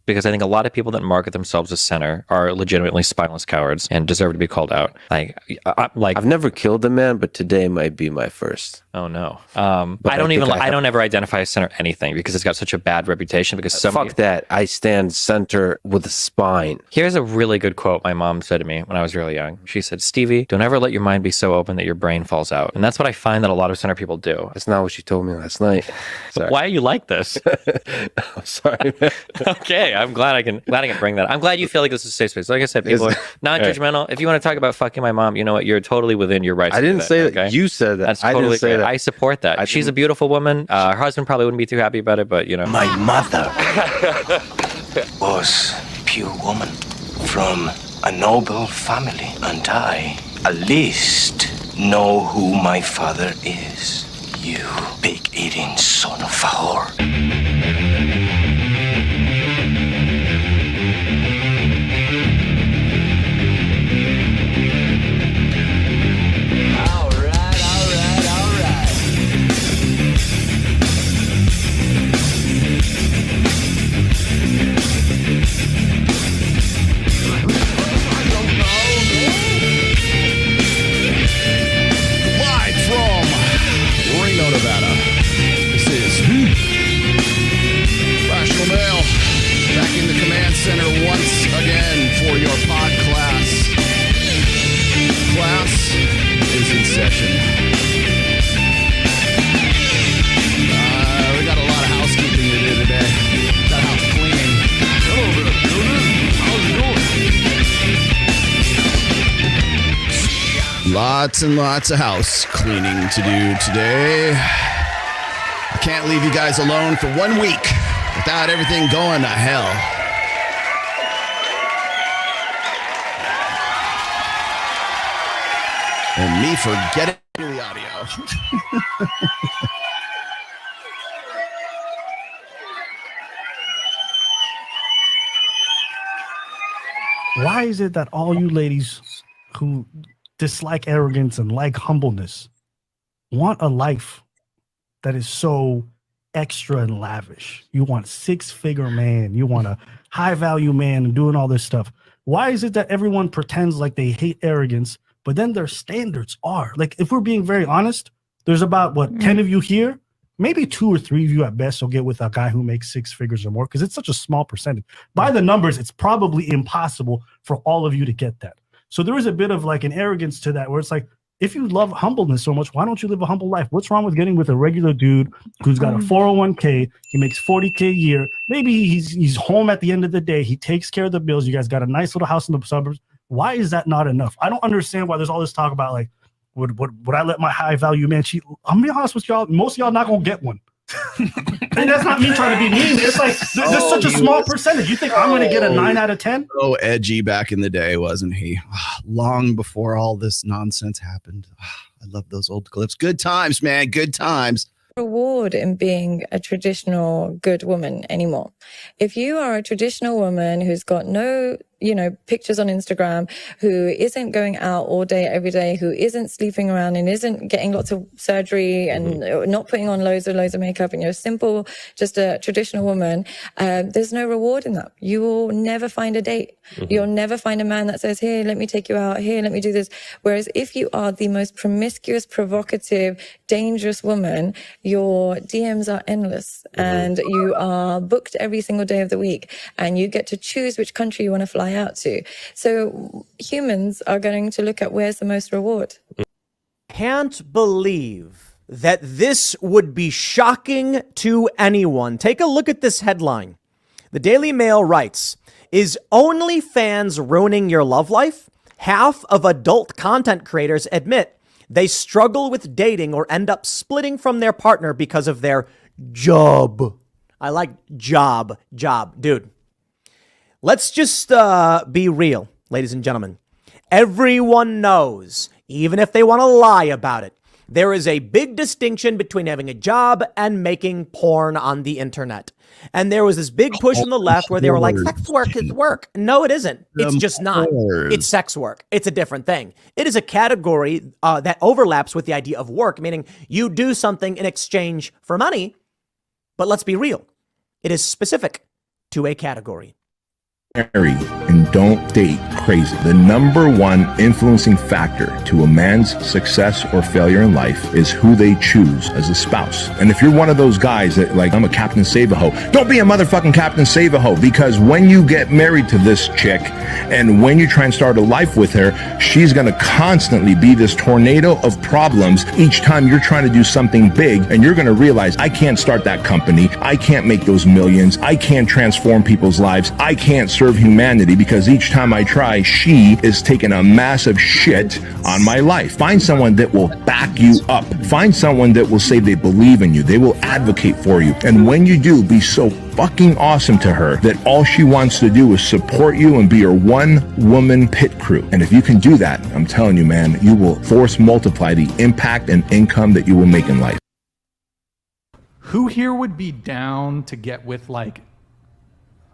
because I think a lot of people that market themselves as center are legitimately spineless cowards and deserve to be called out. Like I've never killed a man, but today might be my first. Oh no. I don't ever identify as center anything because it's got such a bad reputation. Because fuck that. I stand center with a spine. Here's a really good quote my mom said to me when I was really young. She said, "Stevie, don't ever let your mind be so open that your brain falls out." And that's what I find that a lot of center people do. That's not what she told me last night. Why are you like this? I'm sorry, man. Okay, I'm glad I can bring that. I'm glad you feel like this is a safe space. Like I said, people are non-judgmental. If you want to talk about fucking my mom, you know what? You're totally within your rights. I didn't say that. Okay? You said that. That's totally I didn't say that. I support that. She's a beautiful woman. Her husband probably wouldn't be too happy about it, but you know. My mother was pure woman from a noble family, and I, at least, know who my father is. You pig-eating son of a whore. Nevada. This is Rational Male back in the command center once again for your pod class. Class is in session. We got a lot of housekeeping to do today. Got house cleaning. Hello there, how's it going? Lots and lots of house cleaning to do today. I can't leave you guys alone for 1 week without everything going to hell. And me forgetting the audio. Why is it that all you ladies who dislike arrogance and like humbleness want a life that is so extra and lavish? You want six-figure man, you want a high-value man and doing all this stuff. Why is it that everyone pretends like they hate arrogance, but then their standards are? Like, if we're being very honest, there's about, 10 of you here? Maybe 2 or 3 of you at best will get with a guy who makes 6 figures or more, because it's such a small percentage. By the numbers, it's probably impossible for all of you to get that. So there is a bit of like an arrogance to that, where it's like, if you love humbleness so much, why don't you live a humble life? What's wrong with getting with a regular dude who's got a 401k, he makes $40K a year, maybe he's home at the end of the day, he takes care of the bills, you guys got a nice little house in the suburbs. Why is that not enough? I don't understand why there's all this talk about like, would I let my high value man cheat? I'm gonna be honest with y'all, most of y'all not gonna get one. And that's not me trying to be mean. It's like there's such a small percentage. You think I'm going to get a 9 out of 10? So edgy back in the day, wasn't he? Long before all this nonsense happened. I love those old clips. Good times, man. Good times. Reward in being a traditional good woman anymore. If you are a traditional woman who's got no, pictures on Instagram, who isn't going out all day, every day, who isn't sleeping around and isn't getting lots of surgery and not putting on loads of makeup, and you're simple, just a traditional woman, there's no reward in that. You will never find a date. You'll never find a man that says, here, let me take you out. Here, let me do this. Whereas if you are the most promiscuous, provocative, dangerous woman, your DMs are endless and you are booked every single day of the week, and you get to choose which country you want to fly out to. So humans are going to look at where's the most reward. Can't believe that this would be shocking to anyone. Take a look at this headline. The Daily Mail writes, "Is OnlyFans ruining your love life? Half of adult content creators admit they struggle with dating or end up splitting from their partner because of their job." I like job. Dude, let's just be real, ladies and gentlemen. Everyone knows, even if they want to lie about it, there is a big distinction between having a job and making porn on the internet. And there was this big push on the left where they were like, sex work is work. No, it isn't. It's just not. It's sex work. It's a different thing. It is a category that overlaps with the idea of work, meaning you do something in exchange for money. But let's be real. It is specific. to a category. Marry and don't date crazy. The number one influencing factor to a man's success or failure in life is who they choose as a spouse. And if you're one of those guys that like, I'm a Captain Save-A-Ho, don't be a motherfucking Captain Save-A-Ho, because when you get married to this chick and when you try and start a life with her, she's going to constantly be this tornado of problems each time you're trying to do something big, and you're going to realize, I can't start that company, I can't make those millions, I can't transform people's lives, I can't serve humanity, because each time I try, she is taking a massive shit on my life. Find someone that will back you up. Find someone that will say they believe in you. They will advocate for you. And when you do, be so fucking awesome to her that all she wants to do is support you and be your one-woman pit crew. And if you can do that, I'm telling you, man, you will force multiply the impact and income that you will make in life. Who here would be down to get with like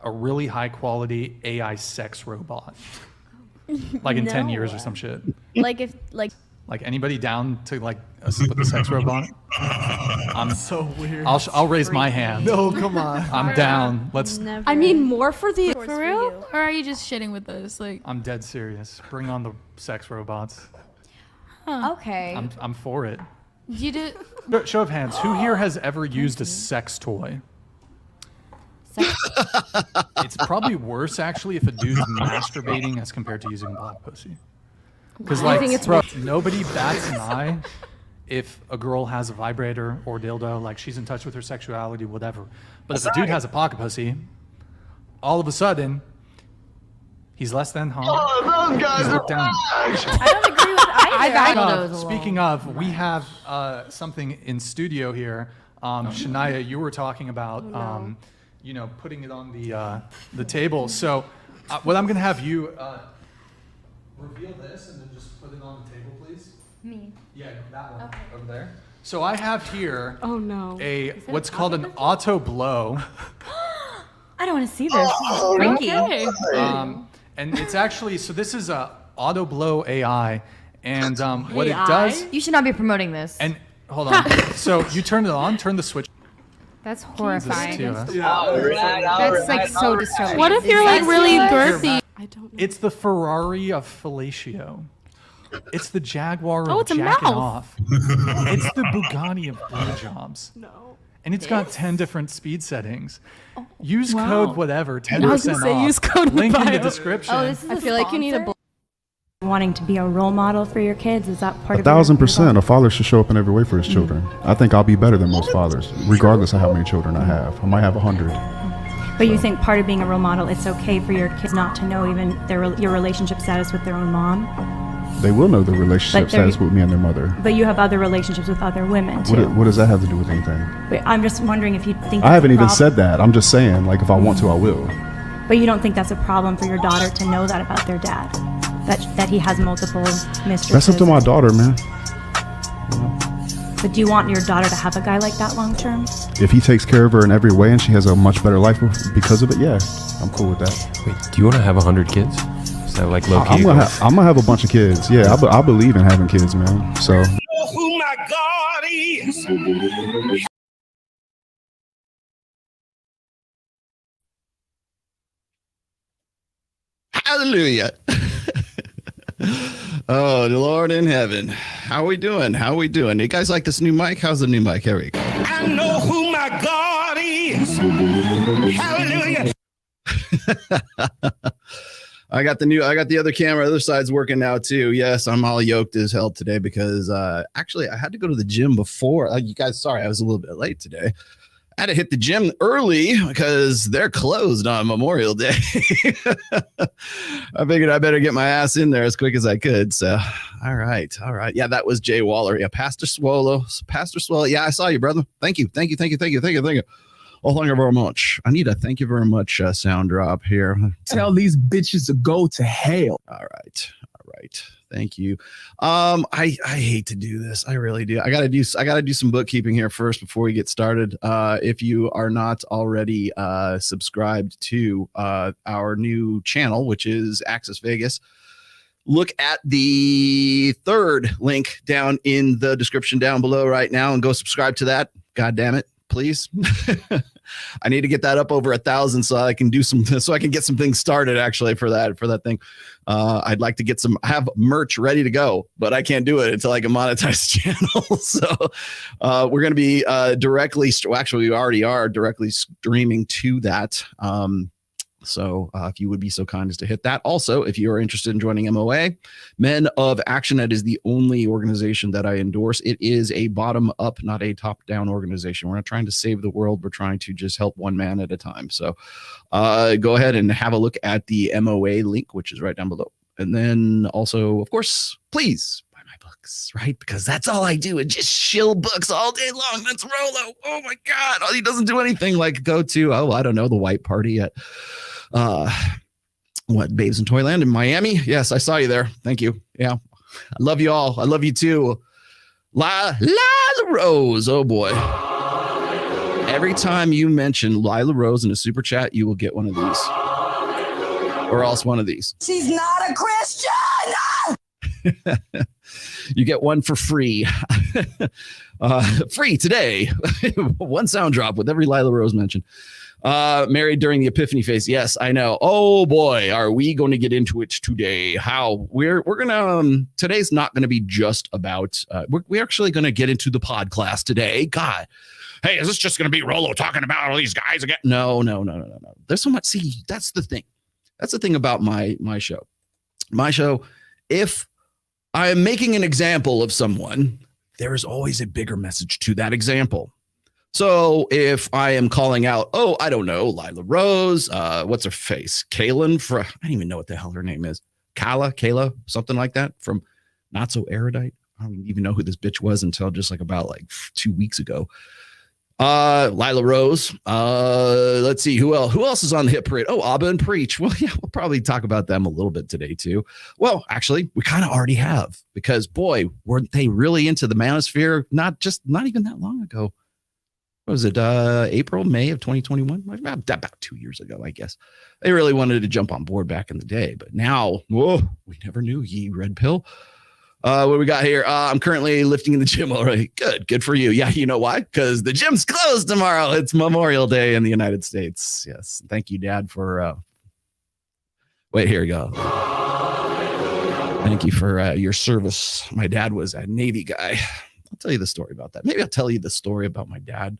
a really high quality AI sex robot? Like in 10 years or some shit. Like if like anybody down to like with the sex robot? I'm So weird. I'll raise my hand. No, come on. I'm down. Let's never. I mean, more for the For real, or are you just shitting with us? Like, I'm dead serious. Bring on the sex robots. Okay. I'm for it. you did. Show of hands, who here has ever used a sex toy? It's probably worse actually if a dude's masturbating as compared to using a black pussy. Because like, bro, nobody bats an eye if a girl has a vibrator or dildo, like she's in touch with her sexuality, whatever. But if a dude has a pocket pussy, all of a sudden, he's less than hung. Oh, those guys He's are looked down. I don't agree with either. Speaking of, we have something in studio here. Shania, you were talking about, you know, putting it on the table. So what I'm going to have you reveal this and then just put it on the table, please. Me. Yeah, that one over there. So I have here Oh no. what's called an auto blow. I don't want to see this. This is freaky. Okay. And it's actually, so this is a auto blow AI. And what it does, You should not be promoting this. and hold on. So you turn it on, turn the switch. That's horrifying. to us. That's like so disturbing. What if you're like really girthy? I don't know. It's the Ferrari of fellatio. It's the Jaguar of it's a jacking mouth. off. It's the Bugatti of blowjobs. No. And it's got 10 different speed settings. Use code whatever, 10% I was gonna say, off. use code in the Link in the bio. description. Oh, this is I feel like you need a. Wanting to be a role model for your kids, is that part of 1,000%. A father should show up in every way for his children. I think I'll be better than most fathers, regardless of how many children I have. I might have 100. But you think part of being a role model, it's okay for your kids not to know even your relationship status with their own mom? They will know the relationship But they're- status with me and their mother. But you have other relationships with other women too. What does that have to do with anything? But I'm just wondering if you think I haven't that's a even problem. said that. I'm just saying, like, if I want to, I will. But you don't think that's a problem for your daughter to know that about their dad? That he has multiple mistresses? That's up to my daughter, man. But do you want your daughter to have a guy like that long term? If he takes care of her in every way and she has a much better life because of it, yeah, I'm cool with that. Wait, do you want to have 100 kids? Is that like low key? I'm gonna have a bunch of kids. Yeah, I believe in having kids, man. So know who my God is. Hallelujah. Oh, the Lord in heaven. How we doing? How we doing? You guys like this new mic? How's the new mic? Here we go. I know who my God is. Hallelujah. I got the other camera. Other side's working now too. Yes, I'm all yoked as hell today because actually I had to go to the gym before. You guys, sorry, I was a little bit late today. I had to hit the gym early because they're closed on Memorial Day. I figured I better get my ass in there as quick as I could. So, all right. Yeah, that was Jay Waller. Yeah, Pastor Swallow. Yeah, I saw you, brother. Thank you. Oh, thank you very much. I need a thank you very much sound drop here. Tell these bitches to go to hell. All right. Thank you. I hate to do this. I really do. I gotta do some bookkeeping here first before we get started. If you are not already subscribed to our new channel, which is Access Vegas, look at the third link down in the description down below right now and go subscribe to that. God damn it, please. I need to get that up over 1,000 so I can get some things started actually for that thing. I'd like to have merch ready to go, but I can't do it until I can monetize the channel. So we're going to be we already are directly streaming to that. So if you would be so kind as to hit that. Also, if you are interested in joining MOA, Men of Action, that is the only organization that I endorse. It is a bottom-up, not a top-down organization. We're not trying to save the world. We're trying to just help one man at a time. So go ahead and have a look at the MOA link, which is right down below. And then also, of course, please buy my books, right? Because that's all I do, is just shill books all day long. That's Rollo. Oh, my God. He doesn't do anything like go to, I don't know, the white party at... Babes in Toyland in Miami. Yes, I saw you there. Thank you. Yeah, I love you all. I love you too. Lila Rose. Oh boy. Every time you mention Lila Rose in a super chat, you will get one of these, or else one of these. She's not a Christian. You get one for free. Free today. One sound drop with every Lila Rose mention. Married during the Epiphany phase. Yes, I know. Oh boy, are we going to get into it today? How we're gonna today's not gonna be just about we're actually gonna get into the pod class today. God, hey, is this just gonna be Rollo talking about all these guys again? No. There's so much. See, that's the thing. That's the thing about my show. My show, if I am making an example of someone, there is always a bigger message to that example. So if I am calling out, I don't know, Lila Rose, what's her face? Kaylin, I don't even know what the hell her name is. Kayla, something like that, from Not So Erudite. I don't even know who this bitch was until just about 2 weeks ago. Lila Rose. Let's see, who else is on the hit parade? Abba and Preach. Well, yeah, we'll probably talk about them a little bit today too. Well, actually, we kind of already have, because boy, weren't they really into the manosphere not even that long ago. What was it? April, May of 2021? About 2 years ago, I guess. They really wanted to jump on board back in the day, but now, we never knew, ye red pill. What do we got here? I'm currently lifting in the gym already. Good for you. Yeah, you know why? Because the gym's closed tomorrow. It's Memorial Day in the United States. Yes. Thank you, Dad, for... Wait, here we go. Thank you for your service. My dad was a Navy guy. I'll tell you the story about that. Maybe I'll tell you the story about my dad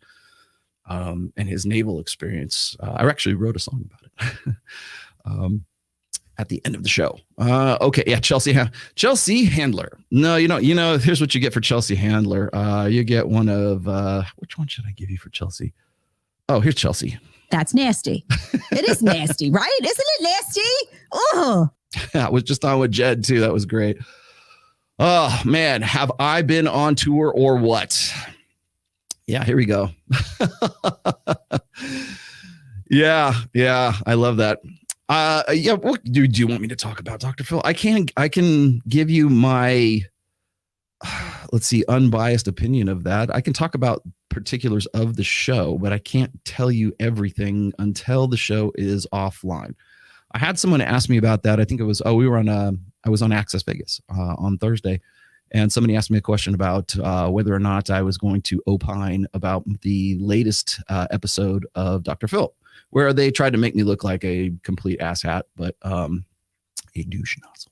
and his naval experience. I actually wrote a song about it at the end of the show. Okay, yeah, Chelsea Handler. No, you know. Here's what you get for Chelsea Handler. You get one of which one should I give you for Chelsea? Oh, here's Chelsea. That's nasty. It is nasty, right? Isn't it nasty? Oh, I was just on with Jed too. That was great. Oh, man, have I been on tour or what? Yeah, here we go. Yeah, I love that. Yeah, what do you want me to talk about, Dr. Phil? I can give you my, let's see, unbiased opinion of that. I can talk about particulars of the show, but I can't tell you everything until the show is offline. I had someone ask me about that. I think it was, I was on Access Vegas on Thursday, and somebody asked me a question about whether or not I was going to opine about the latest episode of Dr. Phil, where they tried to make me look like a complete asshat, but a douche nozzle.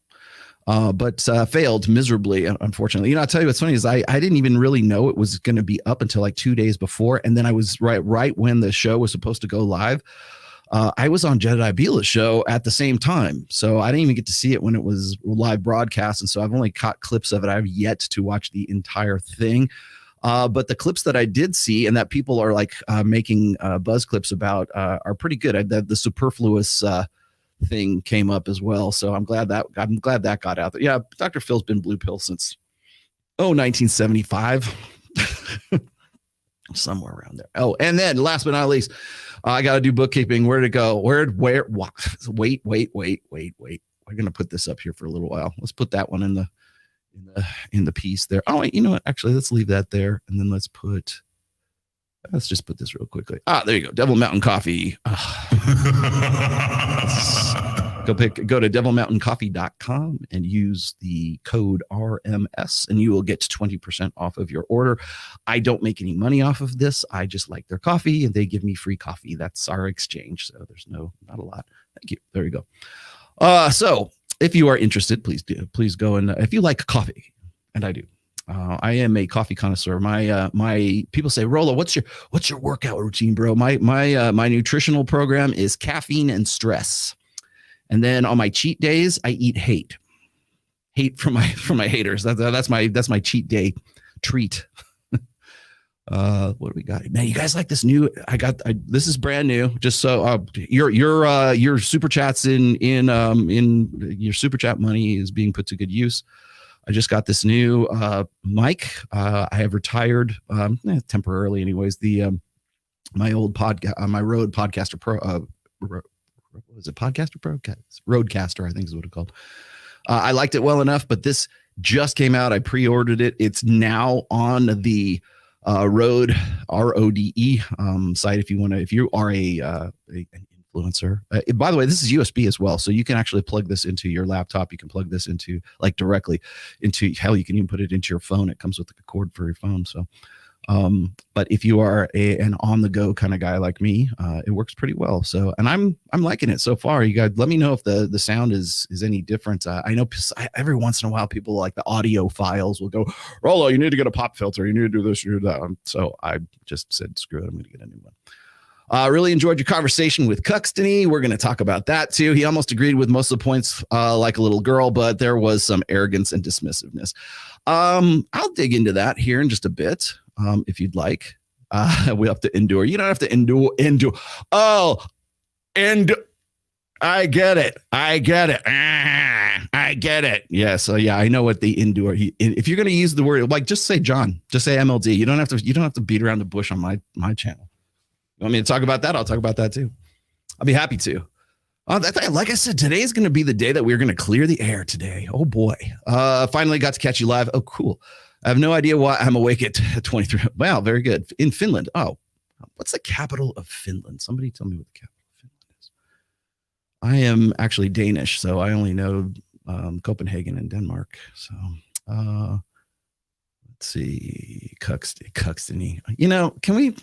But failed miserably, unfortunately. I'll tell you what's funny is I didn't even really know it was going to be up until 2 days before, and then I was right when the show was supposed to go live. I was on Jedediah Bila's show at the same time, so I didn't even get to see it when it was live broadcast, and so I've only caught clips of it. I've yet to watch the entire thing, but the clips that I did see and that people are making buzz clips about are pretty good. The superfluous thing came up as well, so I'm glad that got out there. Yeah, Dr. Phil's been blue pill since 1975. Somewhere around there. Oh, and then last but not least, I got to do bookkeeping. Where to go? Wait. We're going to put this up here for a little while. Let's put that one in the piece there. Oh, wait, you know what? Actually, let's leave that there. And then let's just put this real quickly. There you go. Devil Mountain Coffee. Go to devilmountaincoffee.com and use the code RMS, and you will get 20% off of your order. I don't make any money off of this. I just like their coffee, and they give me free coffee. That's our exchange. So there's not a lot. Thank you. There you go. So if you are interested, please go, and if you like coffee, and I do. I am a coffee connoisseur. My people say, Rollo, what's your workout routine, bro? My nutritional program is caffeine and stress. And then on my cheat days, I eat hate from my haters. That's my cheat day treat. What do we got? Man, you guys like this new? This is brand new. Just so your super chats in your super chat money is being put to good use. I just got this new mic. I have retired temporarily, anyways. My old podcast, my Rode Podcaster Pro. What was it? Podcaster Pro? Rodecaster, I think is what it's called. I liked it well enough, but this just came out. I pre-ordered it. It's now on the Rode RODE site. If you are an influencer. By the way, this is USB as well, so you can actually plug this into your laptop. You can plug this into directly into, hell, you can even put it into your phone. It comes with a cord for your phone. So, but if you are an on-the-go kind of guy like me, it works pretty well. So, and I'm liking it so far. You guys, let me know if the sound is any different. I know every once in a while people like the audio files will go, Rollo, you need to get a pop filter. You need to do this, you do that. So I just said, screw it. I'm going to get a new one. Really enjoyed your conversation with Cuxtony. We're going to talk about that too. He almost agreed with most of the points like a little girl, but there was some arrogance and dismissiveness. I'll dig into that here in just a bit if you'd like. We have to endure. You don't have to endure. Oh, and I get it. I get it. Yeah. So yeah, I know what the endure. If you're going to use the word, like, just say John, just say MLD. You don't have to beat around the bush on my channel. You want me to talk about that? I'll talk about that too. I'll be happy to. Like I said, today is going to be the day that we're going to clear the air today. Oh boy. Finally got to catch you live. Oh, cool. I have no idea why I'm awake at 23. Wow. Very good. In Finland. Oh, what's the capital of Finland? Somebody tell me what the capital of Finland is. I am actually Danish, so I only know Copenhagen and Denmark. So, let's see. Cuxtony. Can we...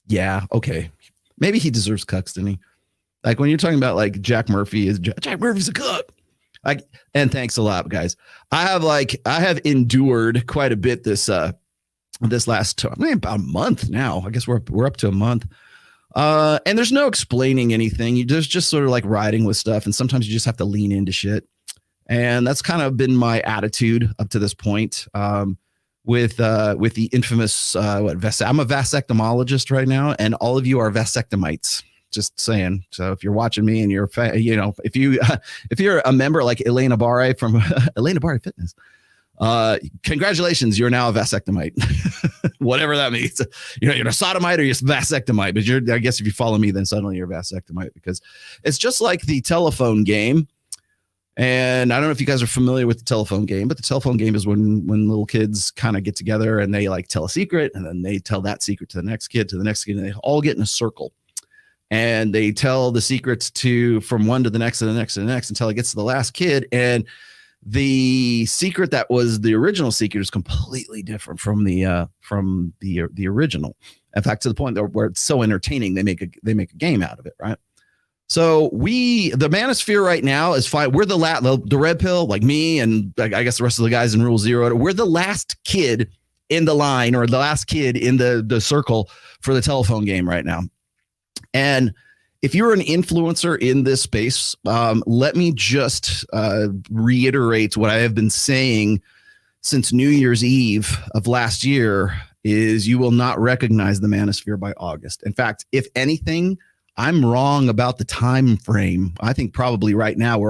Yeah, okay. Maybe he deserves Cuxtony. Like when you're talking about like Jack Murphy's a cook. And thanks a lot, guys. I have endured quite a bit this last about a month now. I guess we're up to a month. And there's no explaining anything. You just sort of like riding with stuff, and sometimes you just have to lean into shit. And that's kind of been my attitude up to this point. With the infamous I'm a vasectomologist right now, and all of you are vasectomites. Just saying. So if you're watching me and you're if you're a member like Elena Barre from Elena Barre Fitness, congratulations, you're now a vasectomite. Whatever that means. You're a sodomite or you're a vasectomite, but I guess if you follow me, then suddenly you're a vasectomite, because it's just like the telephone game. And I don't know if you guys are familiar with the telephone game, but the telephone game is when little kids kind of get together and they like tell a secret, and then they tell that secret to the next kid, and they all get in a circle. And they tell the secrets from one to the next, to the next, to the next, until it gets to the last kid. And the secret that was the original secret is completely different from the original. In fact, to the point where it's so entertaining, they make a game out of it, right? So the Manosphere right now is fine. We're the red pill, like me, and I guess the rest of the guys in Rule Zero. We're the last kid in the line, or the last kid in the circle for the telephone game right now. And if you're an influencer in this space, let me just reiterate what I have been saying since New Year's Eve of last year: is you will not recognize the Manosphere by August. In fact, if anything, I'm wrong about the time frame. I think probably right now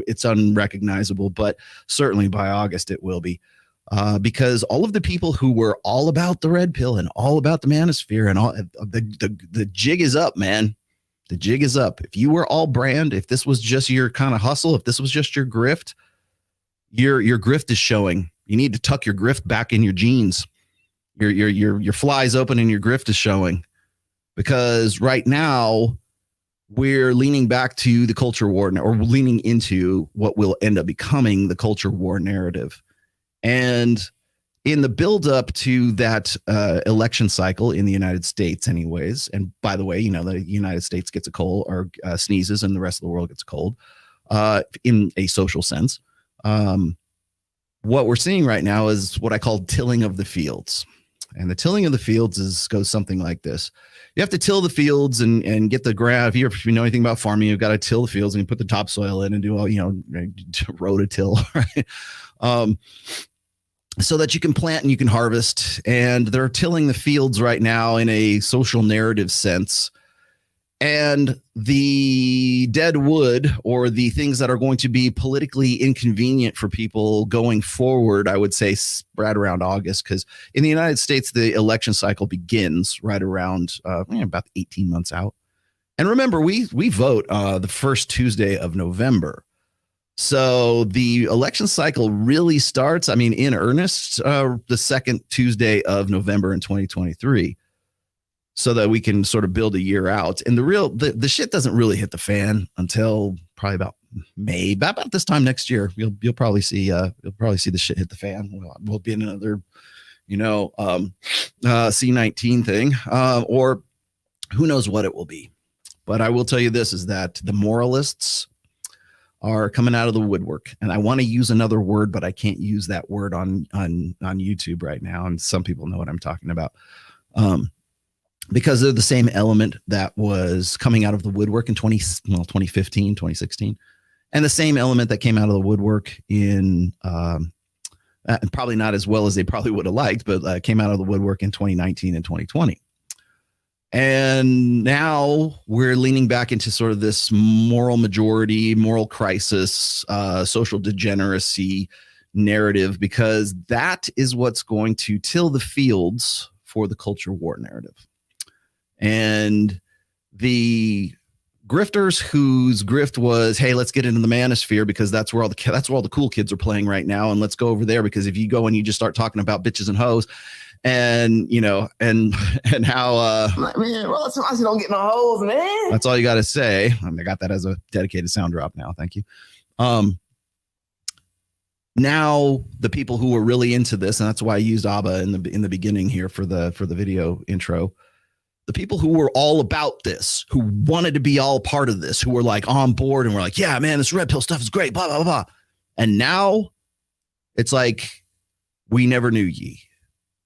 it's unrecognizable, but certainly by August it will be, because all of the people who were all about the red pill and all about the Manosphere and all the jig is up, man. The jig is up. If you were all brand, if this was just your kind of hustle, if this was just your grift, your grift is showing. You need to tuck your grift back in your jeans. Your fly's open and your grift is showing. Because right now, we're leaning back to the culture war, or leaning into what will end up becoming the culture war narrative. And in the buildup to that election cycle in the United States anyways, and by the way, you know, the United States gets a cold, or sneezes, and the rest of the world gets a cold in a social sense. What we're seeing right now is what I call tilling of the fields. And the tilling of the fields goes something like this. You have to till the fields and get the ground. If you know anything about farming, you've got to till the fields and put the topsoil in and do all, you know, rototill, right? So that you can plant and you can harvest. And they're tilling the fields right now in a social narrative sense. And the dead wood, or the things that are going to be politically inconvenient for people going forward, I would say right around August, because in the United States, the election cycle begins right around about 18 months out. And remember, we vote the first Tuesday of November. So the election cycle really starts, I mean, in earnest, the second Tuesday of November in 2023. So that we can sort of build a year out. And the shit doesn't really hit the fan until probably about May, about this time next year. You'll probably see the shit hit the fan. We'll be in another, C-19 thing, or who knows what it will be. But I will tell you this, is that the moralists are coming out of the woodwork. And I want to use another word, but I can't use that word on YouTube right now. And some people know what I'm talking about. Because they're the same element that was coming out of the woodwork in 2015, 2016, and the same element that came out of the woodwork in probably not as well as they probably would have liked, but came out of the woodwork in 2019 and 2020. And now we're leaning back into sort of this moral majority, moral crisis, social degeneracy narrative, because that is what's going to till the fields for the culture war narrative. And the grifters whose grift was, hey, let's get into the manosphere because that's where all the cool kids are playing right now, and let's go over there because if you go and you just start talking about bitches and hoes, and and how man, well, I don't get no hoes, man. That's all you got to say. I got that as a dedicated sound drop now. Thank you. Now the people who were really into this, and that's why I used ABBA in the beginning here for the video intro. The people who were all about this, who wanted to be all part of this, who were like on board and were like, yeah, man, this red pill stuff is great, blah, blah, blah, blah. And now it's like, we never knew ye.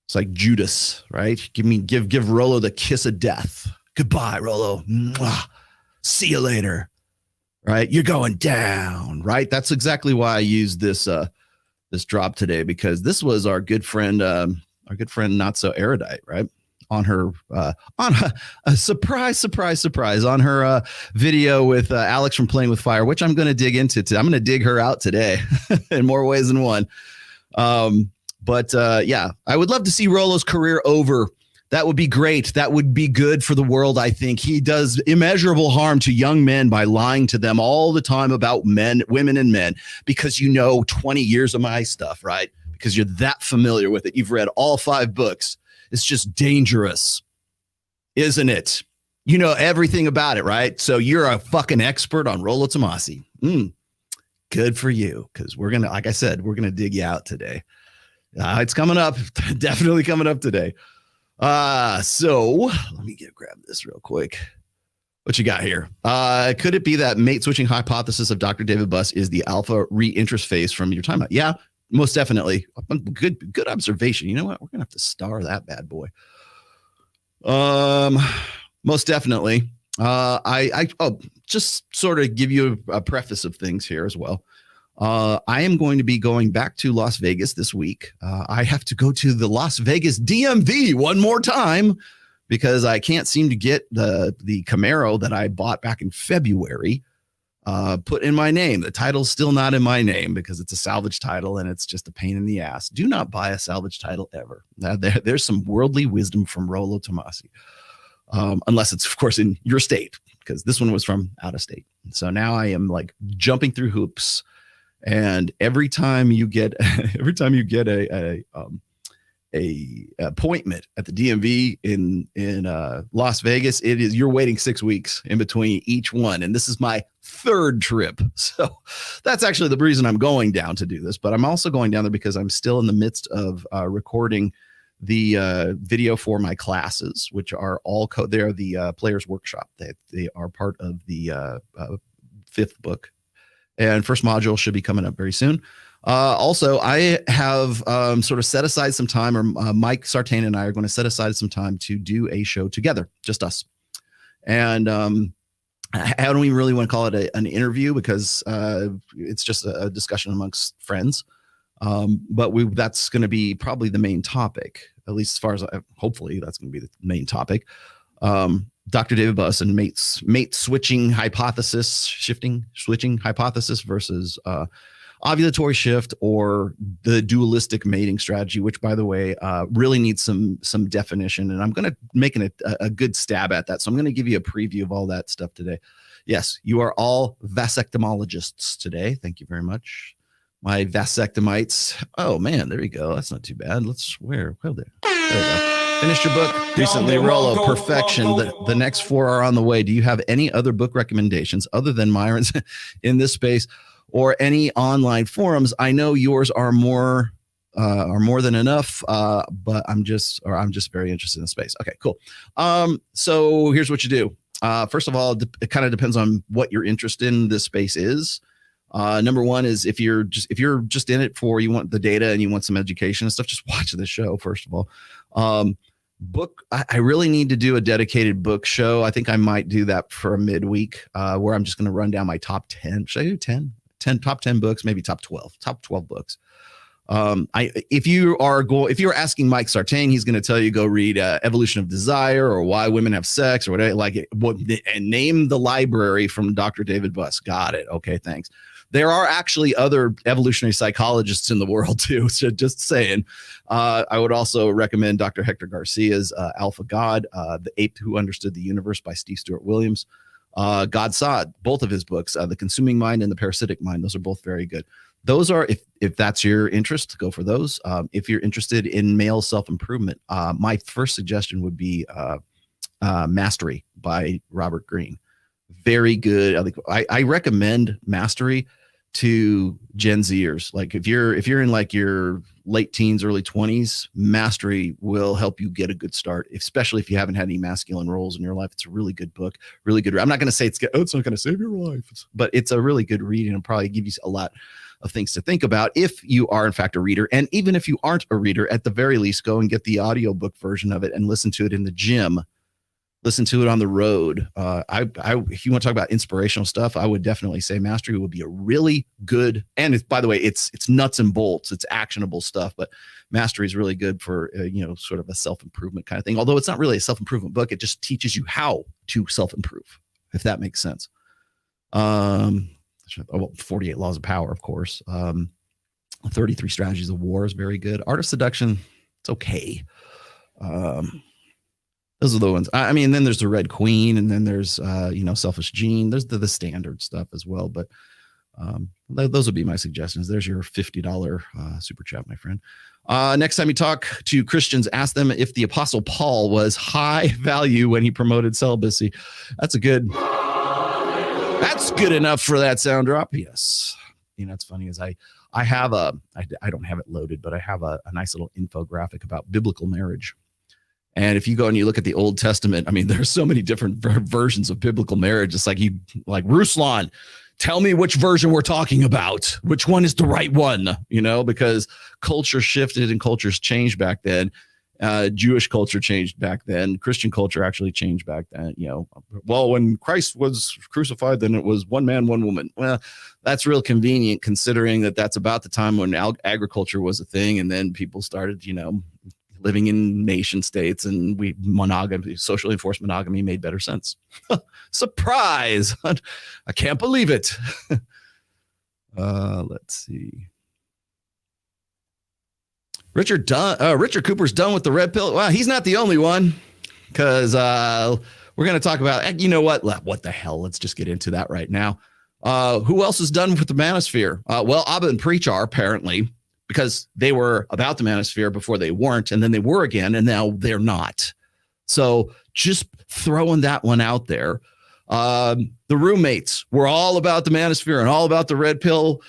It's like Judas, right? Give Rollo the kiss of death. Goodbye, Rollo. Mwah. See you later. Right? You're going down, right? That's exactly why I used this drop today, because this was our good friend Not So Erudite, right? On her on a surprise on her video with Alex from Playing with Fire, which I'm going to dig into today. I'm going to dig her out today in more ways than one. But yeah, I would love to see Rollo's career over. That would be great. That would be good for the world. I think he does immeasurable harm to young men by lying to them all the time about men, women, and men, because 20 years of my stuff, right? Because you're that familiar with it. You've read all 5 books. It's just dangerous, isn't it? You know everything about it, right? So you're a fucking expert on Rollo Tomassi. Good for you, because we're going to, like I said, we're going to dig you out today. It's coming up. Definitely coming up today. So let me grab this real quick. What you got here? Could it be that mate switching hypothesis of Dr. David Buss is the alpha reinterest phase from your timeline? Yeah. Most definitely. Good observation. You know what? We're gonna have to star that bad boy. Most definitely. I'll just sort of give you a preface of things here as well. I am going to be going back to Las Vegas this week. I have to go to the Las Vegas DMV one more time because I can't seem to get the Camaro that I bought back in February put in my name. The title's still not in my name because it's a salvage title and it's just a pain in the ass. Do not buy a salvage title ever. There's some worldly wisdom from Rollo Tomassi, unless it's of course in your state, because this one was from out of state. So now I am like jumping through hoops, and every time you get a appointment at the DMV in Las Vegas, you're waiting 6 weeks in between each one, and this is my third trip. So that's actually the reason I'm going down to do this. But I'm also going down there because I'm still in the midst of recording the video for my classes, which are all they're the Players Workshop. They are part of the 5th book, and first module should be coming up very soon. Also, I have sort of set aside some time, or Mike Sartain and I are going to set aside some time to do a show together, just us. And I don't even really want to call it an interview, because it's just a discussion amongst friends. But that's going to be probably the main topic, at least as far as hopefully that's going to be the main topic. Dr. David Buss and mate switching hypothesis versus ovulatory shift, or the dualistic mating strategy, which, by the way, really needs some definition. And I'm going to make a good stab at that. So I'm going to give you a preview of all that stuff today. Yes, you are all vasectomologists today. Thank you very much. My vasectomites. Oh, man, there you go. That's not too bad. There we go. Finished your book recently, Rollo. Perfection. The next 4 are on the way. Do you have any other book recommendations other than Myron's in this space, or any online forums? I know yours are more than enough, but I'm just very interested in the space. Okay, cool. So here's what you do. First of all, it kind of depends on what your interest in this space is. Number one is if you're just in it for, you want the data and you want some education and stuff, just watch this show. First of all, I really need to do a dedicated book show. I think I might do that for a midweek, where I'm just going to run down my top 10. Should I do 10 top 10 books, maybe top 12 books. If you're asking Mike Sartain, he's going to tell you go read Evolution of Desire, or Why Women Have Sex, or whatever, and name the library from Dr. David Buss. Got it. Okay, thanks. There are actually other evolutionary psychologists in the world too. So just saying. I would also recommend Dr. Hector Garcia's Alpha God, The Ape Who Understood the Universe by Steve Stewart Williams. God Saw It, both of his books, The Consuming Mind and The Parasitic Mind. Those are both very good. Those are, if that's your interest, go for those. If you're interested in male self-improvement, my first suggestion would be Mastery by Robert Greene. Very good. I recommend Mastery to Gen Zers. Like if you're in like your late teens, early 20s, Mastery will help you get a good start, especially if you haven't had any masculine roles in your life. It's a really good book, really good. I'm not going to say it's not going to save your life, but it's a really good read, and it'll probably give you a lot of things to think about if you are in fact a reader. And even if you aren't a reader, at the very least, go and get the audiobook version of it and listen to it in the gym. Listen to it on the road. If you want to talk about inspirational stuff, I would definitely say Mastery would be a really good. And by the way, it's nuts and bolts. It's actionable stuff. But Mastery is really good for sort of a self-improvement kind of thing. Although it's not really a self-improvement book, it just teaches you how to self-improve, if that makes sense. 48 Laws of Power, of course. 33 Strategies of War is very good. Art of Seduction, it's okay. Those are the ones. I mean, then there's the Red Queen, and then there's Selfish Gene. There's the standard stuff as well. But those would be my suggestions. There's your $50 super chat, my friend. Next time you talk to Christians, ask them if the Apostle Paul was high value when he promoted celibacy. That's good enough for that sound drop. Yes. It's funny as I don't have it loaded, but I have a nice little infographic about biblical marriage. And if you go and you look at the Old Testament, I mean, there's so many different versions of biblical marriage. It's like Ruslan, tell me which version we're talking about. Which one is the right one? Because culture shifted and cultures changed back then. Jewish culture changed back then. Christian culture actually changed back then. Well, when Christ was crucified, then it was one man, one woman. Well, that's real convenient considering that's about the time when agriculture was a thing. And then people started, living in nation states, and socially enforced monogamy made better sense. Surprise. I can't believe it. Let's see. Richard Cooper's done with the red pill. Well, he's not the only one, because we're going to talk about, what the hell? Let's just get into that right now. Who else is done with the manosphere? Well, Abba and Preach are apparently. because they were about the manosphere before they weren't, and then they were again, and now they're not. So just throwing that one out there. The roommates were all about the manosphere and all about the red pill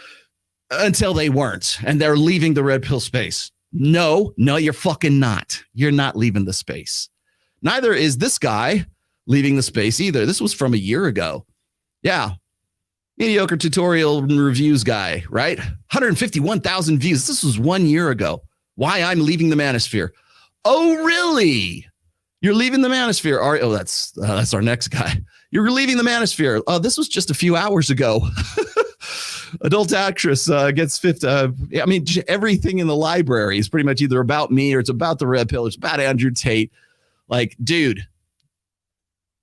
until they weren't, and they're leaving the red pill space. No, you're fucking not. You're not leaving the space. Neither is this guy leaving the space either. This was from a year ago. Yeah. Mediocre tutorial reviews guy, right? 151,000 views. This was 1 year ago. Why I'm leaving the manosphere. Oh, really? You're leaving the manosphere. Oh, that's our next guy. You're leaving the manosphere. Oh, this was just a few hours ago. Adult actress gets 50. I mean, everything in the library is pretty much either about me or it's about the red pill. It's about Andrew Tate. Like, dude,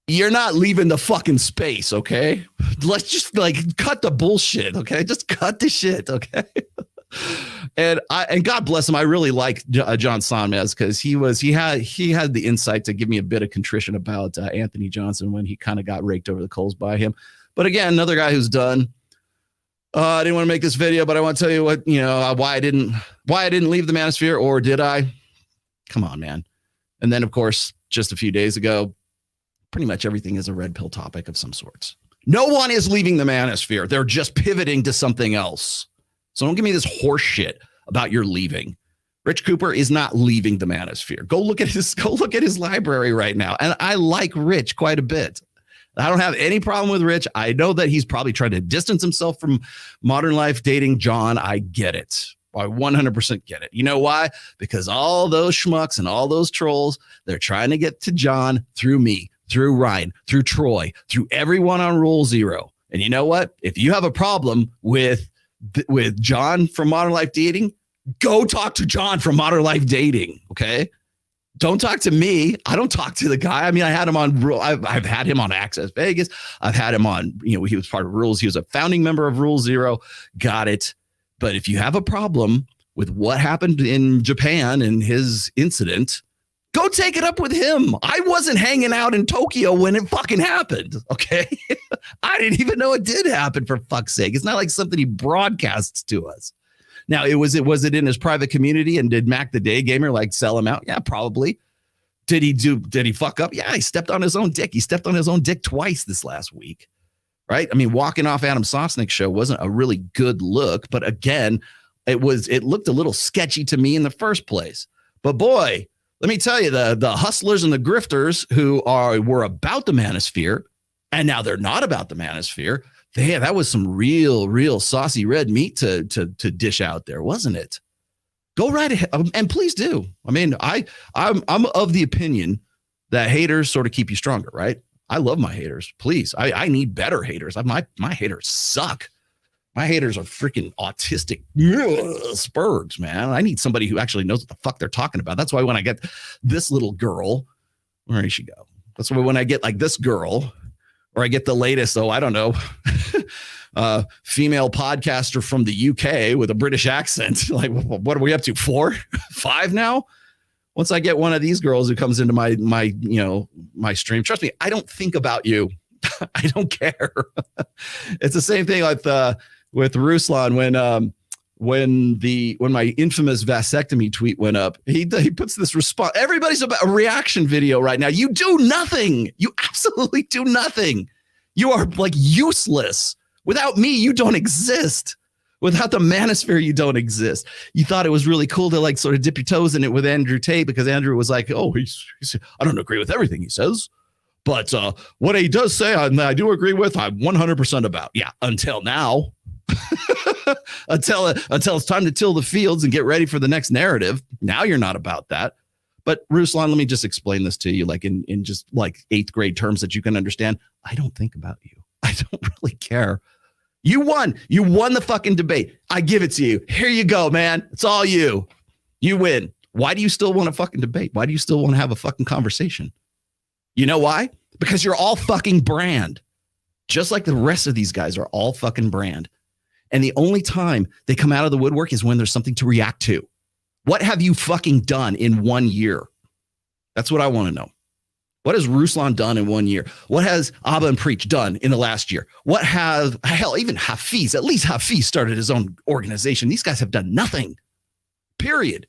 you're not leaving the fucking space, okay? Let's just cut the bullshit, okay? Just cut the shit, okay? And God bless him. I really like John Sonmez because he had the insight to give me a bit of contrition about Anthony Johnson when he kind of got raked over the coals by him. But again, another guy who's done. I didn't want to make this video, but I want to tell you what, why I didn't leave the manosphere, or did I? Come on, man. And then, of course, just a few days ago, pretty much everything is a red pill topic of some sorts. No one is leaving the manosphere. They're just pivoting to something else. So don't give me this horse shit about your leaving. Rich Cooper is not leaving the manosphere. Go look at his library right now. And I like Rich quite a bit. I don't have any problem with Rich. I know that he's probably trying to distance himself from modern life dating John. I get it. I 100% get it. You know why? Because all those schmucks and all those trolls, they're trying to get to John through me, through Ryan, through Troy, through everyone on Rule Zero. And you know what? If you have a problem with John from Modern Life Dating, go talk to John from Modern Life Dating. Okay. Don't talk to me. I don't talk to the guy. I mean, I had him on I've had him on Access Vegas. I've had him on, he was part of Rules. He was a founding member of Rule Zero. Got it. But if you have a problem with what happened in Japan and his incident, go take it up with him. I wasn't hanging out in Tokyo when it fucking happened. Okay. I didn't even know it did happen, for fuck's sake. It's not like something he broadcasts to us. Now, was it in his private community, and did Mac the Day Gamer sell him out? Yeah, probably. Did he fuck up? Yeah, he stepped on his own dick. He stepped on his own dick twice this last week. Right? I mean, walking off Adam Sosnick's show wasn't a really good look, but again, it looked a little sketchy to me in the first place. But boy, let me tell you, the hustlers and the grifters who were about the manosphere, and now they're not about the manosphere. That was some real saucy red meat to dish out there, wasn't it? Go right ahead, and please do. I mean, I'm of the opinion that haters sort of keep you stronger, right? I love my haters. Please, I need better haters. My haters suck. My haters are freaking autistic spurgs, man. I need somebody who actually knows what the fuck they're talking about. That's why when I get this little girl, where did she go? That's why when I get this girl, or I get the latest, I don't know, female podcaster from the UK with a British accent. What are we up to? 4, 5 now? Once I get one of these girls who comes into my stream, trust me, I don't think about you. I don't care. It's the same thing with Ruslan when my infamous vasectomy tweet went up. He puts this response. Everybody's about a reaction video right now. You do nothing. You absolutely do nothing. You are useless. Without me, you don't exist. Without the manosphere, you don't exist. You thought it was really cool to sort of dip your toes in it with Andrew Tate because Andrew was like, oh, he's I don't agree with everything he says, but what he does say, I do agree with. I'm 100% about. Yeah, until now. until it's time to till the fields and get ready for the next narrative. Now you're not about that. But Ruslan, let me just explain this to you in just 8th grade terms that you can understand. I don't think about you. I don't really care. You won. You won the fucking debate. I give it to you. Here you go, man. It's all you. You win. Why do you still want to fucking debate? Why do you still want to have a fucking conversation? You know why? Because you're all fucking brand. Just like the rest of these guys are all fucking brand. And the only time they come out of the woodwork is when there's something to react to. What have you fucking done in 1 year? That's what I want to know. What has Ruslan done in 1 year? What has Abba and Preach done in the last year? What have, hell, even Hafiz, at least Hafiz started his own organization. These guys have done nothing. Period.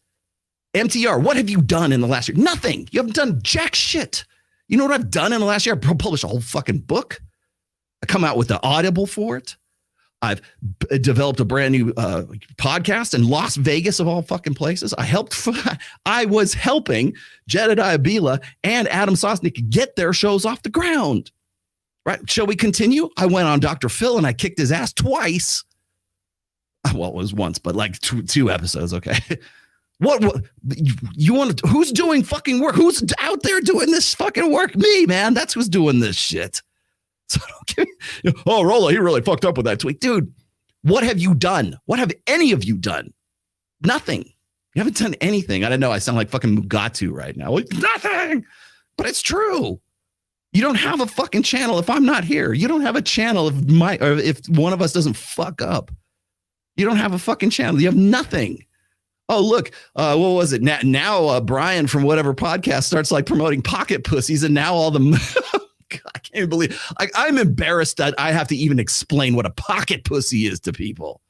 MTR, what have you done in the last year? Nothing. You haven't done jack shit. You know what I've done in the last year? I published a whole fucking book. I come out with the Audible for it. I've developed a brand new podcast in Las Vegas of all fucking places. I was helping Jedediah Bila and Adam Sosnick get their shows off the ground. Right? Shall we continue? I went on Dr. Phil and I kicked his ass twice. Well, it was once, but like two episodes. Okay. What you want to, who's doing fucking work? Who's out there doing this fucking work? Me, man. That's who's doing this shit. So oh, Rollo, he really fucked up with that tweet. Dude, what have you done? What have any of you done? Nothing. You haven't done anything. I don't know. I sound like fucking Mugatu right now. Like, nothing. But it's true. You don't have a fucking channel if I'm not here. You don't have a channel if one of us doesn't fuck up. You don't have a fucking channel. You have nothing. Oh, look, what was it? Now Brian from whatever podcast starts like promoting pocket pussies, and now all the God, I can't even believe I'm embarrassed that I have to even explain what a pocket pussy is to people.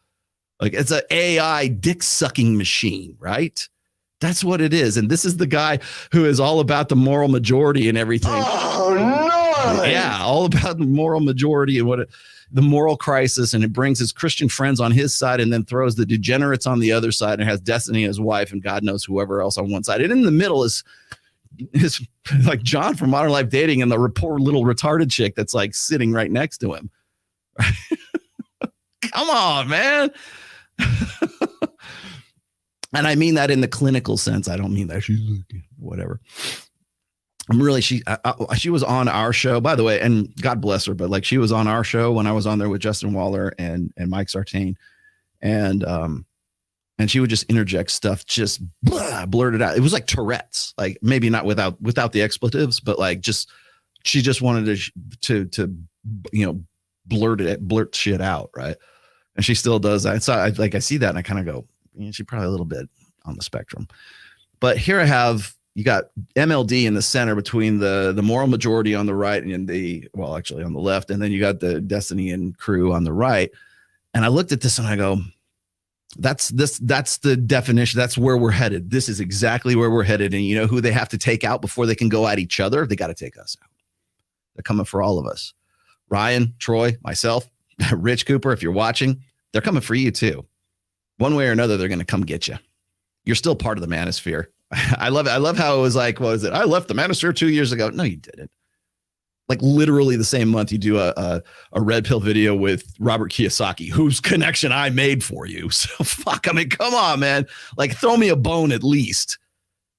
Like, it's an AI dick sucking machine, right? That's what it is. And this is the guy who is all about the moral majority and everything. Oh, no. Yeah, all about the moral majority and the moral crisis. And it brings his Christian friends on his side and then throws the degenerates on the other side and has Destiny as wife and God knows whoever else on one side. And in the middle is like John from Modern Life Dating and the poor little retarded chick that's like sitting right next to him. Come on, man. And I mean that in the clinical sense. I don't mean that she's whatever. I'm really, she was on our show, by the way, and God bless her, but like she was on our show when I was on there with Justin Waller and Mike Sartain. And she would just interject stuff, just blurt it out. It was like Tourette's, like maybe not without the expletives, but like she just wanted to blurt shit out, right? And she still does that. So I see that and I kind of go, she's probably a little bit on the spectrum. But here I have, you got MLD in the center between the moral majority on the right and actually on the left, and then you got the Destiny and crew on the right. And I looked at this and I go, that's the definition. That's where we're headed. This is exactly where we're headed. And you know who they have to take out before they can go at each other? They got to take us out. They're coming for all of us. Ryan, Troy, myself, Rich Cooper, if you're watching, they're coming for you too. One way or another, they're going to come get you. You're still part of the manosphere. I love it. I love how it was like, what was it? I left the manosphere 2 years ago. No, you didn't. Like literally the same month you do a red pill video with Robert Kiyosaki, whose connection I made for you. So fuck, I mean, come on, man. Like throw me a bone at least.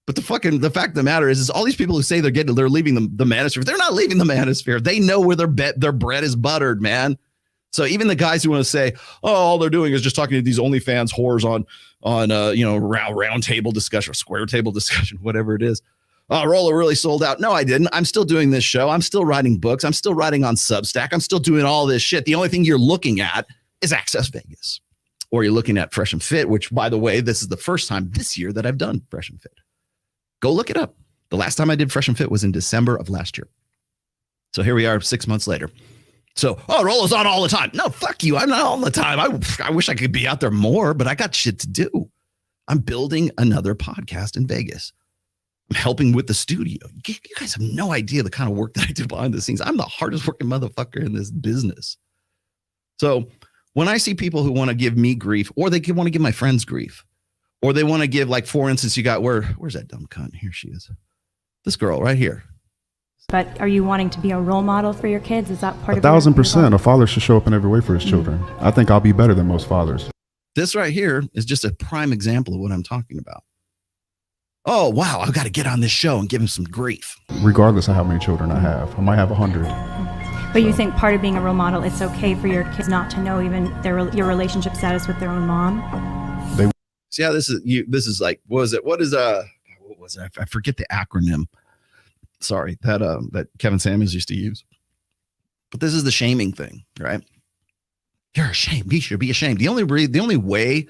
But the fact of the matter is all these people who say they're leaving the manosphere. They're not leaving the manosphere. They know where their bread is buttered, man. So even the guys who want to say, oh, all they're doing is just talking to these OnlyFans whores on round table discussion or square table discussion, whatever it is. Oh, Rollo really sold out. No, I didn't. I'm still doing this show. I'm still writing books. I'm still writing on Substack. I'm still doing all this shit. The only thing you're looking at is Access Vegas, or you're looking at Fresh and Fit, which, by the way, this is the first time this year that I've done Fresh and Fit. Go look it up. The last time I did Fresh and Fit was in December of last year. So here we are 6 months later. So, Rollo's on all the time. No, fuck you. I'm not all the time. I wish I could be out there more, but I got shit to do. I'm building another podcast in Vegas. I'm helping with the studio. You guys have no idea the kind of work that I do behind the scenes. I'm the hardest working motherfucker in this business. So when I see people who want to give me grief, or they want to give my friends grief, or they want to give, like, for instance, you got, where's that dumb cunt? Here she is. This girl right here. But are you wanting to be a role model for your kids? Is that part of 1,000%? A father should show up in every way for his children. I think I'll be better than most fathers. This right here is just a prime example of what I'm talking about. Oh, wow, I've got to get on this show and give him some grief. Regardless of how many children I have. I might have 100. But you think part of being a role model, it's okay for your kids not to know even your relationship status with their own mom? See how this is like, what was it? What was it? I forget the acronym. Sorry, that Kevin Samuels used to use. But this is the shaming thing, right? You're ashamed. You should be ashamed. The only way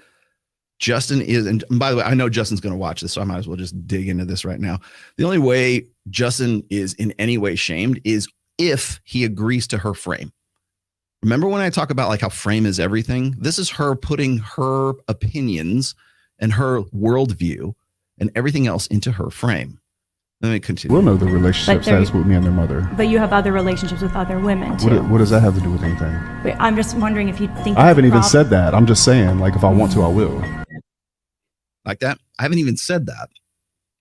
Justin is, and by the way, I know Justin's going to watch this, so I might as well just dig into this right now. The only way Justin is in any way shamed is if he agrees to her frame. Remember when I talk about like how frame is everything? This is her putting her opinions and her worldview and everything else into her frame. Let me continue. We'll know the relationship status with me and their mother. But you have other relationships with other women too. What does that have to do with anything? Wait, I'm just wondering if you think I haven't even said that. I'm just saying, like, if I want to, I will. Like that? I haven't even said that.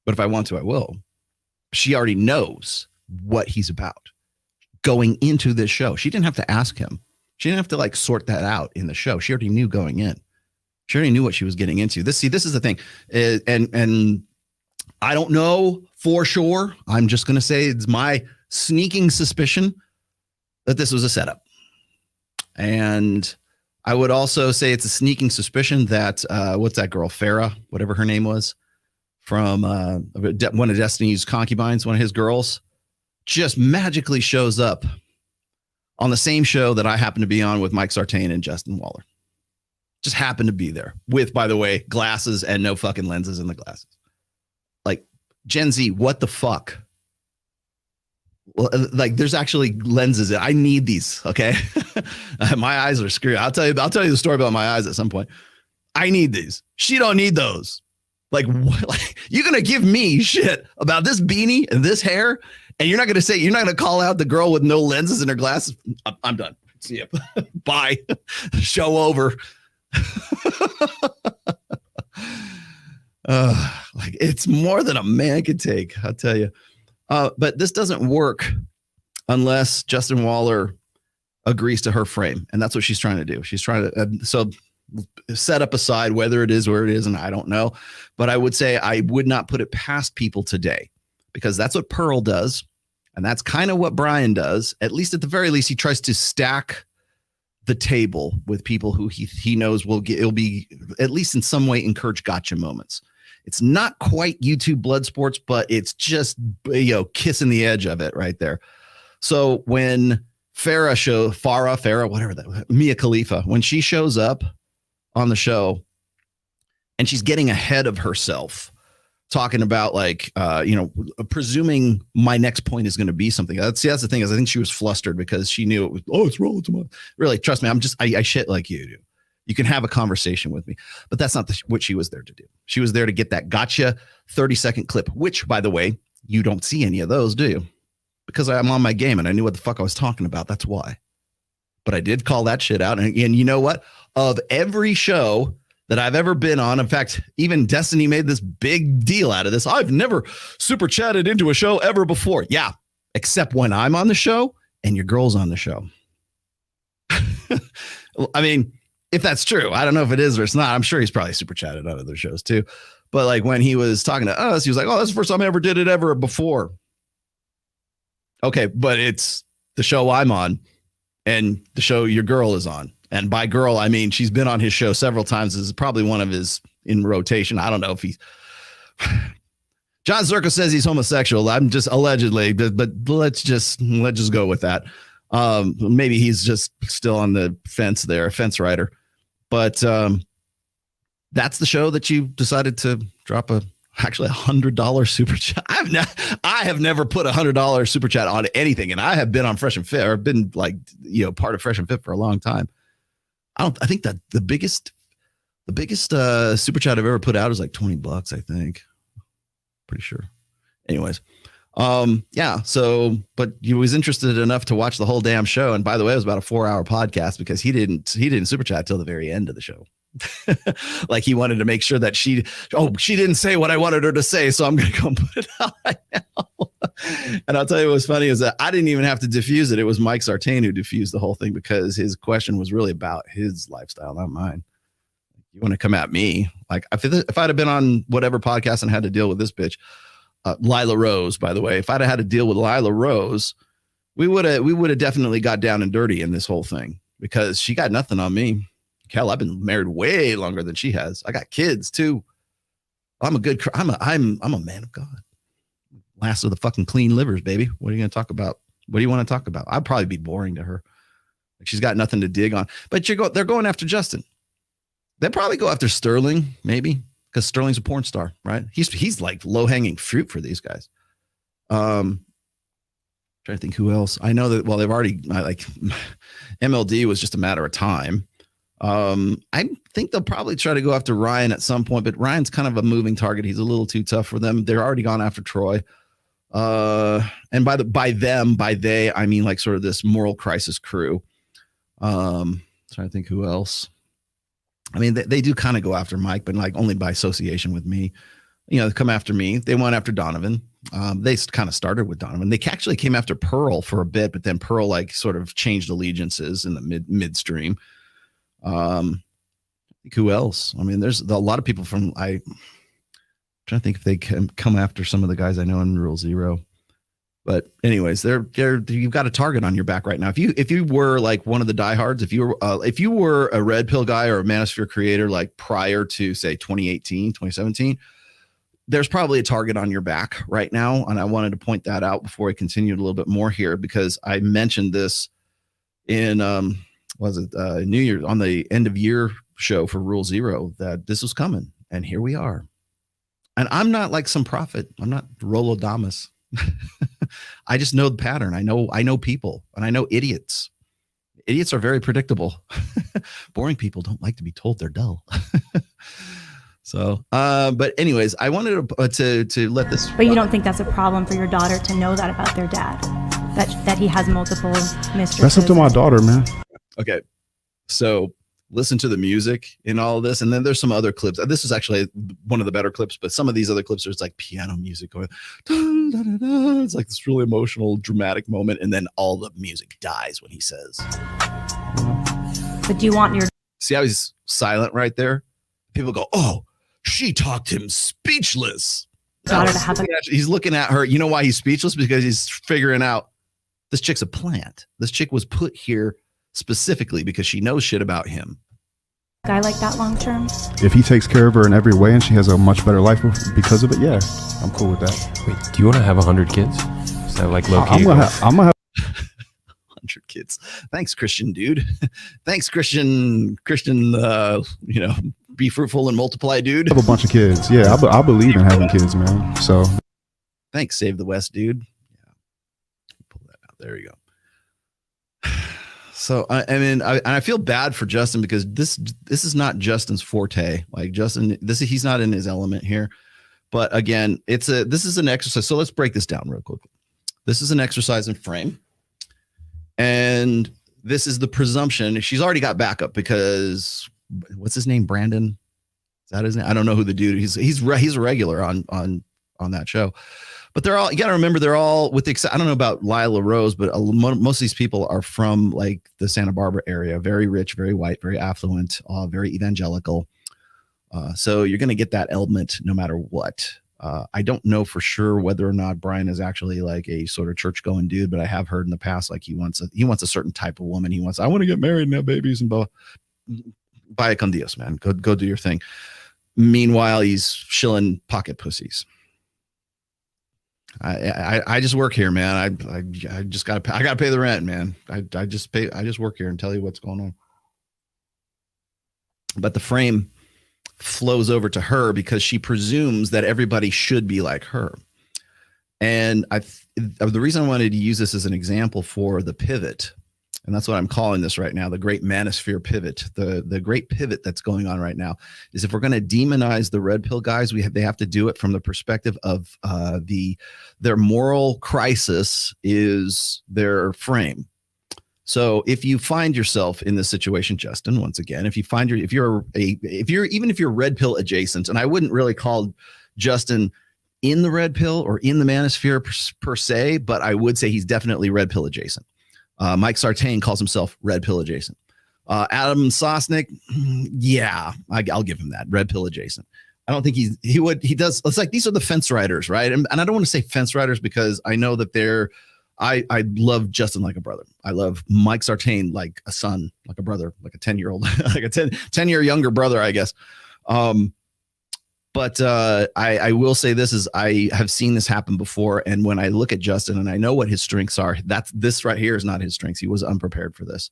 But if I want to, I will. She already knows what he's about going into this show. She didn't have to ask him. She didn't have to like sort that out in the show. She already knew going in. She already knew what she was getting into. This is the thing. And I don't know for sure. I'm just going to say it's my sneaking suspicion that this was a setup. And I would also say it's a sneaking suspicion that what's that girl, Farrah, whatever her name was, from one of Destiny's concubines, one of his girls, just magically shows up on the same show that I happen to be on with Mike Sartain and Justin Waller. Just happened to be there with, by the way, glasses and no fucking lenses in the glasses. Like, Gen Z, what the fuck? Well, like, there's actually lenses. I need these. Okay. My eyes are screwed. I'll tell you the story about my eyes at some point. I need these. She don't need those. Like, what? Like, you're going to give me shit about this beanie and this hair. And you're not going to call out the girl with no lenses in her glasses. I'm done. See ya. Bye. Show over. Like, it's more than a man could take, I'll tell you. But this doesn't work unless Justin Waller agrees to her frame. And that's what she's trying to do. She's trying to, so set up aside whether it is where it is, and I don't know. But I would say I would not put it past people today, because that's what Pearl does. And that's kind of what Brian does. At least at the very least, he tries to stack the table with people who he knows it'll be at least in some way encourage gotcha moments. It's not quite YouTube blood sports, but it's just, kissing the edge of it right there. So when Farrah, whatever that, Mia Khalifa, when she shows up on the show and she's getting ahead of herself, talking about like, presuming my next point is going to be something. That's the thing, is I think she was flustered because she knew it was, it's Rollo Tomassi. Really, trust me, I shit like you do. You can have a conversation with me, but that's not what she was there to do. She was there to get that gotcha 30-second clip, which, by the way, you don't see any of those, do you? Because I'm on my game and I knew what the fuck I was talking about. That's why. But I did call that shit out. And you know what? Of every show that I've ever been on, in fact, even Destiny made this big deal out of this. I've never super chatted into a show ever before. Yeah, except when I'm on the show and your girl's on the show. I mean, if that's true, I don't know if it is or it's not. I'm sure he's probably super chatted on other shows too. But like when he was talking to us, he was like, "Oh, that's the first time I ever did it ever before." Okay, but it's the show I'm on and the show your girl is on. And by girl, I mean she's been on his show several times. This is probably one of his in rotation. I don't know if he's John Zerko says he's homosexual. I'm just allegedly, but let's just go with that. Maybe he's just still on the fence there, a fence rider. But that's the show that you decided to drop actually $100 super chat. I have never put $100 super chat on anything, and I have been on Fresh and Fit, or been like part of Fresh and Fit for a long time. I think that the biggest super chat I've ever put out is like $20, I think. Pretty sure. Anyways. Yeah. So, but he was interested enough to watch the whole damn show. And by the way, it was about a 4-hour podcast because he didn't super chat till the very end of the show. Like he wanted to make sure that she didn't say what I wanted her to say. So I'm going to go and put it out right now. And I'll tell you what's funny is that I didn't even have to diffuse it. It was Mike Sartain who diffused the whole thing because his question was really about his lifestyle, not mine. You want to come at me? Like if I'd have been on whatever podcast and had to deal with this bitch, Lila Rose, by the way, if I'd have had to deal with Lila Rose, we would have definitely got down and dirty in this whole thing because she got nothing on me. Hell, I've been married way longer than she has. I got kids too. I'm a man of God. Last of the fucking clean livers, baby. What are you going to talk about? What do you want to talk about? I'd probably be boring to her. Like she's got nothing to dig on. But they're going after Justin. They'll probably go after Sterling, maybe. Because Sterling's a porn star, right? He's like low-hanging fruit for these guys. Trying to think who else. I know that, well, they've already, like, MLD was just a matter of time. I think they'll probably try to go after Ryan at some point, but Ryan's kind of a moving target. He's a little too tough for them. They're already gone after Troy. And by they, I mean like sort of this moral crisis crew. Trying to think who else. I mean, they do kind of go after Mike, but like only by association with me. You know, they come after me. They went after Donovan. They kind of started with Donovan. They actually came after Pearl for a bit, but then Pearl like sort of changed allegiances in the midstream. Who else? I mean, there's a lot of people from I'm trying to think if they can come after some of the guys I know in Rule Zero. But anyways, you've got a target on your back right now. If you were like one of the diehards, if you were a red pill guy or a Manosphere creator like prior to say 2018, 2017, there's probably a target on your back right now. And I wanted to point that out before I continued a little bit more here, because I mentioned this in New Year's on the end of year show for Rule Zero, that this was coming, and here we are. And I'm not like some prophet. I'm not Rollo Damas. I just know the pattern. I know people, and I know idiots. Idiots are very predictable. Boring people don't like to be told they're dull. So, but anyways, I wanted to let this. But you don't think that's a problem for your daughter to know that about their dad, that he has multiple mistresses? That's up to my daughter, man. Okay, so listen to the music in all of this, and then there's some other clips. This is actually one of the better clips, but some of these other clips, there's like piano music going. Dun, dun, dun, dun. It's like this really emotional, dramatic moment, and then all the music dies when he says. But do you want your See how he's silent right there? People go, "Oh, she talked him speechless." daughter to have a He's looking at her. You know why he's speechless? Because he's figuring out this chick's a plant. This chick was put here specifically because she knows shit about him. guy like that long term? If he takes care of her in every way and she has a much better life because of it, yeah, I'm cool with that. Wait, do you want to have 100 kids? Is that like low key? I'm gonna have 100 kids. Thanks, Christian dude. Thanks, Christian. Be fruitful and multiply, dude. have a bunch of kids. Yeah, I believe in having kids, man. So thanks, Save the West, dude. Yeah, pull that out. There you go. So I feel bad for Justin, because this is not Justin's forte. Like Justin, he's not in his element here. But again, this is an exercise. So let's break this down real quick. This is an exercise in frame, and this is the presumption. She's already got backup because what's his name? Brandon. Is that his name? I don't know who the dude. He's a regular on that show. But they're all, you got to remember, they're all with the, I don't know about Lila Rose, but most of these people are from like the Santa Barbara area, very rich, very white, very affluent, very evangelical. So you're going to get that element no matter what. I don't know for sure whether or not Brian is actually like a sort of church going dude, but I have heard in the past, like he wants a certain type of woman. I want to get married and have babies and blah. Vaya con Dios, man. Go do your thing. Meanwhile, he's shilling pocket pussies. I just work here, man. I just gotta pay the rent, man. I just work here and tell you what's going on. But the frame flows over to her because she presumes that everybody should be like her. And the reason I wanted to use this as an example for the pivot, and that's what I'm calling this right now, the great manosphere pivot, the great pivot that's going on right now, is if we're going to demonize the red pill guys, they have to do it from the perspective of their moral crisis is their frame. So if you find yourself in this situation, Justin, once again, if you're red pill adjacent, and I wouldn't really call Justin in the red pill or in the manosphere per se, but I would say he's definitely red pill adjacent. Mike Sartain calls himself red pill adjacent. Adam Sosnick, yeah, I'll give him that, red pill adjacent. I don't think he does. It's like, these are the fence riders, right? And I don't want to say fence riders because I know that I love Justin like a brother. I love Mike Sartain like a son, like a brother, like a 10-year-old, like a 10-year younger brother, I guess. But I will say I have seen this happen before. And when I look at Justin and I know what his strengths are, this right here is not his strengths. He was unprepared for this.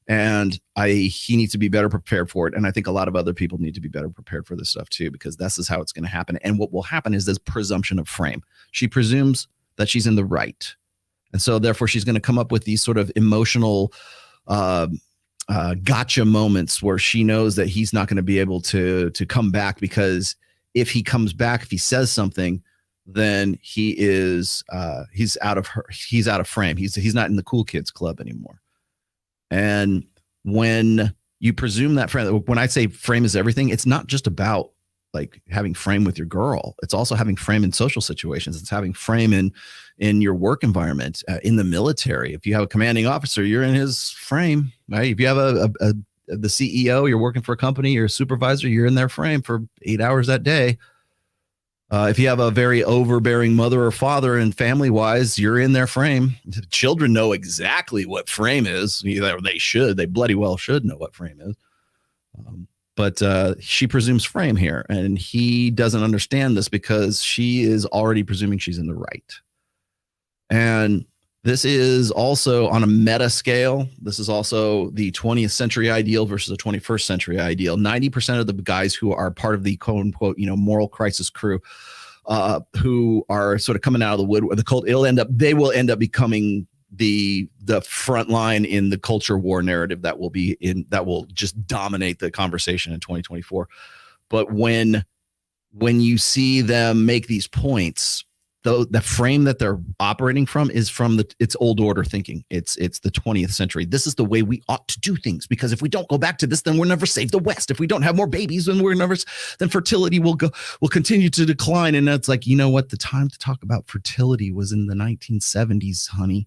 And he needs to be better prepared for it. And I think a lot of other people need to be better prepared for this stuff too, because this is how it's going to happen. And what will happen is this presumption of frame. She presumes that she's in the right. And so therefore she's going to come up with these sort of emotional gotcha moments where she knows that he's not going to be able to come back, because if he comes back, if he says something, then he's out of frame. He's not in the cool kids club anymore. And when you presume that frame, when I say frame is everything, it's not just about like having frame with your girl. It's also having frame in social situations. It's having frame in your work environment, in the military. If you have a commanding officer, you're in his frame, right? If you have the CEO, you're working for a company, you're a supervisor, you're in their frame for 8 hours that day. If you have a very overbearing mother or father and family wise, you're in their frame. Children know exactly what frame is. They bloody well should know what frame is. But she presumes frame here, and he doesn't understand this because she is already presuming she's in the right. And this is also on a meta scale. This is also the 20th century ideal versus the 21st century ideal. 90% of the guys who are part of the quote unquote, moral crisis crew, who are sort of coming out of the woodwork, the cult, they will end up becoming the front line in the culture war narrative that will just dominate the conversation in 2024. But when you see them make these points, the frame that they're operating from is from it's old order thinking. It's the 20th century. This is the way we ought to do things, because if we don't go back to this, then we'll never save the West. If we don't have more babies, then fertility will continue to decline. And it's like, you know what? The time to talk about fertility was in the 1970s, honey.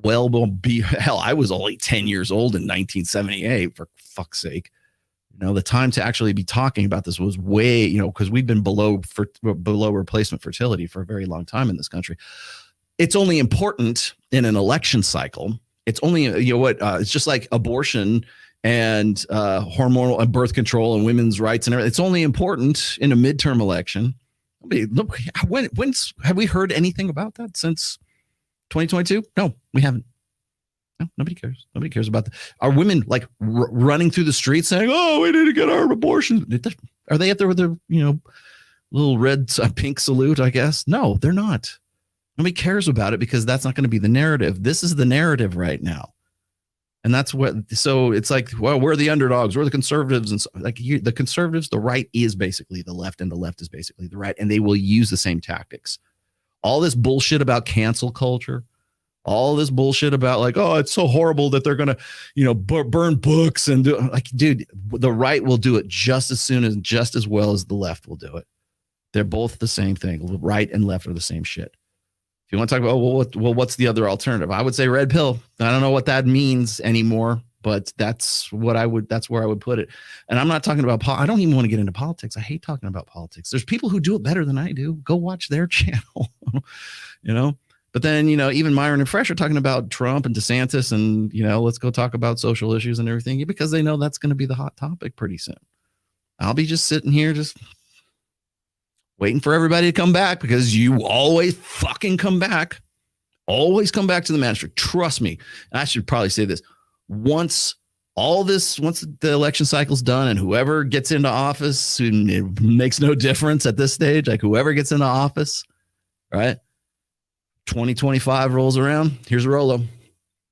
Well, hell, I was only 10 years old in 1978, for fuck's sake. The time to actually be talking about this was way, because we've been below replacement fertility for a very long time in this country. It's only important in an election cycle. It's only, it's just like abortion and hormonal and birth control and women's rights and everything. It's only important in a midterm election. When have we heard anything about that since 2022? No, we haven't. No, nobody cares. Nobody cares about that. Are women like running through the streets saying, "Oh, we need to get our abortions"? Are they up there with their, little red, pink salute? I guess no, they're not. Nobody cares about it because that's not going to be the narrative. This is the narrative right now, and that's what. So it's like, well, we're the underdogs. We're the conservatives, and so, the conservatives, the right is basically the left, and the left is basically the right, and they will use the same tactics. All this bullshit about cancel culture. All this bullshit about like, oh, it's so horrible that they're going to, burn books and do like, dude, the right will do it just as well as the left will do it. They're both the same thing. Right and left are the same shit. If you want to talk about, what's the other alternative? I would say red pill. I don't know what that means anymore, but that's where I would put it. And I'm not talking about, I don't even want to get into politics. I hate talking about politics. There's people who do it better than I do. Go watch their channel, But then, even Myron and Fresh are talking about Trump and DeSantis and, let's go talk about social issues and everything, because they know that's going to be the hot topic pretty soon. I'll be just sitting here just waiting for everybody to come back, because you always fucking come back. Always come back to the Manosphere. Trust me. I should probably say this. Once the election cycle's done and whoever gets into office, it makes no difference at this stage, like whoever gets into office, right? 2025 rolls around. Here's Rollo.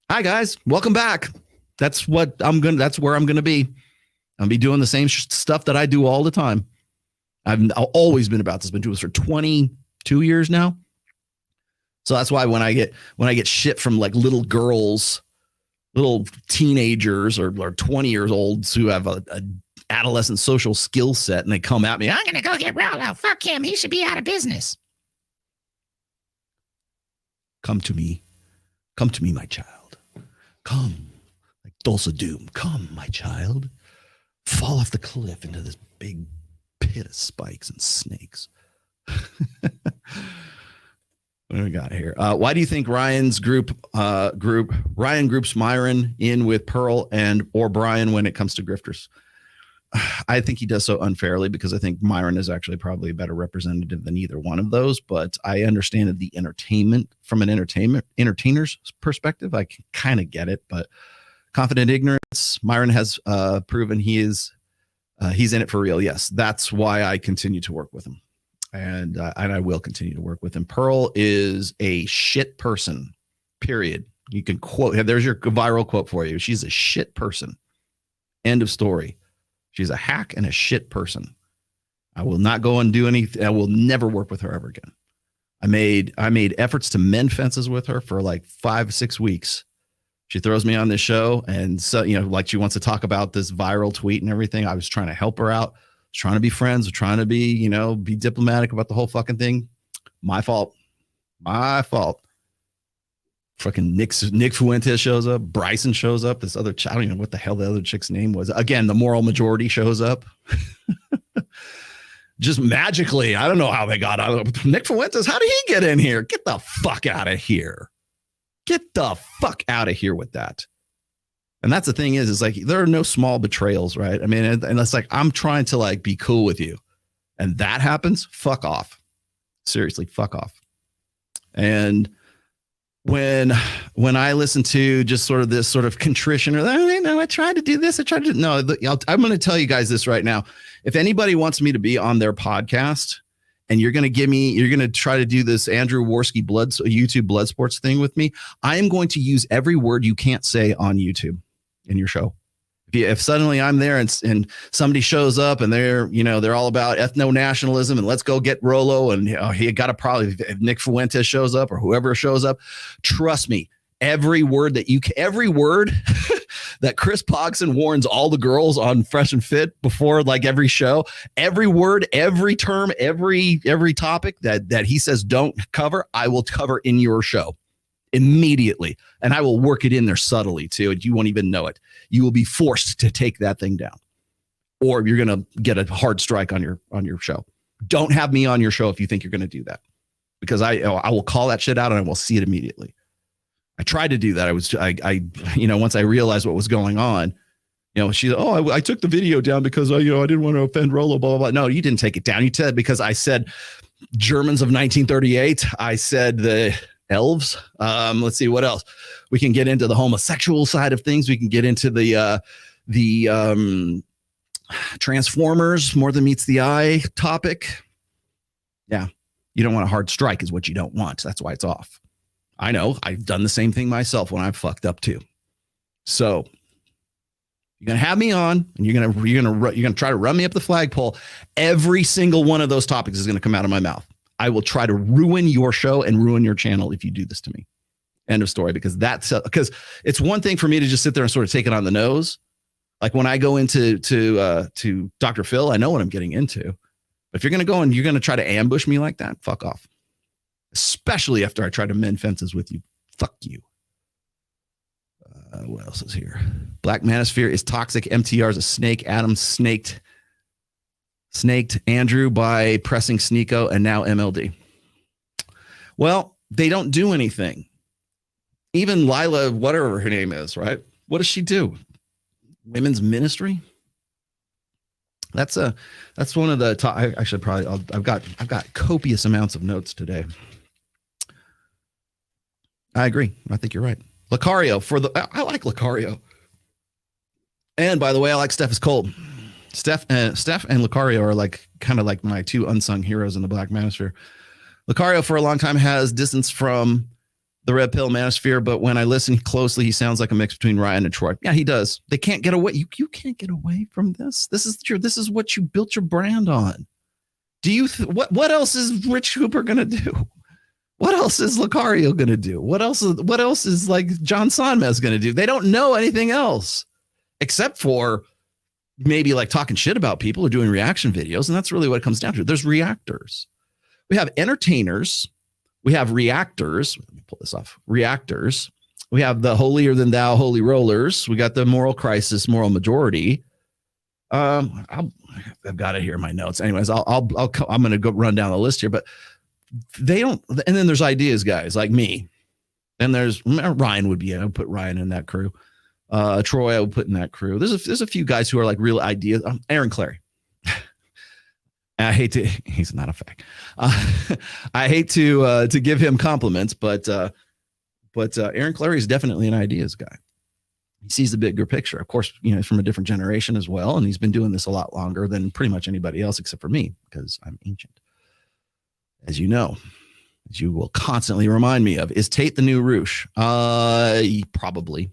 Hi guys, welcome back. That's where I'm gonna be. I'll be doing the same stuff that I do all the time. I've always been about this. Been doing this for 22 years now. So that's why when I get shit from like little girls, little teenagers or 20 years olds who have a adolescent social skill set, and they come at me, I'm gonna go get Rollo. Fuck him. He should be out of business. Come to me, my child. Come, like Dulce Doom. Come, my child. Fall off the cliff into this big pit of spikes and snakes. What do we got here? Why do you think Ryan groups Myron in with Pearl or Brian when it comes to Grifters? I think he does so unfairly, because I think Myron is actually probably a better representative than either one of those. But I understand the entertainment from an entertainer's perspective. I can kind of get it, but confident ignorance. Myron has proven he's in it for real. Yes, that's why I continue to work with him, and I will continue to work with him. Pearl is a shit person. Period. You can quote. There's your viral quote for you. She's a shit person. End of story. She's a hack and a shit person. I will not go and do anything. I will never work with her ever again. I made efforts to mend fences with her for like 5-6 weeks. She throws me on this show, and so like she wants to talk about this viral tweet and everything. I was trying to help her out, trying to be friends, trying to be be diplomatic about the whole fucking thing. My fault. Fucking Nick Fuentes shows up. Bryson shows up. This other I don't even know what the hell the other chick's name was. Again, the moral majority shows up. Just magically. I don't know how they got out. Nick Fuentes, how did he get in here? Get the fuck out of here. Get the fuck out of here with that. And that's the thing is like, there are no small betrayals, right? I mean, and it's like, I'm trying to like be cool with you. And that happens, fuck off. Seriously, fuck off. And when I listen to just sort of this sort of contrition or I tried to do this, I'm going to tell you guys this right now. If anybody wants me to be on their podcast and you're going to try to do this Andrew Worski YouTube blood sports thing with me, I am going to use every word you can't say on YouTube in your show. If suddenly I'm there and somebody shows up and they're all about ethno-nationalism and let's go get Rollo and he got a problem. If Nick Fuentes shows up or whoever shows up, trust me, every word that Chris Pogson warns all the girls on Fresh and Fit before like every show, every word, every term, every topic that he says don't cover, I will cover in your show immediately. And I will work it in there subtly too. And you won't even know it. You will be forced to take that thing down, or you're going to get a hard strike on your show. Don't have me on your show if you think you're going to do that, because I will call that shit out and I will see it immediately. I tried to do that. Once I realized what was going on, I took the video down because I didn't want to offend Rollo, blah, blah, blah. No, you didn't take it down. You said, because I said Germans of 1938. I said the elves. Let's see what else. We can get into the homosexual side of things. We can get into the Transformers, more than meets the eye topic. Yeah. You don't want a hard strike is what you don't want. That's why it's off. I know. I've done the same thing myself when I've fucked up too. So you're going to have me on and you're going to try to run me up the flagpole. Every single one of those topics is going to come out of my mouth. I will try to ruin your show and ruin your channel if you do this to me. End of story. Because it's one thing for me to just sit there and sort of take it on the nose. Like when I go into Dr. Phil, I know what I'm getting into. But if you're going to go and you're going to try to ambush me like that, fuck off. Especially after I try to mend fences with you. Fuck you. What else is here? Black Manosphere is toxic. MTR is a snake. Adam snaked Andrew by pressing Sneeko and now MLD. Well, they don't do anything. Even Lila, whatever her name is, right? What does she do? Women's ministry? That's one of the I should probably I've got copious amounts of notes today. I agree. I think you're right. Lucario I like Lucario. And by the way, I like Steph is cold. Steph and Lucario are like kind of like my two unsung heroes in the Black Manosphere. Lucario for a long time has distance from the Red Pill Manosphere, but when I listen closely, he sounds like a mix between Ryan and Troy. Yeah, he does. They can't get away. You can't get away from this. This is what you built your brand on. Do you what else is Rich Cooper gonna do? What else is Lucario gonna do? What else is like John Sonmez gonna do? They don't know anything else except for maybe like talking shit about people or doing reaction videos. And that's really what it comes down to. There's reactors. We have entertainers. We have reactors. Let me pull this off. Reactors. We have the holier than thou holy rollers. We got the moral crisis, moral majority. I've got it here in my notes. Anyways, I'm going to go run down the list here, but they don't. And then there's ideas guys like me. And there's Ryan would be, I would put Ryan in that crew. Troy, I would put in that crew. There's a few guys who are like real ideas. Aaron Clary. I hate to, he's not a fact. I hate to give him compliments, but Aaron Clary is definitely an ideas guy. He sees the bigger picture. Of course, he's from a different generation as well. And he's been doing this a lot longer than pretty much anybody else except for me, because I'm ancient, as you know. that you will constantly remind me of. Is Tate the new Roosh? Probably.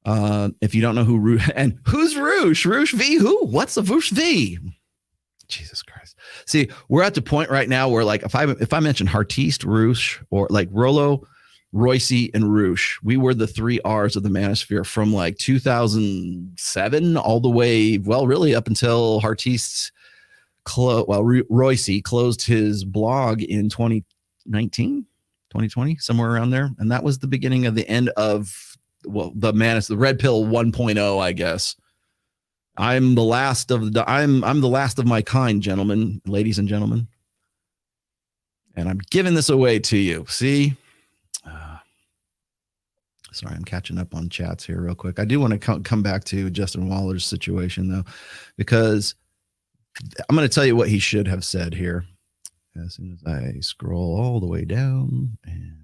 If you don't know who Roosh, and who's Roosh? Roosh V who? What's the Roosh V? Jesus Christ. See, we're at the point right now where, like, if I mention Hartiste, Roosh, or like Rollo, Royce, and Roosh, we were the 3 R's of the Manosphere from like 2007 all the way, well, really up until Hartiste Royce closed his blog in 2019, 2020, somewhere around there. And that was the beginning of the end of, well, the Red Pill 1.0, I guess. I'm the last of my kind, gentlemen, ladies and gentlemen. And I'm giving this away to you. See? Sorry, I'm catching up on chats here real quick. I do want to come back to Justin Waller's situation, though, because I'm going to tell you what he should have said here. As soon as I scroll all the way down, and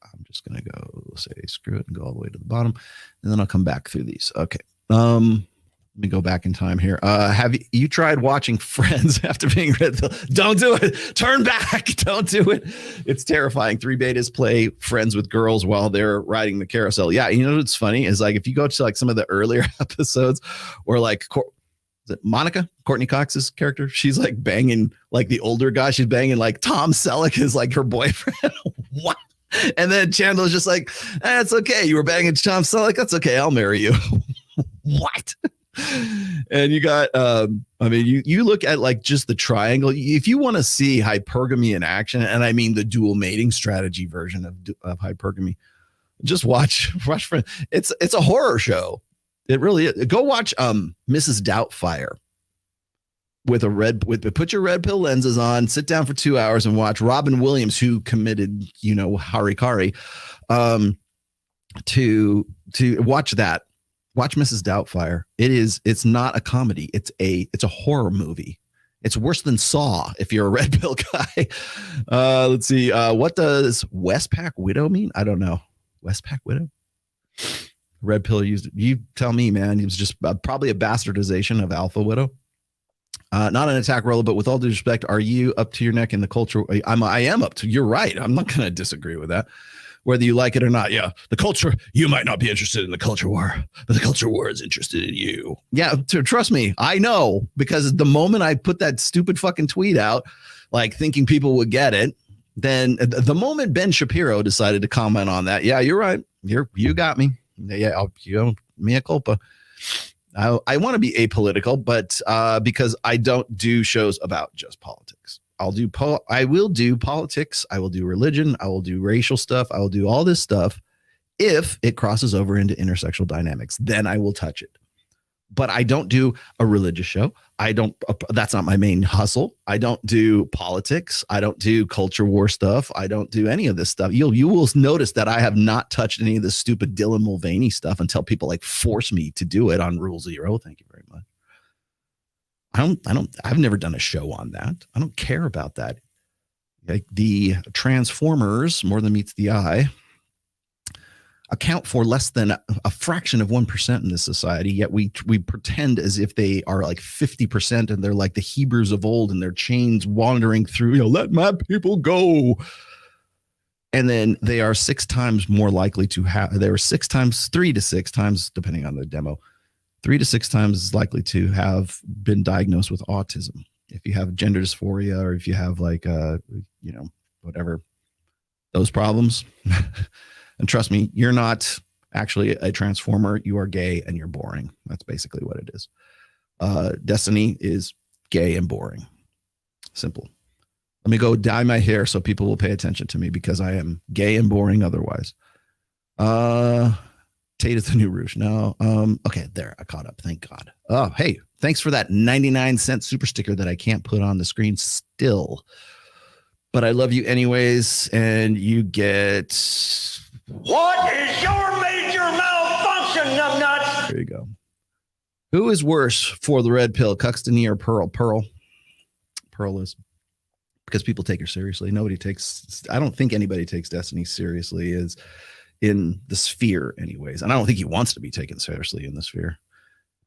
I'm just going to go say screw it and go all the way to the bottom, and then I'll come back through these. Okay. Let me go back in time here. Have you tried watching Friends after being red pill? Don't do it. Turn back. Don't do it. It's terrifying. 3 betas play Friends with girls while they're riding the carousel. Yeah, you know what's funny is, like, if you go to like some of the earlier episodes, or like is it Monica, Courtney Cox's character, she's like banging like the older guy. She's banging like Tom Selleck is like her boyfriend. What? And then Chandler's just like, it's okay. You were banging Tom Selleck. That's okay. I'll marry you. What? And you got, you look at like just the triangle. If you want to see hypergamy in action, and I mean the dual mating strategy version of hypergamy, just watch Friends. It's a horror show. It really is. Go watch Mrs. Doubtfire put your red pill lenses on, sit down for 2 hours and watch Robin Williams, who committed, harikari, to watch that. Watch Mrs. Doubtfire. It's not a comedy. It's a horror movie. It's worse than Saw if you're a red pill guy. Let's see. What does Westpac Widow mean? I don't know. Westpac Widow? Red pill used it. You tell me, man. It was just probably a bastardization of Alpha Widow. Not an attack, Rollo, but with all due respect, are you up to your neck in the culture? I am up to. You're right. I'm not going to disagree with that. Whether you like it or not. Yeah. The culture, you might not be interested in the culture war, but the culture war is interested in you. Yeah. Trust me. I know, because the moment I put that stupid fucking tweet out, like thinking people would get it, then the moment Ben Shapiro decided to comment on that. Yeah, you're right. You got me. Yeah. Mea culpa. I want to be apolitical, but because I don't do shows about just politics. I will do politics. I will do religion. I will do racial stuff. I will do all this stuff. If it crosses over into intersectional dynamics, then I will touch it. But I don't do a religious show. That's not my main hustle. I don't do politics. I don't do culture war stuff. I don't do any of this stuff. You will notice that I have not touched any of this stupid Dylan Mulvaney stuff until people like force me to do it on Rule Zero. Thank you very much. I've never done a show on that. I don't care about that. Like the Transformers, more than meets the eye, account for less than a fraction of 1% in this society, yet we pretend as if they are like 50%, and they're like the Hebrews of old, and their chains wandering through, let my people go. And then they are 6 times more likely to have, 3 to 6 times, depending on the demo, 3 to 6 times likely to have been diagnosed with autism. If you have gender dysphoria, or if you have like, whatever, those problems. And trust me, you're not actually a transformer. You are gay and you're boring. That's basically what it is. Destiny is gay and boring. Simple. Let me go dye my hair so people will pay attention to me, because I am gay and boring otherwise. Tate is the new Rouge. No. Okay, there. I caught up. Thank God. Oh, hey, thanks for that 99-cent super sticker that I can't put on the screen still. But I love you anyways, and you get... What is your major malfunction, numbnuts? There you go. Who is worse for the red pill, Cuxtony or Pearl? Pearl is, because people take her seriously. I don't think anybody takes Destiny seriously as in the sphere anyways. And I don't think he wants to be taken seriously in the sphere.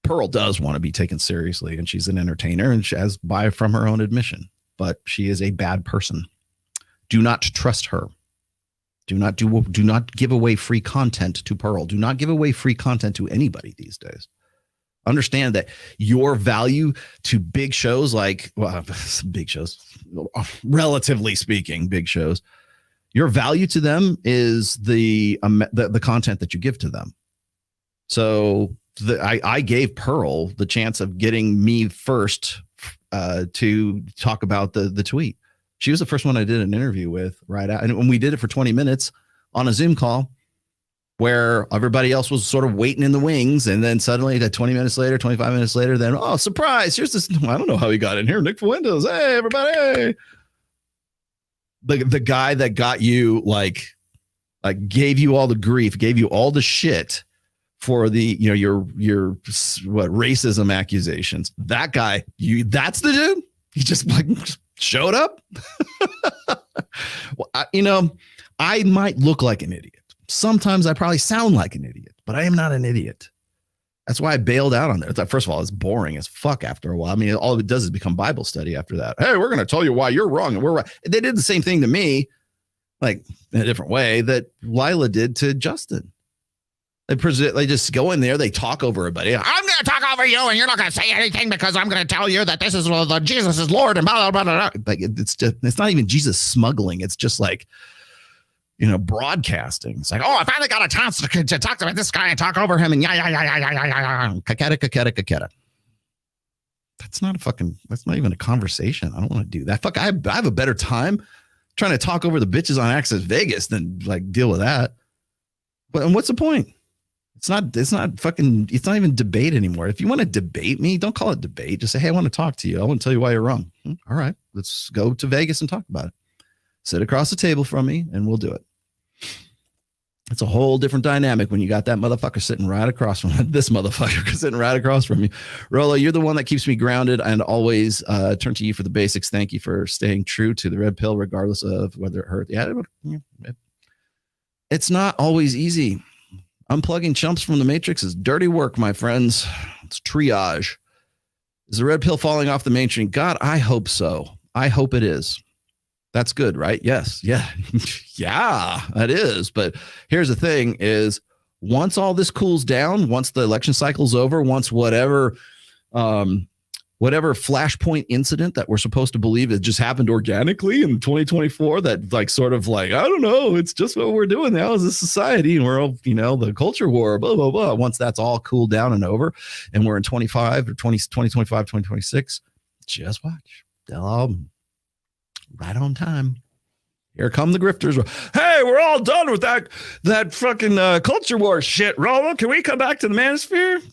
Pearl does want to be taken seriously, and she's an entertainer, and she has from her own admission, but she is a bad person. Do not trust her. Do not give away free content to Pearl. Do not give away free content to anybody these days. Understand that your value to big shows like, well, big shows, relatively speaking, big shows, your value to them is the content that you give to them. So I gave Pearl the chance of getting me first to talk about the tweet. She was the first one I did an interview with right out. And when we did it for 20 minutes on a Zoom call where everybody else was sort of waiting in the wings. And then suddenly 20 minutes later, 25 minutes later, then, oh, surprise. Here's this. I don't know how he got in here. Nick Fuentos. Hey, everybody. The guy that got you like gave you all the grief, gave you all the shit for the, your racism accusations. That guy, that's the dude. He just showed up. Well, I might look like an idiot. Sometimes I probably sound like an idiot, but I am not an idiot. That's why I bailed out on there. First of all, it's boring as fuck after a while. I mean, all it does is become Bible study after that. Hey, we're going to tell you why you're wrong and we're right. They did the same thing to me, like in a different way that Lila did to Justin. They just go in there, they talk over everybody. I'm going to talk over you and you're not going to say anything because I'm going to tell you that this is Jesus is Lord and blah, blah, blah, blah. Like it's not even Jesus smuggling. It's just like, broadcasting. It's like, oh, I finally got a chance to talk to this guy and talk over him and yeah. Kaketa. That's not even a conversation. I don't want to do that. Fuck, I have a better time trying to talk over the bitches on Access Vegas than like deal with that. But and what's the point? It's not even debate anymore. If you want to debate me, don't call it debate. Just say, hey, I want to talk to you. I want to tell you why you're wrong. All right, let's go to Vegas and talk about it. Sit across the table from me and we'll do it. It's a whole different dynamic when you got that motherfucker sitting right across from this motherfucker sitting right across from you. Rollo, you're the one that keeps me grounded and always turn to you for the basics. Thank you for staying true to the red pill, regardless of whether it hurt. Yeah, it's not always easy. Unplugging chumps from the Matrix is dirty work, my friends. It's triage. Is the red pill falling off the mainstream? God, I hope so. I hope it is. That's good, right? Yes. Yeah. Yeah, it is. But here's the thing is once all this cools down, once the election cycle's over, once whatever flashpoint incident that we're supposed to believe it just happened organically in 2024, that like sort of like, I don't know, it's just what we're doing now as a society and we're all, the culture war, blah, blah, blah. Once that's all cooled down and over and we're in 2025, 2026, just watch. They'll all right on time. Here come the grifters. Hey, we're all done with that fucking culture war shit. Rollo, can we come back to the manosphere?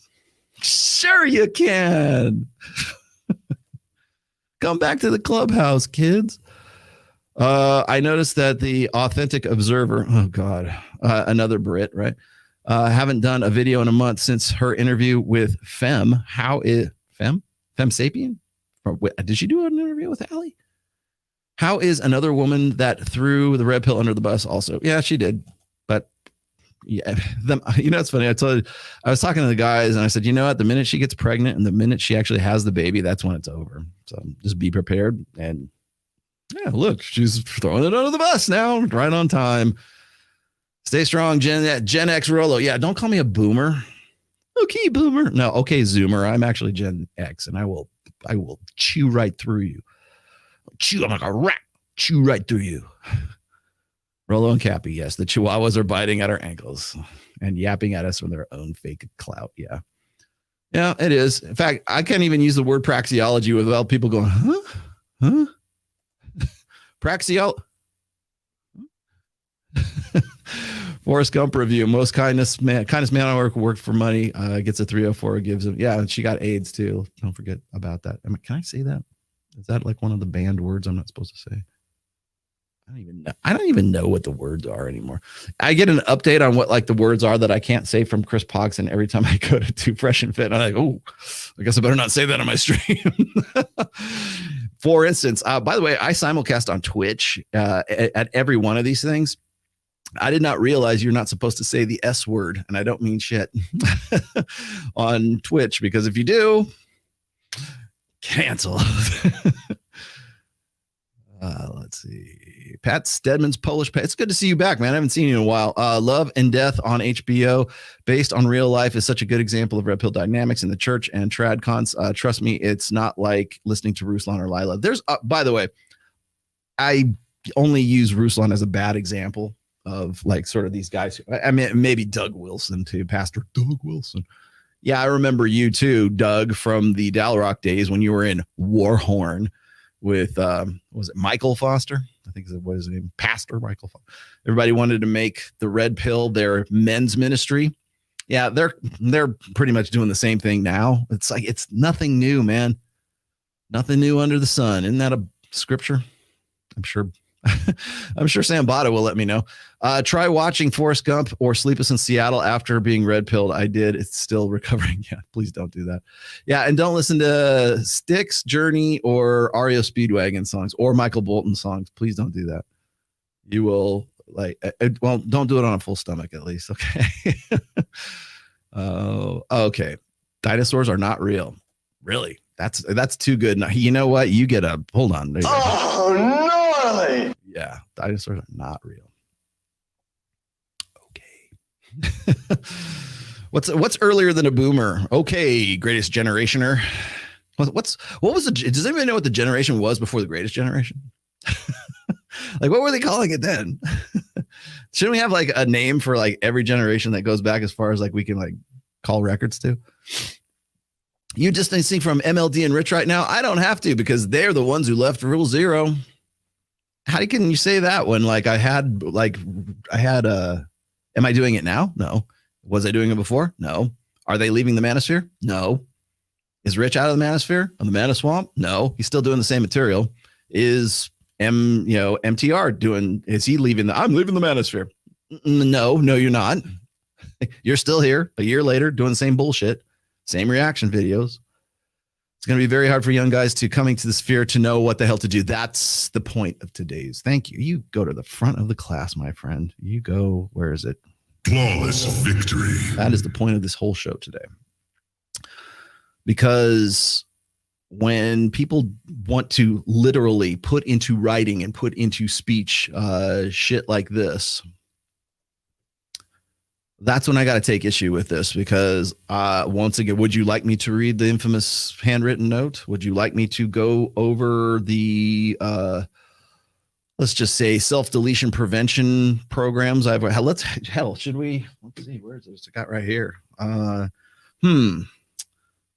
Sure you can. Come back to the clubhouse, kids. I noticed that the Authentic Observer, oh God, another Brit, right? Haven't done a video in a month since her interview with Femme. How is Femme Sapien? Did she do an interview with Allie? How is another woman that threw the red pill under the bus also? Yeah, she did. But yeah, it's funny. I was talking to the guys and I said, you know what? The minute she gets pregnant and the minute she actually has the baby, that's when it's over. So just be prepared. And yeah, look, she's throwing it under the bus now, right on time. Stay strong, Gen X Rollo. Yeah, don't call me a boomer. Okay, boomer. No, okay, Zoomer. I'm actually Gen X, and I will chew right through you. I'm like a rat. Chew right through you. Rollo and Cappy, yes. The Chihuahuas are biting at our ankles and yapping at us from their own fake clout. Yeah. Yeah, it is. In fact, I can't even use the word praxeology without people going, huh? Praxeology. Forrest Gump review. Most kindest man I worked for money. Gets a 304. Gives him. Yeah, and she got AIDS too. Don't forget about that. Can I say that? Is that like one of the banned words I'm not supposed to say? I don't even know what the words are anymore. I get an update on what like the words are that I can't say from Chris Pogson every time I go to Too Fresh and Fit. I'm like, oh, I guess I better not say that on my stream. For instance, by the way, I simulcast on Twitch at every one of these things. I did not realize you're not supposed to say the S word, and I don't mean shit on Twitch, because if you do, cancel. Let's see. Pat Stedman's Polish Pat. It's good to see you back, man. I haven't seen you in a while. Love and Death on HBO, based on real life, is such a good example of red pill dynamics in the church and trad cons. Trust me, it's not like listening to Ruslan or Lila. There's, by the way, I only use Ruslan as a bad example of like sort of these guys. I mean, maybe Doug Wilson too, Pastor Doug Wilson. Yeah, I remember you too, Doug, from the Dalrock days when you were in Warhorn with was it Michael Foster? I think what is his name? Pastor Michael Foster. Everybody wanted to make the red pill their men's ministry. Yeah, they're pretty much doing the same thing now. It's like it's nothing new, man. Nothing new under the sun. Isn't that a scripture? I'm sure Sam Bada will let me know. Try watching Forrest Gump or Sleepless in Seattle after being red pilled. I did. It's still recovering. Yeah, please don't do that. Yeah, and don't listen to Styx, Journey, or REO Speedwagon songs or Michael Bolton songs. Please don't do that. You will well, don't do it on a full stomach at least. Okay. Okay. Dinosaurs are not real. Really? That's too good. Now, you know what? You get a hold on. Oh, gnarly. Yeah, dinosaurs are not real. Okay. What's earlier than a boomer? Okay, Greatest Generationer. What was the? Does anybody know what the generation was before the Greatest Generation? Like, what were they calling it then? Shouldn't we have like a name for like every generation that goes back as far as like we can like call records to? You distancing from MLD and Rich right now? I don't have to because they're the ones who left Rule Zero. How can you say that when like I had am I doing it now? No. Was I doing it before? No. Are they leaving the Manosphere? No. Is Rich out of the Manosphere? On the Manoswamp? No. He's still doing the same material. Is MTR doing, is he leaving I'm leaving the Manosphere? No, you're not. You're still here a year later doing the same bullshit, same reaction videos. It's going to be very hard for young guys to coming to the sphere to know what the hell to do. That's the point of today's. Thank you. You go to the front of the class, my friend. You go, where is it? Flawless victory. That is the point of this whole show today. Because when people want to literally put into writing and put into speech shit like this, that's when I got to take issue with this because once again, would you like me to read the infamous handwritten note? Would you like me to go over the, let's just say self-deletion prevention programs? Should we, let's see, where's this? I got right here.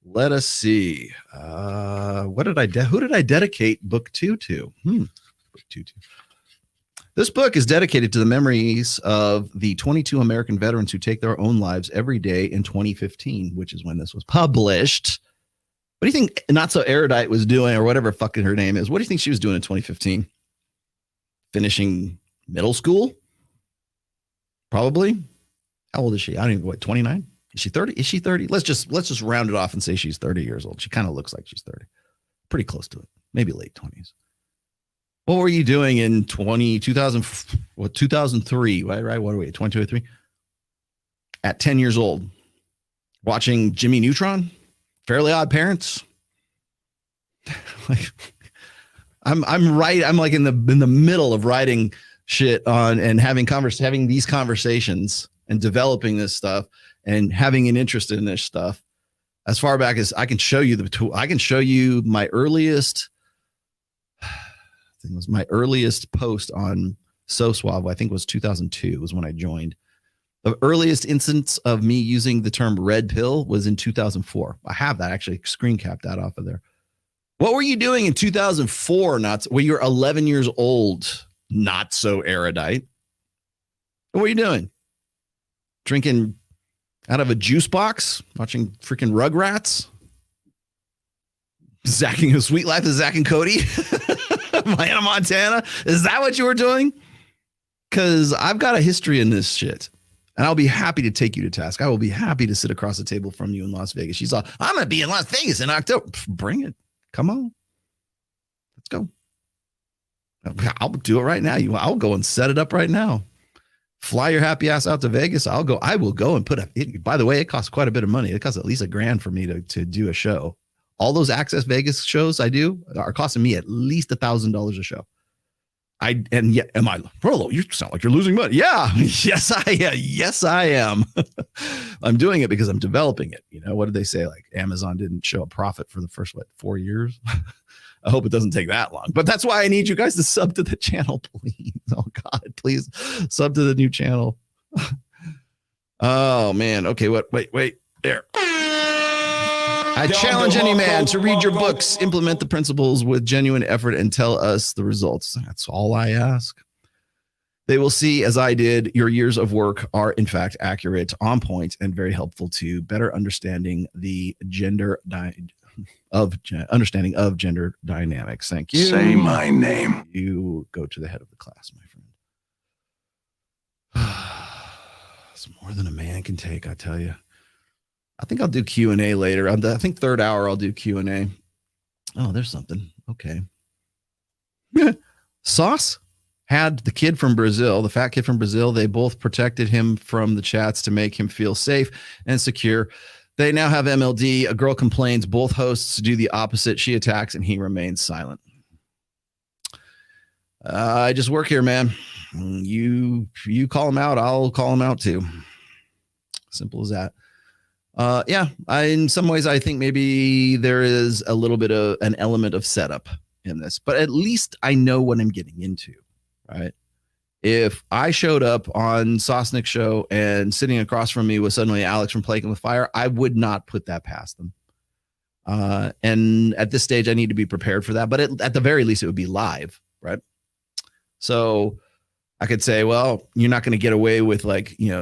Let us see. Who did I dedicate book 2 to? Book 2 to. This book is dedicated to the memories of the 22 American veterans who take their own lives every day in 2015, which is when this was published. What do you think Not So Erudite was doing, or whatever fucking her name is? What do you think she was doing in 2015? Finishing middle school? Probably. How old is she? I don't even, 29? Is she 30? Is she 30? Let's just round it off and say she's 30 years old. She kind of looks like she's 30. Pretty close to it. Maybe late 20s. What were you doing in 2003, right? What are we, 22 or 3? At 10 years old, watching Jimmy Neutron, Fairly Odd Parents. Like, I'm like in the middle of writing shit on and having these conversations and developing this stuff and having an interest in this stuff. As far back as I can show you my earliest. It was my earliest post on So Suave. I think it was 2002 was when I joined. The earliest instance of me using the term red pill was in 2004. I have that, actually screen capped that off of there. What were you doing in 2004? When you were 11 years old, Not So Erudite? What were you doing? Drinking out of a juice box? Watching freaking Rugrats? Zacking a Sweet Life of Zach and Cody? Hannah Montana? Is that what you were doing? Because I've got a history in this shit. And I'll be happy to take you to task. I will be happy to sit across the table from you in Las Vegas. She's all, I'm going to be in Las Vegas in October. Bring it. Come on. Let's go. I'll do it right now. I'll go and set it up right now. Fly your happy ass out to Vegas. I will go and by the way, it costs quite a bit of money. It costs at least $1,000 for me to do a show. All those Access Vegas shows I do are costing me at least $1,000 a show. am I, Rollo, you sound like you're losing money. Yeah, yes, I am. I'm doing it because I'm developing it. You know, what did they say? Like Amazon didn't show a profit for the first, 4 years? I hope it doesn't take that long, but that's why I need you guys to sub to the channel, please. Oh God, please sub to the new channel. Oh man. Okay. Wait, there. I challenge any man to read your books, implement the principles with genuine effort, and tell us the results. That's all I ask. They will see, as I did, your years of work are in fact accurate, on point, and very helpful to better understanding the understanding of gender dynamics. Thank you. Say my name. You go to the head of the class, my friend. It's more than a man can take, I tell you. I think I'll do Q&A later. I think third hour I'll do Q&A. Oh, there's something. Okay. Sauce had the kid from Brazil, the fat kid from Brazil. They both protected him from the chats to make him feel safe and secure. They now have MLD. A girl complains. Both hosts do the opposite. She attacks and he remains silent. I just work here, man. You call him out, I'll call him out too. Simple as that. Yeah, in some ways, I think maybe there is a little bit of an element of setup in this, but at least I know what I'm getting into, right? If I showed up on Sosnick's show and sitting across from me was suddenly Alex from Playing with Fire, I would not put that past them. And at this stage, I need to be prepared for that. But at the very least, it would be live, right? So I could say, well, you're not going to get away with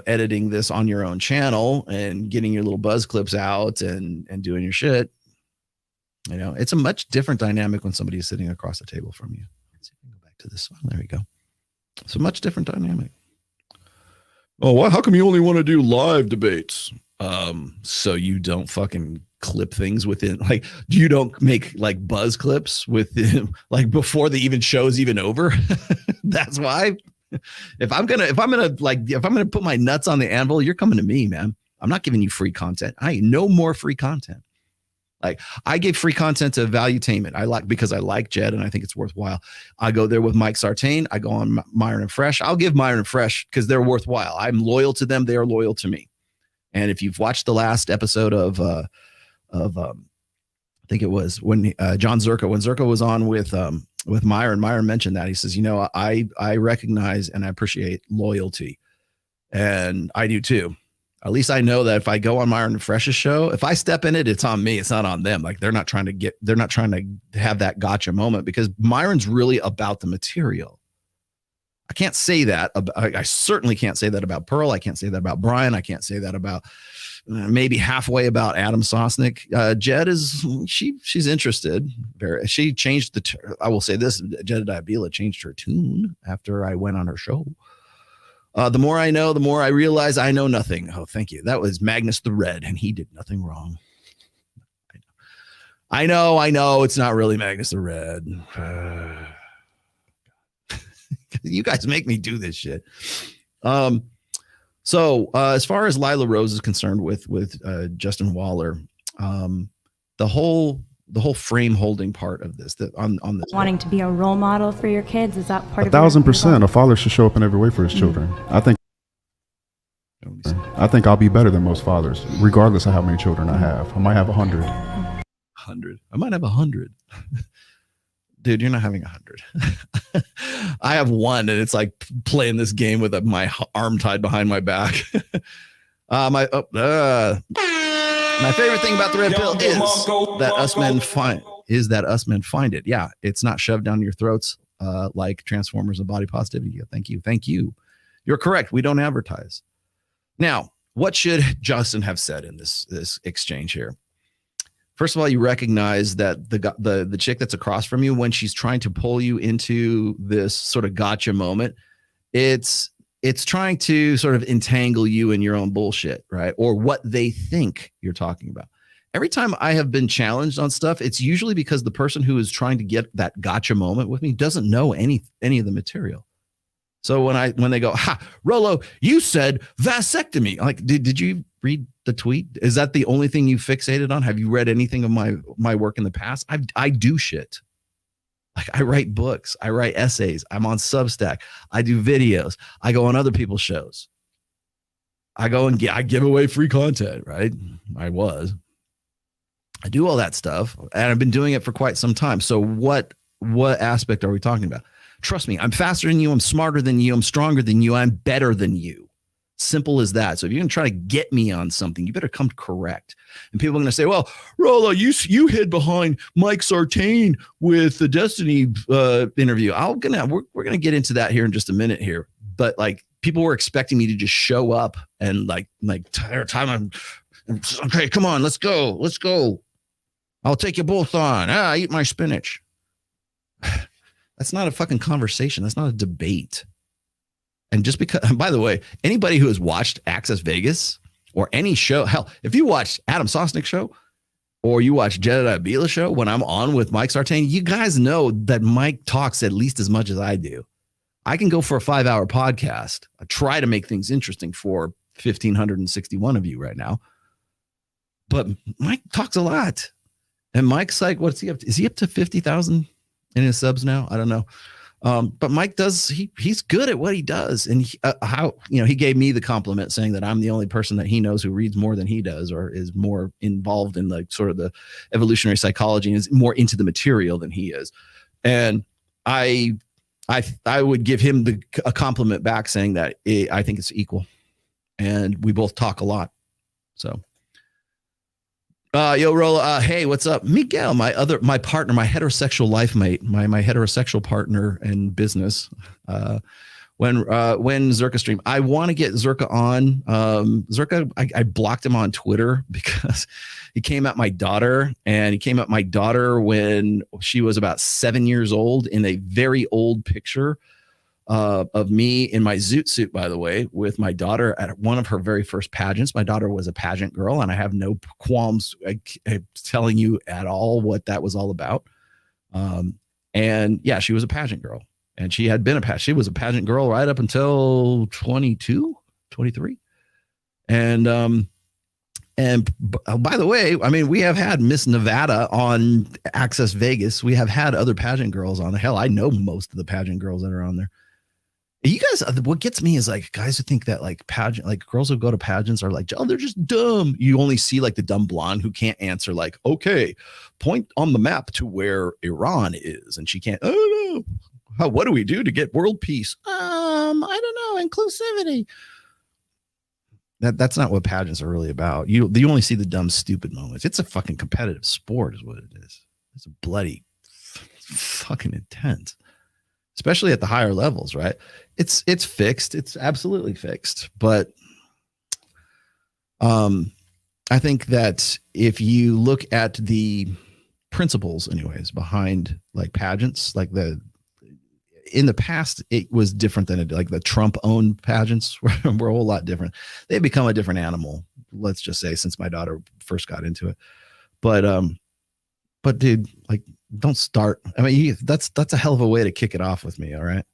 editing this on your own channel and getting your little buzz clips out and doing your shit. You know, it's a much different dynamic when somebody is sitting across the table from you. Let's see if we can go back to this one. There we go. It's a much different dynamic. Oh, what? How come you only want to do live debates? So you don't fucking clip things within, you don't make buzz clips within, before the show's even over. That's why. If I'm gonna put my nuts on the anvil, you're coming to me, man. I'm not giving you free content. I ain't no more free content. I gave free content to Valuetainment. Because I like Jed and I think it's worthwhile. I go there with Mike Sartain. I go on Myron and Fresh. I'll give Myron and Fresh because they're worthwhile. I'm loyal to them. They are loyal to me. And if you've watched the last episode of I think it was when John Zerka, when Zerka was on with Myron mentioned that. He says, I recognize and I appreciate loyalty. And I do too. At least I know that if I go on Myron and Fresh's show, if I step in it, it's on me. It's not on them. They're not trying to have that gotcha moment because Myron's really about the material. I can't say that. I certainly can't say that about Pearl. I can't say that about Brian. I can't say that about maybe halfway about Adam Sosnick. Jed she's interested. She changed I will say this, Jedediah Bila changed her tune after I went on her show. The more I know, the more I realize I know nothing. Oh, thank you. That was Magnus the Red, and he did nothing wrong. I know. It's not really Magnus the Red. You guys make me do this shit. So as far as Lila Rose is concerned with Justin Waller, the whole frame holding part of this on this Wanting to be a role model for your kids, is that part of 1,000%? A father should show up in every way for his children. I think I'll be better than most fathers, regardless of how many children I have. I might have 100. 100. I might have 100. Dude, you're not having 100. I have one, and it's like playing this game with my arm tied behind my back. My favorite thing about the red pill is that us men find it. Yeah, it's not shoved down your throats like Transformers and Body Positivity. Thank you. You're correct. We don't advertise. Now, what should Justin have said in this exchange here? First of all, you recognize that the chick that's across from you, when she's trying to pull you into this sort of gotcha moment, it's trying to sort of entangle you in your own bullshit, right? Or what they think you're talking about. Every time I have been challenged on stuff, it's usually because the person who is trying to get that gotcha moment with me doesn't know any of the material. So when they go, ha, Rollo, you said vasectomy. I'm like, did you read the tweet? Is that the only thing you fixated on? Have you read anything of my work in the past? I do shit. Like I write books, I write essays, I'm on Substack, I do videos, I go on other people's shows. I go and I give away free content, right? I do all that stuff, and I've been doing it for quite some time. So what aspect are we talking about? Trust me, I'm faster than you, I'm smarter than you, I'm stronger than you, I'm better than you. Simple as that. So if you're going to try to get me on something, you better come correct. And people are going to say, well, Rollo, you hid behind Mike Sartain with the Destiny interview. We're going to get into that here in just a minute here. But like people were expecting me to just show up and like time. Okay, come on, let's go. I'll take you both on. Eat my spinach. That's not a fucking conversation. That's not a debate. And just because, by the way, anybody who has watched Access Vegas or any show, hell, if you watched Adam Sosnick's show or you watch Jedediah Bila's show, when I'm on with Mike Sartain, you guys know that Mike talks at least as much as I do. I can go for a 5-hour podcast. I try to make things interesting for 1,561 of you right now. But Mike talks a lot. And Mike's like, what's he up to? Is he up to 50,000 in his subs now? I don't know. But Mike he's good at what he does. And he gave me the compliment saying that I'm the only person that he knows who reads more than he does or is more involved in like sort of the evolutionary psychology and is more into the material than he is. And I would give him a compliment back saying that I think it's equal and we both talk a lot. So yo, Rollo, hey, what's up? Miguel, my partner, my heterosexual life mate, my heterosexual partner in business. When Zerka stream, I want to get Zerka on. Zerka, I blocked him on Twitter because he came at my daughter, and he came at my daughter when she was about 7 years old in a very old picture of me in my zoot suit, by the way, with my daughter at one of her very first pageants. My daughter was a pageant girl, and I have no qualms telling you at all what that was all about. And yeah, she was a pageant girl, and she had been she was a pageant girl right up until 22, 23. And by the way, I mean, we have had Miss Nevada on Access Vegas. We have had other pageant girls on. Hell, I know most of the pageant girls that are on there. You guys, what gets me is like guys who think that like pageant, like girls who go to pageants are like, oh, they're just dumb. You only see like the dumb blonde who can't answer like, okay, point on the map to where Iran is. And she can't, oh no, what do we do to get world peace? I don't know, inclusivity. That's not what pageants are really about. You only see the dumb, stupid moments. It's a fucking competitive sport is what it is. It's a bloody fucking intense. Especially at the higher levels, right? It's fixed. It's absolutely fixed. But I think that if you look at the principles, anyways, behind like pageants, like in the past, it was different than like the Trump-owned pageants were a whole lot different. They've become a different animal, let's just say, since my daughter first got into it. But dude, like, don't start. I mean, that's a hell of a way to kick it off with me. All right.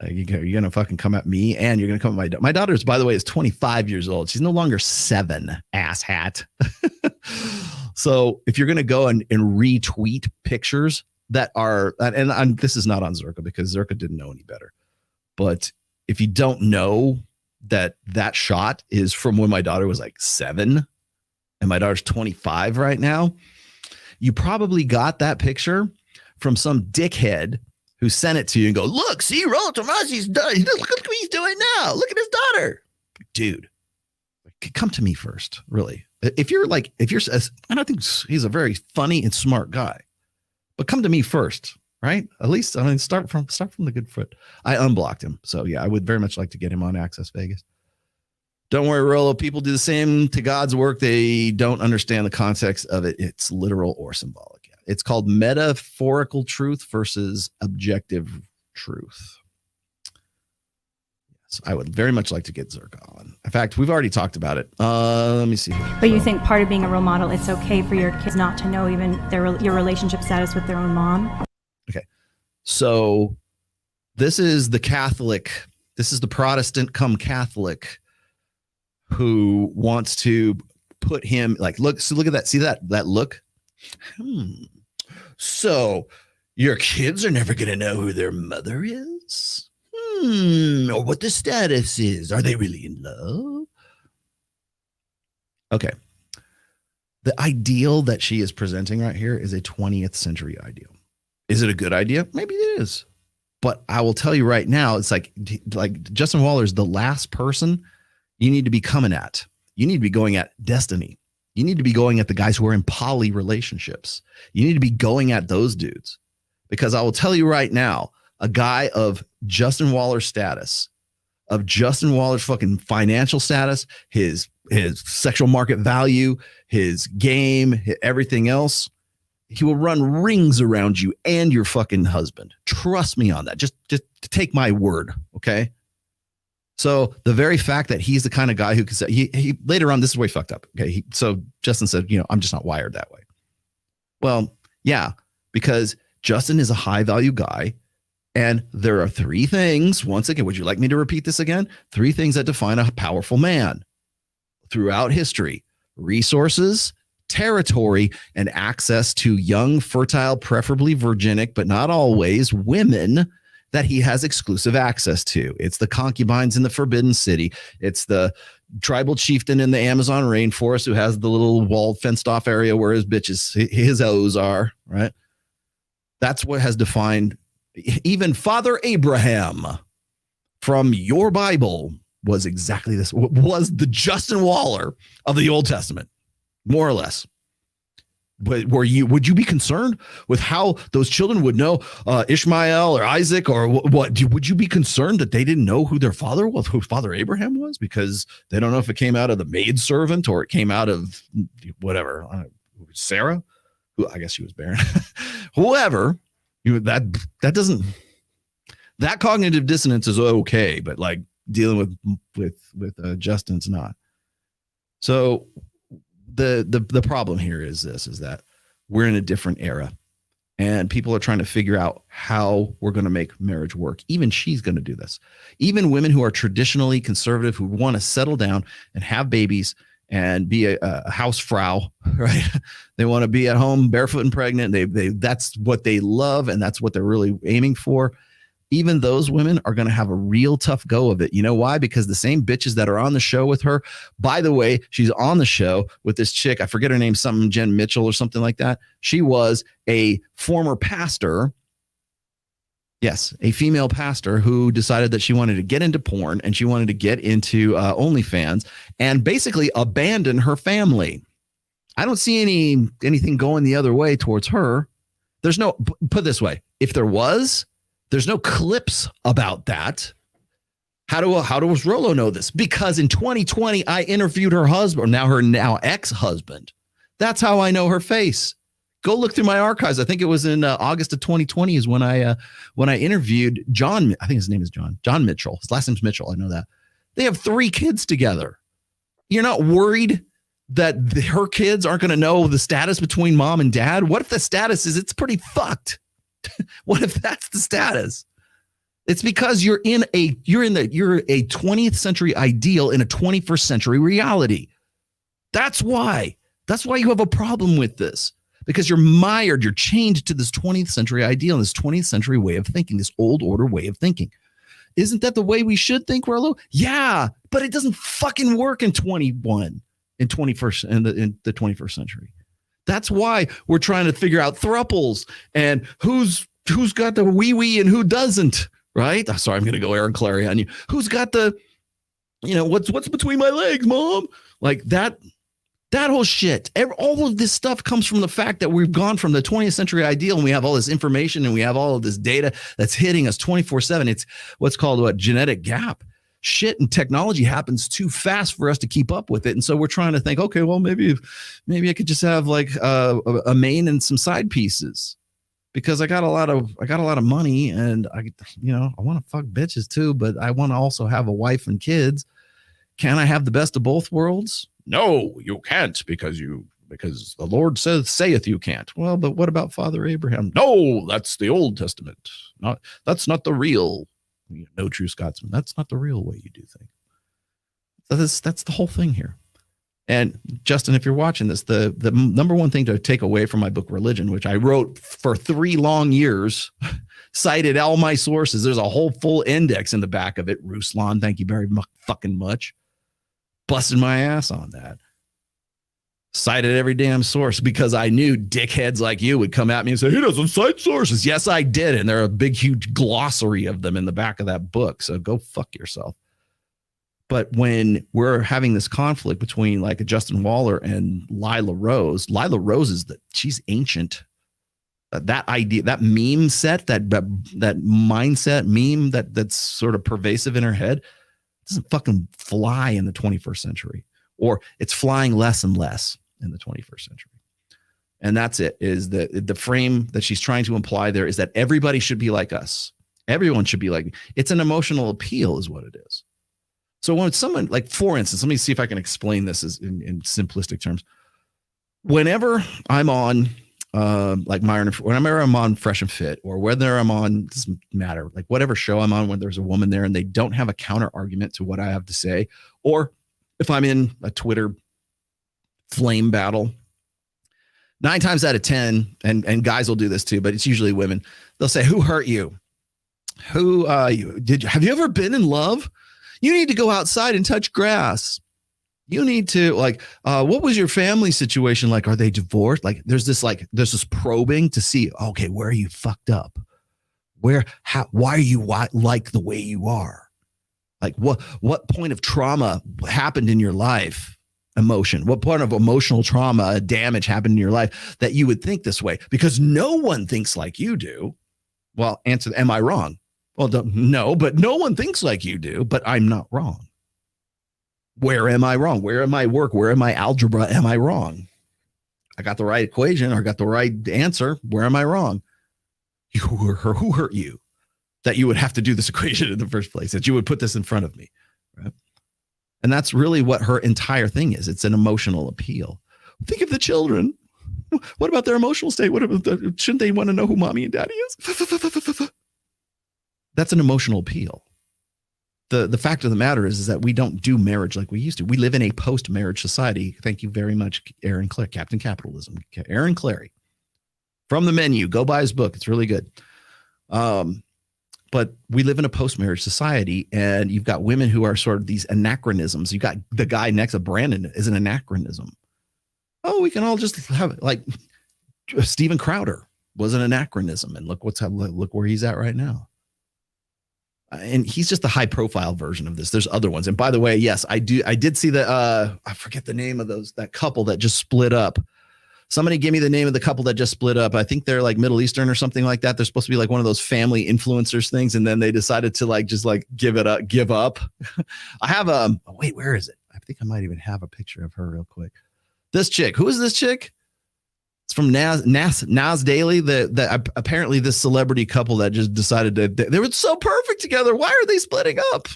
Like you're going to fucking come at me and you're going to come at my daughter's, by the way, is 25 years old. She's no longer 7, asshat. So if you're going to go and retweet pictures that are, and this is not on Zerka because Zerka didn't know any better. But if you don't know that shot is from when my daughter was like 7 and my daughter's 25 right now, you probably got that picture from some dickhead who sent it to you and go, look, see, Rollo Tomassi's done. Look what he's doing now. Look at his daughter. Dude, come to me first, really. I don't think he's a very funny and smart guy, but come to me first, right? At least, I mean, start from the good foot. I unblocked him. So yeah, I would very much like to get him on Access Vegas. Don't worry, Rollo. People do the same to God's work. They don't understand the context of it. It's literal or symbolic. It's called metaphorical truth versus objective truth. Yes, I would very much like to get Zerka on. In fact, we've already talked about it. Let me see. But you think part of being a role model, it's okay for your kids not to know even your relationship status with their own mom? Okay. So this is the Protestant come Catholic who wants to put him like, look at that. See that look? So Your kids are never going to know who their mother is. Or what the status is. Are they really in love? Okay. The ideal that she is presenting right here is a 20th century ideal. Is it a good idea? Maybe it is. But I will tell you right now, it's like Justin Waller is the last person you need to be coming at. You need to be going at Destiny. You need to be going at the guys who are in poly relationships. You need to be going at those dudes. Because I will tell you right now, a guy of Justin Waller's status, of Justin Waller's fucking financial status, his sexual market value, his game, everything else, he will run rings around you and your fucking husband. Trust me on that. Just take my word, okay? So the very fact that he's the kind of guy who can say, he later on, this is where he fucked up, okay? So Justin said, I'm just not wired that way. Well, yeah, because Justin is a high value guy. And there are 3 things, once again, would you like me to repeat this again? 3 things that define a powerful man throughout history: resources, territory, and access to young, fertile, preferably virginic, but not always, women that he has exclusive access to. It's the concubines in the Forbidden City. It's the tribal chieftain in the Amazon rainforest who has the little walled, fenced off area where his bitches, his O's are, right? That's what has defined. Even Father Abraham from your Bible was exactly this, was the Justin Waller of the Old Testament, more or less. But would you be concerned with how those children would know Ishmael or Isaac or what? Would you be concerned that they didn't know who their father was, who Father Abraham was, because they don't know if it came out of the maidservant or it came out of whatever, Sarah, who I guess she was barren, whoever. That doesn't, that cognitive dissonance is okay, but like dealing with Justin's not. So the problem here is that we're in a different era and people are trying to figure out how we're going to make marriage work. Even she's going to do this. Even women who are traditionally conservative, who want to settle down and have babies and be a housefrau, right? They want to be at home barefoot and pregnant. They that's what they love, and that's what they're really aiming for. Even those women are going to have a real tough go of it. You know why? Because the same bitches that are on the show with her, by the way, she's on the show with this chick, I forget her name, something Jen Mitchell or something like that. She was a former pastor. Yes, a female pastor who decided that she wanted to get into porn and she wanted to get into OnlyFans and basically abandon her family. I don't see anything going the other way towards her. There's no, put it this way, if there was, there's no clips about that. How does Rollo know this? Because in 2020, I interviewed her husband, her ex-husband. That's how I know her face. Go look through my archives. I think it was in August of 2020 is when I interviewed John. I think his name is John Mitchell. His last name's Mitchell. I know that. They have 3 kids together. You're not worried that her kids aren't going to know the status between mom and dad? What if the status is it's pretty fucked? What if that's the status? It's because you're a 20th century ideal in a 21st century reality. That's why you have a problem with this. Because you're mired, you're chained to this 20th century ideal and this 20th century way of thinking, this old order way of thinking. Isn't that the way we should think, Rollo? Yeah, but it doesn't fucking work in 21st century. That's why we're trying to figure out thruples and who's got the wee and who doesn't, right? I'm sorry, I'm going to go Aaron Clary on you. Who's got the, what's between my legs, mom? Like that whole shit. All of this stuff comes from the fact that we've gone from the 20th century ideal and we have all this information and we have all of this data that's hitting us 24/7. It's what's called a genetic gap. Shit and technology happens too fast for us to keep up with it. And so we're trying to think, okay, well, maybe I could just have like a main and some side pieces because I got a lot of money and I want to fuck bitches too, but I want to also have a wife and kids. Can I have the best of both worlds? No, you can't because the Lord saith you can't. Well, but what about Father Abraham? No, that's the Old Testament. That's not the real. No true Scotsman. That's not the real way you do things. That's the whole thing here. And Justin, if you're watching this, the number one thing to take away from my book, Religion, which I wrote for 3 long years, cited all my sources. There's a whole full index in the back of it. Ruslan, thank you very fucking much. Busted my ass on that. Cited every damn source because I knew dickheads like you would come at me and say, he doesn't cite sources. Yes, I did. And there are a big, huge glossary of them in the back of that book. So go fuck yourself. But when we're having this conflict between like a Justin Waller and Lila Rose is she's ancient. That idea, that meme set, that mindset meme that's sort of pervasive in her head doesn't fucking fly in the 21st century, or it's flying less and less in the 21st century. And that's it, is the frame that she's trying to imply there is that everybody should be like us. Everyone should be like, it's an emotional appeal is what it is. So when someone, like, for instance, let me see if I can explain this in simplistic terms. Whenever I'm on, whenever I'm on Fresh and Fit, or whether I'm on, doesn't matter, like whatever show I'm on, when there's a woman there and they don't have a counter argument to what I have to say, or if I'm in a Twitter flame battle, 9 times out of 10, and guys will do this too, but it's usually women, they'll say, who hurt you? Have you ever been in love? You need to go outside and touch grass. You need to, like, what was your family situation like? Are they divorced? Like, there's this probing to see, okay, where are you fucked up? Why are you like the way you are? Like, what point of trauma happened in your life? Emotion. What part of emotional trauma, damage happened in your life that you would think this way? Because no one thinks like you do. Well, answer, am I wrong? Well, no, but no one thinks like you do, but I'm not wrong. Where am I wrong? Where in my work? Where in my algebra am I wrong? I got the right equation or got the right answer. Where am I wrong? Who hurt you that you would have to do this equation in the first place, that you would put this in front of me, right? And that's really what her entire thing is. It's an emotional appeal. Think of the children. What about their emotional state? Shouldn't they want to know who mommy and daddy is? That's an emotional appeal. The fact of the matter is that we don't do marriage like we used to. We live in a post-marriage society. Thank you very much, Aaron Clary, Captain Capitalism. Aaron Clary. From the Menu. Go buy his book. It's really good. But we live in a post-marriage society, and you've got women who are sort of these anachronisms. You got the guy next to Brandon is an anachronism. Oh, we can all just have it. Like Steven Crowder was an anachronism, and look where he's at right now. And he's just the high profile version of this. There's other ones. And by the way, yes, I did see that. I forget the name of that couple that just split up. Somebody give me the name of the couple that just split up. I think they're like Middle Eastern or something like that. They're supposed to be like one of those family influencers things. And then they decided to just give up. I have wait, where is it? I think I might even have a picture of her real quick. This chick, who is this chick? It's from Nas Daily. That apparently this celebrity couple that just decided they were so perfect together. Why are they splitting up?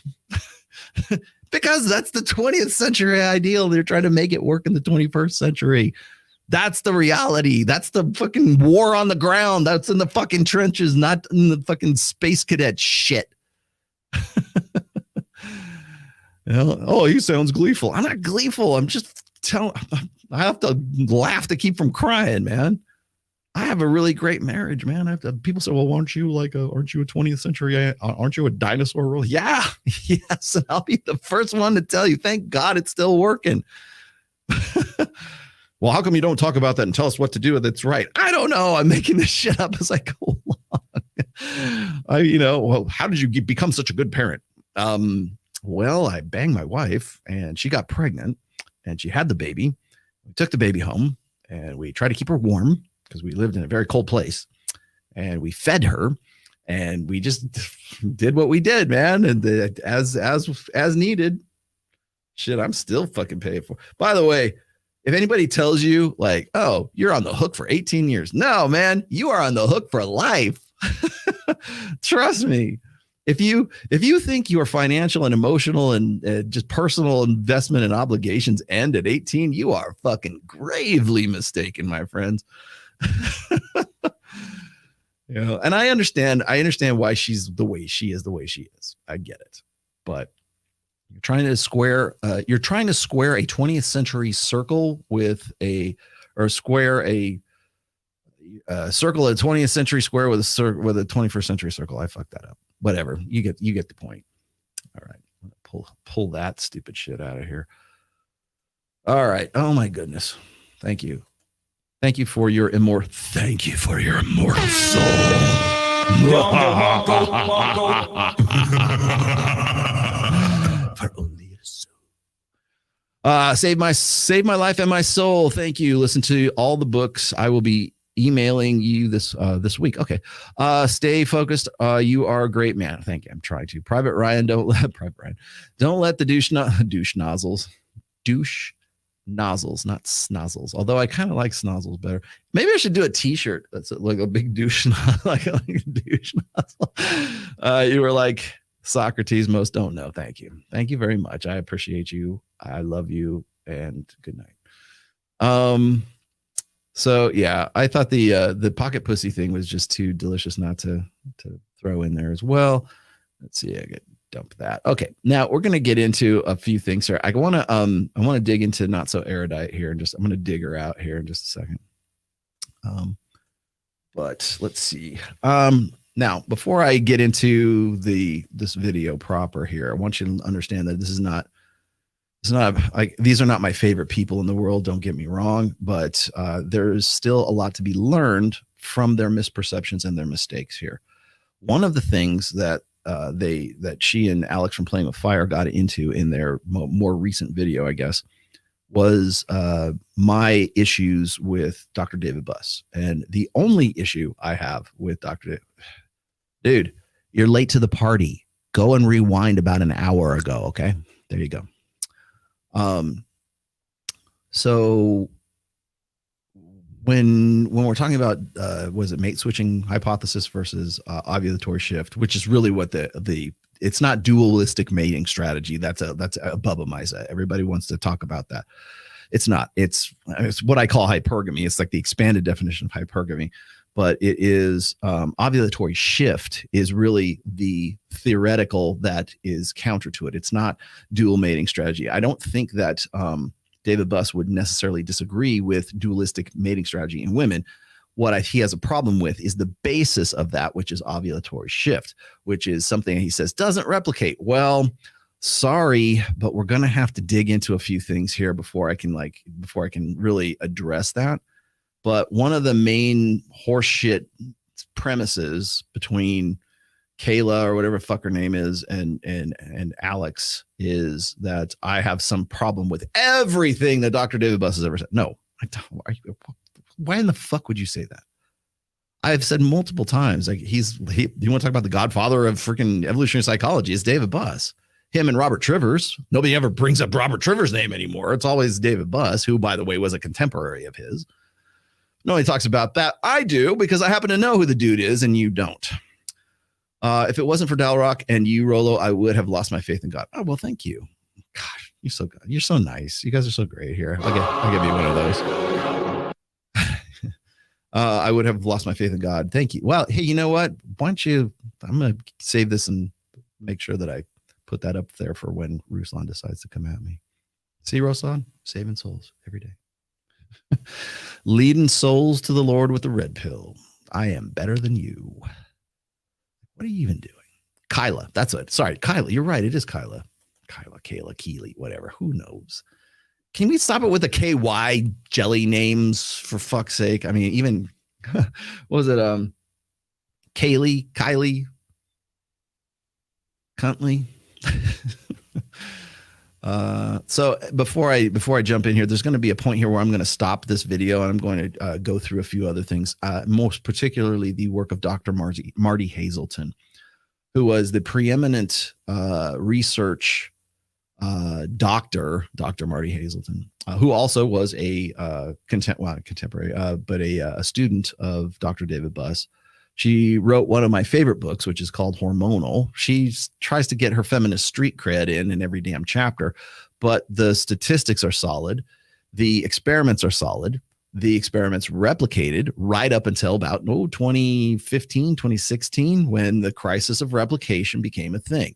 Because that's the 20th century ideal. They're trying to make it work in the 21st century. That's the reality. That's the fucking war on the ground. That's in the fucking trenches, not in the fucking space cadet shit. Oh, he sounds gleeful. I'm not gleeful. I'm just telling. I have to laugh to keep from crying, man. I have a really great marriage, man. People say, well, aren't you a 20th century? Aren't you a dinosaur role? Yeah. Yes. And I'll be the first one to tell you, thank God it's still working. Well, how come you don't talk about that and tell us what to do? That's right. I don't know. I'm making this shit up as I go along. Well, how did you become such a good parent? Well, I banged my wife and she got pregnant and she had the baby. We took the baby home and we tried to keep her warm because we lived in a very cold place, and we fed her and we just did what we did, man. And as needed. Shit, I'm still fucking paying for. By the way, if anybody tells you like, oh, you're on the hook for 18 years. No, man, you are on the hook for life. Trust me. If you think your financial and emotional and just personal investment and obligations end at 18, you are fucking gravely mistaken, my friends. And I understand why she's the way she is, I get it. But You're trying to square a 20th century circle with a circle a 20th century square with a 21st century circle. I fucked that up. Whatever. You get the point. All right. Pull that stupid shit out of here. All right. Oh my goodness. Thank you. Thank you for your immortal soul. For only a soul. Save my life and my soul. Thank you. Listen to all the books. I will be emailing you this week. Okay. Stay focused. You are a great man. Thank you. I'm trying to. Private Ryan, don't let the douche nozzles, not snozzles. Although I kind of like snozzles better. Maybe I should do a t-shirt that's like a big douche, like a douche nozzle. You were like Socrates, most don't know. Thank you. Thank you very much. I appreciate you. I love you, and good night. So yeah, I thought the pocket pussy thing was just too delicious not to throw in there as well. Let's see. I get dump that. Okay, now we're gonna get into a few things here. I want to dig into Not So Erudite here, and I'm gonna dig her out here in just a second. But let's see. Now before I get into this video proper here, I want you to understand that these are not my favorite people in the world. Don't get me wrong, but there's still a lot to be learned from their misperceptions and their mistakes here. One of the things that she and Alex from Playing with Fire got into in their more recent video, I guess, was my issues with Dr. David Buss. And the only issue I have with dude, you're late to the party. Go and rewind about an hour ago. Okay, there you go. So when we're talking about was it mate switching hypothesis versus ovulatory shift, which is really what it's not dualistic mating strategy. That's a Bubba Misa. Everybody wants to talk about that. It's not. It's what I call hypergamy. It's like the expanded definition of hypergamy, but it is ovulatory shift is really the theoretical that is counter to it. It's not dual mating strategy. I don't think that David Buss would necessarily disagree with dualistic mating strategy in women. What he has a problem with is the basis of that, which is ovulatory shift, which is something he says doesn't replicate. Well, sorry, but we're going to have to dig into a few things here before I can really address that. But one of the main horseshit premises between Kayla or whatever fuck her name is and Alex is that I have some problem with everything that Dr. David Buss has ever said. No, I don't. Why in the fuck would you say that? I've said multiple times, like you want to talk about the godfather of freaking evolutionary psychology is David Buss. Him and Robert Trivers. Nobody ever brings up Robert Trivers' name anymore. It's always David Buss, who, by the way, was a contemporary of his. Nobody talks about that. I do, because I happen to know who the dude is and you don't. If it wasn't for Dalrock and you, Rollo, I would have lost my faith in God. Oh, well, thank you. Gosh, you're so good. You're so nice. You guys are so great here. I'll give you one of those. I would have lost my faith in God. Thank you. Well, hey, you know what? Why don't you, I'm going to save this and make sure that I put that up there for when Ruslan decides to come at me. See, Ruslan? Saving souls every day. Leading souls to the Lord with the red pill. I am better than you. What are you even doing? Kyla. That's it. Sorry, Kyla. You're right. It is Kyla. Kayla, Keely, whatever. Who knows? Can we stop it with the KY jelly names for fuck's sake? I mean, even what was it? Kylie, Cuntley. So before I jump in here, there's going to be a point here where I'm going to stop this video and I'm going to go through a few other things, most particularly the work of Dr. Marty Hazelton, who was the preeminent research Dr. Marty Hazelton, who also was a contemporary, but a student of Dr. David Buss. She wrote one of my favorite books, which is called Hormonal. She tries to get her feminist street cred in every damn chapter, but the statistics are solid. The experiments are solid. The experiments replicated right up until about 2015, 2016, when the crisis of replication became a thing.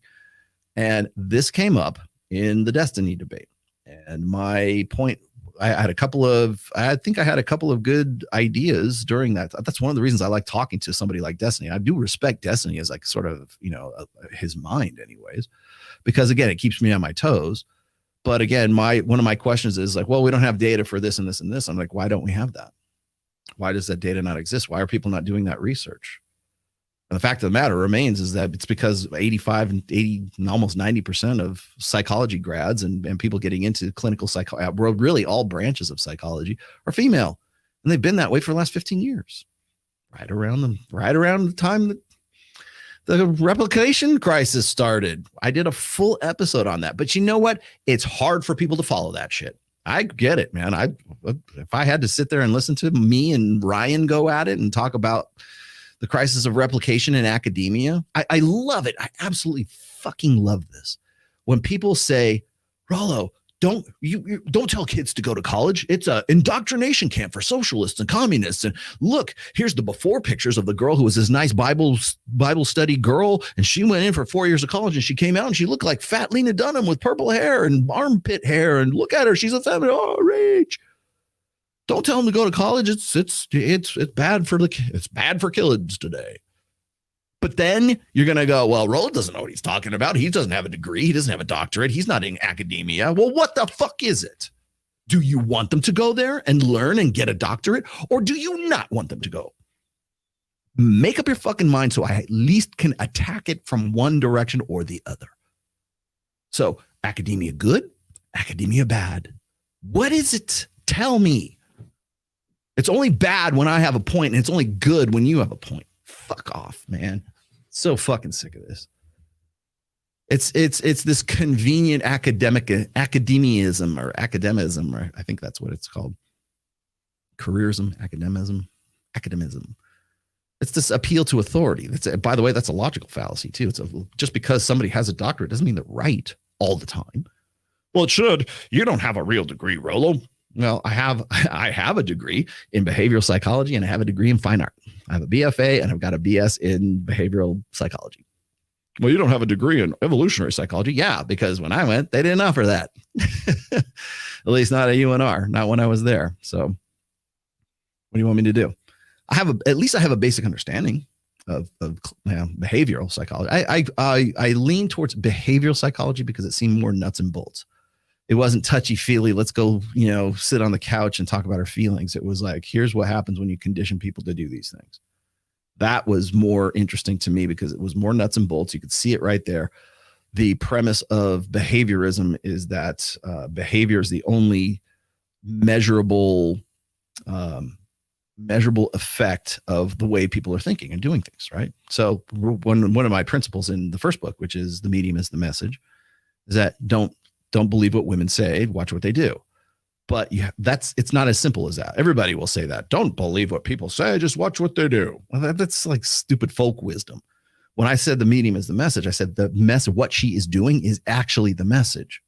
And this came up in the destiny debate. And my point, I had a couple of good ideas during that. That's one of the reasons I like talking to somebody like Destiny. I do respect Destiny as like sort of, his mind anyways, because again, it keeps me on my toes. But again, one of my questions is like, well, we don't have data for this and this and this. I'm like, why don't we have that? Why does that data not exist? Why are people not doing that research? And the fact of the matter remains is that it's because 85 and 80, almost 90% of psychology grads and people getting into clinical psychology, really all branches of psychology, are female. And they've been that way for the last 15 years. Right around the time that the replication crisis started. I did a full episode on that. But you know what? It's hard for people to follow that shit. I get it, man. If I had to sit there and listen to me and Ryan go at it and talk about the crisis of replication in academia, I love it. I absolutely fucking love this. When people say, Rollo, don't tell kids to go to college. It's a indoctrination camp for socialists and communists. And look, here's the before pictures of the girl who was this nice Bible study girl. And she went in for 4 years of college and she came out and she looked like fat Lena Dunham with purple hair and armpit hair. And look at her. She's a feminist. Oh, rage. Don't tell them to go to college. It's bad for it's bad for kids today. But then you're going to go, well, Rollo doesn't know what he's talking about. He doesn't have a degree. He doesn't have a doctorate. He's not in academia. Well, what the fuck is it? Do you want them to go there and learn and get a doctorate? Or do you not want them to go? Make up your fucking mind so I at least can attack it from one direction or the other. So academia good, academia bad. What is it? Tell me. It's only bad when I have a point, and it's only good when you have a point. Fuck off, man. So fucking sick of this. It's this convenient academianism, or I think that's what it's called. Careerism, academism. It's this appeal to authority. By the way, that's a logical fallacy too. Just because somebody has a doctorate doesn't mean they're right all the time. Well, it should. You don't have a real degree, Rollo. Well, I have a degree in behavioral psychology and I have a degree in fine art. I have a BFA and I've got a BS in behavioral psychology. Well, you don't have a degree in evolutionary psychology. Yeah, because when I went, they didn't offer that. At least not at UNR, not when I was there. So what do you want me to do? At least I have a basic understanding of behavioral psychology. I lean towards behavioral psychology because it seemed more nuts and bolts. It wasn't touchy-feely. Let's go, sit on the couch and talk about our feelings. It was like, here's what happens when you condition people to do these things. That was more interesting to me because it was more nuts and bolts. You could see it right there. The premise of behaviorism is that behavior is the only measurable effect of the way people are thinking and doing things, right? So one of my principles in the first book, which is The Medium is the Message, is that don't believe what women say, watch what they do. But it's not as simple as that. Everybody will say that. Don't believe what people say, just watch what they do. Well, that's like stupid folk wisdom. When I said the medium is the message, I said the message, what she is doing is actually the message.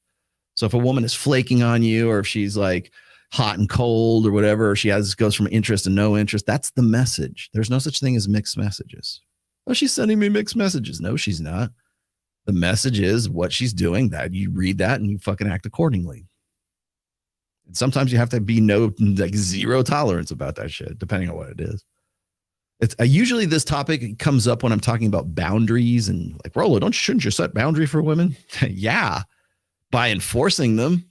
So if a woman is flaking on you, or if she's like hot and cold or whatever, or she goes from interest to no interest, that's the message. There's no such thing as mixed messages. Oh, she's sending me mixed messages. No, she's not. The message is what she's doing, that you read that and you fucking act accordingly. And sometimes you have to be zero tolerance about that shit, depending on what it is. It's usually this topic comes up when I'm talking about boundaries and like, Rollo, shouldn't you set boundary for women? Yeah, by enforcing them.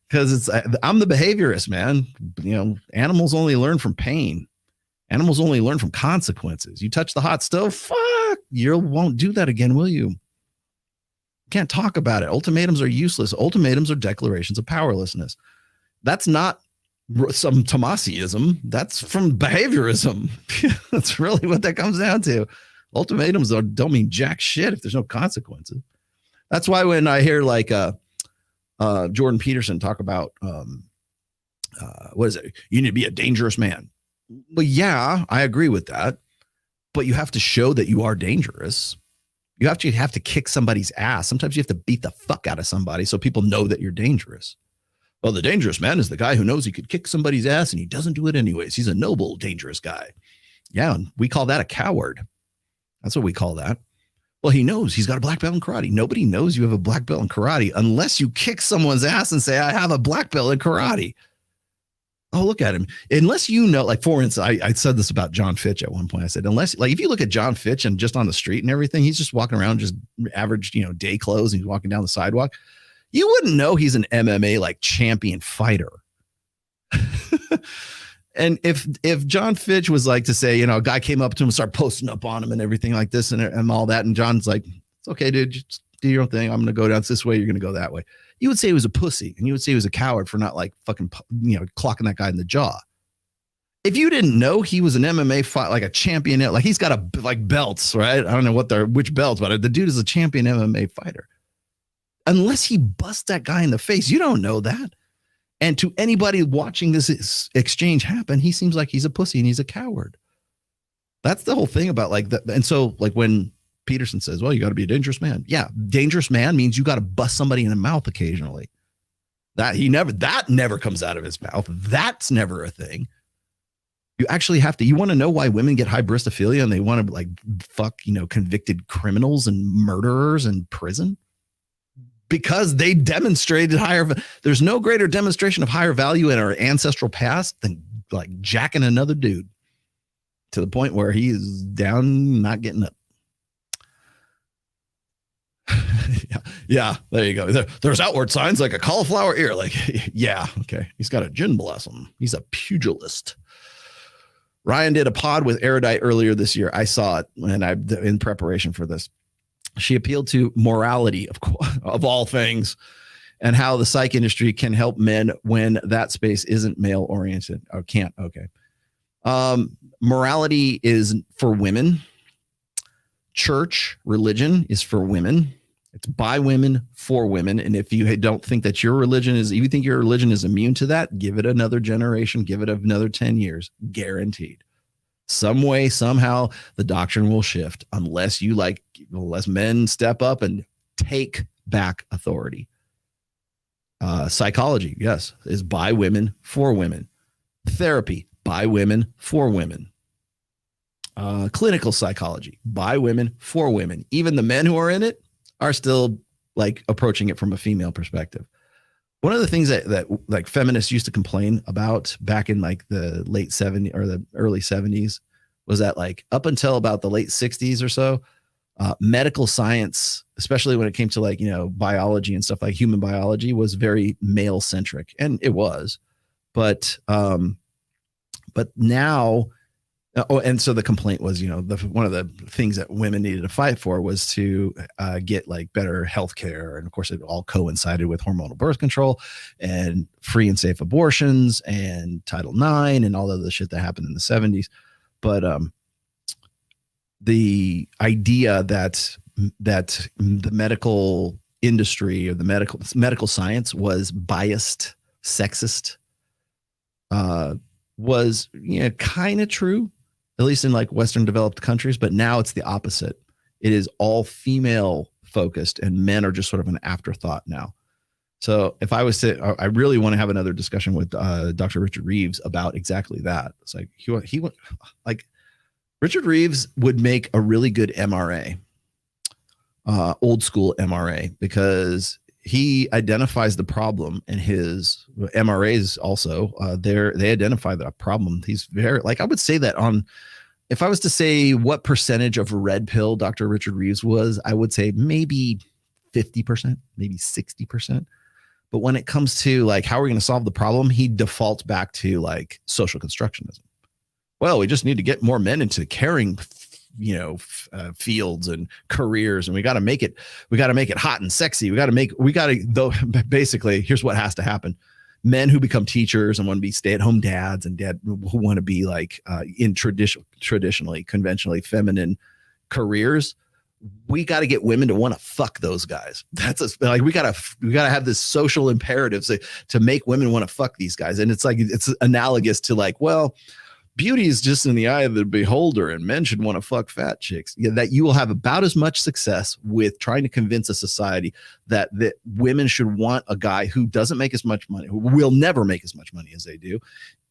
Because I'm the behaviorist, man. Animals only learn from pain. Animals only learn from consequences. You touch the hot stove, fuck, you won't do that again, will you? Can't talk about it. Ultimatums are useless. Ultimatums are declarations of powerlessness. That's not some Tomassiism. That's from behaviorism. That's really what that comes down to. Ultimatums don't mean jack shit if there's no consequences. That's why when I hear like Jordan Peterson talk about what is it? You need to be a dangerous man. Well, yeah, I agree with that. But you have to show that you are dangerous. You actually have to kick somebody's ass. Sometimes you have to beat the fuck out of somebody so people know that you're dangerous. Well, the dangerous man is the guy who knows he could kick somebody's ass and he doesn't do it anyways. He's a noble, dangerous guy. Yeah, we call that a coward. That's what we call that. Well, he knows he's got a black belt in karate. Nobody knows you have a black belt in karate unless you kick someone's ass and say, I have a black belt in karate. Oh, look at him. Unless you know, like, for instance, I said this about John Fitch at one point. I said, unless, like, if you look at John Fitch and just on the street and everything, he's just walking around, just average, day clothes, and he's walking down the sidewalk. You wouldn't know he's an MMA like champion fighter. And if John Fitch was like to say, a guy came up to him and started posting up on him and everything like this and all that, and John's like, it's okay, dude, just do your own thing. I'm going to go down this way. You're going to go that way. You would say he was a pussy, and you would say he was a coward for not like fucking, clocking that guy in the jaw. If you didn't know he was an MMA fight, like a champion, like he's got like belts, right? I don't know which belts, but the dude is a champion MMA fighter. Unless he busts that guy in the face, you don't know that. And to anybody watching this exchange happen, he seems like he's a pussy and he's a coward. That's the whole thing about like that. And so like when Peterson says, well, you got to be a dangerous man. Yeah. Dangerous man means you got to bust somebody in the mouth occasionally. That never comes out of his mouth. That's never a thing. You actually have to, you want to know why women get high bristophilia and they want to like fuck, convicted criminals and murderers in prison? Because they demonstrated there's no greater demonstration of higher value in our ancestral past than like jacking another dude to the point where he is down, not getting up. Yeah, there you go. There's outward signs like a cauliflower ear. Like, yeah, okay. He's got a gin blossom. He's a pugilist. Ryan did a pod with Erudite earlier this year. I saw it in preparation for this. She appealed to morality of all things and how the psych industry can help men when that space isn't male oriented or can't. Okay. Morality is for women. Church religion is for women. It's by women for women. And if you don't think that your religion is, if you think your religion is immune to that, give it another generation, give it another 10 years, guaranteed. Some way, somehow, the doctrine will shift unless men step up and take back authority. Psychology, yes, is by women for women. Therapy, by women for women. Clinical psychology, by women for women. Even the men who are in it are still like approaching it from a female perspective. One of the things that like feminists used to complain about back in like the late 70s or the early 70s was that like up until about the late 60s or so, medical science, especially when it came to like, biology and stuff like human biology, was very male centric, and it was, but now, and so the complaint was, one of the things that women needed to fight for was to get like better health care. And of course, it all coincided with hormonal birth control and free and safe abortions and Title IX and all of the shit that happened in the 70s. But the idea that the medical industry or the medical science was biased, sexist, was kind of true, at least in like Western developed countries. But now it's the opposite. It is all female focused, and men are just sort of an afterthought now. So if I was to, I really want to have another discussion with Dr. Richard Reeves about exactly that. It's like he went like Richard Reeves would make a really good MRA, old school MRA, because he identifies the problem, and his MRAs also they identify that problem. He's very, like, I would say that if I was to say what percentage of red pill Dr. Richard Reeves was, I would say maybe 50%, maybe 60%. But when it comes to like, how are we going to solve the problem? He defaults back to like social constructionism. Well, we just need to get more men into caring, fields and careers, and we got to make it hot and sexy. Basically, here's what has to happen. Men who become teachers and want to be stay-at-home dads, and who want to be like in traditionally, conventionally feminine careers, we got to get women to want to fuck those guys. We got to have this social imperative to make women want to fuck these guys. And it's like, it's analogous to like, well, beauty is just in the eye of the beholder, and men should want to fuck fat chicks. That you will have about as much success with trying to convince a society that women should want a guy who doesn't make as much money, who will never make as much money as they do,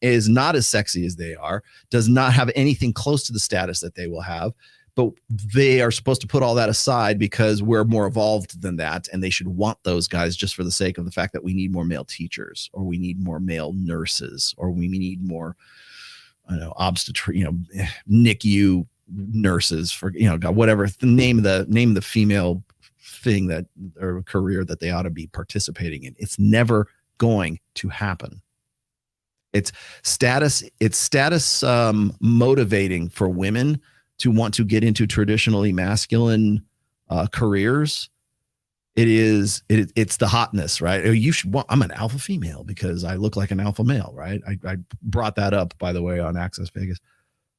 is not as sexy as they are, does not have anything close to the status that they will have, but they are supposed to put all that aside because we're more evolved than that, and they should want those guys just for the sake of the fact that we need more male teachers, or we need more male nurses, or we need more, I don't know, NICU nurses for, whatever name the female thing that, or career that they ought to be participating in. It's never going to happen. It's status motivating for women to want to get into traditionally masculine careers. It's the hotness, right? I'm an alpha female because I look like an alpha male, right? I brought that up, by the way, on Access Vegas.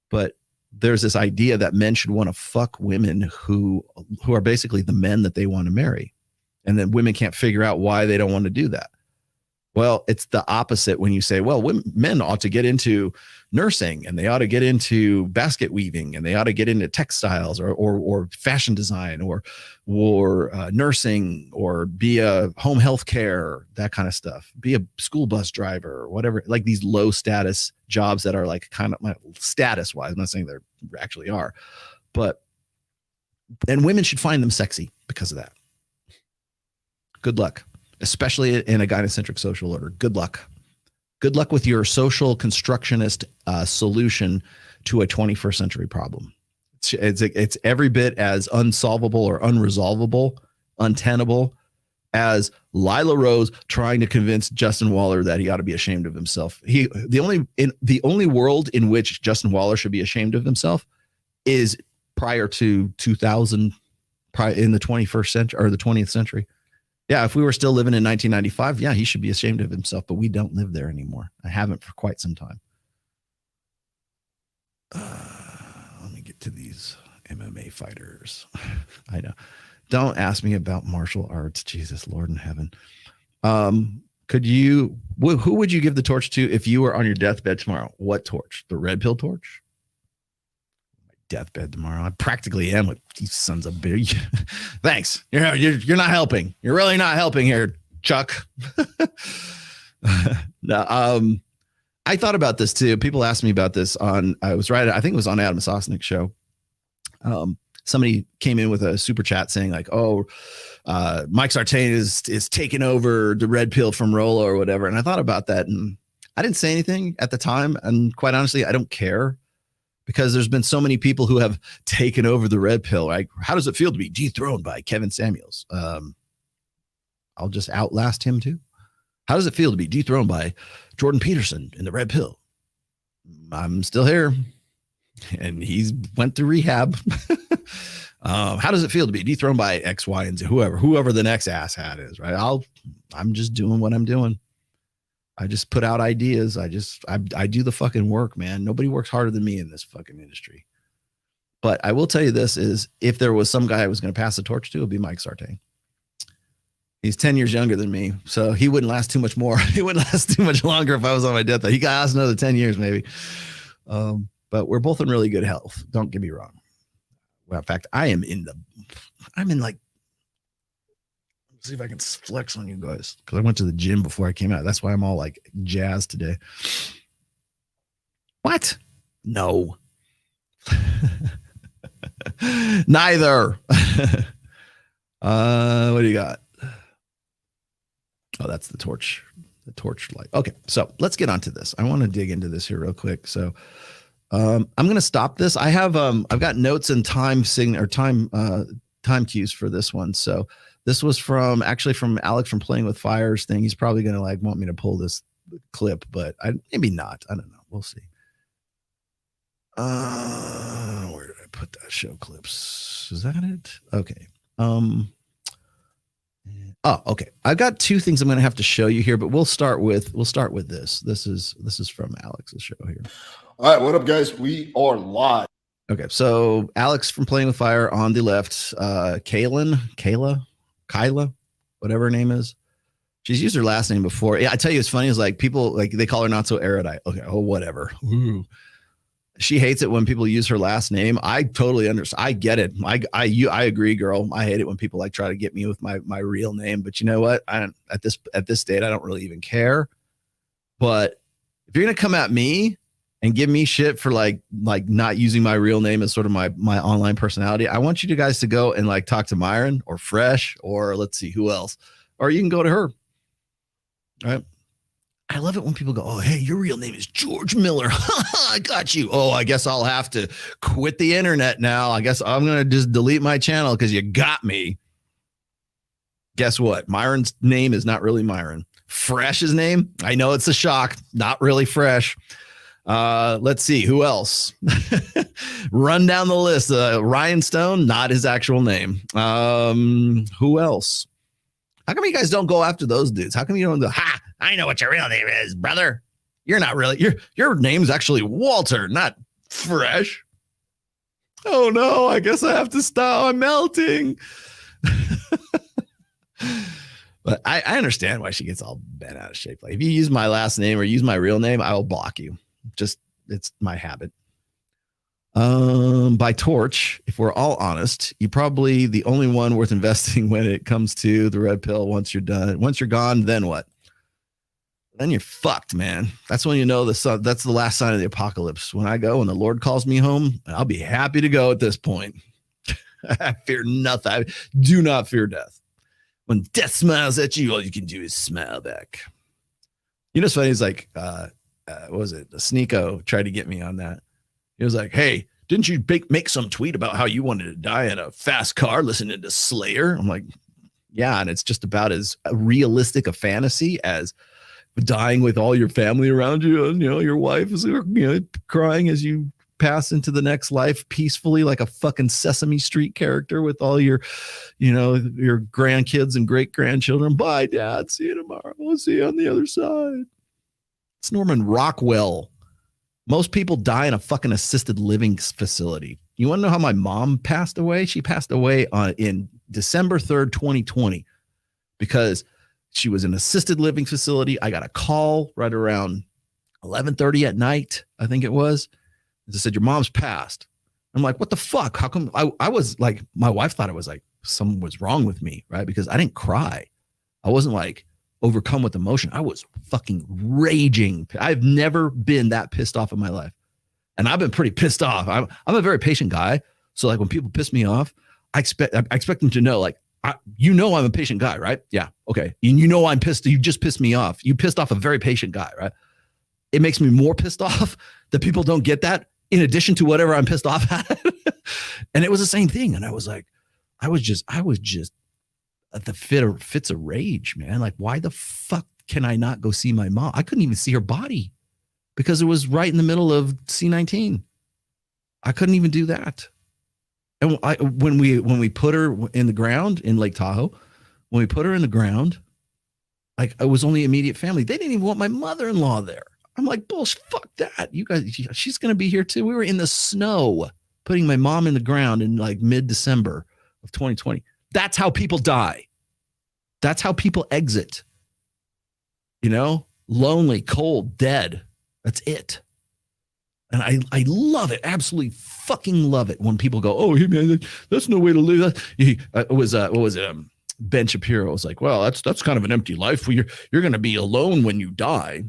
But there's this idea that men should want to fuck women who are basically the men that they want to marry. And then women can't figure out why they don't want to do that. Well, it's the opposite when you say, well, men ought to get into nursing, and they ought to get into basket weaving, and they ought to get into textiles or fashion design or nursing, or be a home health care, that kind of stuff, be a school bus driver or whatever, like these low status jobs that are like kind of status wise. I'm not saying they actually are, and women should find them sexy because of that. Good luck. Especially in a gynocentric social order. Good luck. Good luck with your social constructionist solution to a 21st century problem. It's every bit as unsolvable or unresolvable, untenable as Lila Rose trying to convince Justin Waller that he ought to be ashamed of himself. The only world in which Justin Waller should be ashamed of himself is prior to 2000, in the 21st century or the 20th century. Yeah, if we were still living in 1995, yeah, he should be ashamed of himself, but we don't live there anymore. I haven't for quite some time. Let me get to these MMA fighters. I know. Don't ask me about martial arts. Jesus, Lord in heaven. Who would you give the torch to if you were on your deathbed tomorrow? What torch? The red pill torch? Deathbed tomorrow. I practically am with these sons of bitch. Thanks. You're not helping. You're really not helping here, Chuck. No, I thought about this too. People asked me about this I think it was on Adam Sosnick's show. Somebody came in with a super chat saying like, Mike Sartain is taking over the red pill from Rollo or whatever. And I thought about that, and I didn't say anything at the time. And quite honestly, I don't care. Because there's been so many people who have taken over the red pill. Right? How does it feel to be dethroned by Kevin Samuels? I'll just outlast him too. How does it feel to be dethroned by Jordan Peterson in the red pill? I'm still here, and he's went through rehab. How does it feel to be dethroned by X, Y, and Z? Whoever the next asshat is, right? I'm just doing what I'm doing. I just put out ideas. I do the fucking work, man. Nobody works harder than me in this fucking industry. But I will tell you this is, if there was some guy I was going to pass the torch to, it would be Mike Sartain. He's 10 years younger than me, so he wouldn't last too much more. He wouldn't last too much longer if I was on my deathbed. He got us another 10 years maybe. But we're both in really good health. Don't get me wrong. Well, in fact, I'm in like, see if I can flex on you guys, because I went to the gym before I came out. That's why I'm all like jazzed today. What? No. Neither. What do you got? Oh, that's the torch light. Okay, so let's get onto this. I want to dig into this here real quick. So I'm going to stop this. I've got notes and time cues for this one. So this was from Alex from Playing with Fire's thing. He's probably going to want me to pull this clip, but maybe not. I don't know. We'll see. Where did I put that show clips? Is that it? Okay. Okay. I've got two things I'm going to have to show you here, but we'll start with this. This is from Alex's show here. All right. What up, guys? We are live. Okay. So Alex from Playing with Fire on the left, Kyla, whatever her name is. She's used her last name before. Yeah, I tell you, it's funny. Is like people they call her not so erudite. Okay. Oh, whatever. Ooh. She hates it when people use her last name. I totally understand. I get it. I agree, girl. I hate it when people try to get me with my real name. But you know what? At this state, I don't really even care. But if you're gonna come at me and give me shit for like not using my real name as sort of my online personality, I want you guys to go and like talk to Myron or Fresh or let's see who else, or you can go to her. All right. I love it when people go, oh, hey, your real name is George Miller. I got you. Oh, I guess I'll have to quit the internet now. I guess I'm going to just delete my channel because you got me. Guess what? Myron's name is not really Myron. Fresh's name, I know it's a shock. Not really Fresh. Let's see. Who else? Run down the list. Ryan Stone, not his actual name. Who else? How come you guys don't go after those dudes? How come you don't go, ha, I know what your real name is, brother. You're not really, your name's actually Walter, not Fresh. Oh no, I guess I have to stop. I'm melting. But I understand why she gets all bent out of shape. Like if you use my last name or use my real name, I will block you. Just, it's my habit. By Torch, if we're all honest, you're probably the only one worth investing when it comes to the red pill. Once you're done, once you're gone, then what? Then you're fucked, man. That's when you know that's the last sign of the apocalypse. When I go and the Lord calls me home, I'll be happy to go at this point. I fear nothing. I do not fear death. When death smiles at you, all you can do is smile back. You know what's funny? It's like, what was it? The Sneeko tried to get me on that. He was like, hey, didn't you make some tweet about how you wanted to die in a fast car listening to Slayer? I'm like, yeah, and it's just about as realistic a fantasy as dying with all your family around you, and you know your wife is crying as you pass into the next life peacefully, like a fucking Sesame Street character with all your, your grandkids and great grandchildren. Bye, Dad. See you tomorrow. We'll see you on the other side. It's Norman Rockwell. Most people die in a fucking assisted living facility. You want to know how my mom passed away? She passed away in December 3rd, 2020, because she was in an assisted living facility. I got a call right around 11:30 at night, I think it was. They said, your mom's passed. I'm like, what the fuck? How come? I was like, my wife thought it was like something was wrong with me, right? Because I didn't cry. I wasn't like overcome with emotion. I was fucking raging. I've never been that pissed off in my life. And I've been pretty pissed off. I'm a very patient guy. So like when people piss me off, I expect them to know, like, I'm a patient guy, right? Yeah. Okay. And I'm pissed. You just pissed me off. You pissed off a very patient guy, right? It makes me more pissed off that people don't get that in addition to whatever I'm pissed off at. And it was the same thing. And I was just at the fits of rage, man. Like, why the fuck can I not go see my mom? I couldn't even see her body because it was right in the middle of C-19. I couldn't even do that. And when we put her in the ground in Lake Tahoe, when we put her in the ground, like it was only immediate family. They didn't even want my mother-in-law there. I'm like, bullshit, fuck that. You guys, she's going to be here too. We were in the snow putting my mom in the ground in like mid-December of 2020. That's how people die. That's how people exit. Lonely, cold, dead. That's it. And I love it. Absolutely fucking love it when people go, oh, hey, man, that's no way to live. It was, what was it? Ben Shapiro was like, well, that's kind of an empty life. You're going to be alone when you die.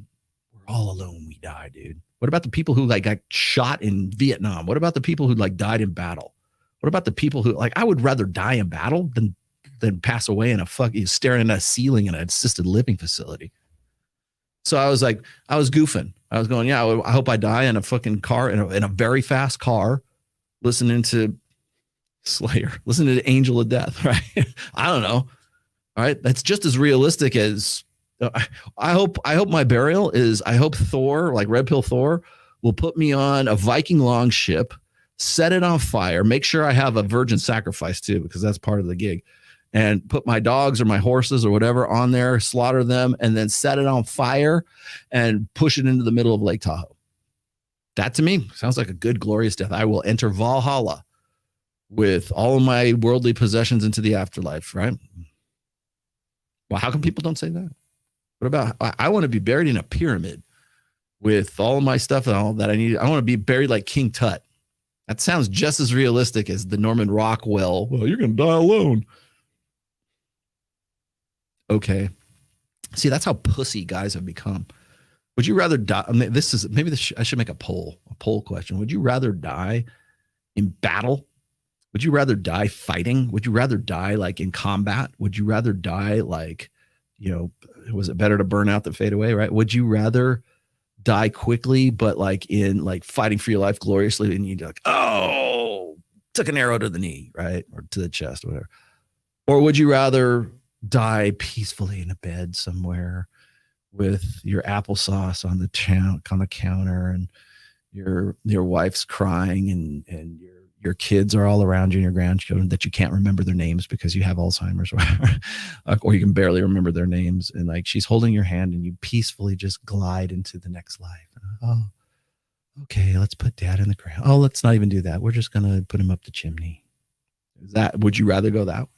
We're all alone when we die, dude. What about the people who like got shot in Vietnam? What about the people who like died in battle? What about the people who like, I would rather die in battle than pass away in a fucking staring at a ceiling in an assisted living facility. So I was goofing. I was going, yeah, I hope I die in a fucking car, in a very fast car, listening to Slayer, listening to Angel of Death, right? I don't know. All right. That's just as realistic as I hope my burial is, I hope Thor, like Red Pill Thor, will put me on a Viking longship, set it on fire, make sure I have a virgin sacrifice too, because that's part of the gig, and put my dogs or my horses or whatever on there, slaughter them, and then set it on fire and push it into the middle of Lake Tahoe. That to me sounds like a good, glorious death. I will enter Valhalla with all of my worldly possessions into the afterlife, right? Well, how come people don't say that? What about, I want to be buried in a pyramid with all of my stuff and all that I need. I want to be buried like King Tut. That sounds just as realistic as the Norman Rockwell, well, you're going to die alone. Okay. See, that's how pussy guys have become. Would you rather die? I mean, I should make a poll question. Would you rather die in battle? Would you rather die fighting? Would you rather die like in combat? Would you rather die like, was it better to burn out than fade away? Right? Would you rather die quickly, but like in like fighting for your life gloriously, and you'd be like, oh, took an arrow to the knee, right, or to the chest, whatever? Or would you rather die peacefully in a bed somewhere with your applesauce on the counter, and your wife's crying, and your kids are all around you, and your grandchildren that you can't remember their names because you have Alzheimer's, or you can barely remember their names, and like she's holding your hand, and you peacefully just glide into the next life. Oh, okay, let's put dad in the ground. Oh, let's not even do that. We're just gonna put him up the chimney. Would you rather go that way?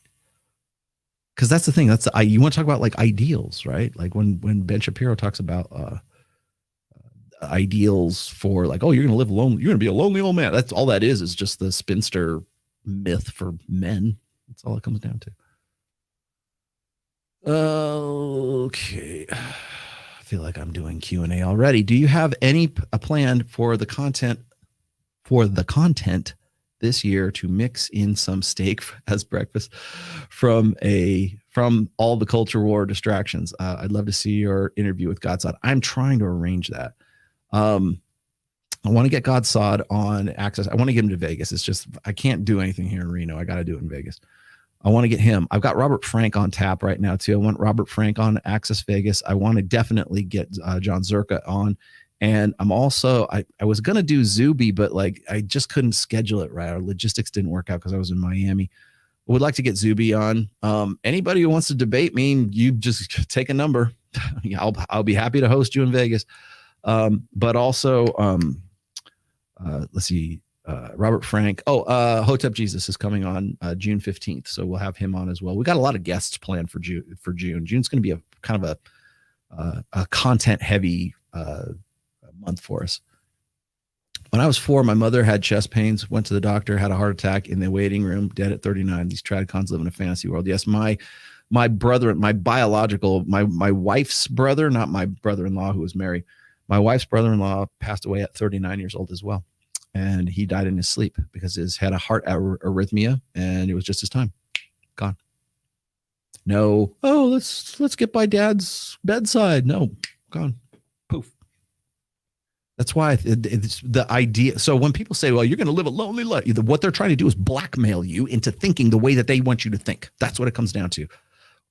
Because that's the thing. You want to talk about like ideals, right? Like when Ben Shapiro talks about ideals for like, oh, you're going to live alone. You're going to be a lonely old man. That's all that is just the spinster myth for men. That's all it comes down to. Okay. I feel like I'm doing Q&A already. Do you have a plan for the content this year to mix in some steak as breakfast from all the culture war distractions? I'd love to see your interview with Godsod. I'm trying to arrange that. I want to get Godsod on Access. I want to get him to Vegas. It's just I can't do anything here in Reno. I got to do it in Vegas. I want to get him. I've got Robert Frank on tap right now too. I want Robert Frank on Access Vegas. I want to definitely get John Zerka on. And I'm also, I was going to do Zuby, but like, I just couldn't schedule it right. Our logistics didn't work out because I was in Miami. I would like to get Zuby on. Anybody who wants to debate me, you just take a number. I'll be happy to host you in Vegas. But also, let's see, Robert Frank. Hotep Jesus is coming on June 15th. So we'll have him on as well. We got a lot of guests planned for June. June's going to be a kind of a content heavy month for us. When I was 4, my mother had chest pains, went to the doctor, had a heart attack in the waiting room, dead at 39. These tradcons live in a fantasy world. Yes, my brother, my wife's brother, not my brother-in-law who was married. My wife's brother-in-law passed away at 39 years old as well. And he died in his sleep because he had a heart arrhythmia, and it was just his time. Gone. No, let's get by dad's bedside. No, gone. Poof. That's why it's the idea. So when people say, well, you're going to live a lonely life, what they're trying to do is blackmail you into thinking the way that they want you to think. That's what it comes down to.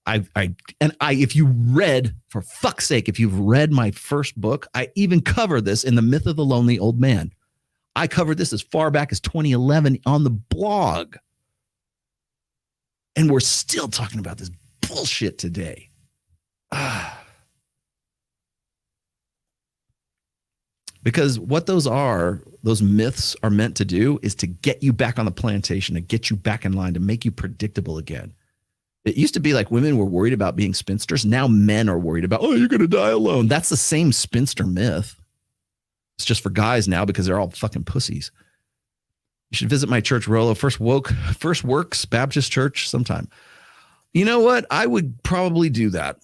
If you read, for fuck's sake, if you've read my first book, I even cover this in The Myth of the Lonely Old Man. I covered this as far back as 2011 on the blog. And we're still talking about this bullshit today. Because what those myths are meant to do is to get you back on the plantation, to get you back in line, to make you predictable again. It used to be like women were worried about being spinsters. Now men are worried about, you're going to die alone. That's the same spinster myth. It's just for guys now because they're all fucking pussies. You should visit my church, Rollo, First Works Baptist Church sometime. You know what? I would probably do that.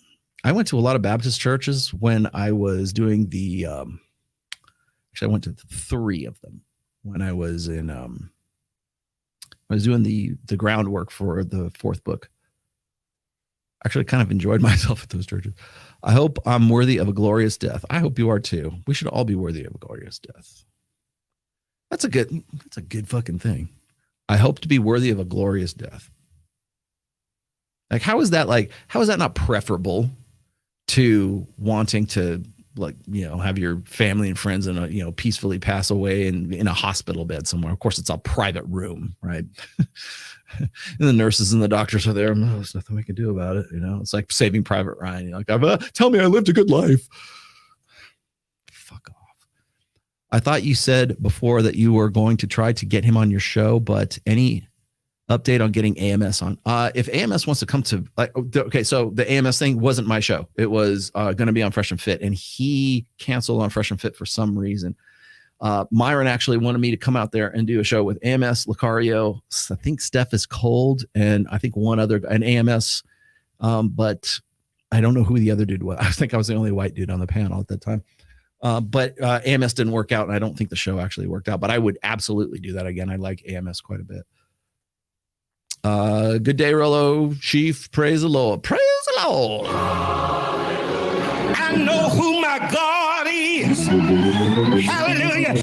I went to a lot of Baptist churches when I was doing the, actually I went to 3 of them when I was in, I was doing the groundwork for the 4th book. Actually kind of enjoyed myself at those churches. I hope I'm worthy of a glorious death. I hope you are too. We should all be worthy of a glorious death. That's a good fucking thing. I hope to be worthy of a glorious death. Like, how is that not preferable to wanting to, like, have your family and friends peacefully pass away in a hospital bed somewhere? Of course, it's a private room, right? And the nurses and the doctors are there. There's nothing we can do about it. It's like Saving Private Ryan. You're like, tell me I lived a good life. Fuck off. I thought you said before that you were going to try to get him on your show, but any update on getting AMS on? If AMS wants to come to, okay, so the AMS thing wasn't my show. It was going to be on Fresh and Fit, and he canceled on Fresh and Fit for some reason. Myron actually wanted me to come out there and do a show with AMS, Lucario, I think Steph is Cold, and I think one other, an AMS, but I don't know who the other dude was. I think I was the only white dude on the panel at that time. But AMS didn't work out, and I don't think the show actually worked out. But I would absolutely do that again. I like AMS quite a bit. Good day, Rollo. Chief, praise the Lord. Praise the Lord. I know who my God is. Hallelujah.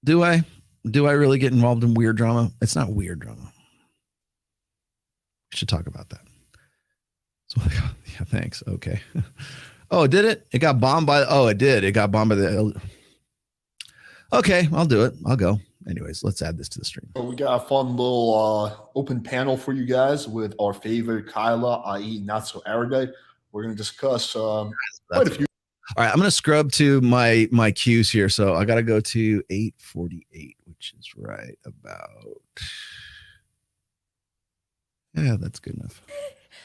Do I really get involved in weird drama? It's not weird drama. We should talk about that. So, yeah, thanks. Okay. Oh, did it? It got bombed by. Oh, it did. It got bombed by the. Okay, I'll do it. I'll go. Anyways, let's add this to the stream. So we got a fun little open panel for you guys with our favorite Kyla, i.e. not so erudite. We're going to discuss quite a few. All right, I'm going to scrub to my cues here. So I got to go to 8:48, which is right about. Yeah, that's good enough.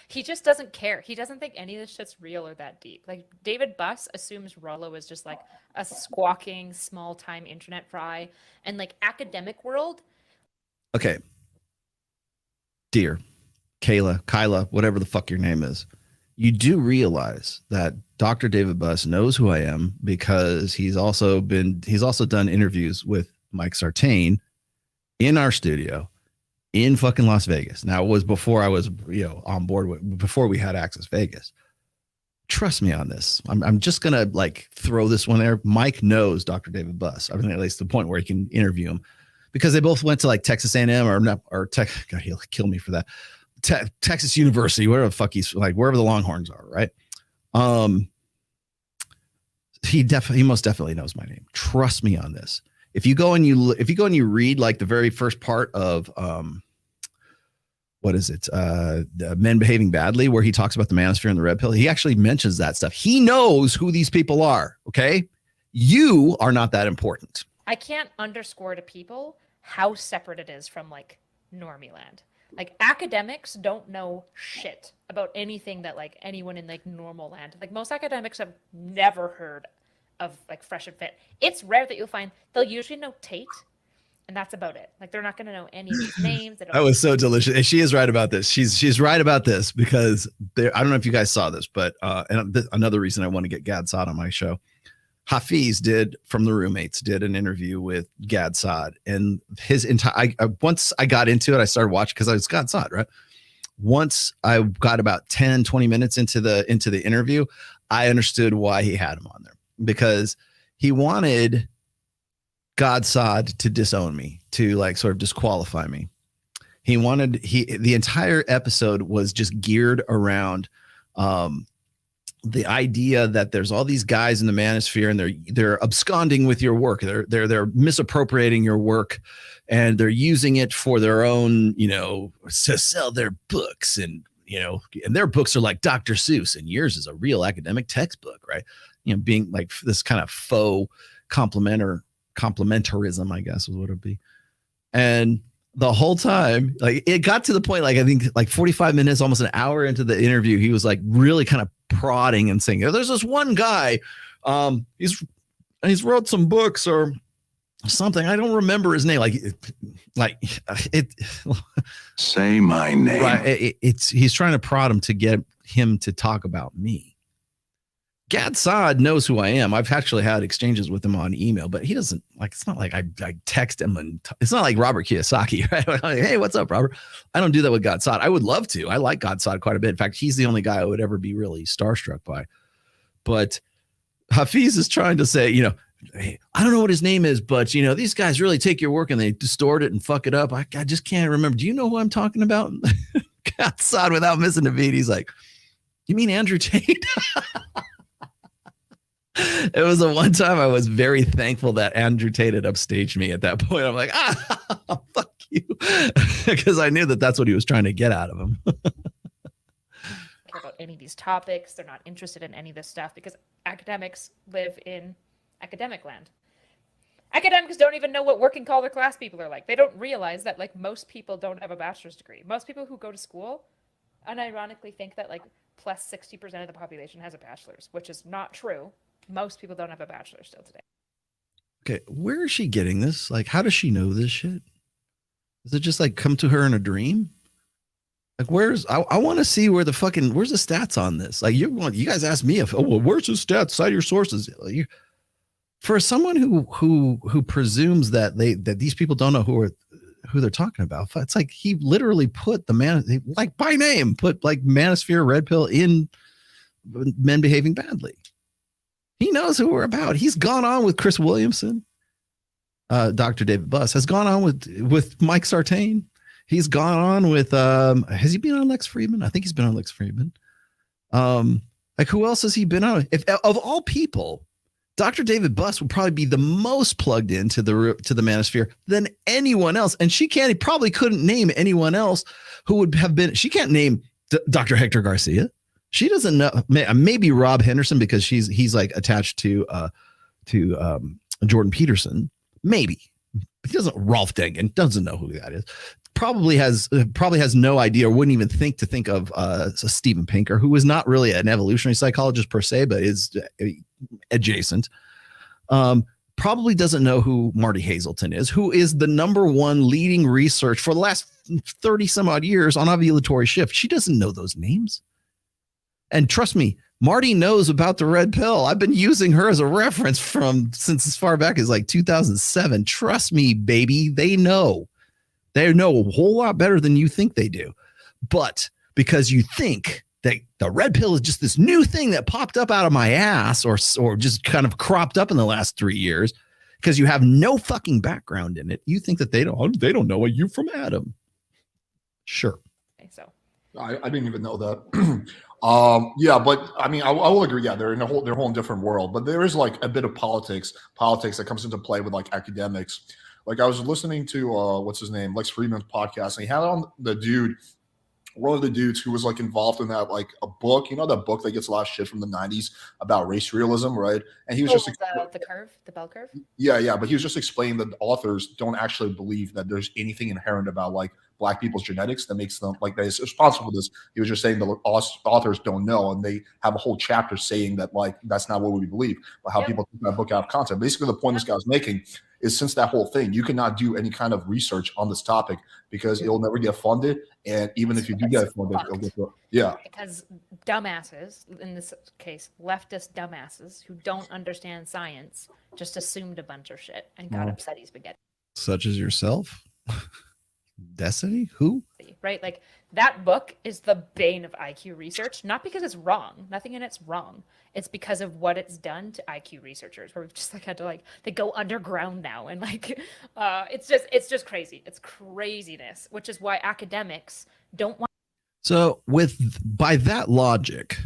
He just doesn't care. He doesn't think any of this shit's real or that deep. Like, David Buss assumes Rollo is just like a squawking, small-time internet fry. And like academic world. Okay. Dear Kyla, whatever the fuck your name is, you do realize that Dr. David Buss knows who I am because he's also done interviews with Mike Sartain in our studio in fucking Las Vegas. Now, it was before I was, on board before we had Access Vegas. Trust me on this. I'm just gonna like throw this one there. Mike knows Dr. David Buss. I mean, at least the point where he can interview him, because they both went to like Texas A&M or Tech. God, he'll kill me for that. Texas University, whatever the fuck he's like, wherever the Longhorns are, right? He most definitely knows my name. Trust me on this. If you go and you read like the very first part of what is it? The Men Behaving Badly, where he talks about the manosphere and the red pill. He actually mentions that stuff. He knows who these people are. Okay. You are not that important. I can't underscore to people how separate it is from like normie land. Like, academics don't know shit about anything that like anyone in like normal land. Like, most academics have never heard of like Fresh and Fit. It's rare that you'll find they'll usually know Tate, and that's about it. Like, they're not going to know any of these names. That was so delicious. And she is right about this. She's right about this because I don't know if you guys saw this, but another reason I want to get Gad Saad on my show. Hafiz from the Roommates did an interview with Gad Saad, and his entire. Once I got into it, I started watching because I was Gad Saad, right? Once I got about 10, 20 minutes into the interview, I understood why he had him on there, because he wanted Gad Saad to disown me, to like sort of disqualify me. The entire episode was just geared around the idea that there's all these guys in the manosphere and they're absconding with your work. They're misappropriating your work, and they're using it for their own, to sell their books, and and their books are like Dr. Seuss, and yours is a real academic textbook, right? Being like this kind of faux complementarism, I guess is what it'd be. And the whole time, like, it got to the point, like, I think like 45 minutes, almost an hour into the interview, he was like really kind of prodding and saying, there's this one guy, he's wrote some books or something. I don't remember his name. Say my name. Right. He's trying to prod him to get him to talk about me. Gad Saad knows who I am. I've actually had exchanges with him on email, but he doesn't it's not like I text him, and it's not like Robert Kiyosaki, right? Like, hey, what's up, Robert? I don't do that with Gad Saad. I would love to. I like Gad Saad quite a bit. In fact, he's the only guy I would ever be really starstruck by. But Hafiz is trying to say, hey, I don't know what his name is, but these guys really take your work and they distort it and fuck it up. I just can't remember. Do you know who I'm talking about? Gad Saad, without missing a beat, he's like, you mean Andrew Tate? It was the one time I was very thankful that Andrew Tate had upstaged me at that point. I'm like, fuck you. Because I knew that that's what he was trying to get out of him. Care about any of these topics. They're not interested in any of this stuff because academics live in academic land. Academics don't even know what working collar class people are like. They don't realize that like most people don't have a bachelor's degree. Most people who go to school unironically think that like plus 60% of the population has a bachelor's, which is not true. Most people don't have a bachelor's still today. Okay, where is she getting this? Like, how does she know this shit? Does it just like come to her in a dream? Like, I want to see where's the stats on this? Like, you guys ask me where's the stats? Cite your sources. For someone who presumes that these people don't know who they're talking about, it's like he literally put like by name, put like Manosphere, Red Pill in Men Behaving Badly. He knows who we're about. He's gone on with Chris Williamson. Dr. David Buss has gone on with Mike Sartain. He's gone on with has he been on Lex Friedman? I think he's been on Lex Friedman. Like, who else has he been on? If of all people, Dr. David Buss would probably be the most plugged into the Manosphere than anyone else. And he probably couldn't name anyone else who would have been. She can't name Dr. Hector Garcia. She doesn't know. Maybe Rob Henderson, because he's like attached to Jordan Peterson. Maybe he doesn't. Rolf Dengen doesn't know who that is. Probably has no idea, or wouldn't even think of Steven Pinker, who is not really an evolutionary psychologist per se, but is adjacent. Probably doesn't know who Marty Hazelton is, who is the #1 leading research for the last 30 some odd years on ovulatory shift. She doesn't know those names. And trust me, Marty knows about the red pill. I've been using her as a reference since as far back as like 2007. Trust me, baby, they know. They know a whole lot better than you think they do. But because you think that the red pill is just this new thing that popped up out of my ass or just kind of cropped up in the last 3 years, because you have no fucking background in it, you think that they don't know a you from Adam. Sure. Okay, so I didn't even know that. Yeah, but I mean, I will agree. Yeah, they're in they're a whole different world. But there is like a bit of politics that comes into play with like academics. Like, I was listening to what's his name, Lex Friedman's podcast, and he had on the dude, one of the dudes who was like involved in that, like a book, that book that gets a lot of shit from the 90s about race realism, right? And he was the bell curve. Yeah, but he was just explaining that the authors don't actually believe that there's anything inherent about like Black people's genetics that makes them like that is responsible for this. He was just saying the authors don't know, and they have a whole chapter saying that like that's not what we believe, but how people take that book out of context. Basically, the point this guy was making is, since that whole thing, you cannot do any kind of research on this topic because it'll never get funded, and even if you do get funded, it'll get because dumbasses, in this case, leftist dumbasses who don't understand science, just assumed a bunch of shit and got upsetty spaghetti. Such as yourself. Destiny? Who? Right? Like, that book is the bane of IQ research, not because it's wrong. Nothing in it's wrong. It's because of what it's done to IQ researchers, where we've just like had to like, they go underground now. And like, it's just crazy. It's craziness, which is why academics don't want. So by that logic,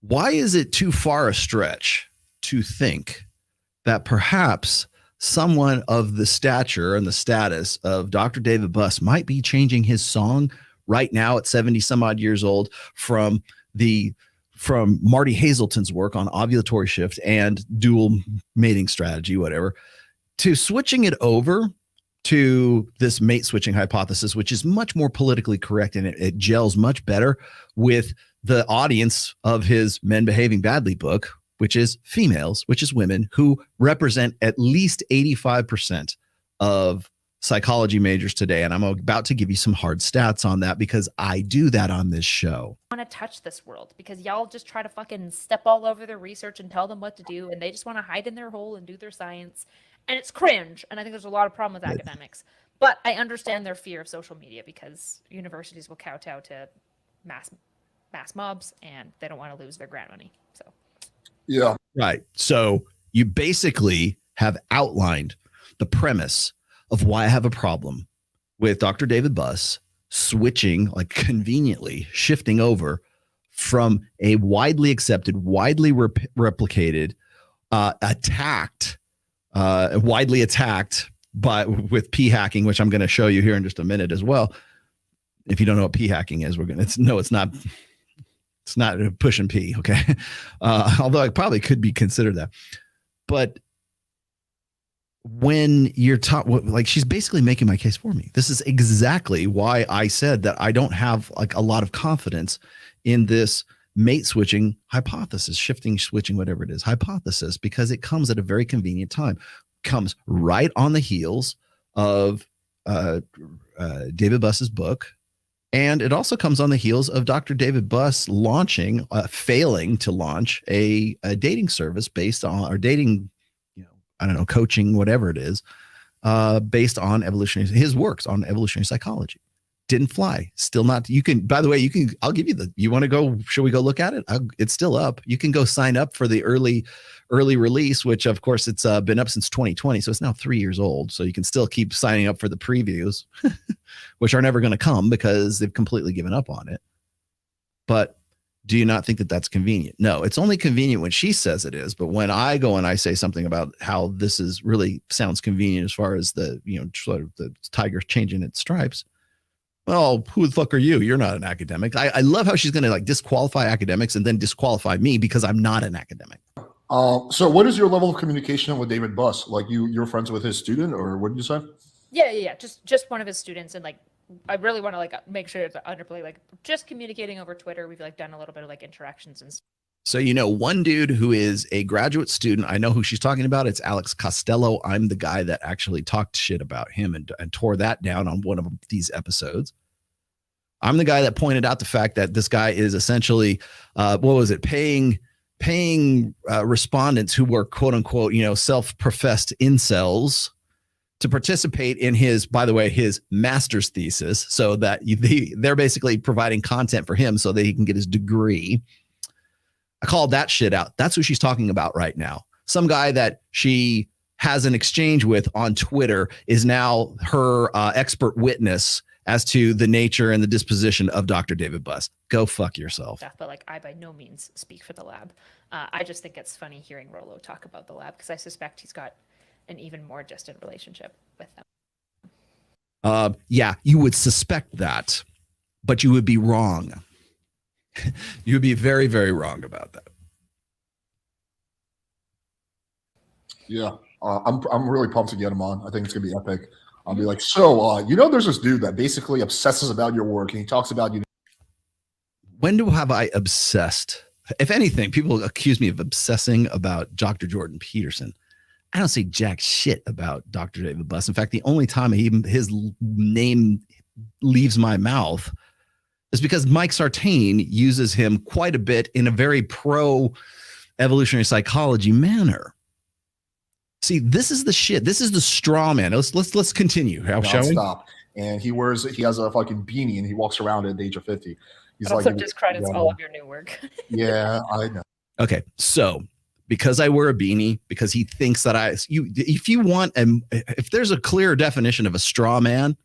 why is it too far a stretch to think that perhaps someone of the stature and the status of Dr. David Buss might be changing his song right now at 70 some odd years old from Marty Hazelton's work on ovulatory shift and dual mating strategy, whatever, to switching it over to this mate switching hypothesis, which is much more politically correct, and it gels much better with the audience of his Men Behaving Badly book, which is females, which is women who represent at least 85% of psychology majors today. And I'm about to give you some hard stats on that because I do that on this show. Want to touch this world because y'all just try to fucking step all over their research and tell them what to do, and they just want to hide in their hole and do their science, and it's cringe. And I think there's a lot of problem with academics, but I understand their fear of social media because universities will kowtow to mass mobs, and they don't want to lose their grant money. So yeah, right. So you basically have outlined the premise of why I have a problem with Dr. David Buss switching, like conveniently shifting over from a widely accepted, widely replicated, widely attacked with p hacking, which I'm going to show you here in just a minute as well. If you don't know what p hacking is, it's not pushing P. Okay. Although it probably could be considered that, but when you're taught, like, she's basically making my case for me. This is exactly why I said that I don't have like a lot of confidence in this mate switching hypothesis, shifting, switching, whatever it is, hypothesis, because it comes at a very convenient time, comes right on the heels of David Buss's book And it also comes on the heels of Dr. David Buss failing to launch a dating service based on, or dating, I don't know, coaching, whatever it is, based on his works on evolutionary psychology. Didn't fly. Still not. You can, by the way, I'll give you you want to go, should we go look at it? It's still up. You can go sign up for the early release, which of course it's been up since 2020. So it's now 3 years old. So you can still keep signing up for the previews, which are never going to come because they've completely given up on it. But do you not think that that's convenient? No, it's only convenient when she says it is. But when I go and I say something about how this is really sounds convenient as far as the, sort of the tiger changing its stripes. Well, who the fuck are you? You're not an academic. I love how she's going to like disqualify academics and then disqualify me because I'm not an academic. So what is your level of communication with David Buss? Like you're friends with his student, or what did you say? Yeah. Just one of his students, and like I really want to like make sure to underplay like just communicating over Twitter. We've like done a little bit of like interactions and stuff. So, one dude who is a graduate student, I know who she's talking about. It's Alex Costello. I'm the guy that actually talked shit about him and tore that down on one of these episodes. I'm the guy that pointed out the fact that this guy is essentially, paying respondents who were quote unquote, self-professed incels to participate in his master's thesis, so that they're basically providing content for him so that he can get his degree. I called that shit out. That's who she's talking about right now. Some guy that she has an exchange with on Twitter is now her expert witness as to the nature and the disposition of Dr. David Buss. Go fuck yourself. But like, I by no means speak for the lab. I just think it's funny hearing Rollo talk about the lab because I suspect he's got an even more distant relationship with them. Yeah, you would suspect that, but you would be wrong. You would be very, very wrong about that. Yeah, I'm really pumped to get him on. I think it's gonna be epic. I'll be like, there's this dude that basically obsesses about your work, and he talks about you. When have I obsessed? If anything, people accuse me of obsessing about Dr. Jordan Peterson. I don't say jack shit about Dr. David Buss. In fact, the only time his name leaves my mouth is because Mike Sartain uses him quite a bit in a very pro evolutionary psychology manner. See, this is the shit. This is the straw man. Let's continue. Shall we? Stop. And he has a fucking beanie and he walks around at the age of 50. He's also discredits all of your new work. Yeah, I know. Okay, so because I wear a beanie, because he thinks that if there's a clear definition of a straw man,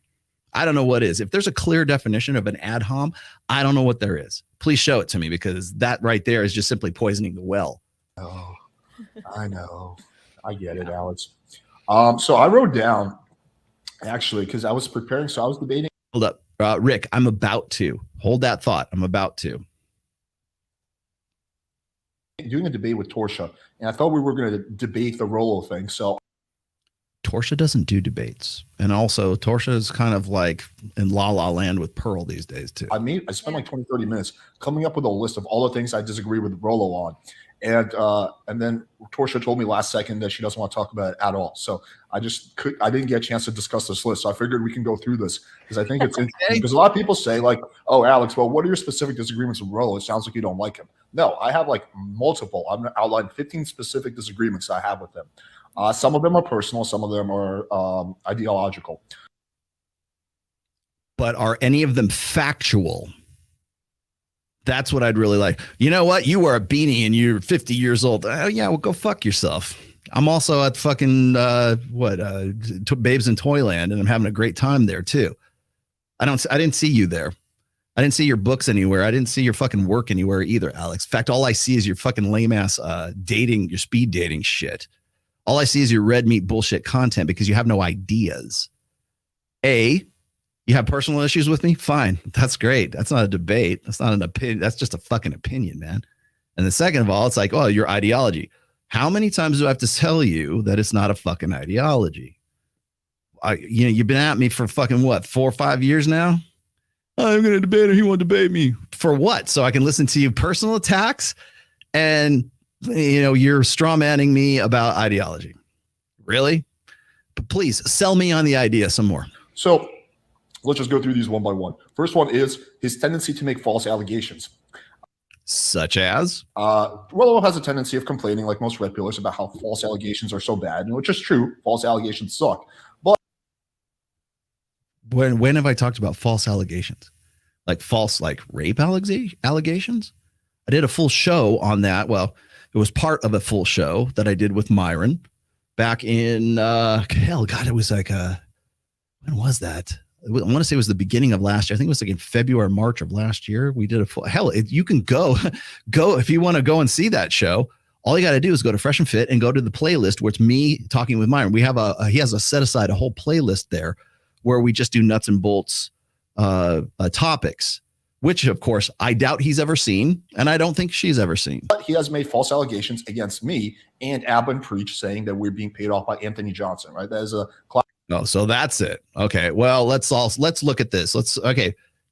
I don't know what is. If there's a clear definition of an ad hom, I don't know what there is. Please show it to me, because that right there is just simply poisoning the well. Oh, I know. I get it, Alex. So I wrote down, actually, because I was preparing, so I was debating. Hold up. Rick, I'm about to. Hold that thought. I'm about to. Doing a debate with Torsha, and I thought we were going to debate the Rollo thing. So Torsha doesn't do debates. And also, Torsha is kind of like in La La Land with Pearl these days, too. I spent like 20, 30 minutes coming up with a list of all the things I disagree with Rollo on. And then Torsha told me last second that she doesn't want to talk about it at all. So I didn't get a chance to discuss this list. So I figured we can go through this because I think it's interesting. Because a lot of people say like, oh, Alex, well, what are your specific disagreements with Rollo? It sounds like you don't like him. No, I have like multiple. I'm going to outline 15 specific disagreements I have with him. Some of them are personal. Some of them are ideological. But are any of them factual? That's what I'd really like. You know what? You wear a beanie and you're 50 years old. Oh, yeah, well, go fuck yourself. I'm also at fucking, Babes in Toyland, and I'm having a great time there, too. I didn't see you there. I didn't see your books anywhere. I didn't see your fucking work anywhere either, Alex. In fact, all I see is your fucking lame-ass your speed dating shit. All I see is your red meat bullshit content because you have no ideas. You have personal issues with me? Fine. That's great. That's not a debate. That's not an opinion. That's just a fucking opinion, man. And the second of all, it's like, oh, your ideology. How many times do I have to tell you that it's not a fucking ideology? You've been at me for fucking what, 4 or 5 years now? I'm going to debate him. He won't debate me. For what? So I can listen to you personal attacks and, you're straw manning me about ideology. Really? But please sell me on the idea some more. So Let's just go through these one by one. First one is his tendency to make false allegations. Such as? Rollo has a tendency of complaining, like most red pillars, about how false allegations are so bad, and which is true. False allegations suck. But when have I talked about false allegations? Like false, like rape allegations? I did a full show on that. Well, it was part of a full show that I did with Myron back in, it was like, when was that? I want to say it was the beginning of last year. I think it was like in February, March of last year. We did a full, you can go if you want to go and see that show. All you got to do is go to Fresh and Fit and go to the playlist where it's me talking with Myron. We have he has a set aside a whole playlist there where we just do nuts and bolts topics, which of course I doubt he's ever seen, and I don't think she's ever seen. But he has made false allegations against me and Ab and Preach, saying that we're being paid off by Anthony Johnson. Right? That is a. Oh, so that's it. Okay. Well, let's look at this.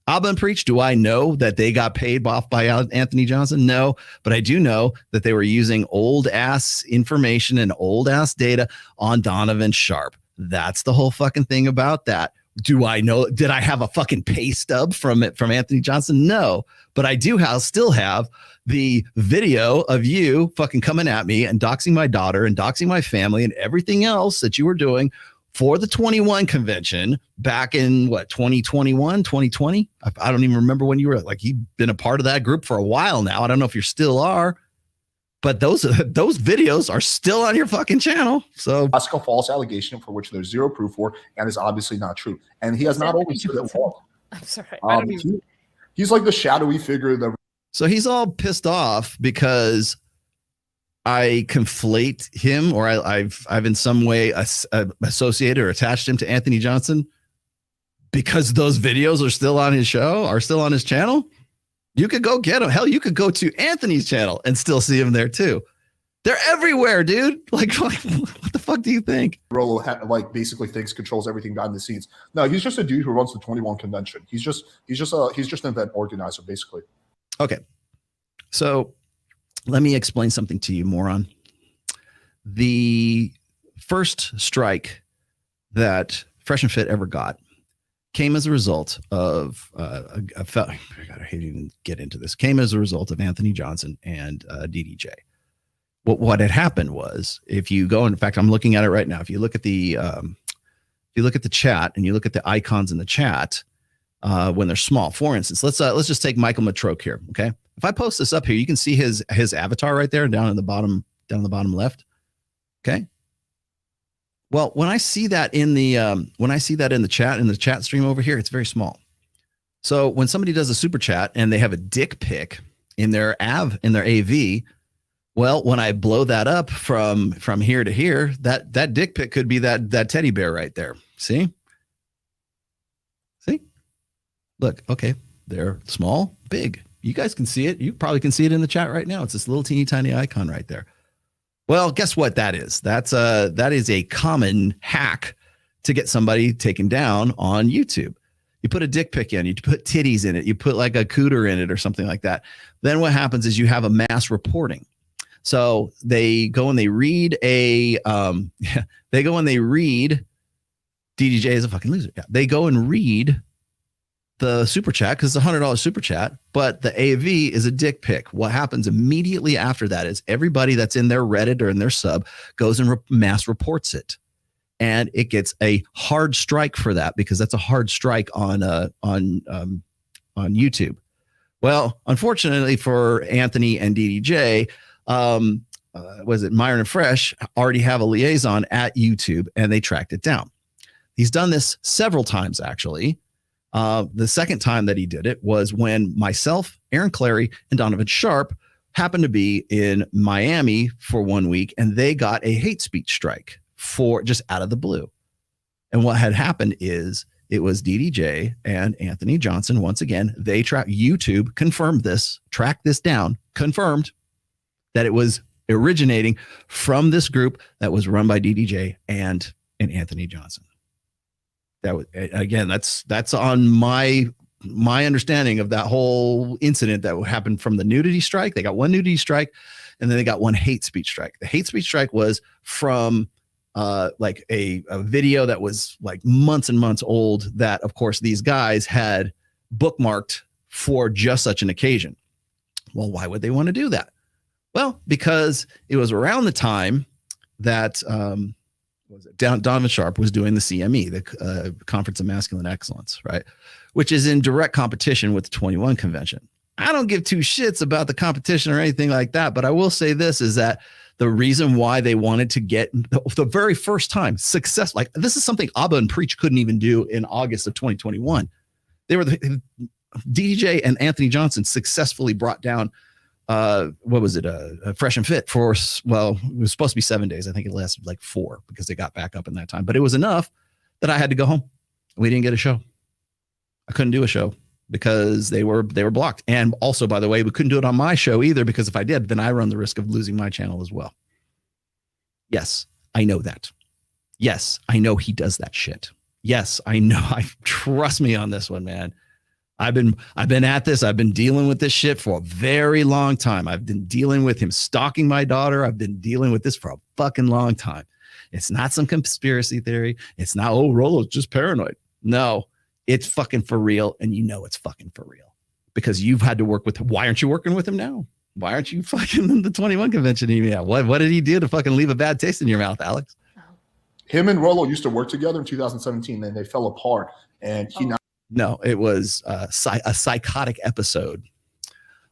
Abba and Preach, do I know that they got paid off by Anthony Johnson? No, but I do know that they were using old ass information and old ass data on Donovan Sharp. That's the whole fucking thing about that. Do I know? Did I have a fucking pay stub from Anthony Johnson? No, but I do still have the video of you fucking coming at me and doxing my daughter and doxing my family and everything else that you were doing for the 21 convention back in 2021, 2020. I don't even remember when you were you've been a part of that group for a while now. I don't know if you still are, but those videos are still on your fucking channel. So that's a false allegation for which there's zero proof for, and is obviously not true. And he has not always said it wrong. I'm sorry. He's like the shadowy figure that. So he's all pissed off because I conflate him, or I've in some way associated or attached him to Anthony Johnson because those videos are still on his show, are still on his channel. You could go get them. Hell, you could go to Anthony's channel and still see him there too. They're everywhere, dude. Like what the fuck do you think? Rollo basically controls everything behind the scenes. No, he's just a dude who runs the 21 convention. He's just an event organizer, basically. Okay, so let me explain something to you, moron. The first strike that Fresh and Fit ever got came as a result of I hate even get into this. Came as a result of Anthony Johnson and DDJ. What had happened was, if you go, in fact, I'm looking at it right now. If you look at the chat and you look at the icons in the chat when they're small. For instance, let's just take Michael Matroke here. Okay. If I post this up here, you can see his avatar right there down in the bottom left. Okay. Well, when I see that in the chat stream over here, it's very small. So when somebody does a super chat and they have a dick pic in their AV, well, when I blow that up from here to here, that dick pic could be that teddy bear right there. See? Look, okay, they're small, big. You guys can see it. You probably can see it in the chat right now. It's this little teeny tiny icon right there. Well, guess what that is? That is a common hack to get somebody taken down on YouTube. You put a dick pic in, you put titties in it, you put like a cooter in it or something like that. Then what happens is you have a mass reporting. So they go and they read DDJ is a fucking loser. Yeah. They go and read the super chat because it's $100 super chat, but the AV is a dick pic. What happens immediately after that is everybody that's in their Reddit or in their sub goes and mass reports it, and it gets a hard strike for that because that's a hard strike on YouTube. Well, unfortunately for Anthony and DDJ, was it Myron and Fresh already have a liaison at YouTube, and they tracked it down. He's done this several times actually. The second time that he did it was when myself, Aaron Clary, and Donovan Sharp happened to be in Miami for 1 week, and they got a hate speech strike for just out of the blue. And what had happened is it was DDJ and Anthony Johnson. Once again, they YouTube confirmed this, tracked this down, confirmed that it was originating from this group that was run by DDJ and Anthony Johnson. That was, again, that's on my understanding of that whole incident that happened from the nudity strike. They got one nudity strike, and then they got one hate speech strike. The hate speech strike was from like a video that was like months and months old that, of course, these guys had bookmarked for just such an occasion. Well, why would they want to do that? Well, because it was around the time that Donovan Sharp was doing the CME, the Conference of Masculine Excellence, right? Which is in direct competition with the 21 convention. I don't give two shits about the competition or anything like that, but I will say this is that the reason why they wanted to get the very first time success, like this is something Abba and Preach couldn't even do in August of 2021. They were DJ and Anthony Johnson successfully brought down what was it? Fresh and Fit for, well, it was supposed to be 7 days. I think it lasted like 4 because they got back up in that time, but it was enough that I had to go home. We didn't get a show. I couldn't do a show because they were blocked. And also, by the way, we couldn't do it on my show either, because if I did, then I run the risk of losing my channel as well. Yes, I know that. Yes, I know he does that shit. Yes, I know. Trust me on this one, man. I've been at this. I've been dealing with this shit for a very long time. I've been dealing with him stalking my daughter. I've been dealing with this for a fucking long time. It's not some conspiracy theory. It's not, oh, Rollo's just paranoid. No, it's fucking for real. And you know it's fucking for real because you've had to work with him. Why aren't you working with him now? Why aren't you fucking in the 21 convention? Yeah. What did he do to fucking leave a bad taste in your mouth, Alex? Him and Rollo used to work together in 2017, and they fell apart. And he No, it was a psychotic episode.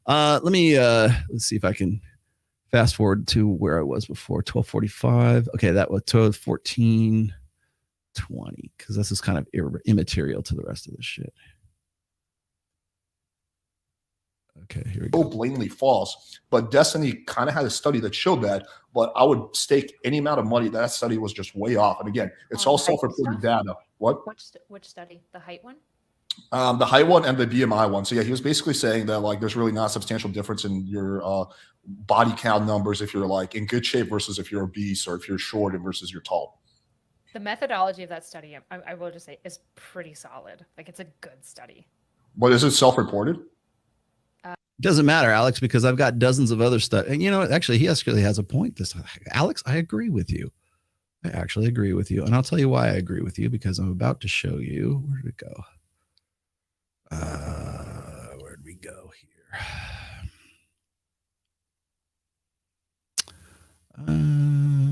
Let's see if I can fast forward to where I was before 12:45. Okay, that was 12:14:20 because this is kind of immaterial to the rest of the shit. Okay, here we go. So blatantly false, but Destiny kind of had a study that showed that. But I would stake any amount of money that study was just way off. And again, it's all self-reported data. What? Which study? The height one? The height one and the BMI one. So yeah, he was basically saying that like there's really not a substantial difference in your body count numbers if you're like in good shape versus if you're obese, or if you're short versus you're tall. The methodology of that study, I will just say, is pretty solid. Like it's a good study. But is it self-reported? Doesn't matter, Alex, because I've got dozens of other stuff. And you know what? Actually, he actually has a point. Alex, I agree with you. I actually agree with you. And I'll tell you why I agree with you, because I'm about to show you. Where did it go? Where'd we go here?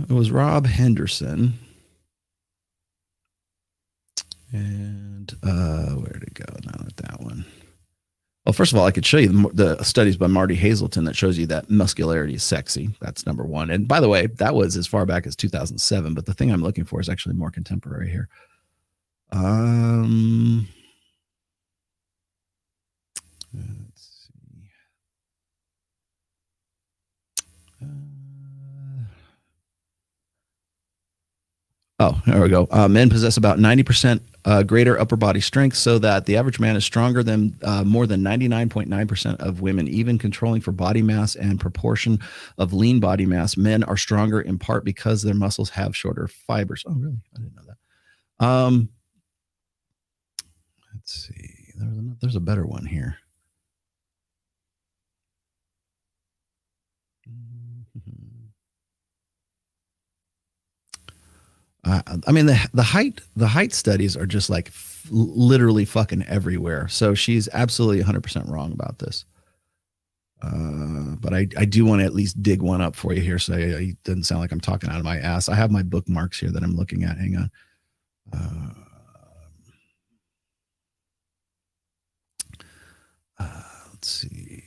It was Rob Henderson. And where did it go? No, not that one. Well, first of all, I could show you the studies by Marty Hazelton that shows you that muscularity is sexy. That's number one. And by the way, that was as far back as 2007. But the thing I'm looking for is actually more contemporary here. Let's see. Oh, there we go. Men possess about 90% greater upper body strength, so that the average man is stronger than more than 99.9% of women, even controlling for body mass and proportion of lean body mass. Men are stronger in part because their muscles have shorter fibers. Oh, really? I didn't know that. Let's see. There's a better one here. I mean, the height studies are just like literally fucking everywhere. So she's absolutely 100% wrong about this. But I do want to at least dig one up for you here, so it doesn't sound like I'm talking out of my ass. I have my bookmarks here that I'm looking at. Hang on. Let's see.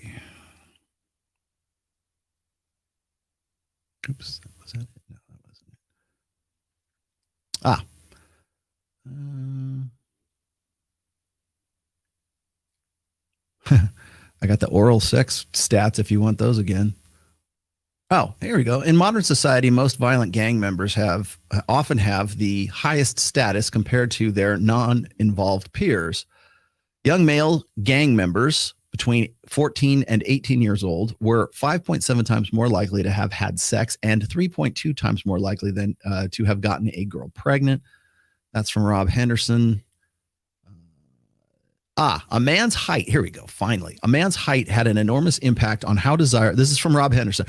Oops, was that it? No, that wasn't it. I got the oral sex stats if you want those again. Oh, here we go. In modern society, most violent gang members often have the highest status compared to their non-involved peers. Young male gang members between 14 and 18 years old were 5.7 times more likely to have had sex and 3.2 times more likely than to have gotten a girl pregnant. That's from Rob Henderson. A man's height. Here we go. Finally, a man's height had an enormous impact on how desire. This is from Rob Henderson.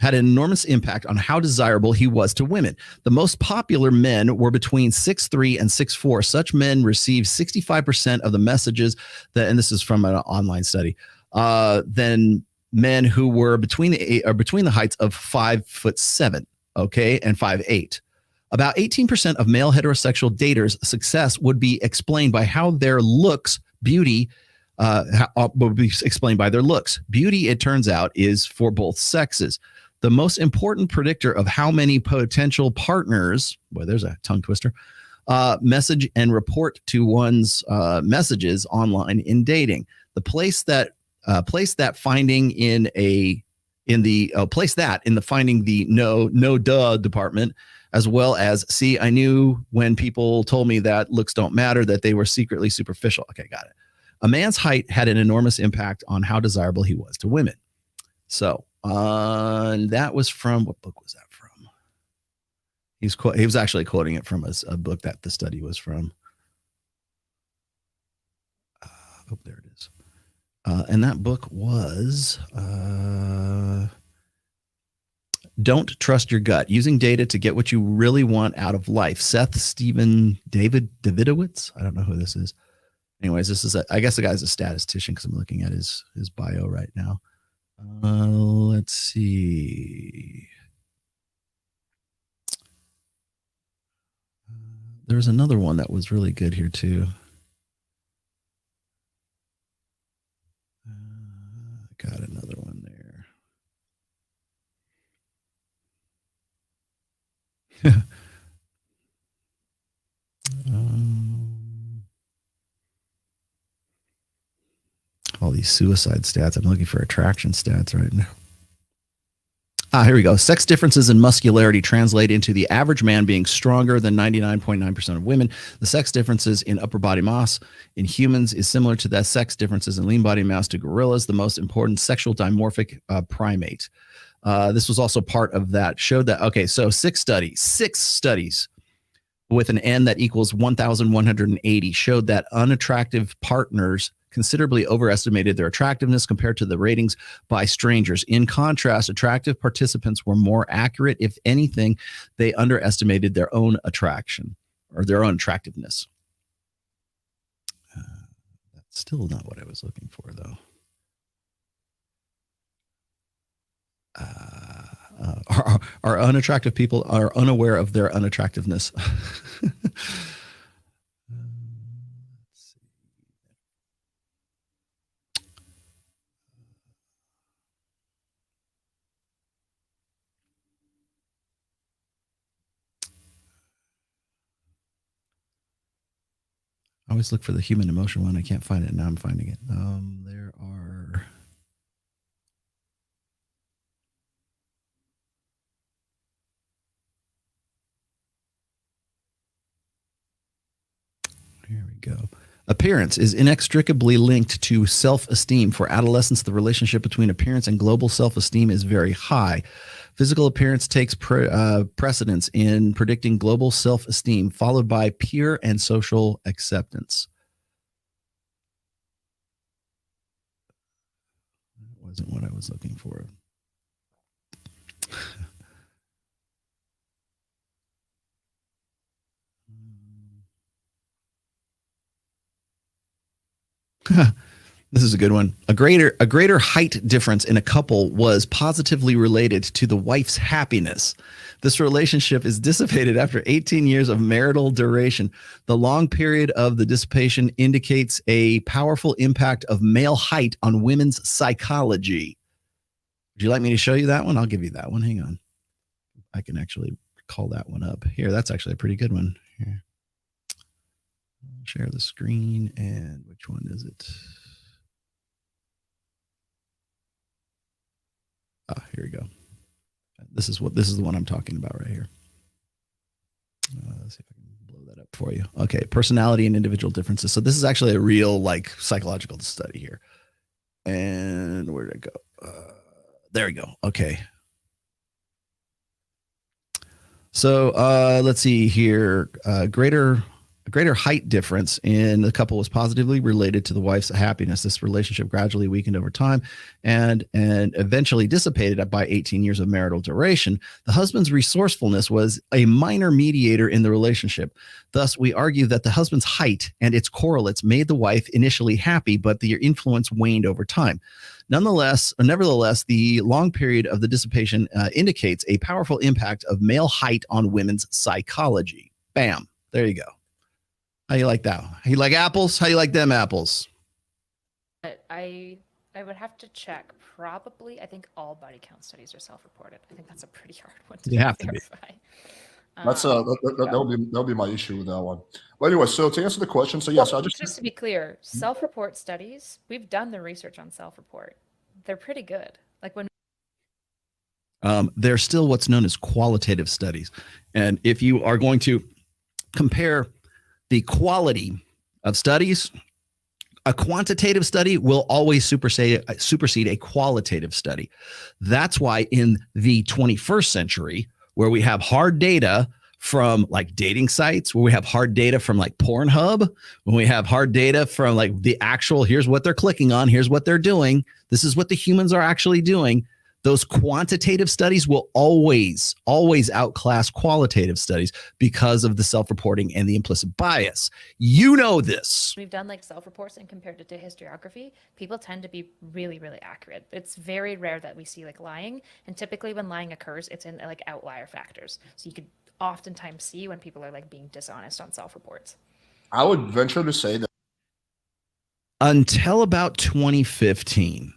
had an enormous impact on how desirable he was to women. The most popular men were between 6'3" and 6'4". Such men received 65% of the messages that, and this is from an online study, than men who were between the heights of 5'7", okay, and 5'8". About 18% of male heterosexual daters' success would be explained by how their looks, beauty, would be explained by their looks. Beauty, it turns out, is for both sexes. The most important predictor of how many potential partners, boy, there's a tongue twister, message and report to one's messages online in dating. The place that finding in the finding the no duh department, as well as, see, I knew when people told me that looks don't matter, that they were secretly superficial. Okay, got it. A man's height had an enormous impact on how desirable he was to women. So that was from, what book was that from? He was actually quoting it from a book that the study was from. Oh, there it is. And that book was Don't Trust Your Gut, Using Data to Get What You Really Want Out of Life. Seth Steven Davidowitz. I don't know who this is. Anyways, this is I guess the guy's a statistician because I'm looking at his bio right now. Let's see. There's another one that was really good here too. Got another one there. All these suicide stats. I'm looking for attraction stats right now. Here we go. Sex differences in muscularity translate into the average man being stronger than 99.9% of women. The sex differences in upper body mass in humans is similar to the sex differences in lean body mass to gorillas, the most important sexual dimorphic primate. This was also part of that, showed that, okay, so six studies with an N that equals 1,180 showed that unattractive partners considerably overestimated their attractiveness compared to the ratings by strangers. In contrast, attractive participants were more accurate. If anything, they underestimated their own attraction or their own attractiveness. That's still not what I was looking for, though. Our unattractive people are unaware of their unattractiveness. I always look for the human emotion one. I can't find it. Now I'm finding it. There are. Here we go. Appearance is inextricably linked to self-esteem. For adolescents, the relationship between appearance and global self-esteem is very high. Physical appearance takes precedence in predicting global self-esteem, followed by peer and social acceptance. That wasn't what I was looking for. This is a good one. A greater height difference in a couple was positively related to the wife's happiness. This relationship is dissipated after 18 years of marital duration. The long period of the dissipation indicates a powerful impact of male height on women's psychology. Would you like me to show you that one? I'll give you that one. Hang on. I can actually call that one up. Here, that's actually a pretty good one. Here. Share the screen, and which one is it? Here we go. This is the one I'm talking about right here. Let's see if I can blow that up for you. Okay, personality and individual differences. So this is actually a real like psychological study here. And where did it go? There we go. Okay. So let's see here. Greater A greater height difference in the couple was positively related to the wife's happiness. This relationship gradually weakened over time and eventually dissipated by 18 years of marital duration. The husband's resourcefulness was a minor mediator in the relationship. Thus, we argue that the husband's height and its correlates made the wife initially happy, but the influence waned over time. Nevertheless, the long period of the dissipation indicates a powerful impact of male height on women's psychology. Bam. There you go. How you like that? How you like apples? How you like them apples? But I would have to check. Probably, I think all body count studies are self-reported. I think that's a pretty hard one to They have to be. verify. That's that'll be my issue with that one. But anyway, so to answer the question, so yes, just to be clear, self-report studies, we've done the research on self-report. They're pretty good. Like when They're still what's known as qualitative studies. And if you are going to compare the quality of studies, a quantitative study will always supersede a qualitative study. That's why in the 21st century, where we have hard data from like dating sites, where we have hard data from like Pornhub, when we have hard data from like the actual, here's what they're clicking on, here's what they're doing, this is what the humans are actually doing. Those quantitative studies will always outclass qualitative studies because of the self-reporting and the implicit bias. You know this. we've done like self-reports and compared it to historiography, people tend to be really, really accurate. It's very rare that we see like lying. And typically when lying occurs, it's in like outlier factors. So you could oftentimes see when people are like being dishonest on self-reports. I would venture to say that Until about 2015,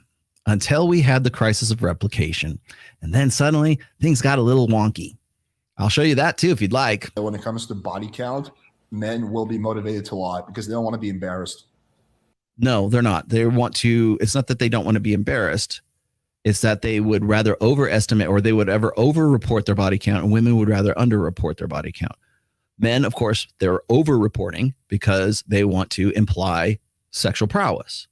until we had the crisis of replication, and then suddenly things got a little wonky. I'll show you that too if you'd like. when it comes to body count, men will be motivated to lie because they don't want to be embarrassed. No, they're not. They want to, it's not that they don't want to be embarrassed. It's that they would rather overestimate, or they would ever over-report their body count, and women would rather under-report their body count. Men, of course, they're over-reporting because they want to imply sexual prowess,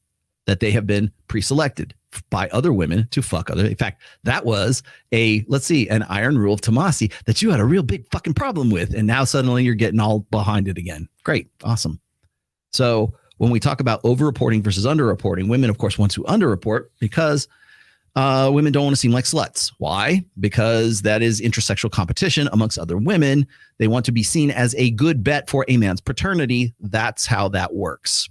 that they have been pre-selected by other women to fuck other. In fact, that was an iron rule of Tomassi that you had a real big fucking problem with. And now suddenly you're getting all behind it again. Great. Awesome. So when we talk about over-reporting versus under-reporting, women, of course, want to under-report because women don't want to seem like sluts. Why? Because that is intersexual competition amongst other women. They want to be seen as a good bet for a man's paternity. That's how that works.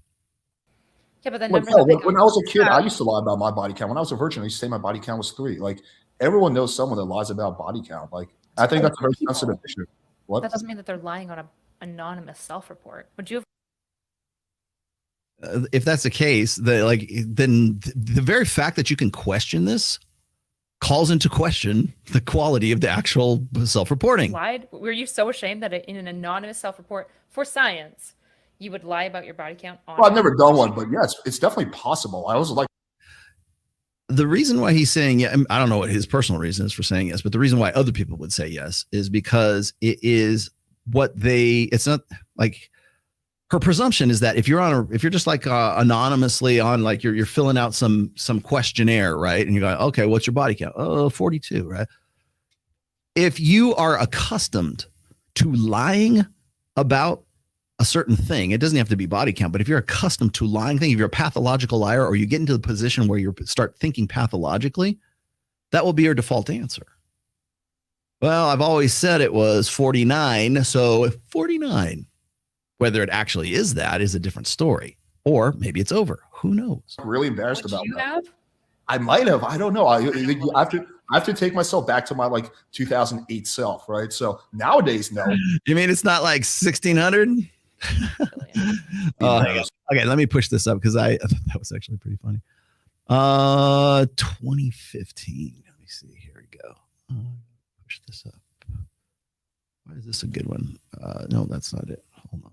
Yeah, but the When, numbers when I was a kid, I used to lie about my body count. When I was a virgin, I used to say my body count was 3. Like everyone knows someone that lies about body count. Like I think that's a very sensitive issue. What? that doesn't mean that they're lying on an anonymous self-report. Would you have If that's the case, then the very fact that you can question this calls into question the quality of the actual self-reporting. lied? Were you so ashamed that in an anonymous self-report for science, you would lie about your body count? Well, I've never done one, but yes, it's definitely possible. I was like, The reason why he's saying, yeah, I don't know what his personal reason is for saying yes, but the reason why other people would say yes is because it is it's not like her presumption is that if you're just like anonymously on, like you're filling out some questionnaire, right? And you're going, okay, what's your body count? Oh, 42, right? If you are accustomed to lying about a certain thing, it doesn't have to be body count, but if you're accustomed to lying, if you're a pathological liar, or you get into the position where you start thinking pathologically, that will be your default answer. Well, I've always said it was 49, so 49. Whether it actually is that is a different story, or maybe it's over. Who knows? really embarrassed about you that. have? I might have. I don't know. I have to take myself back to my like 2008 self, right? So nowadays, no. You mean it's not like 1600? Okay, let me push this up because I thought that was actually pretty funny. 2015. Let me see. Here we go. Push this up. Why is this a good one? No, that's not it. Hold on.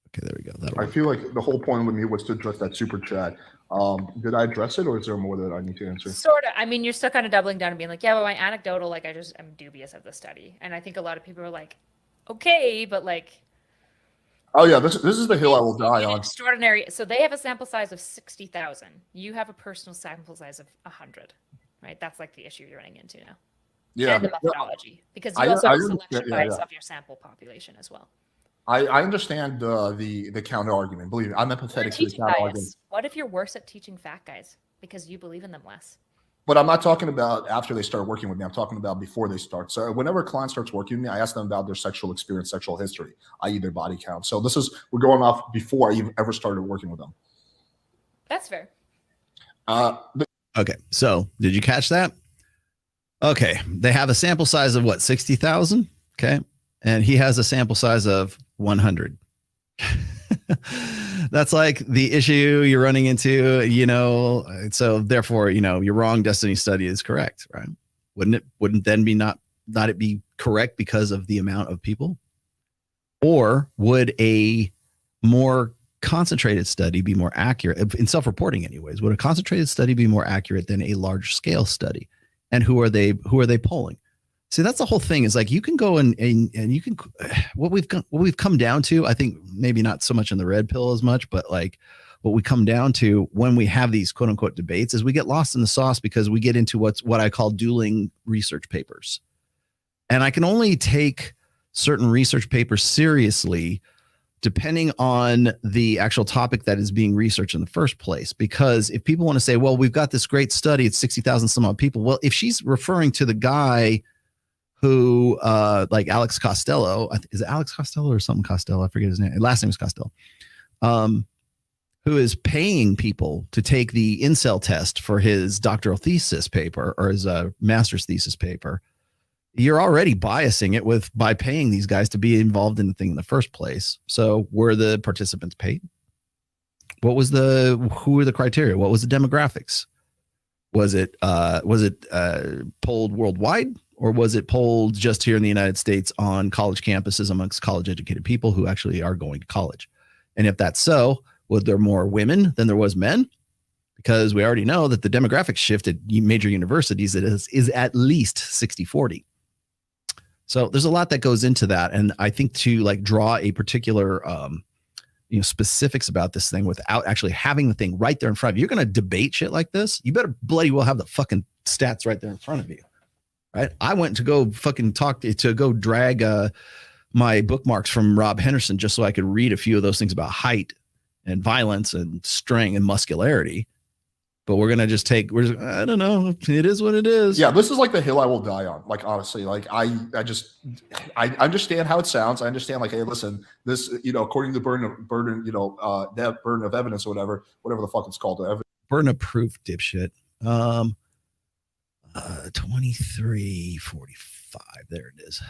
Okay, there we go. I feel like the whole point with me was to address that super chat. Did I address it, or is there more that I need to answer? Sort of. I mean, you're still kind of doubling down and being like, yeah, but my anecdotal, like, I'm dubious of the study. And I think a lot of people are like, okay, but like. Oh yeah, this is the hill I will die on. Extraordinary. So they have a sample size of 60,000. You have a personal sample size of 100, right? That's like the issue you're running into now. and the methodology, because you also have a selection bias of your sample population as well. I understand the counter argument. Believe me, I'm empathetic to the counter argument. What if you're worse at teaching fat guys because you believe in them less? But I'm not talking about after they start working with me. I'm talking about before they start. So whenever a client starts working with me, I ask them about their sexual experience, sexual history, i.e. their body count. So we're going off before I even ever started working with them. That's fair. Okay, so did you catch that? Okay, they have a sample size of what, 60,000? Okay, and he has a sample size of 100. That's like the issue you're running into, so therefore, your wrong destiny study is correct, right? Wouldn't then be not it be correct because of the amount of people? Or would a more concentrated study be more accurate in self-reporting anyways? Would a concentrated study be more accurate than a large scale study? And who are they polling? See, that's the whole thing, is like you can go and you can, what we've come down to, I think maybe not so much in the red pill as much, but like what we come down to when we have these quote unquote debates is we get lost in the sauce because we get into what I call dueling research papers. And I can only take certain research papers seriously depending on the actual topic that is being researched in the first place. Because if people want to say, well, we've got this great study, it's 60,000 some odd people. Well, if she's referring to the guy who like Alex Costello, is it Alex Costello or something Costello? I forget his name. Last name is Costello. Who is paying people to take the incel test for his doctoral thesis paper or his master's thesis paper. You're already biasing it by paying these guys to be involved in the thing in the first place. So were the participants paid? Who were the criteria? What was the demographics? Was it polled worldwide? Or was it polled just here in the United States on college campuses amongst college educated people who actually are going to college? And if that's so, was there more women than there was men? Because we already know that the demographic shift at major universities is at least 60-40. So there's a lot that goes into that. And I think to like draw a particular specifics about this thing without actually having the thing right there in front of you, you're going to debate shit like this, you better bloody well have the fucking stats right there in front of you. Right. I went to go fucking drag my bookmarks from Rob Henderson just so I could read a few of those things about height and violence and strength and muscularity. But I don't know. It is what it is. Yeah, this is like the hill I will die on. Like, honestly, like I understand how it sounds. I understand, like, hey, listen, this, according to the burden of evidence or whatever the fuck it's called. Burden of proof, dipshit. 2345. There it is.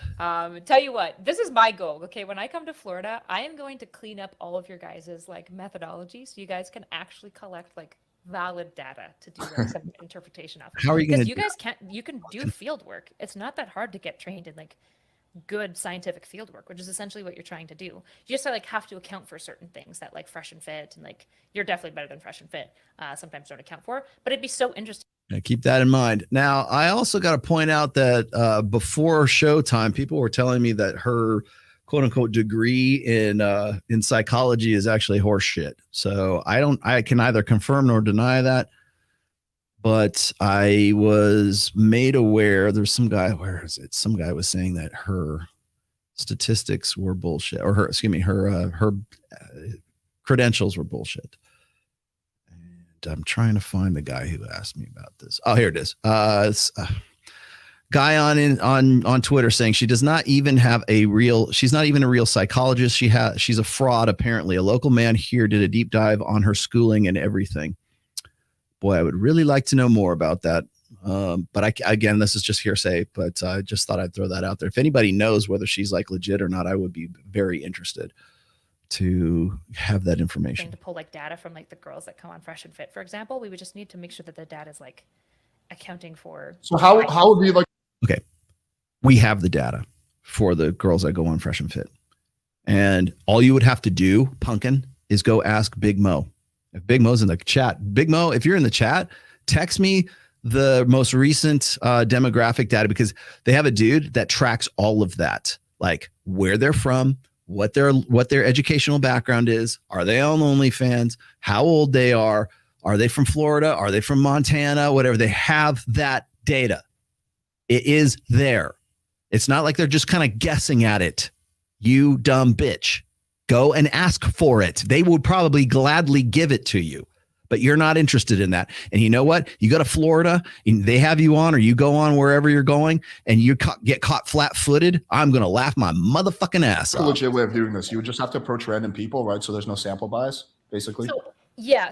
Tell you what, this is my goal. Okay, when I come to Florida, I am going to clean up all of your guys' like methodology, so you guys can actually collect like valid data to do like some interpretation of. How are you going to? You can do field work. It's not that hard to get trained in like good scientific field work, which is essentially what you're trying to do. You just like have to account for certain things that like Fresh and Fit and like you're definitely better than Fresh and Fit sometimes don't account for. But it'd be so interesting. Yeah, keep that in mind. Now, I also got to point out that before showtime, people were telling me that her quote unquote degree in psychology is actually horse shit. So I can neither confirm nor deny that. But I was made aware there's some guy, where is it? Some guy was saying that her statistics were bullshit, or her credentials were bullshit. I'm trying to find the guy who asked me about this. Oh, here it is. Guy on Twitter saying she's not even a real psychologist. She's a fraud, apparently. A local man here did a deep dive on her schooling and everything. Boy, I would really like to know more about that. But again, this is just hearsay, but I just thought I'd throw that out there. If anybody knows whether she's like legit or not, I would be very interested to have that information. To pull like data from like the girls that come on Fresh and Fit, for example, we would just need to make sure that the data is like accounting for. So how would we like? Okay, we have the data for the girls that go on Fresh and Fit, and all you would have to do, Punkin, is go ask Big Mo. If Big Mo's in the chat, Big Mo, if you're in the chat, text me the most recent demographic data, because they have a dude that tracks all of that, like where they're from, what their educational background is, are they on OnlyFans, how old they are they from Florida, are they from Montana, whatever. They have that data. It is there. It's not like they're just kind of guessing at it. You dumb bitch. Go and ask for it. They would probably gladly give it to you, but you're not interested in that. And you know what? You go to Florida and they have you on, or you go on wherever you're going and you get caught flat-footed. I'm going to laugh my motherfucking ass A off. legit way of doing this. You would just have to approach random people, right? So there's no sample bias, basically.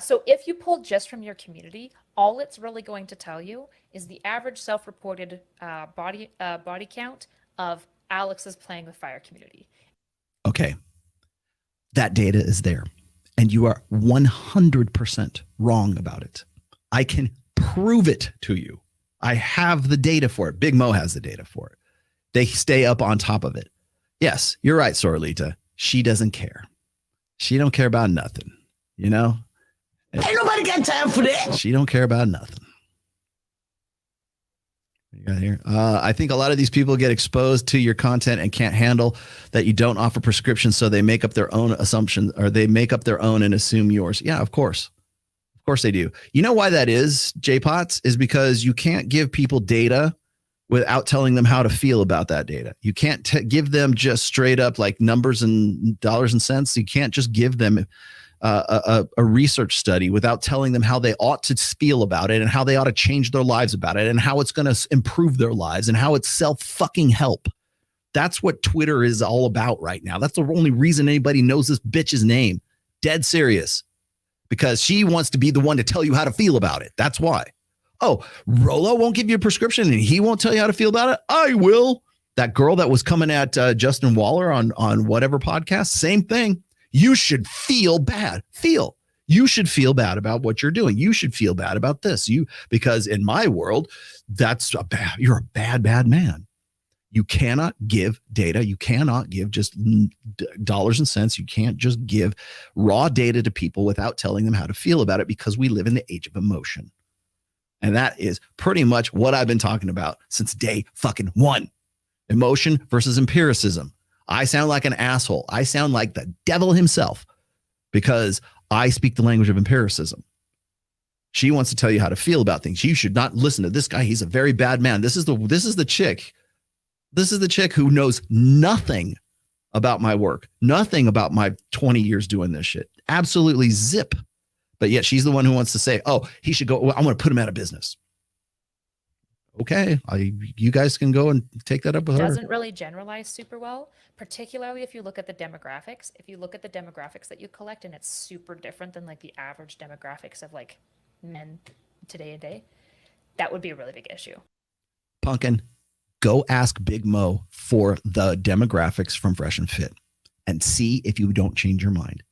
So if you pull just from your community, all it's really going to tell you is the average self-reported body count of Alex's Playing with Fire community. Okay. That data is there, and you are 100% wrong about it. I can prove it to you. I have the data for it. Big Mo has the data for it. They stay up on top of it. Yes, you're right, Sorlita. She doesn't care. She don't care about nothing, you know? Ain't nobody got time for that. She don't care about nothing. What you got here? I think a lot of these people get exposed to your content and can't handle that you don't offer prescriptions, so they make up their own assumptions, or they make up their own and assume yours. Yeah, of course. Of course they do. You know why that is, J-Pots? Is because you can't give people data without telling them how to feel about that data. You can't give them just straight up like numbers and dollars and cents. You can't just give them a research study without telling them how they ought to feel about it and how they ought to change their lives about it and how it's going to improve their lives and how it's self-fucking help. That's what Twitter is all about right now. That's the only reason anybody knows this bitch's name. Dead serious. Because she wants to be the one to tell you how to feel about it. That's why. Oh, Rollo won't give you a prescription and he won't tell you how to feel about it? I will. That girl that was coming at Justin Waller on whatever podcast, same thing. You should feel bad. You should feel bad about what you're doing. You should feel bad about this. Because in my world, you're a bad man. You cannot give data. You cannot give just dollars and cents. You can't just give raw data to people without telling them how to feel about it, because we live in the age of emotion. And that is pretty much what I've been talking about since day fucking one. Emotion versus empiricism. I sound like an asshole. I sound like the devil himself because I speak the language of empiricism. She wants to tell you how to feel about things. You should not listen to this guy. He's a very bad man. This is the chick. This is the chick who knows nothing about my work, nothing about my 20 years doing this shit. Absolutely zip. But yet she's the one who wants to say, oh, he should go. I'm going to put him out of business. Okay, you guys can go and take that up with her. Doesn't really generalize super well, particularly if you look at the demographics. If you look at the demographics that you collect, and it's super different than like the average demographics of like men today and day, that would be a really big issue. Punkin, go ask Big Mo for the demographics from Fresh and Fit and see if you don't change your mind.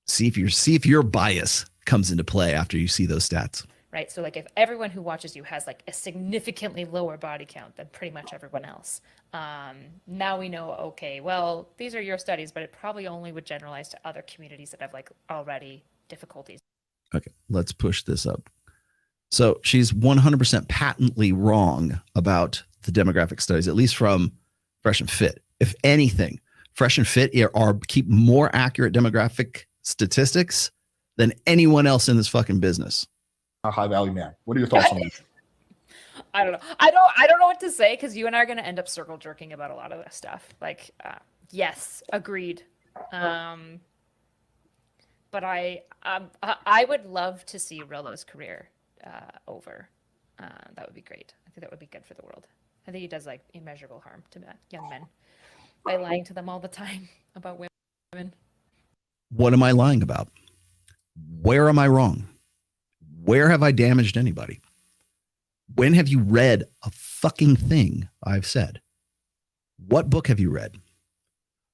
See if your bias comes into play after you see those stats. Right. So like if everyone who watches you has like a significantly lower body count than pretty much everyone else, now we know, okay, well, these are your studies, but it probably only would generalize to other communities that have like already difficulties. Okay, let's push this up. So she's 100% patently wrong about the demographic studies, at least from Fresh and Fit. If anything, Fresh and Fit keep more accurate demographic statistics than anyone else in this fucking business. A high value man. What are your thoughts on that? I don't know. I don't know what to say, because you and I are going to end up circle jerking about a lot of this stuff. Like, yes, agreed. But I would love to see Rollo's career over. That would be great. I think that would be good for the world. I think he does like immeasurable harm to young men by lying to them all the time about women. What am I lying about? Where am I wrong? Where have I damaged anybody? When have you read a fucking thing I've said? What book have you read?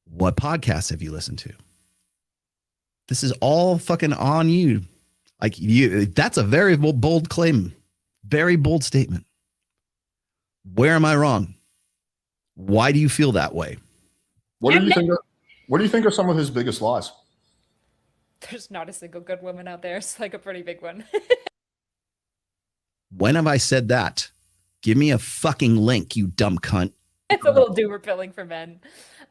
What podcasts have you listened to? This is all fucking on you. Like that's a very bold claim. Very bold statement. Where am I wrong? Why do you feel that way? What do you think are some of his biggest lies? There's not a single good woman out there. It's like a pretty big one. When have I said that? Give me a fucking link, you dumb cunt. It's a little doer-pilling for men.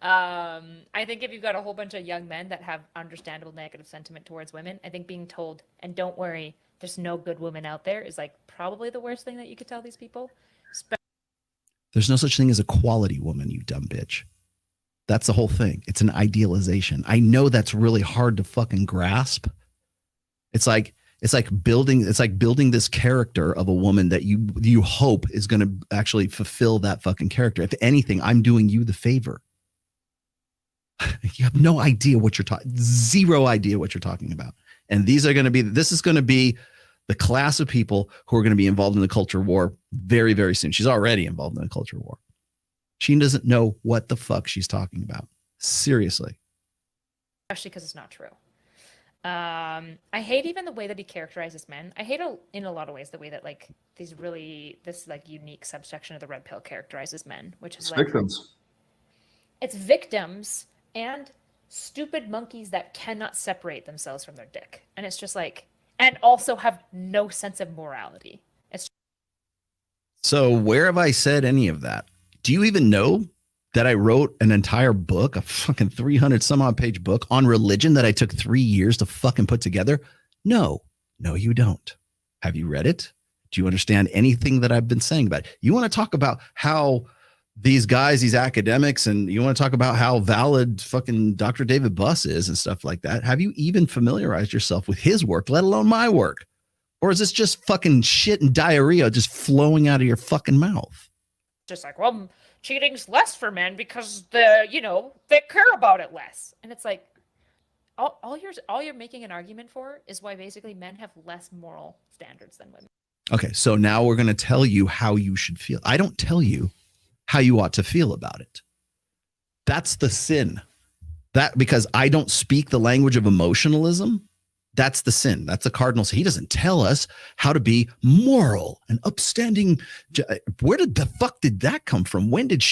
I think if you've got a whole bunch of young men that have understandable negative sentiment towards women, I think being told, and don't worry, there's no good woman out there, is like probably the worst thing that you could tell these people. There's no such thing as a quality woman, you dumb bitch. That's the whole thing. It's an idealization. I know that's really hard to fucking grasp. It's like building this character of a woman that you hope is going to actually fulfill that fucking character. If anything, I'm doing you the favor. You have no idea what you're talking, zero idea what you're talking about. And this is going to be the class of people who are going to be involved in the culture war very, very soon. She's already involved in the culture war. She doesn't know what the fuck she's talking about. Seriously. Especially because it's not true. I hate even the way that he characterizes men. I hate in a lot of ways the way that like this unique subsection of the red pill characterizes men, which is like victims. It's victims and stupid monkeys that cannot separate themselves from their dick. And it's just like, and also have no sense of morality. So where have I said any of that? Do you even know that I wrote an entire book, a fucking 300 some odd page book on religion that I took 3 years to fucking put together? No, you don't. Have you read it? Do you understand anything that I've been saying about it? You want to talk about how these guys, these academics, and you want to talk about how valid fucking Dr. David Buss is and stuff like that. Have you even familiarized yourself with his work, let alone my work? Or is this just fucking shit and diarrhea just flowing out of your fucking mouth? Just like, well, cheating's less for men because they care about it less. And it's like, all you're making an argument for is why basically men have less moral standards than women. Okay, so now we're going to tell you how you should feel. I don't tell you how you ought to feel about it. That's the sin. That because I don't speak the language of emotionalism, that's the sin. That's the cardinal sin. He doesn't tell us how to be moral and upstanding. Where did the fuck did that come from? When did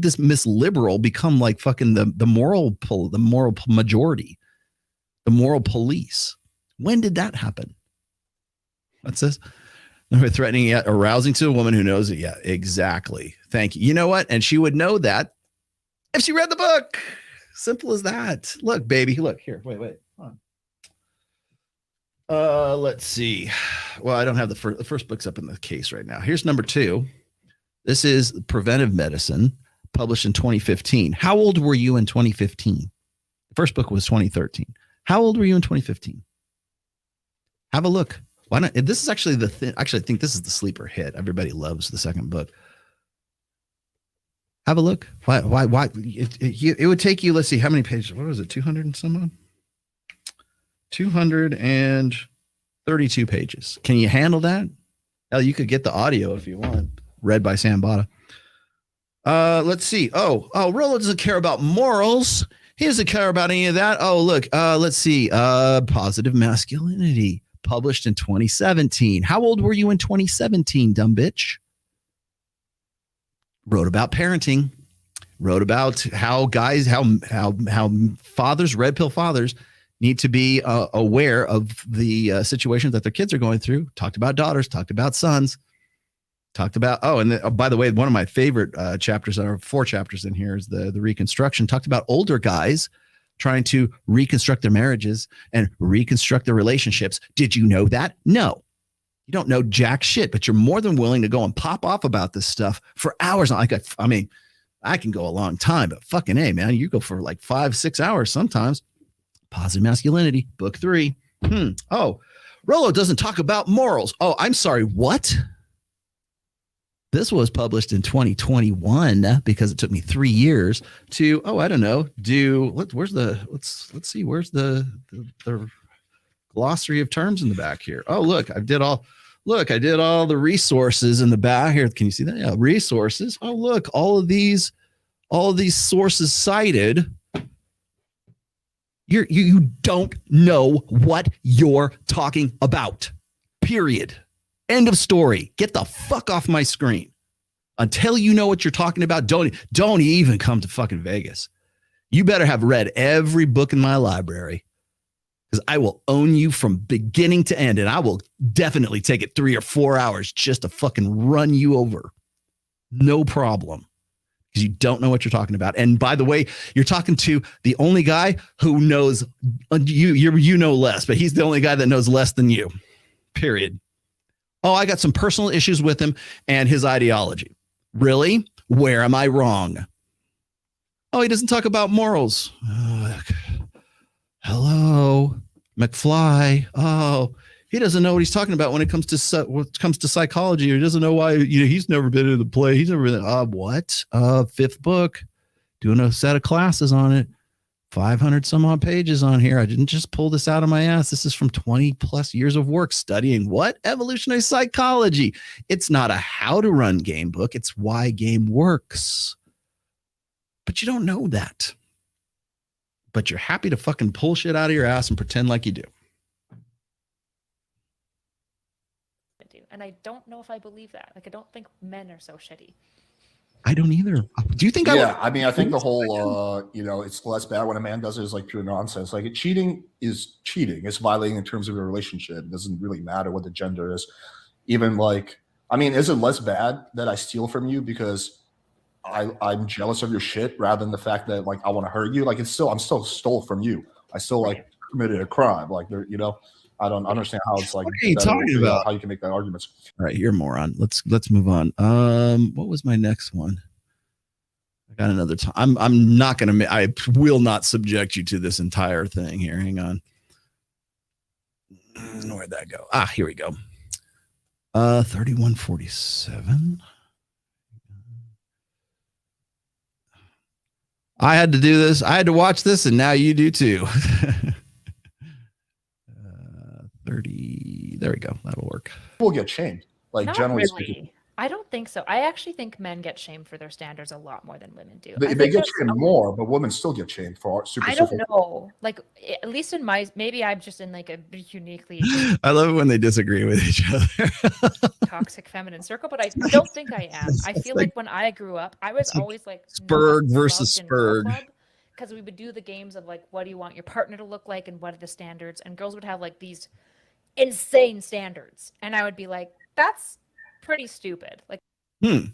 this Miss Liberal become like fucking the moral majority, the moral police? When did that happen? What's this? Threatening yet arousing to a woman who knows it. Yeah, exactly. Thank you. You know what? And she would know that if she read the book. Simple as that. Look, baby. Look here. Wait. Hold on. Let's see. Well, I don't have the first book's up in the case right now. Here's number 2. This is Preventive Medicine, published in 2015. How old were you in 2015? The first book was 2013. How old were you in 2015? Have a look. Why not? This is actually the thing. Actually, I think this is the sleeper hit. Everybody loves the second book. Have a look. Why? It would take you, let's see, how many pages? What was it? 200 and some odd? 232 pages. Can you handle that? Hell, you could get the audio if you want. Read by Sam Bada. Let's see. Oh, Rollo doesn't care about morals. He doesn't care about any of that. Oh, look. Let's see. Positive Masculinity, published in 2017. How old were you in 2017, dumb bitch? Wrote about parenting. Wrote about how guys, how fathers, red pill fathers, need to be aware of the situations that their kids are going through. Talked about daughters. Talked about sons. Talked about by the way, one of my favorite chapters, or 4 chapters in here, is the reconstruction. Talked about older guys trying to reconstruct their marriages and reconstruct their relationships. Did you know that? No, you don't know jack shit, but you're more than willing to go and pop off about this stuff for hours. I mean, I can go a long time, but fucking A, man, you go for like 5-6 hours sometimes. Positive Masculinity, book 3. Oh, Rollo doesn't talk about morals. Oh, I'm sorry. What? This was published in 2021 because it took me 3 years to, I don't know, let's see, where's the glossary of terms in the back here? Oh, look, I did all the resources in the back here. Can you see that? Yeah, resources. Oh, look, all of these sources cited. You don't know what you're talking about. Period. End of story. Get the fuck off my screen. Until you know what you're talking about, don't even come to fucking Vegas. You better have read every book in my library, because I will own you from beginning to end, and I will definitely take it 3 or 4 hours just to fucking run you over. No problem. Because you don't know what you're talking about. And by the way, you're talking to the only guy who knows you know less, but he's the only guy that knows less than you. Period. Oh, I got some personal issues with him and his ideology. Really? Where am I wrong? Oh, he doesn't talk about morals. Hello, McFly. Oh, he doesn't know what he's talking about when it comes to psychology. He doesn't know why. He's never been in the play. He's never been. What? Fifth book. Doing a set of classes on it. 500 some odd pages on here. I didn't just pull this out of my ass. This is from 20 plus years of work studying what? Evolutionary psychology. It's not a how to run game book. It's why game works. But you don't know that. But you're happy to fucking pull shit out of your ass and pretend like you do. And I don't know if I believe that. Like, I don't think men are so shitty. I don't either. Do you think I mean, I think the whole, it's less bad when a man does it is like pure nonsense. Like, cheating is cheating. It's violating in terms of your relationship. It doesn't really matter what the gender is. Even like, I mean, is it less bad that I steal from you because I'm jealous of your shit rather than the fact that like I want to hurt you? Like, I'm still stole from you. I still like committed a crime. Like, I don't understand how it's like. What are you talking about? How you can make that argument? All right, you're a moron. Let's move on. What was my next one? I got another time. I'm not gonna. I will not subject you to this entire thing here. Hang on. Where'd that go? Here we go. 3147. I had to do this. I had to watch this, and now you do too. 30. There we go. That'll work. People get shamed. Like, Not generally really. speaking. I don't think so. I actually think men get shamed for their standards a lot more than women do. They get shamed more, but women still get shamed for I don't know. Like, at least in maybe I'm just in like a uniquely I love it when they disagree with each other. toxic feminine circle, but I don't think I am. I feel like when I grew up, I was always like Spurg versus Spurg. Because we would do the games of like, what do you want your partner to look like and what are the standards? And girls would have like these insane standards. And I would be like, that's pretty stupid. Like, kind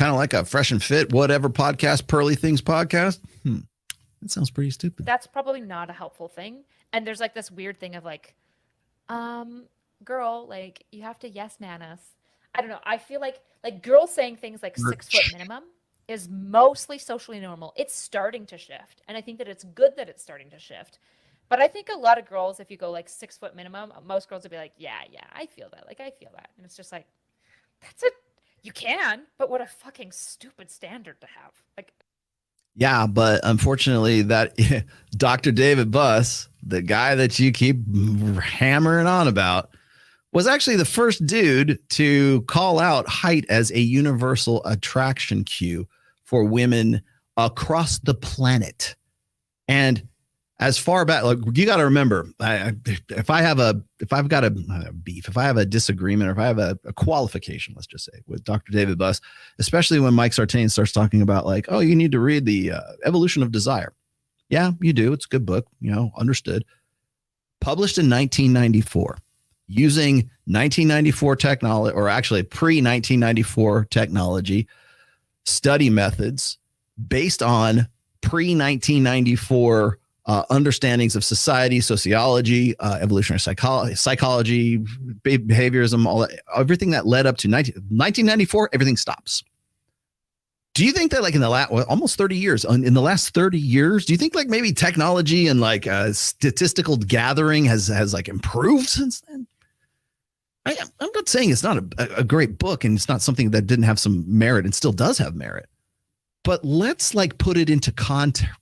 of like a fresh and fit, whatever podcast, Pearly Things podcast. That sounds pretty stupid. That's probably not a helpful thing. And there's like this weird thing of like, girl, like you have to yes man us. I don't know. I feel like girls saying things like 6 foot minimum is mostly socially normal. It's starting to shift. And I think that it's good that it's starting to shift. But I think a lot of girls, if you go like 6 foot minimum, most girls would be like, yeah, I feel that. Like, I feel that. And it's just like, you can, but what a fucking stupid standard to have. Like, yeah, but unfortunately that Dr. David Buss, the guy that you keep hammering on about, was actually the first dude to call out height as a universal attraction cue for women across the planet. And as far back, like, you got to remember, if I have a disagreement, or if I have a qualification, let's just say, with Dr. David Buss, especially when Mike Sartain starts talking about like, oh, you need to read the Evolution of Desire. Yeah, you do. It's a good book, understood. Published in 1994, using 1994 technology, or actually pre-1994 technology, study methods based on pre-1994 understandings of society, sociology, evolutionary psychology, behaviorism, all that, everything that led up to 1994, everything stops. Do you think that like in the last almost 30 years, in the last 30 years, do you think like maybe technology and like statistical gathering has like improved since then? I'm not saying it's not a great book and it's not something that didn't have some merit and still does have merit. But let's like put it into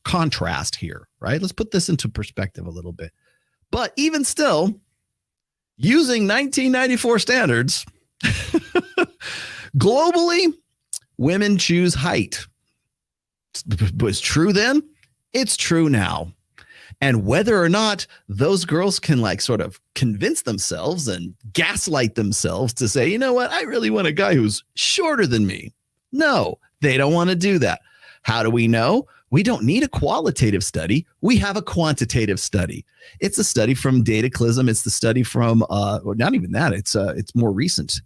contrast here, right? Let's put this into perspective a little bit. But even still, using 1994 standards, globally, women choose height. It was true then, it's true now. And whether or not those girls can like sort of convince themselves and gaslight themselves to say, you know what, I really want a guy who's shorter than me. No, they don't want to do that. How do we know? We don't need a qualitative study. We have a quantitative study. It's a study from Dataclysm. It's the study from, not even that. It's more recent.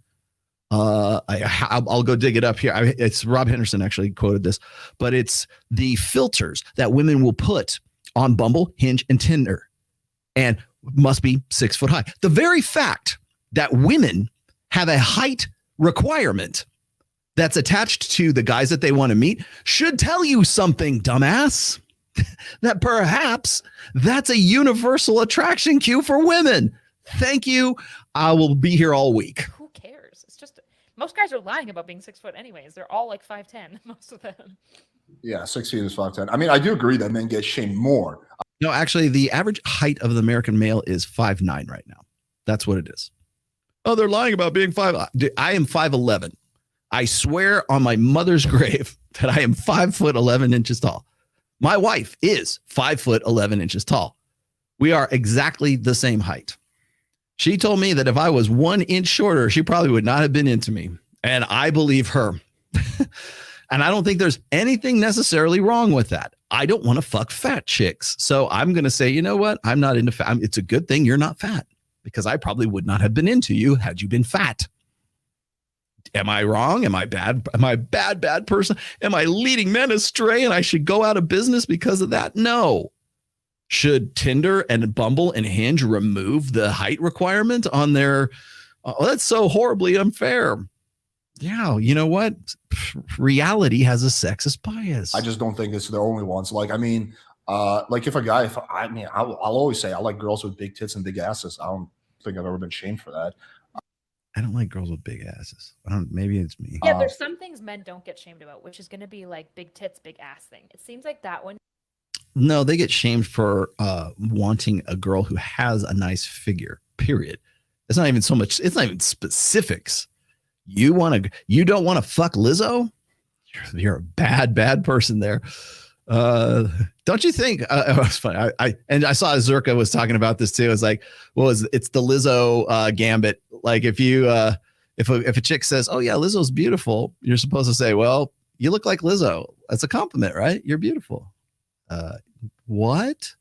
I'll go dig it up here. It's Rob Henderson actually quoted this, but it's the filters that women will put on Bumble, Hinge, and Tinder, and must be 6 foot high. The very fact that women have a height requirement that's attached to the guys that they want to meet should tell you something, dumbass. That perhaps that's a universal attraction cue for women. Thank you. I will be here all week. Who cares? It's just most guys are lying about being 6 foot anyways. They're all like 5'10", most of them. Yeah, 6 feet is 5'10". I mean, I do agree that men get shamed more. No, actually, the average height of the American male is 5'9" right now. That's what it is. Oh, they're lying about being 5. I am 5'11". I swear on my mother's grave that I am 5'11" tall. My wife is 5'11" tall. We are exactly the same height. She told me that if I was 1 inch shorter, she probably would not have been into me. And I believe her. And I don't think there's anything necessarily wrong with that. I don't want to fuck fat chicks. So I'm going to say, you know what? I'm not into fat. It's a good thing you're not fat, because I probably would not have been into you had you been fat. Am I wrong? Am I bad? Am I a bad person? Am I leading men astray and I should go out of business because of that? No. Should Tinder and Bumble and Hinge remove the height requirement on their, that's so horribly unfair. Yeah, you know what? Reality has a sexist bias. I just don't think it's the only ones. Like, I mean, like if I'll always say I like girls with big tits and big asses. I don't think I've ever been shamed for that. I don't like girls with big asses. Maybe it's me. Yeah, there's some things men don't get shamed about, which is going to be like big tits, big ass thing. It seems like that one. No, they get shamed for wanting a girl who has a nice figure, period. It's not even so much. It's not even specifics. You don't want to fuck Lizzo? You're a bad person there. Don't you think? It was funny. I saw Zerka was talking about this too. It's like, it's the Lizzo gambit. Like if a chick says, "Oh yeah, Lizzo's beautiful," you're supposed to say, "Well, you look like Lizzo." That's a compliment, right? You're beautiful. What?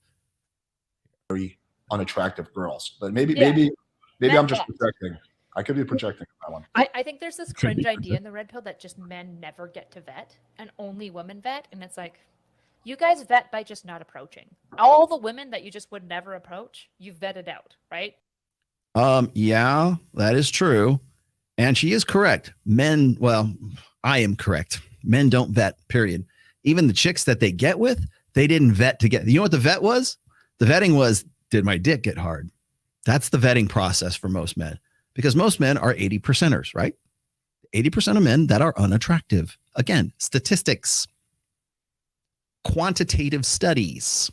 Very unattractive girls, but maybe I'm just projecting. I could be projecting that one. I think there's this cringe idea in the red pill that just men never get to vet and only women vet. And it's like, you guys vet by just not approaching. All the women that you just would never approach, you've vetted out, right? Yeah, that is true. And she is correct. Men, well, I am correct. Men don't vet, period. Even the chicks that they get with, they didn't vet to get. You know what the vet was? The vetting was, did my dick get hard? That's the vetting process for most men. Because most men are 80%ers, right? 80% of men that are unattractive. Again, statistics, quantitative studies.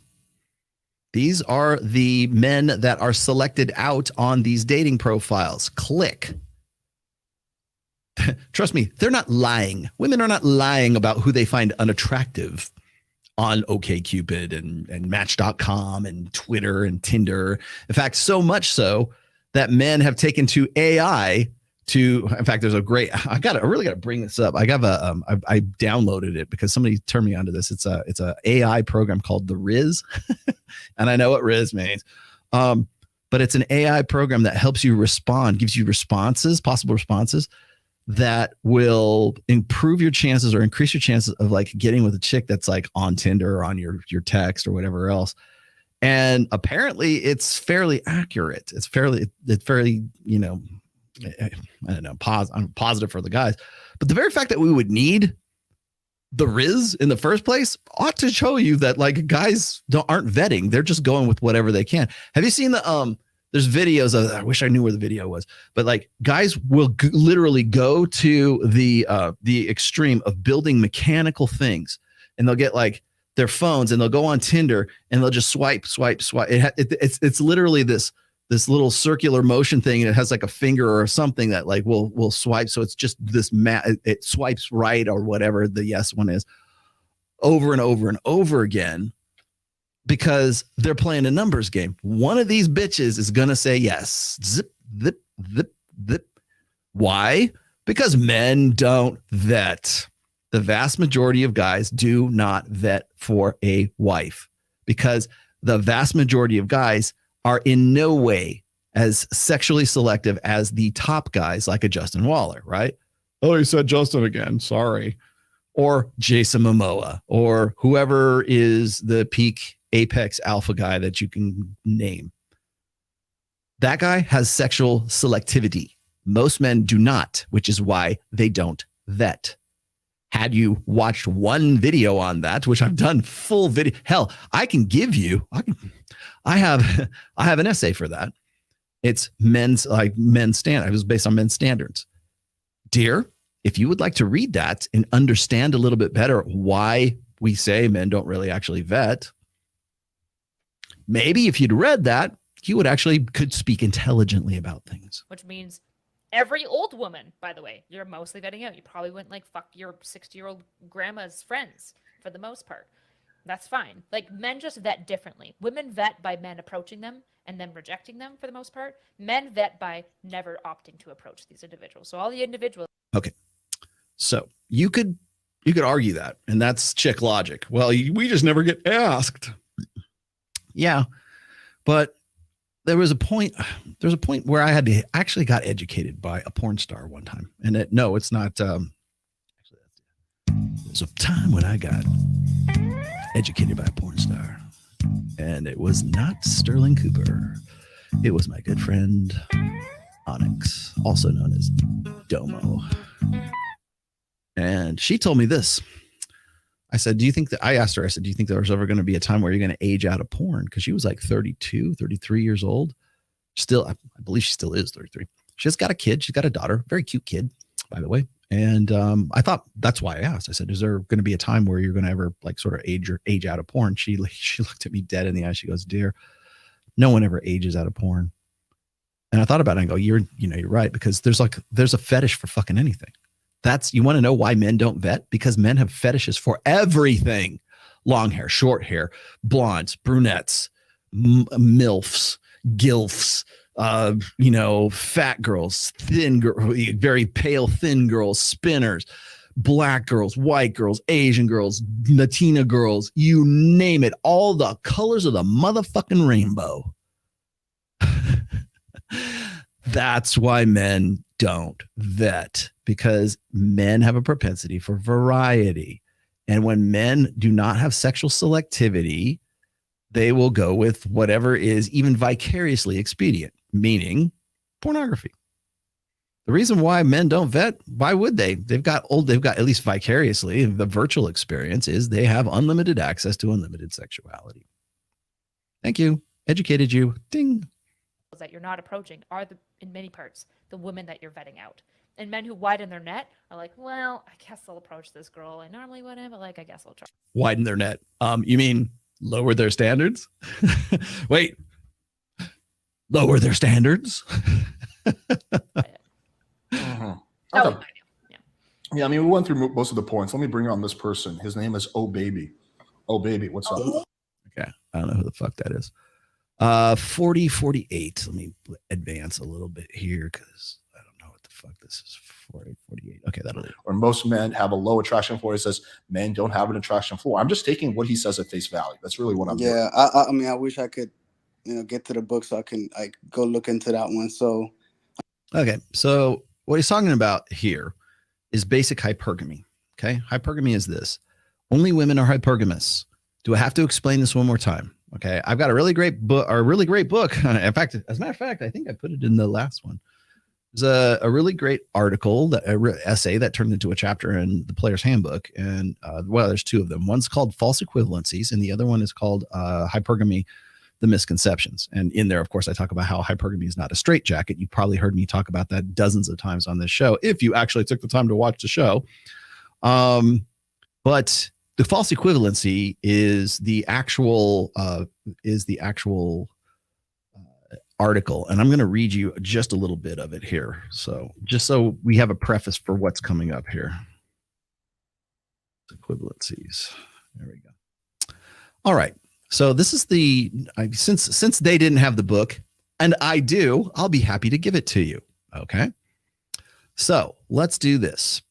These are the men that are selected out on these dating profiles. Click. Trust me, they're not lying. Women are not lying about who they find unattractive on OkCupid and Match.com and Twitter and Tinder. In fact, so much so that men have taken to AI to, in fact, there's a great, I really got to bring this up. I downloaded it because somebody turned me onto this. It's a AI program called the Riz. And I know what Riz means. But it's an AI program that helps you respond, gives you possible responses that will improve your chances or increase your chances of like getting with a chick that's like on Tinder or on your text or whatever else. And apparently it's fairly accurate. It's fairly, you know, I don't know, I'm positive for the guys. But the very fact that we would need the Riz in the first place ought to show you that like guys aren't vetting. They're just going with whatever they can. Have you seen there's videos of, I wish I knew where the video was, but like guys will literally go to the extreme of building mechanical things, and they'll get like their phones and they'll go on Tinder and they'll just swipe. It's literally this little circular motion thing, and it has like a finger or something that like will swipe. So it's just this it swipes right or whatever the yes one is over and over and over again, because they're playing a numbers game. One of these bitches is going to say yes. Zip, zip, zip, zip. Why? Because men don't vet. The vast majority of guys do not vet for a wife, because the vast majority of guys are in no way as sexually selective as the top guys like a Justin Waller, right? Oh, he said Justin again. Sorry. Or Jason Momoa, or whoever is the peak apex alpha guy that you can name. That guy has sexual selectivity. Most men do not, which is why they don't vet? Had you watched one video on that, which I've done full video, hell, I can give you, I have an essay for that. It's men's standard. It was based on men's standards. Dear, if you would like to read that and understand a little bit better why we say men don't really actually vet, maybe if you'd read that, you would actually could speak intelligently about things. Which means every old woman, by the way, you're mostly vetting out. You probably wouldn't like fuck your 60-year-old grandma's friends for the most part. That's fine. Like, men just vet differently. Women vet by men approaching them and then rejecting them for the most part. Men vet by never opting to approach these individuals. So all the individuals. Okay. So you could argue that, and that's chick logic. Well, we just never get asked. Yeah. But there was a point where I actually got educated by a porn star one time. And it's not. There's a time when I got educated by a porn star, and it was not Sterling Cooper. It was my good friend Onyx, also known as Domo. And she told me this. I said, I asked her, do you think there was ever going to be a time where you're going to age out of porn? Because she was like 32, 33 years old. Still, I believe she still is 33. She's got a kid. She's got a daughter. Very cute kid, by the way. And I thought that's why I asked. I said, is there going to be a time where you're going to ever like sort of age out of porn? She looked at me dead in the eye. She goes, dear, no one ever ages out of porn. And I thought about it and go, you're right. Because there's a fetish for fucking anything. You want to know why men don't vet? Because men have fetishes for everything. Long hair, short hair, blondes, brunettes, MILFs, GILFs, fat girls, thin girls, very pale, thin girls, spinners, black girls, white girls, Asian girls, Latina girls, you name it. All the colors of the motherfucking rainbow. That's why men don't vet, because men have a propensity for variety. And when men do not have sexual selectivity, they will go with whatever is even vicariously expedient, meaning pornography. The reason why men don't vet, why would they? They've got at least vicariously, the virtual experience is they have unlimited access to unlimited sexuality. Thank you. Educated you. Ding. That you're not approaching are in many parts the women that you're vetting out. And men who widen their net are like, well, I guess I'll approach this girl. I normally wouldn't, but like, I guess I'll try. Widen their net. You mean lower their standards? Wait, lower their standards? Uh-huh. Okay. Yeah, I mean, we went through most of the points. Let me bring on this person. His name is Oh Baby. Oh Baby, what's up? Okay, I don't know who the fuck that is. 4048. Let me advance a little bit here because I don't know what the fuck this is. 4048. Okay, that'll do. Or most men have a low attraction floor. He says men don't have an attraction floor. I'm just taking what he says at face value. That's really what I'm doing. Yeah, I mean, I wish I could, get to the book so I can go look into that one. So, okay, so what he's talking about here is basic hypergamy. Okay, hypergamy is this: only women are hypergamous. Do I have to explain this one more time? Okay, I've got a really great book. In fact, as a matter of fact, I think I put it in the last one. There's a really great article, essay that turned into a chapter in the Player's Handbook. And there's two of them. One's called False Equivalencies, and the other one is called Hypergamy, the Misconceptions. And in there, of course, I talk about how hypergamy is not a straitjacket. You've probably heard me talk about that dozens of times on this show, if you actually took the time to watch the show. But the false equivalency is the actual article, and I'm going to read you just a little bit of it here. So just so we have a preface for what's coming up here. Equivalencies. There we go. All right. So this is since they didn't have the book, and I do, I'll be happy to give it to you. Okay. So let's do this.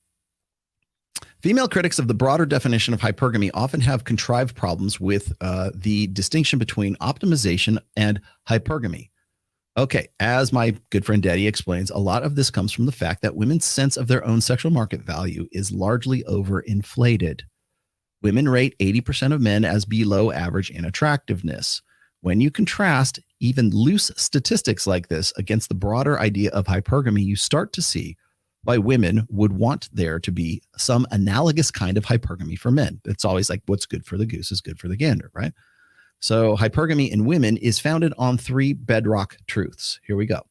Female critics of the broader definition of hypergamy often have contrived problems with the distinction between optimization and hypergamy. Okay, as my good friend Daddy explains, a lot of this comes from the fact that women's sense of their own sexual market value is largely overinflated. Women rate 80% of men as below average in attractiveness. When you contrast even loose statistics like this against the broader idea of hypergamy, you start to see why women would want there to be some analogous kind of hypergamy for men. It's always like what's good for the goose is good for the gander, right? So hypergamy in women is founded on 3 bedrock truths. Here we go.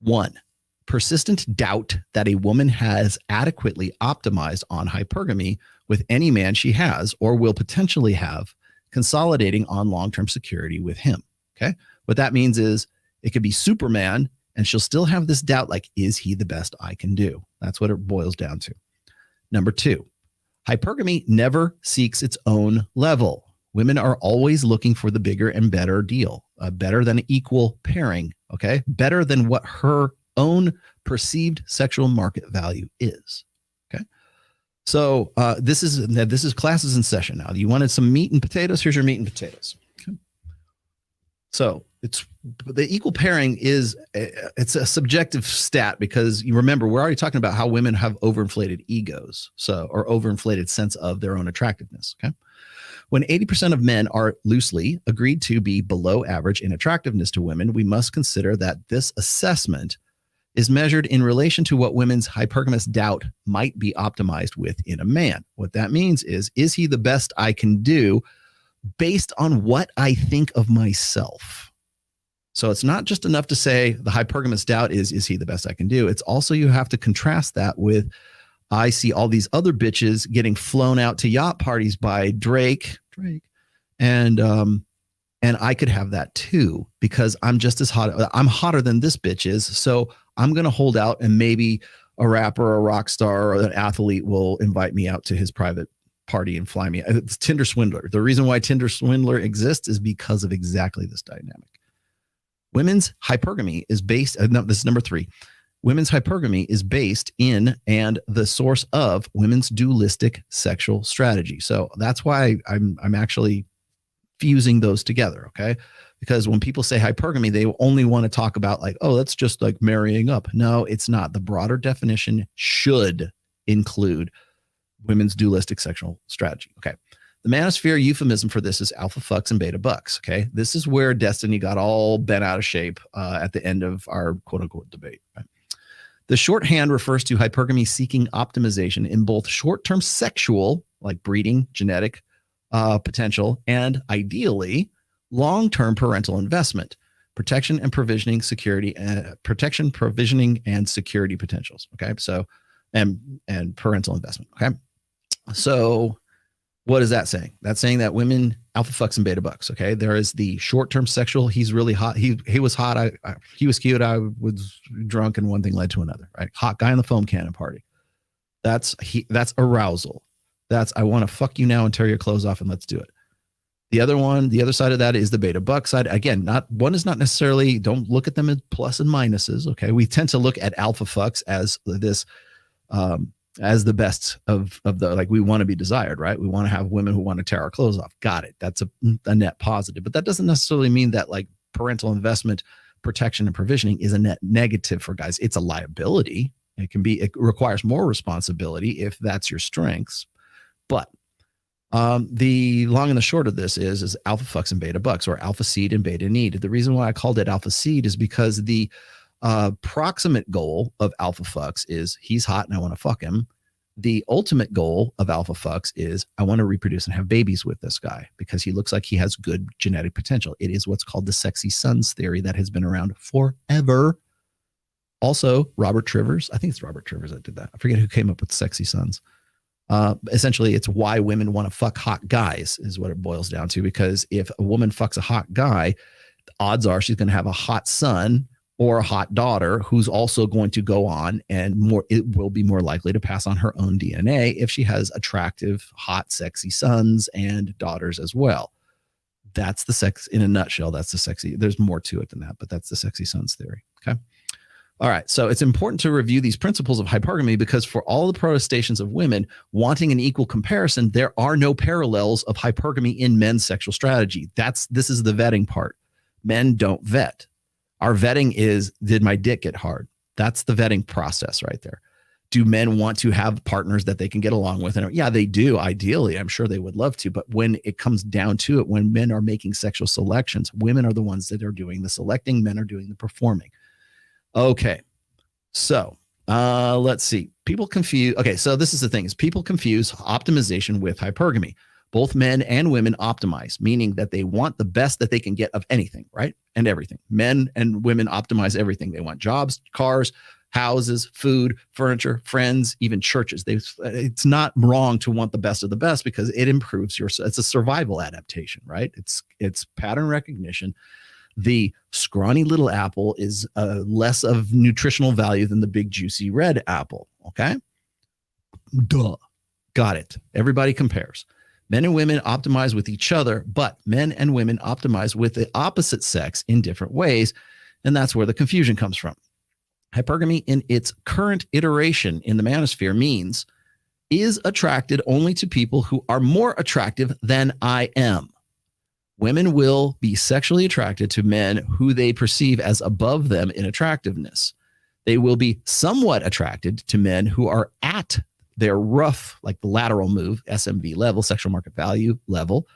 1, persistent doubt that a woman has adequately optimized on hypergamy with any man she has or will potentially have, consolidating on long-term security with him. Okay. What that means is it could be Superman and she'll still have this doubt, like, is he the best I can do? That's what it boils down to. Number 2, hypergamy never seeks its own level. Women are always looking for the bigger and better deal, better than equal pairing. Okay. Better than what her own perceived sexual market value is. Okay. So this is classes in session now. You wanted some meat and potatoes? Here's your meat and potatoes. Okay. So it's the equal pairing it's a subjective stat because you remember we're already talking about how women have overinflated egos, or overinflated sense of their own attractiveness. Okay. When 80% of men are loosely agreed to be below average in attractiveness to women, we must consider that this assessment is measured in relation to what women's hypergamous doubt might be optimized with in a man. What that means is he the best I can do based on what I think of myself? So it's not just enough to say the hypergamous doubt is he the best I can do? It's also you have to contrast that with I see all these other bitches getting flown out to yacht parties by Drake, and I could have that too because I'm just as hot. I'm hotter than this bitch is, so I'm gonna hold out, and maybe a rapper, or a rock star, or an athlete will invite me out to his private party and fly me. It's Tinder Swindler. The reason why Tinder Swindler exists is because of exactly this dynamic. Women's hypergamy is based. This is number 3. Women's hypergamy is based in and the source of women's dualistic sexual strategy. So that's why I'm actually fusing those together, okay? Because when people say hypergamy, they only want to talk about like, oh, that's just like marrying up. No, it's not. The broader definition should include women's dualistic sexual strategy. Okay. The manosphere euphemism for this is alpha fucks and beta bucks. Okay. This is where Destiny got all bent out of shape at the end of our quote unquote debate. Right? The shorthand refers to hypergamy seeking optimization in both short-term sexual, like breeding, genetic potential, and ideally long-term parental investment, protection, provisioning, and security potentials. Okay. So, and parental investment. Okay. So what is that saying? That's saying that women alpha fucks and beta bucks. Okay. There is the short-term sexual. He's really hot. He was hot. He was cute. I was drunk, and one thing led to another, right? Hot guy on the foam cannon party. That's arousal. That's, I want to fuck you now and tear your clothes off and let's do it. The other side of that is the beta buck side. Again, one is not necessarily, don't look at them as plus and minuses. Okay. We tend to look at alpha fucks as this, as the best of the, like, we want to be desired, right? We want to have women who want to tear our clothes off. Got it. That's a net positive, but that doesn't necessarily mean that like parental investment, protection, and provisioning is a net negative for guys. It's a liability. It requires more responsibility if that's your strengths. But the long and the short of this is alpha fucks and beta bucks, or alpha seed and beta need. The reason why I called it alpha seed is because the proximate goal of alpha fucks is he's hot and I want to fuck him. The ultimate goal of alpha fucks is I want to reproduce and have babies with this guy because he looks like he has good genetic potential. It is what's called the sexy sons theory that has been around forever. Also, Robert Trivers, I think it's Robert Trivers that did that. I forget who came up with sexy sons. Essentially, it's why women want to fuck hot guys is what it boils down to, because if a woman fucks a hot guy, the odds are she's going to have a hot son or a hot daughter who's also going to go on and it will be more likely to pass on her own DNA if she has attractive, hot, sexy sons and daughters as well. That's the sex in a nutshell. That's the sexy. There's more to it than that, but that's the sexy sons theory. Okay. All right. So it's important to review these principles of hypergamy because for all the protestations of women wanting an equal comparison, there are no parallels of hypergamy in men's sexual strategy. This is the vetting part. Men don't vet. Our vetting is, did my dick get hard? That's the vetting process right there. Do men want to have partners that they can get along with? And yeah, they do. Ideally, I'm sure they would love to. But when it comes down to it, when men are making sexual selections, women are the ones that are doing the selecting. Men are doing the performing. Okay. So Let's see. People confuse. Okay, so this is the thing: is people confuse optimization with hypergamy. Both men and women optimize, meaning that they want the best that they can get of anything, right? And everything. Men and women optimize everything. They want jobs, cars, houses, food, furniture, friends, even churches. It's not wrong to want the best of the best because it improves your. It's a survival adaptation, right? It's pattern recognition. The scrawny little apple is less of nutritional value than the big juicy red apple. Okay, duh, got it. Everybody compares. Men and women optimize with each other, but men and women optimize with the opposite sex in different ways, and that's where the confusion comes from. Hypergamy in its current iteration in the manosphere means is attracted only to people who are more attractive than I am. Women will be sexually attracted to men who they perceive as above them in attractiveness. They will be somewhat attracted to men who are at their rough, like the lateral move, SMV level, sexual market value level.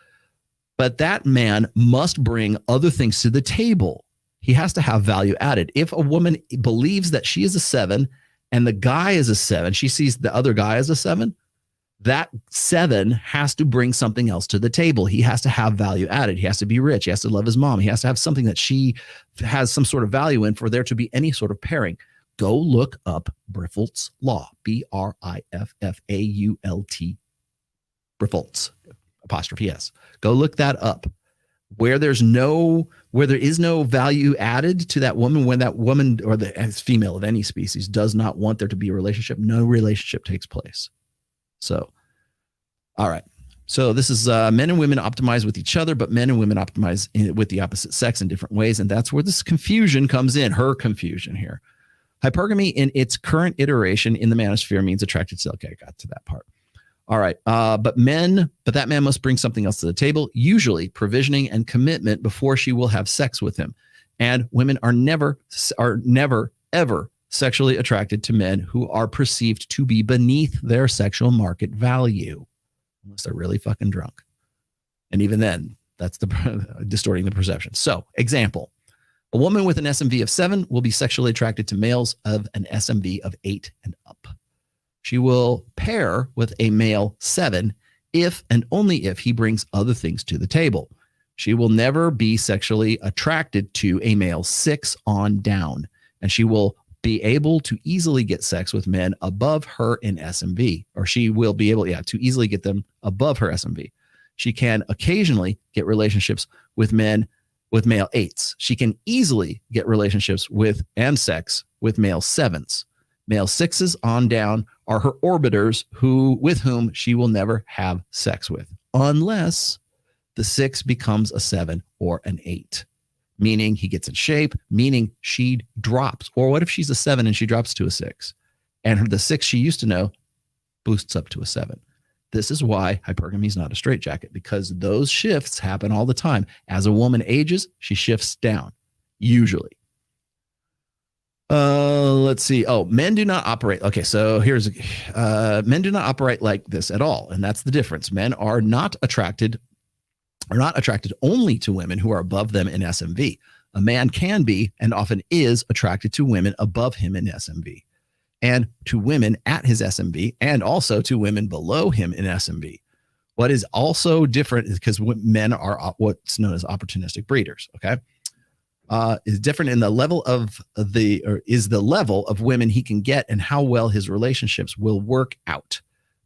But that man must bring other things to the table. He has to have value added. If a woman believes that she is a 7 and the guy is a 7, she sees the other guy as a 7, that 7 has to bring something else to the table. He has to have value added. He has to be rich. He has to love his mom. He has to have something that she has some sort of value in for there to be any sort of pairing. Go look up Briffault's law, Briffault, Briffault's, apostrophe S. Go look that up. Where there is no value added to that woman, when that woman or the female of any species does not want there to be a relationship, no relationship takes place. So, all right. So this is men and women optimize with each other, but men and women optimize with the opposite sex in different ways. And that's where this confusion comes in, her confusion here. Hypergamy in its current iteration in the manosphere means attracted to, okay, I got to that part. All right. But that man must bring something else to the table, usually provisioning and commitment before she will have sex with him. And women are never, ever sexually attracted to men who are perceived to be beneath their sexual market value, unless they're really fucking drunk. And even then, that's distorting the perception. So, example. A woman with an SMV of 7 will be sexually attracted to males of an SMV of 8 and up. She will pair with a male 7 if and only if he brings other things to the table. She will never be sexually attracted to a male 6 on down, and she will be able to easily get sex with men above her in SMV, or she will be able to easily get them above her SMV. She can occasionally get relationships with men with male 8s. She can easily get relationships with and sex with male 7s. Male 6s on down are her orbiters with whom she will never have sex with, unless the 6 becomes a 7 or an 8, meaning he gets in shape, meaning she drops. Or what if she's a 7 and she drops to a 6, and the 6 she used to know boosts up to a 7? This is why hypergamy is not a straitjacket, because those shifts happen all the time. As a woman ages, she shifts down, usually. Let's see. Oh, men do not operate. Okay, so here's men do not operate like this at all, and that's the difference. Men are not attracted only to women who are above them in SMV. A man can be and often is attracted to women above him in SMV, and to women at his SMV, and also to women below him in SMV. What is also different is because men are what's known as opportunistic breeders. Okay. Is different in the level of the level of women he can get and how well his relationships will work out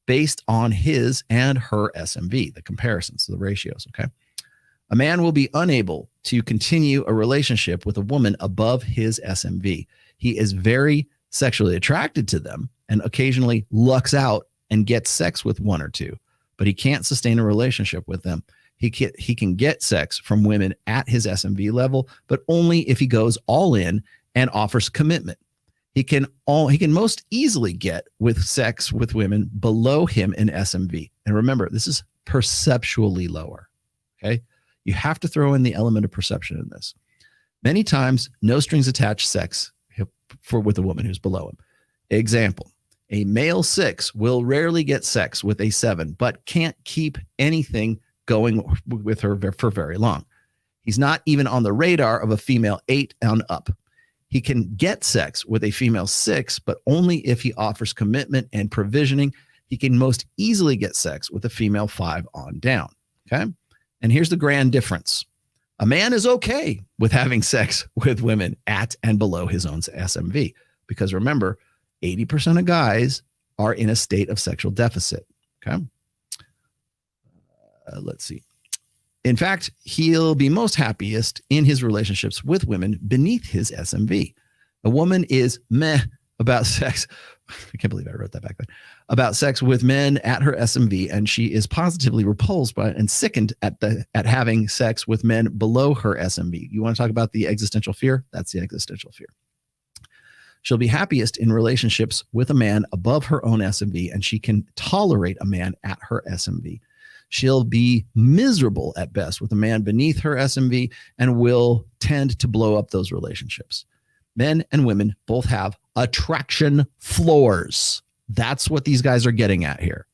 based on his and her SMV, the comparisons, the ratios. Okay. A man will be unable to continue a relationship with a woman above his SMV. He is very sexually attracted to them and occasionally lucks out and gets sex with one or two, but he can't sustain a relationship with them. He can get sex from women at his SMV level, but only if he goes all in and offers commitment. He can most easily get with sex with women below him in SMV. And remember, this is perceptually lower. Okay. You have to throw in the element of perception in this. Many times, no strings attached sex with a woman who's below him. Example, a male 6 will rarely get sex with a 7, but can't keep anything going with her for very long. He's not even on the radar of a female 8 and up. He can get sex with a female 6, but only if he offers commitment and provisioning. He can most easily get sex with a female 5 on down. Okay. And here's the grand difference. A man is okay with having sex with women at and below his own SMV, because remember, 80% of guys are in a state of sexual deficit. Okay. Let's see. In fact, he'll be most happiest in his relationships with women beneath his SMV. A woman is meh about sex. I can't believe I wrote that back then. About sex with men at her SMV, and she is positively repulsed by and sickened at having sex with men below her SMV. You want to talk about the existential fear? That's the existential fear. She'll be happiest in relationships with a man above her own SMV, and she can tolerate a man at her SMV. She'll be miserable at best with a man beneath her SMV and will tend to blow up those relationships. Men and women both have attraction floors. That's what these guys are getting at here.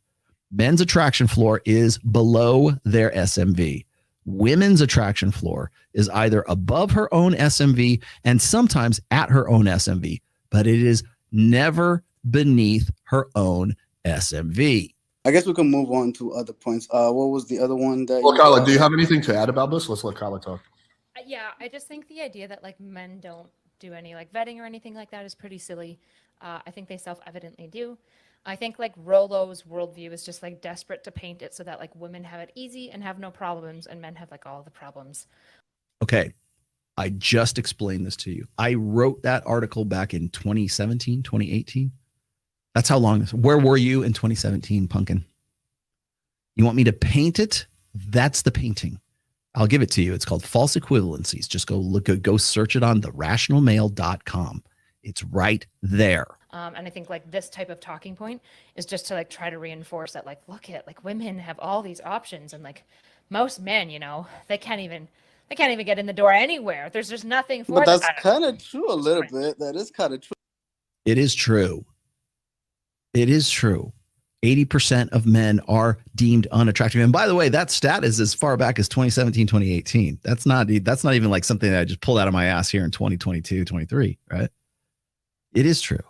Men's attraction floor is below their SMV. Women's attraction floor is either above her own SMV and sometimes at her own SMV, but it is never beneath her own SMV. I guess we can move on to other points. What was the other one that? Well, Kyla, do you have anything to add about this? Let's let Kyla talk. Yeah, I just think the idea that like men don't do any like vetting or anything like that is pretty silly. I think they self-evidently do. I think like Rollo's worldview is just like desperate to paint it so that like women have it easy and have no problems, and men have like all the problems. Okay, I just explained this to you. I wrote that article back in 2017, 2018. That's how long this. Where were you in 2017, Punkin? You want me to paint it? That's the painting. I'll give it to you. It's called False Equivalencies. Just go search it on therationalmale.com. It's right there. And I think like this type of talking point is just to like try to reinforce that like, look at like women have all these options, and like most men, you know, they can't even get in the door anywhere. There's just nothing for But them. that's kind of true a little bit. That is kind of true. It is true. It is true. 80% of men are deemed unattractive. And by the way, that stat is as far back as 2017, 2018. That's not even like something that I just pulled out of my ass here in 2022, 23, right? It is true.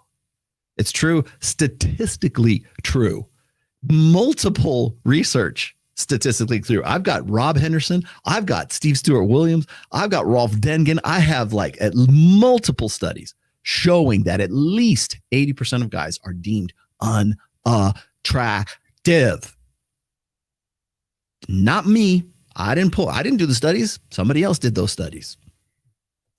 It's true, statistically true. Multiple research statistically true. I've got Rob Henderson. I've got Steve Stewart Williams. I've got Rolf Dengen. I have like at multiple studies showing that at least 80% of guys are deemed unattractive. Not me. I didn't do the studies. Somebody else did those studies.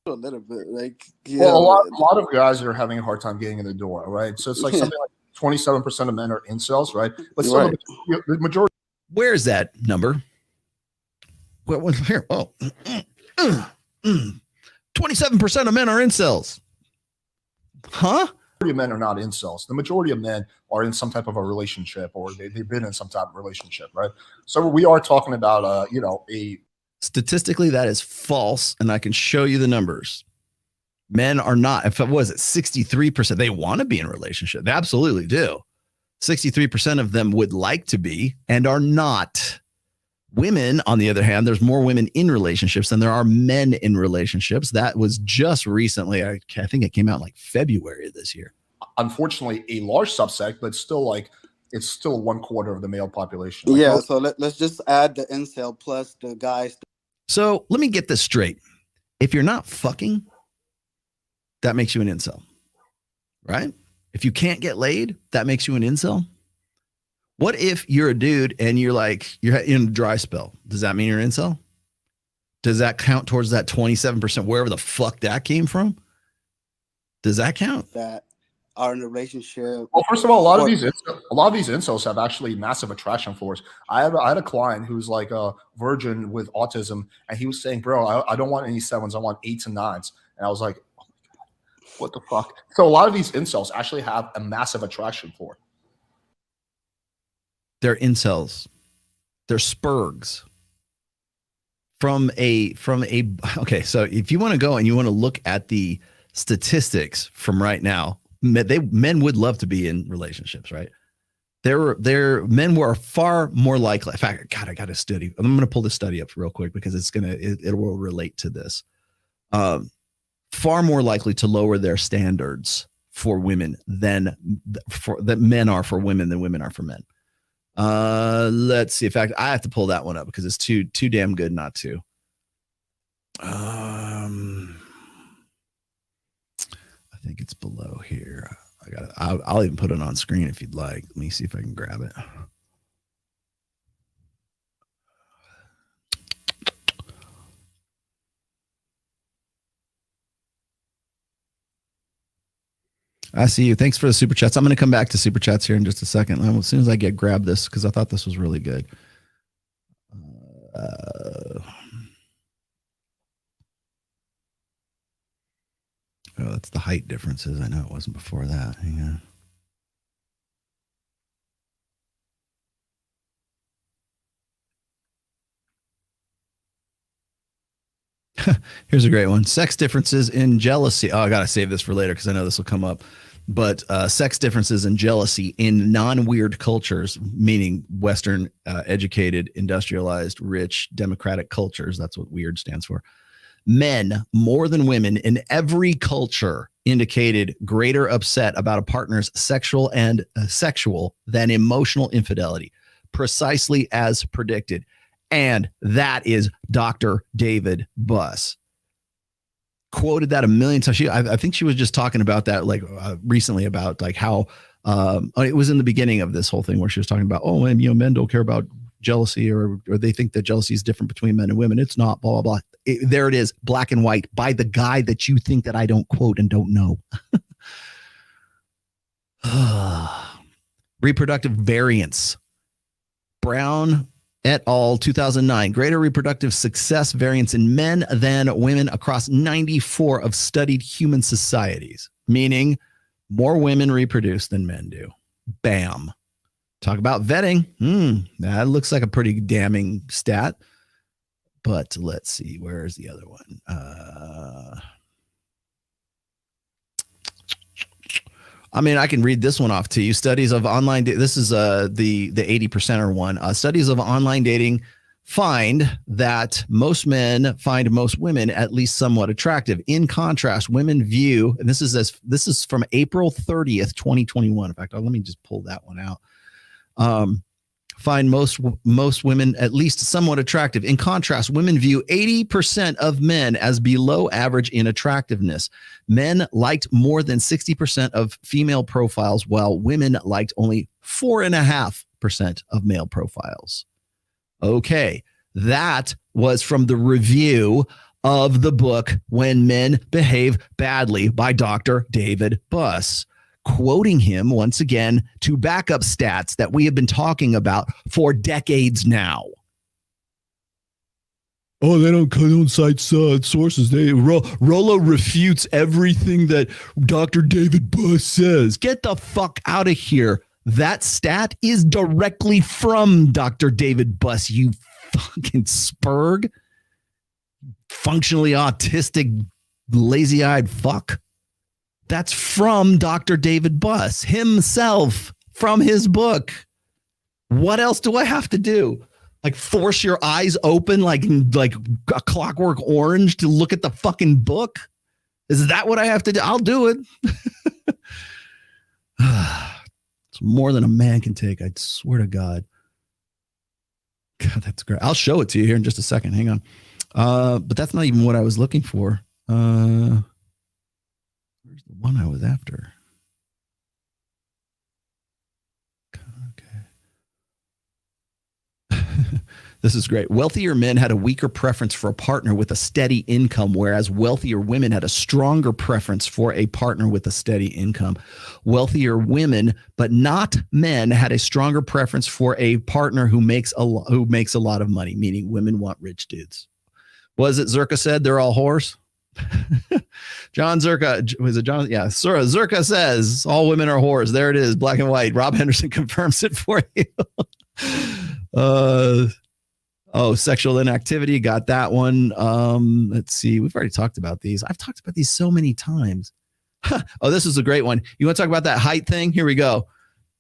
A little bit, like well, a lot of guys are having a hard time getting in the door, right? So it's like something like 27% of men are incels, right? But still, Right. the majority. Where is that number? Well, here. Oh, 27% of men are incels. Huh? The majority of men are not incels. The majority of men are in some type of a relationship, or they've been in some type of relationship, right? So we are talking about, a statistically, that is false, and I can show you the numbers. Men are not. If it was at 63%, they want to be in a relationship. They absolutely do. 63% of them would like to be and are not. Women, on the other hand, there's more women in relationships than there are men in relationships. That was just recently. I think it came out like February of this year. Unfortunately, a large subset, but still like it's still 1/4 of the male population. Like Yeah, so let's just add the incel plus the guys. So let me get this straight. If you're not fucking, that makes you an incel, right? If you can't get laid, that makes you an incel. What if you're a dude and you're in a dry spell? Does that mean you're an incel? Does that count towards that 27%, wherever the fuck that came from? Does that count? That are in a relationship. Well, first of all, a lot of these incels have actually massive attraction floors. I had a client who's like a virgin with autism, and he was saying, "Bro, I don't want any 7s. I want 8s and 9s." And I was like, "Oh my god, what the fuck?" So a lot of these incels actually have a massive attraction floor. They're incels. They're spurgs. Okay, so if you want to go and you want to look at the statistics from right now, men would love to be in relationships, right? Men were far more likely. In fact, God, I got to study. I'm going to pull this study up real quick because it will relate to this. far more likely to lower their standards for women that men are for women than women are for men. Let's see. In fact, I have to pull that one up because it's too damn good not to. I think it's below here. I'll even put it on screen if you'd like. Let me see if I can grab it. I see you. Thanks for the super chats. I'm going to come back to super chats here in just a second. As soon as I grab this, because I thought this was really good. Oh, that's the height differences. I know it wasn't before that. Hang on. Here's a great one. Sex differences in jealousy. Oh, I got to save this for later because I know this will come up. But sex differences in jealousy in non-weird cultures, meaning Western, educated, industrialized, rich, democratic cultures. That's what weird stands for. Men, more than women in every culture, indicated greater upset about a partner's sexual than emotional infidelity, precisely as predicted. And that is Dr. David Buss. Quoted that a million times. I think she was just talking about that recently about how it was in the beginning of this whole thing where she was talking about, men don't care about jealousy or they think that jealousy is different between men and women. It's not, blah, blah, blah. There it is, black and white, by the guy that you think that I don't quote and don't know. Reproductive variance. Brown et al. 2009. Greater reproductive success variance in men than women across 94 of studied human societies, meaning more women reproduce than men do. Bam. Talk about vetting. That looks like a pretty damning stat. But let's see, where's the other one? I can read this one off to you. Studies of online, this is the 80%er one. Studies of online dating find that most men find most women at least somewhat attractive. In contrast, women view, and this is from April 30th, 2021. In fact, let me just pull that one out. Find most women at least somewhat attractive. In contrast, women view 80% of men as below average in attractiveness. Men liked more than 60% of female profiles, while women liked only 4.5% of male profiles. Okay, that was from the review of the book When Men Behave Badly by Dr. David Buss, quoting him once again to back up stats that we have been talking about for decades now. Oh, they don't cite sources. Rollo refutes everything that Dr. David Buss says. Get the fuck out of here. That stat is directly from Dr. David Buss, you fucking spurg. Functionally autistic, lazy-eyed fuck. That's from Dr. David Buss himself, from his book. What else do I have to do? Force your eyes open like a Clockwork Orange to look at the fucking book? Is that what I have to do? I'll do it. It's more than a man can take. I swear to God. God, that's great. I'll show it to you here in just a second. Hang on. But that's not even what I was looking for. Where's the one I was after? This is great. Wealthier men had a weaker preference for a partner with a steady income, whereas wealthier women had a stronger preference for a partner with a steady income. Wealthier women, but not men, had a stronger preference for a partner who makes a lot of money, meaning women want rich dudes. Was it Zerka said they're all whores? John Zerka, was it John? Yeah, Zerka says all women are whores. There it is, black and white. Rob Henderson confirms it for you. Sexual inactivity, got that one. Let's see, we've already talked about these. I've talked about these so many times. This is a great one. You want to talk about that height thing? Here we go.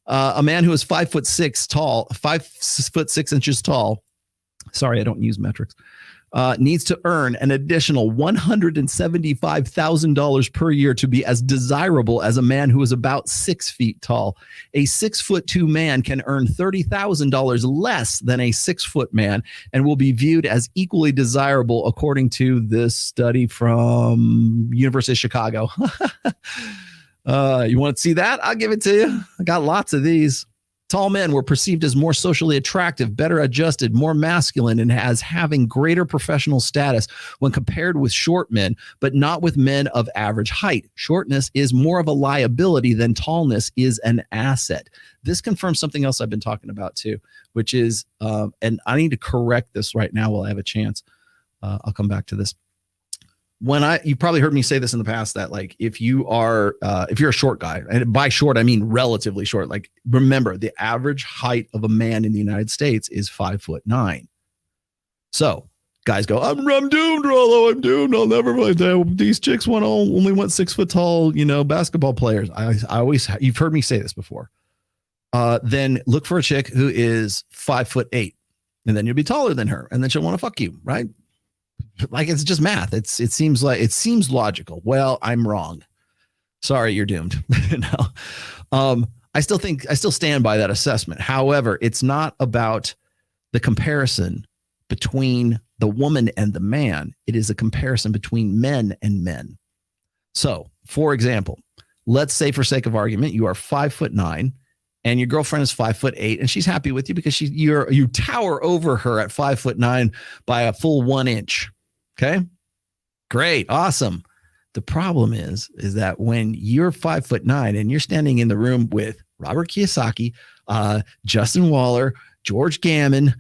A man who is 5'6" tall, 5'6" tall. Sorry, I don't use metrics. needs to earn an additional $175,000 per year to be as desirable as a man who is about 6 feet tall. A 6'2" man can earn $30,000 less than a 6-foot man and will be viewed as equally desirable, according to this study from University of Chicago. You want to see that? I'll give it to you. I got lots of these. Tall men were perceived as more socially attractive, better adjusted, more masculine, and as having greater professional status when compared with short men, but not with men of average height. Shortness is more of a liability than tallness is an asset. This confirms something else I've been talking about too, which is, and I need to correct this right now while I have a chance. I'll come back to this. You probably heard me say this in the past, that like if you're a short guy, and by short I mean relatively short, like remember the average height of a man in the United States is 5'9". So guys go, I'm doomed, Rollo, I'm doomed, I'll never find that. These chicks only want 6 foot tall, basketball players. I always, you've heard me say this before. Then look for a chick who is 5'8", and then you'll be taller than her, and then she'll want to fuck you, right? Like it's just math. It seems logical. Well, I'm wrong. Sorry, you're doomed. No. I still stand by that assessment. However, it's not about the comparison between the woman and the man. It is a comparison between men and men. So, for example, let's say for sake of argument, you are 5'9" and your girlfriend is 5'8", and she's happy with you because you tower over her at 5'9" by a full 1 inch. Okay, great, awesome. The problem is that when you're 5'9" and you're standing in the room with Robert Kiyosaki, Justin Waller, George Gammon,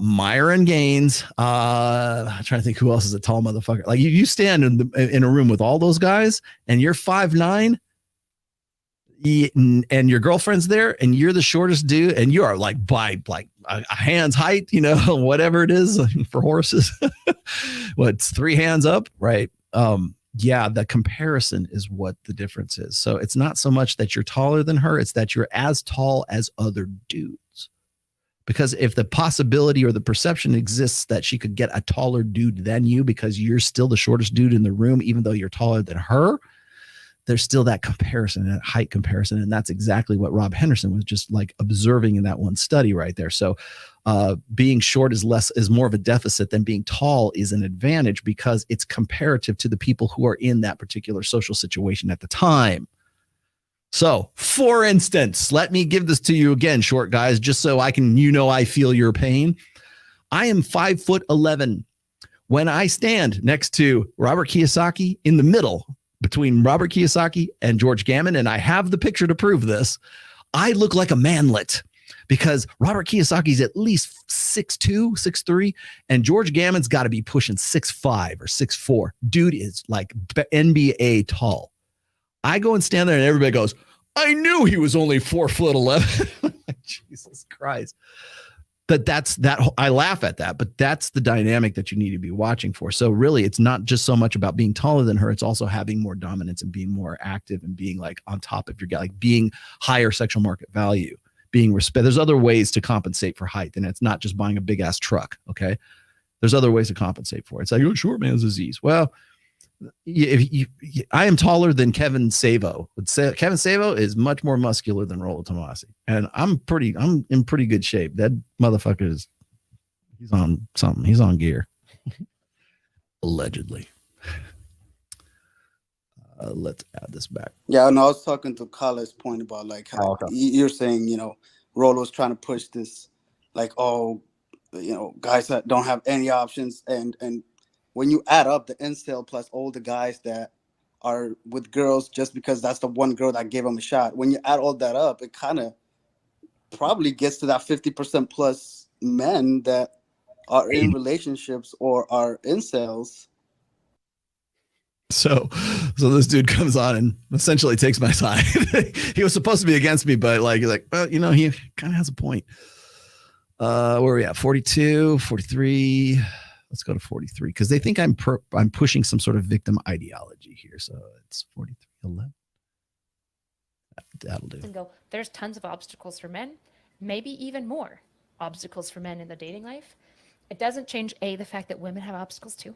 Myron Gaines, I'm trying to think who else is a tall motherfucker. Like you stand in a room with all those guys, and you're 5'9". And your girlfriend's there, and you're the shortest dude, and you are like by like a hand's height, whatever it is for horses. It's 3 hands up, right? Yeah, the comparison is what the difference is. So it's not so much that you're taller than her, it's that you're as tall as other dudes. Because if the possibility or the perception exists that she could get a taller dude than you because you're still the shortest dude in the room, even though you're taller than her, there's still that comparison, that height comparison. And that's exactly what Rob Henderson was just like observing in that one study right there. So being short is more of a deficit than being tall is an advantage, because it's comparative to the people who are in that particular social situation at the time. So for instance, let me give this to you again, short guys, just so I can, I feel your pain. I am 5'11". When I stand next to Robert Kiyosaki, in the middle between Robert Kiyosaki and George Gammon, and I have the picture to prove this, I look like a manlet, because Robert Kiyosaki's at least 6'2", 6'3", and George Gammon's got to be pushing 6'5" or 6'4". Dude is like NBA tall. I go and stand there, and everybody goes, I knew he was only 4'11". Jesus Christ. But I laugh at that, but that's the dynamic that you need to be watching for. So really, it's not just so much about being taller than her. It's also having more dominance and being more active and being like on top of your guy, like being higher sexual market value, being respect. There's other ways to compensate for height, and it's not just buying a big ass truck. Okay. There's other ways to compensate for it. It's like, oh, short man's disease. Well, I am taller than Kevin Savo. Kevin Savo is much more muscular than Rollo Tomassi, and I'm in pretty good shape. That motherfucker he's on something. He's on gear, allegedly. Let's add this back. Yeah, no, I was talking to Kala's point about like how you're saying, Rollo's trying to push this, like, guys that don't have any options, and when you add up the incel plus all the guys that are with girls just because that's the one girl that gave them a shot, when you add all that up, it kind of probably gets to that 50% plus men that are in relationships or are incels. So this dude comes on and essentially takes my side. He was supposed to be against me, but he kind of has a point. Where are we at? 42, 43. Let's go to 43, because they think I'm pushing some sort of victim ideology here. So it's 43:11. That'll do. And go, there's tons of obstacles for men, maybe even more obstacles for men in the dating life. It doesn't change the fact that women have obstacles too.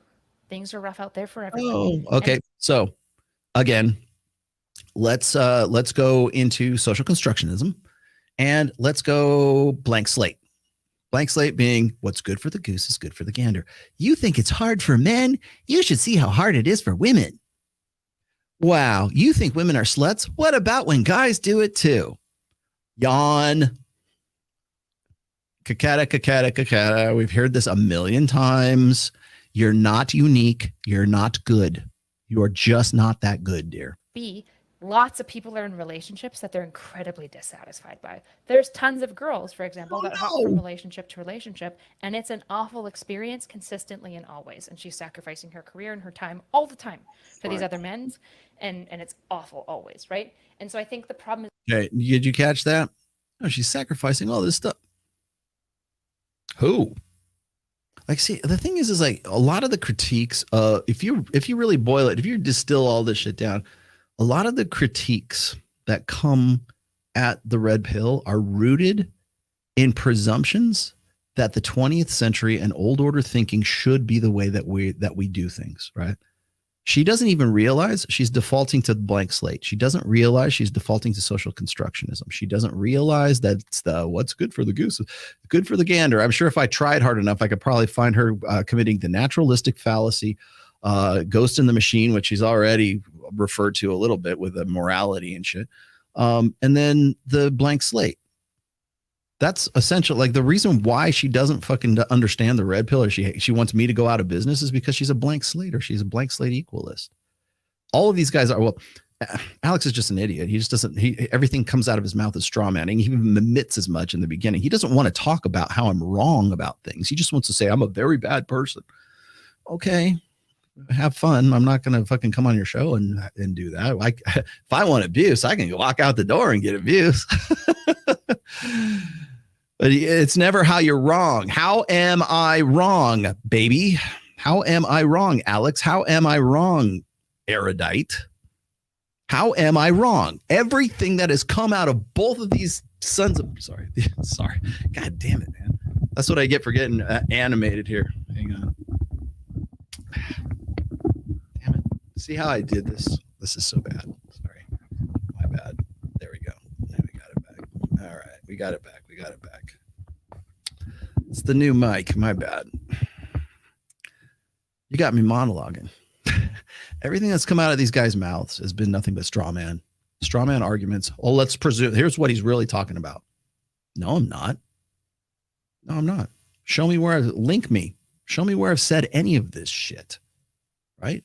Things are rough out there for everyone. Oh, okay. So again, let's go into social constructionism, and let's go blank slate. Blank slate being what's good for the goose is good for the gander. You think it's hard for men? You should see how hard it is for women. Wow, you think women are sluts? What about when guys do it too? Yawn. Kakata. We've heard this a million times. You're not unique. You're not good. You are just not that good, dear. B, lots of people are in relationships that they're incredibly dissatisfied by. There's tons of girls, for example, that hop from relationship to relationship, and it's an awful experience consistently and always. And she's sacrificing her career and her time all the time for these other men, and it's awful always, right? And so I think the problem is... Okay, did you catch that? Oh, she's sacrificing all this stuff. Who? Like, see, the thing is like a lot of the critiques, if you really boil it, if you distill all this shit down, a lot of the critiques that come at the red pill are rooted in presumptions that the 20th century and old order thinking should be the way that we do things, right? She doesn't even realize she's defaulting to the blank slate. She doesn't realize she's defaulting to social constructionism. She doesn't realize that it's what's good for the goose is good for the gander. I'm sure if I tried hard enough, I could probably find her committing the naturalistic fallacy, ghost in the machine, which she's already referred to a little bit with the morality and shit. And then the blank slate. That's essential. Like the reason why she doesn't fucking understand the red pill, or she wants me to go out of business, is because she's a blank slate, or she's a blank slate equalist. All of these guys are, well, Alex is just an idiot. He just doesn't, everything comes out of his mouth as straw manning. He even admits as much in the beginning. He doesn't want to talk about how I'm wrong about things. He just wants to say I'm a very bad person. Okay, have fun. I'm not going to fucking come on your show and do that. Like if I want abuse, I can walk out the door and get abuse. But it's never how you're wrong. How am I wrong, baby? How am I wrong, Alex? How am I wrong, Erudite? How am I wrong? Everything that has come out of both of these sons of... Sorry. God damn it, man. That's what I get for getting animated here. Hang on. Damn it. See how I did this? This is so bad. Sorry. My bad. There we go. Now we got it back. All right. We got it back. It's the new mic. My bad. You got me monologuing. Everything that's come out of these guys' mouths has been nothing but straw man arguments. Oh, let's presume. Here's what he's really talking about. No, I'm not. Show me where. Link me. Show me where I've said any of this shit. Right?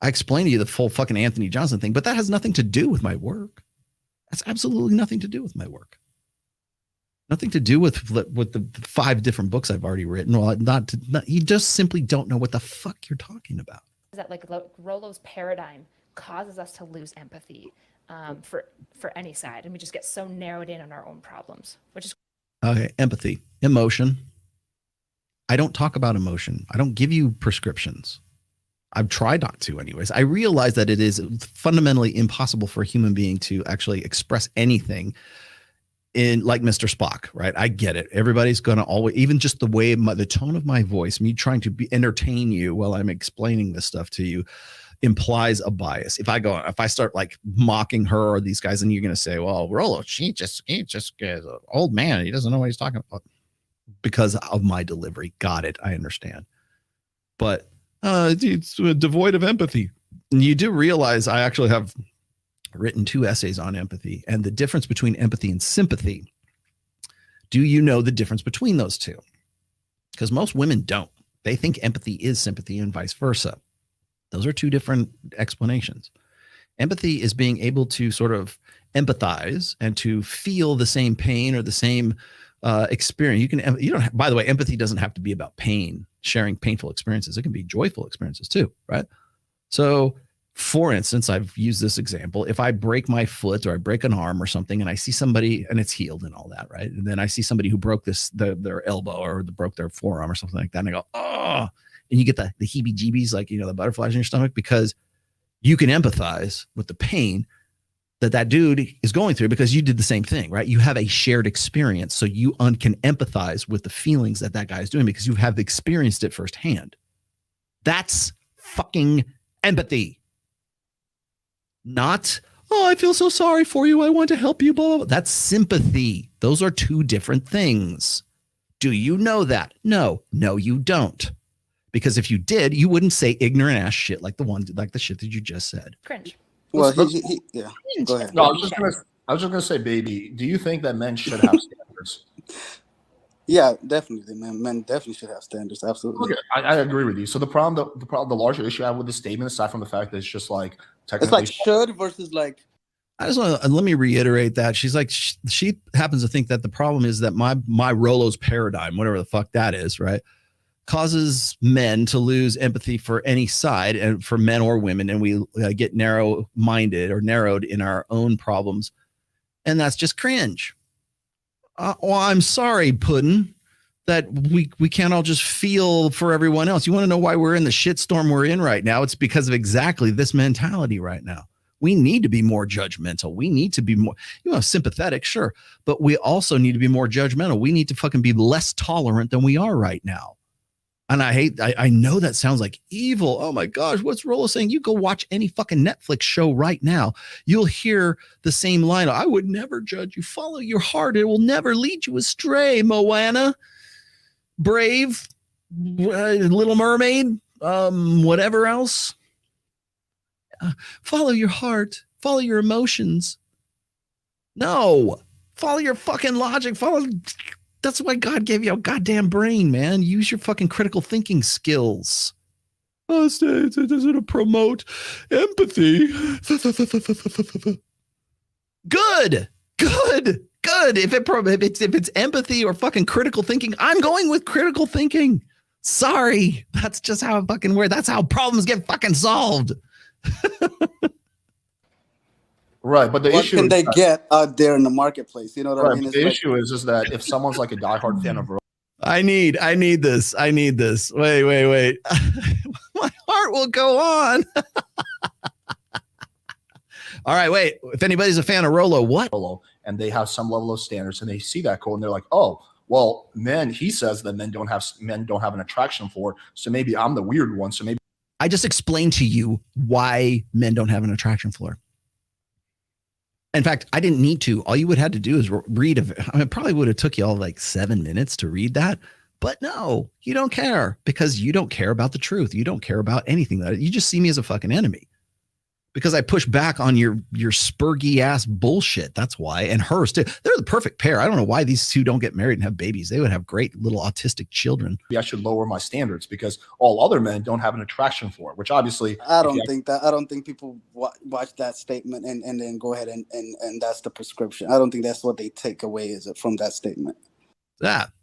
I explained to you the full fucking Anthony Johnson thing, but that has nothing to do with my work. That's absolutely nothing to do with my work. Nothing to do with the 5 different books I've already written. Well, you just simply don't know what the fuck you're talking about. That like Rollo's paradigm causes us to lose empathy for any side, and we just get so narrowed in on our own problems, which is okay. Empathy, emotion. I don't talk about emotion. I don't give you prescriptions. I've tried not to, anyways. I realize that it is fundamentally impossible for a human being to actually express anything in like Mr. Spock, right? I get it. Everybody's going to always, even just the way the tone of my voice, me trying to entertain you while I'm explaining this stuff to you, implies a bias. If I start like mocking her or these guys, and you're going to say, well, Rollo, he just is an old man. He doesn't know what he's talking about because of my delivery. Got it. I understand. But it's devoid of empathy. And you do realize I actually have written 2 essays on empathy and the difference between empathy and sympathy. Do you know the difference between those two? Because most women don't. They think empathy is sympathy and vice versa. Those are 2 different explanations. Empathy is being able to sort of empathize and to feel the same pain or the same experience. By the way, empathy doesn't have to be about pain, sharing painful experiences. It can be joyful experiences too, right? So for instance, I've used this example. If I break my foot or I break an arm or something and I see somebody and it's healed and all that, right? And then I see somebody who broke their elbow or broke their forearm or something like that. And I go, oh, and you get the heebie-jeebies, like, the butterflies in your stomach, because you can empathize with the pain that dude is going through because you did the same thing, right? You have a shared experience. So you can empathize with the feelings that guy is doing because you have experienced it firsthand. That's fucking empathy. Not, oh, I feel so sorry for you. I want to help you. Blah, blah, blah. That's sympathy. Those are two different things. Do you know that? No, you don't. Because if you did, you wouldn't say ignorant ass shit like the shit that you just said. Cringe. Well, yeah. Go ahead. No, I was just gonna say, baby. Do you think that men should have standards? Yeah, definitely, man. Men definitely should have standards. Absolutely. Okay, I agree with you. So the larger issue I have with this statement, aside from the fact that it's just like It's technically like should versus like. I just want to let me reiterate that she's like she happens to think that the problem is that my Rollo's paradigm, whatever the fuck that is, right, causes men to lose empathy for any side and for men or women, and we get narrow-minded or narrowed in our own problems, and that's just cringe. Well, I'm sorry, Puddin', that we can't all just feel for everyone else. You want to know why we're in the shitstorm we're in right now? It's because of exactly this mentality right now. We need to be more judgmental. We need to be more, sympathetic, sure, but we also need to be more judgmental. We need to fucking be less tolerant than we are right now. And I know that sounds like evil. Oh my gosh, what's Rollo saying? You go watch any fucking Netflix show right now. You'll hear the same line. I would never judge you. Follow your heart. It will never lead you astray, Moana. Brave, Little Mermaid, whatever else. Follow your heart. Follow your emotions. No. Follow your fucking logic. That's why God gave you a goddamn brain, man. Use your fucking critical thinking skills. Does it promote empathy? Good. If it's empathy or fucking critical thinking, I'm going with critical thinking. Sorry. That's just how it fucking works. That's how problems get fucking solved. Right, but what can they get out there in the markeplatce? You know what I mean? The issue is that if someone's like a diehard fan of Rollo, I need this. Wait. My heart will go on. All right, wait. If anybody's a fan of Rollo, and they have some level of standards, and they see that code, and they're like, oh, well, he says that men don't have an attraction for, so maybe I'm the weird one. So maybe I just explained to you why men don't have an attraction for. In fact, I didn't need to. All you would have to do is read. It probably would have took you all like 7 minutes to read that. But no, you don't care because you don't care about the truth. You don't care about anything. You just see me as a fucking enemy because I push back on your spurgy ass bullshit. That's why. And hers too. They're the perfect pair. I don't know why these two don't get married and have babies. They would have great little autistic children. I should lower my standards because all other men don't have an attraction for it, which obviously I don't think people watch that statement and then go ahead and that's the prescription. I don't think that's what they take away from that statement.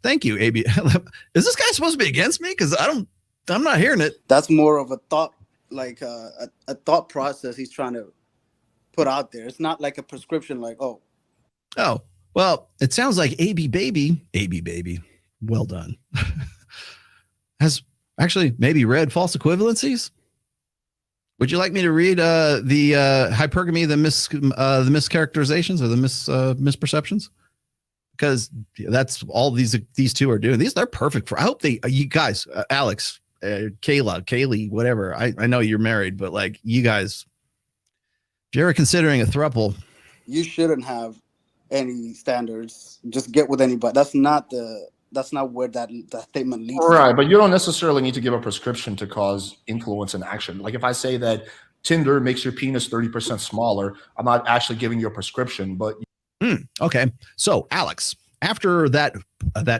Thank you, AB. Is this guy supposed to be against me? Because I'm not hearing it. That's more of a thought, like a thought process he's trying to put out there. It's not like a prescription like, oh, well, it sounds like AB baby, well done, has actually maybe read False Equivalencies. Would you like me to read the hypergamy, the mischaracterizations or the misperceptions? Because that's all these two are doing. They're perfect for. I hope you guys, Alex, Kaylee, whatever. I know you're married, but like you guys, if you're ever considering a throuple, you shouldn't have any standards. Just get with anybody. That's not where that statement leads. Right, but you don't necessarily need to give a prescription to cause influence and action. Like if I say that Tinder makes your penis 30% smaller, I'm not actually giving you a prescription, but okay. So Alex, after that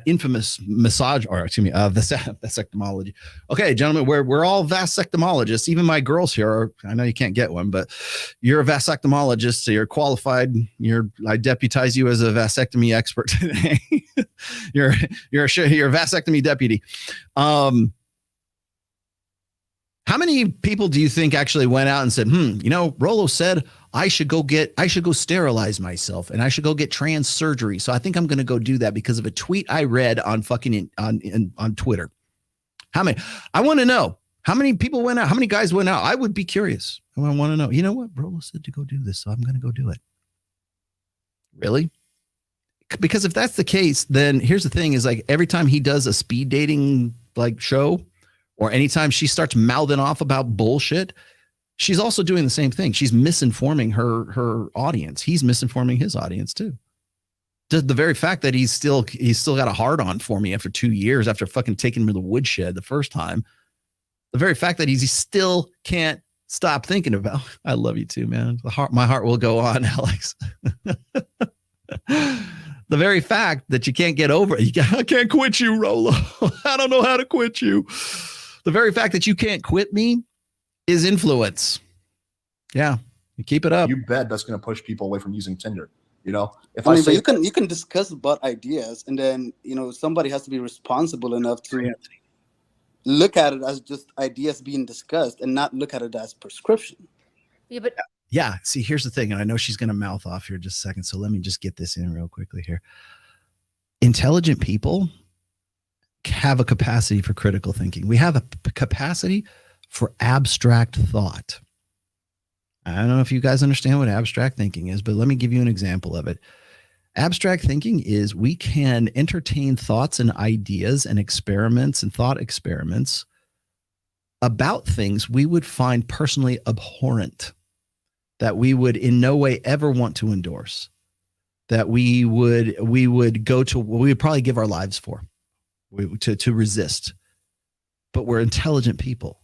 infamous massage, or excuse me, vasectomology. Okay, gentlemen, we're all vasectomologists. Even my girls here are. I know you can't get one, but you're a vasectomologist, so you're qualified. I deputize you as a vasectomy expert today. you're a vasectomy deputy. How many people do you think actually went out and said, Rollo said I should go sterilize myself and I should go get trans surgery. So I think I'm going to go do that because of a tweet I read on fucking on Twitter. How many? I want to know how many people went out. How many guys went out? I would be curious. I want to know. You know what? Rollo said to go do this, so I'm going to go do it. Really? Because if that's the case, then here's the thing is like every time he does a speed dating like show or anytime she starts mouthing off about bullshit, she's also doing the same thing. She's misinforming her audience. He's misinforming his audience too. The very fact that he's still got a hard on for me after 2 years after fucking taking me to the woodshed the first time. The very fact that he still can't stop thinking about, I love you too, man. My heart will go on, Alex. The very fact that you can't get over it. I can't quit you, Rollo. I don't know how to quit you. The very fact that you can't quit me is influence. Yeah. You keep it up. You bet that's going to push people away from using Tinder. You know, if I mean, but you can discuss about ideas, and then somebody has to be responsible enough to look at it as just ideas being discussed and not look at it as prescription. Yeah, but yeah. See, here's the thing, and I know she's going to mouth off here just a second, so let me just get this in real quickly here. Intelligent people have a capacity for critical thinking. We have a capacity for abstract thought. I don't know if you guys understand what abstract thinking is, but let me give you an example of it. Abstract thinking is we can entertain thoughts and ideas and experiments and thought experiments about things we would find personally abhorrent, that we would in no way ever want to endorse, that we would probably give our lives for, to resist. But we're intelligent people.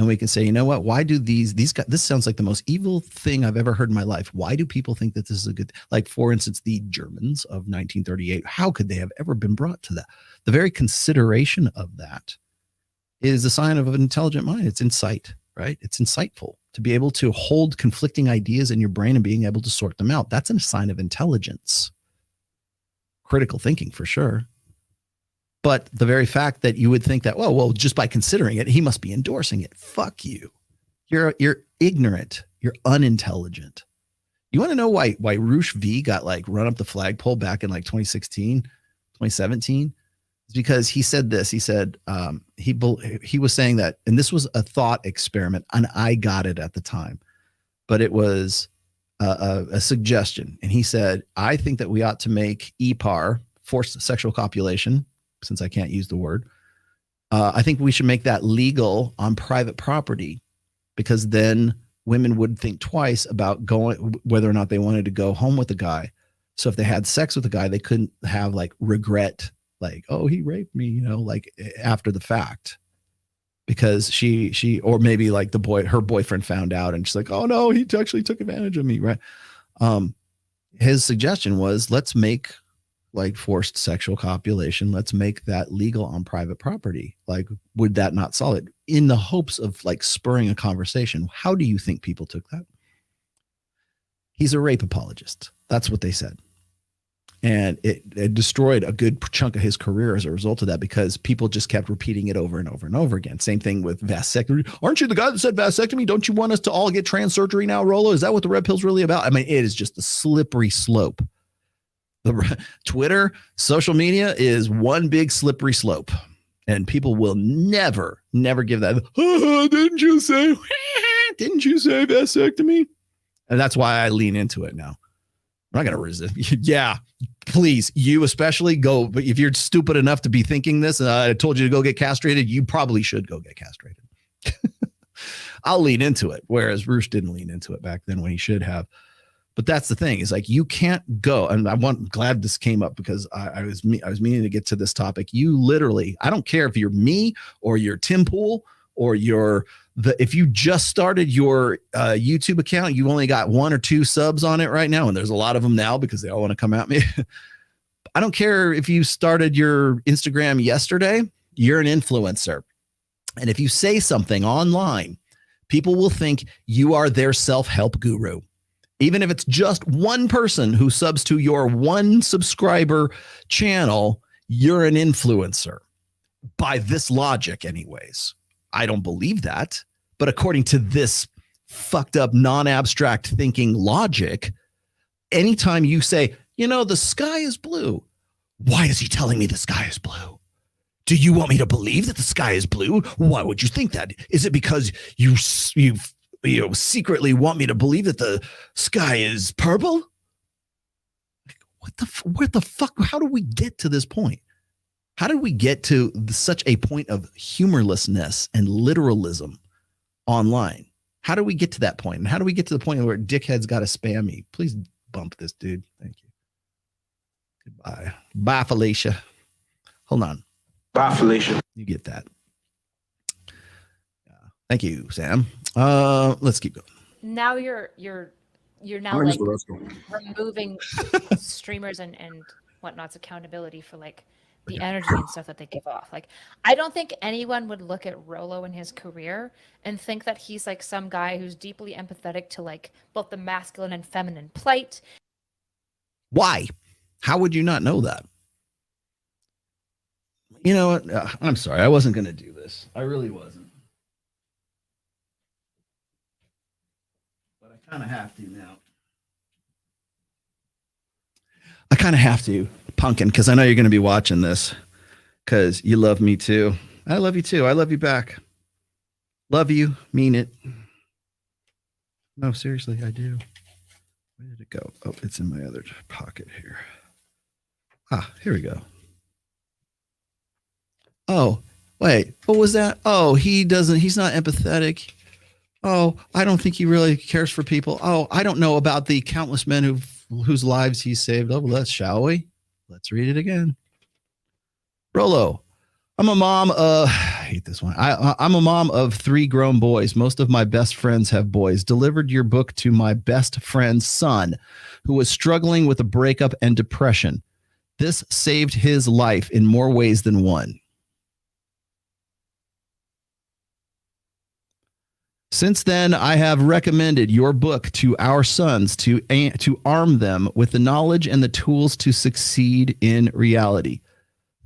And we can say, you know what? Why do these guys, this sounds like the most evil thing I've ever heard in my life. Why do people think that this is a good, like, for instance, the Germans of 1938, how could they have ever been brought to that? The very consideration of that is a sign of an intelligent mind. It's insight, right? It's insightful to be able to hold conflicting ideas in your brain and being able to sort them out. That's a sign of intelligence. Critical thinking for sure. But the very fact that you would think that, well, just by considering it, he must be endorsing it. Fuck you. You're ignorant. You're unintelligent. You want to know why Roosh V got like run up the flagpole back in like 2016, 2017? It's because he said this. He said he was saying that, and this was a thought experiment, and I got it at the time, but it was a suggestion. And he said, I think that we ought to make EPAR, forced sexual copulation, since I can't use the word, I think we should make that legal on private property, because then women would think twice about whether or not they wanted to go home with a guy. So if they had sex with a guy, they couldn't have like regret, like, oh, he raped me, like after the fact, because she, or maybe like her boyfriend found out and she's like, oh no, he actually took advantage of me. Right. His suggestion was, let's make like forced sexual copulation. Let's make that legal on private property. Like, would that not solve it? In the hopes of like spurring a conversation. How do you think people took that? He's a rape apologist. That's what they said. And it destroyed a good chunk of his career as a result of that, because people just kept repeating it over and over and over again. Same thing with vasectomy. Aren't you the guy that said vasectomy? Don't you want us to all get trans surgery now, Rollo? Is that what the red pill's really about? I mean, it is just a slippery slope. The Twitter, social media is one big slippery slope, and people will never give that. Oh, didn't you say vasectomy? And that's why I lean into it now. I'm not going to resist. Yeah, please. You especially go. But if you're stupid enough to be thinking this, and I told you to go get castrated, you probably should go get castrated. I'll lean into it. Whereas Roosh didn't lean into it back then when he should have. But that's the thing, is like, you can't go. And glad this came up, because I was meaning to get to this topic. You literally, I don't care if you're me or you're Tim Pool or if you just started your YouTube account, you only got 1 or 2 subs on it right now. And there's a lot of them now because they all want to come at me. I don't care if you started your Instagram yesterday, you're an influencer. And if you say something online, people will think you are their self-help guru. Even if it's just one person who subs to your 1 subscriber channel, you're an influencer. By this logic, anyways. I don't believe that. But according to this fucked up, non-abstract thinking logic, anytime you say, the sky is blue. Why is he telling me the sky is blue? Do you want me to believe that the sky is blue? Why would you think that? Is it because you secretly want me to believe that the sky is purple? Where the fuck? How do we get to this point? How did we get to such a point of humorlessness and literalism online? How do we get to that point? And how do we get to the point where dickheads got to spam me? Please bump this dude. Thank you. Goodbye. Bye, Felicia. Hold on. Bye, Felicia. You get that. Thank you, Sam. Let's keep going. Now you're now like removing streamers and whatnot's accountability for like the energy and stuff that they give off. Like, I don't think anyone would look at Rollo and his career and think that he's like some guy who's deeply empathetic to like both the masculine and feminine plight. Why? How would you not know that? You know what? I'm sorry. I wasn't going to do this. I really wasn't. But I kind of have to now. I kind of have to, Pumpkin, because I know you're going to be watching this because you love me too. I love you too. I love you back. Love you. Mean it. No, seriously, I do. Where did it go? Oh, it's in my other pocket here. Ah, here we go. Oh, wait, what was that? Oh, he's not empathetic. Oh, I don't think he really cares for people. Oh, I don't know about the countless men whose lives he saved. Oh, shall we? Let's read it again. Rollo, I'm a mom. I hate this one. I'm a mom of 3 grown boys. Most of my best friends have boys. Delivered your book to my best friend's son, who was struggling with a breakup and depression. This saved his life in more ways than one. Since then, I have recommended your book to our sons to arm them with the knowledge and the tools to succeed in reality.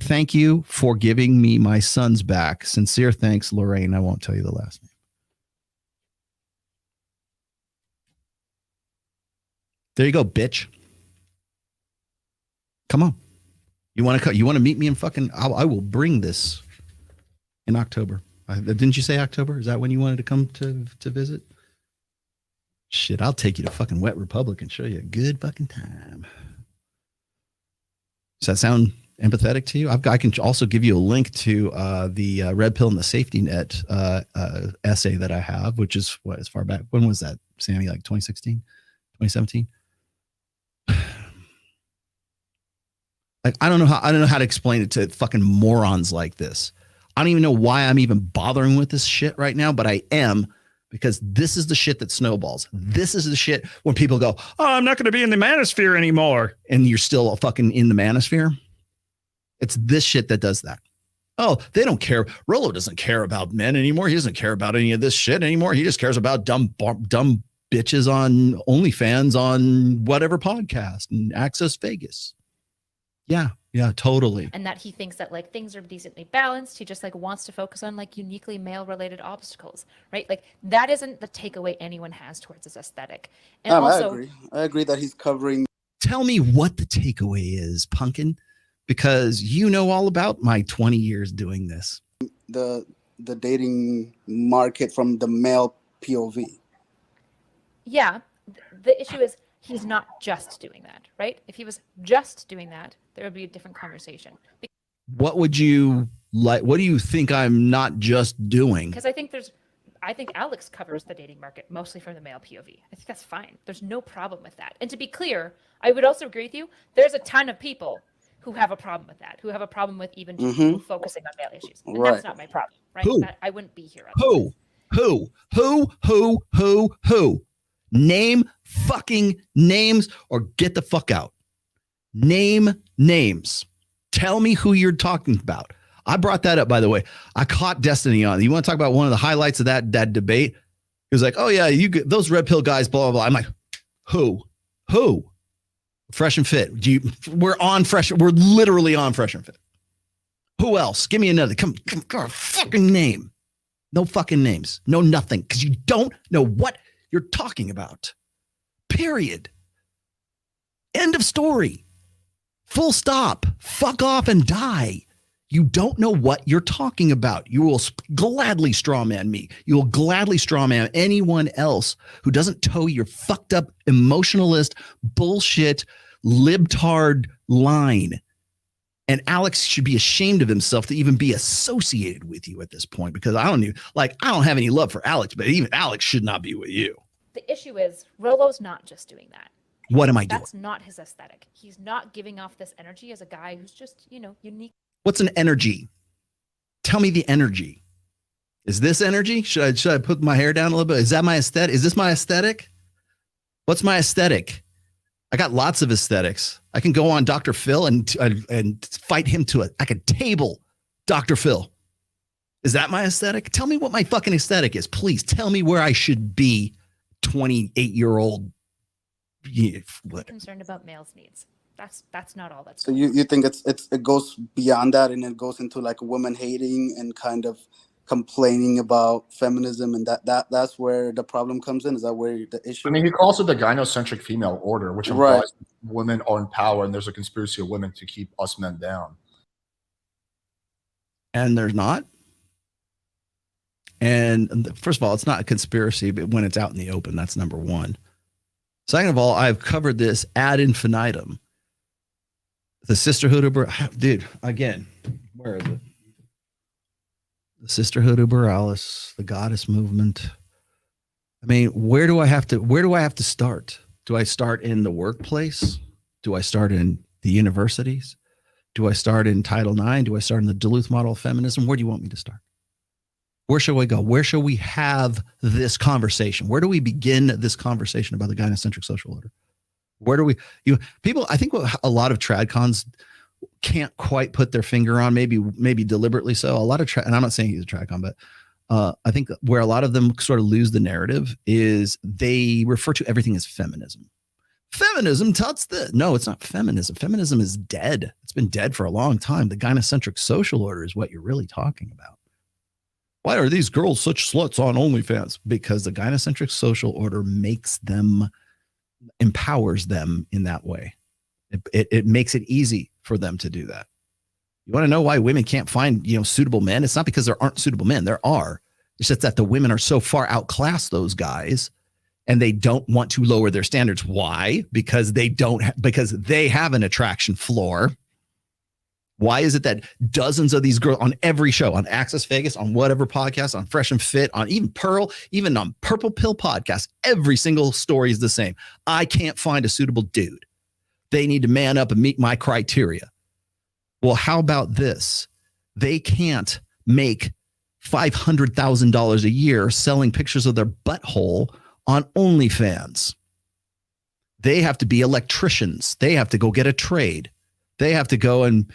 Thank you for giving me my sons back. Sincere thanks, Lorraine. I won't tell you the last name. There you go, bitch. Come on. You want to meet me in fucking? I will bring this in October. Didn't you say October? Is that when you wanted to come to visit? Shit, I'll take you to fucking Wet Republic and show you a good fucking time. Does that sound empathetic to you? I can also give you a link to the Red Pill and the Safety Net essay that I have, which is what, as far back. When was that, Sammy? Like 2016, 2017? Like, I don't know how to explain it to fucking morons like this. I don't even know why I'm even bothering with this shit right now, but I am, because this is the shit that snowballs. This is the shit when people go, oh, I'm not going to be in the manosphere anymore. And you're still fucking in the manosphere. It's this shit that does that. Oh, they don't care. Rollo doesn't care about men anymore. He doesn't care about any of this shit anymore. He just cares about dumb bitches on OnlyFans on whatever podcast and Access Vegas. Yeah, totally. And that he thinks that like things are decently balanced. He just like wants to focus on like uniquely male related obstacles, right? Like that isn't the takeaway anyone has towards his aesthetic. And also, I agree that he's covering. Tell me what the takeaway is, Pumpkin, because you know all about my 20 years doing this. The dating market from the male POV. Yeah, the issue is he's not just doing that, right? If he was just doing that, there would be a different conversation. What would you like? What do you think I'm not just doing? Because I think Alex covers the dating market mostly from the male POV. I think that's fine. There's no problem with that. And to be clear, I would also agree with you. There's a ton of people who have a problem with that, who have a problem with even focusing on male issues. And that's not my problem, right? Who? I wouldn't be here. Who? Name fucking names or get the fuck out. Name names. Tell me who you're talking about. I brought that up, by the way. I caught Destiny on. You want to talk about one of the highlights of that debate? He was like, oh, yeah, those red pill guys, blah, blah, blah. I'm like, who? Fresh and Fit. We're on Fresh. We're literally on Fresh and Fit. Who else? Give me another. Come fucking name. No fucking names. No nothing. Because you don't know what you're talking about. Period. End of story. Full stop. Fuck off and die. You don't know what you're talking about. You will gladly strawman me. You will gladly strawman anyone else who doesn't toe your fucked up emotionalist bullshit libtard line. And Alex should be ashamed of himself to even be associated with you at this point, because I don't have any love for Alex, but even Alex should not be with you. The issue is Rollo's not just doing that. What am I doing? That's not his aesthetic. He's not giving off this energy as a guy who's just, unique. What's an energy? Tell me the energy. Is this energy? Should I put my hair down a little bit? Is that my aesthetic? Is this my aesthetic? What's my aesthetic? I got lots of aesthetics. I can go on Dr. Phil and fight him to I could table Dr. Phil. Is that my aesthetic? Tell me what my fucking aesthetic is. Please tell me where I should be. 28-year-old. Concerned about males' needs. That's not all that's. So you think it goes beyond that, and it goes into like women hating and kind of complaining about feminism, and that's where the problem comes in. Is that where the issue? I mean, he calls it the gynocentric female order, which implies women are in power, and there's a conspiracy of women to keep us men down. And there's not. And first of all, it's not a conspiracy, but when it's out in the open, that's number one. Second of all, I've covered this ad infinitum. The Sisterhood of dude, again, where is it? The Sisterhood of Borealis, the Goddess Movement. I mean, where do I have to start? Do I start in the workplace? Do I start in the universities? Do I start in Title IX? Do I start in the Duluth model of feminism? Where do you want me to start? Where shall we go? Where shall we have this conversation? Where do we begin this conversation about the gynocentric social order? Where do we, people, I think what a lot of tradcons can't quite put their finger on, maybe deliberately so. A lot of, and I'm not saying he's a tradcon, but I think where a lot of them sort of lose the narrative is they refer to everything as feminism. Feminism touts this. No, it's not feminism. Feminism is dead. It's been dead for a long time. The gynocentric social order is what you're really talking about. Why are these girls such sluts on OnlyFans? Because the gynocentric social order empowers them in that way. It makes it easy for them to do that. You want to know why women can't find, suitable men? It's not because there aren't suitable men. There are. It's just that the women are so far outclass those guys, and they don't want to lower their standards. Why? Because because they have an attraction floor. Why is it that dozens of these girls on every show, on Access Vegas, on whatever podcast, on Fresh and Fit, on even Pearl, even on Purple Pill podcast, every single story is the same. I can't find a suitable dude. They need to man up and meet my criteria. Well, how about this? They can't make $500,000 a year selling pictures of their butthole on OnlyFans. They have to be electricians. They have to go get a trade. They have to go and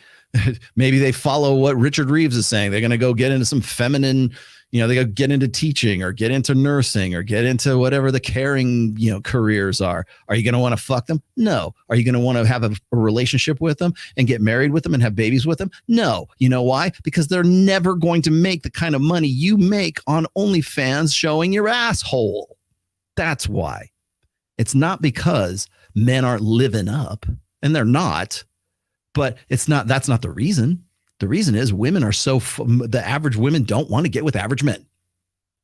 maybe they follow what Richard Reeves is saying. They're going to go get into some feminine, they go get into teaching or get into nursing or get into whatever the caring, careers are. Are you going to want to fuck them? No. Are you going to want to have a relationship with them and get married with them and have babies with them? No. You know why? Because they're never going to make the kind of money you make on OnlyFans showing your asshole. That's why. It's not because men aren't living up, and they're not. But that's not the reason. The reason is women are the average women don't want to get with average men.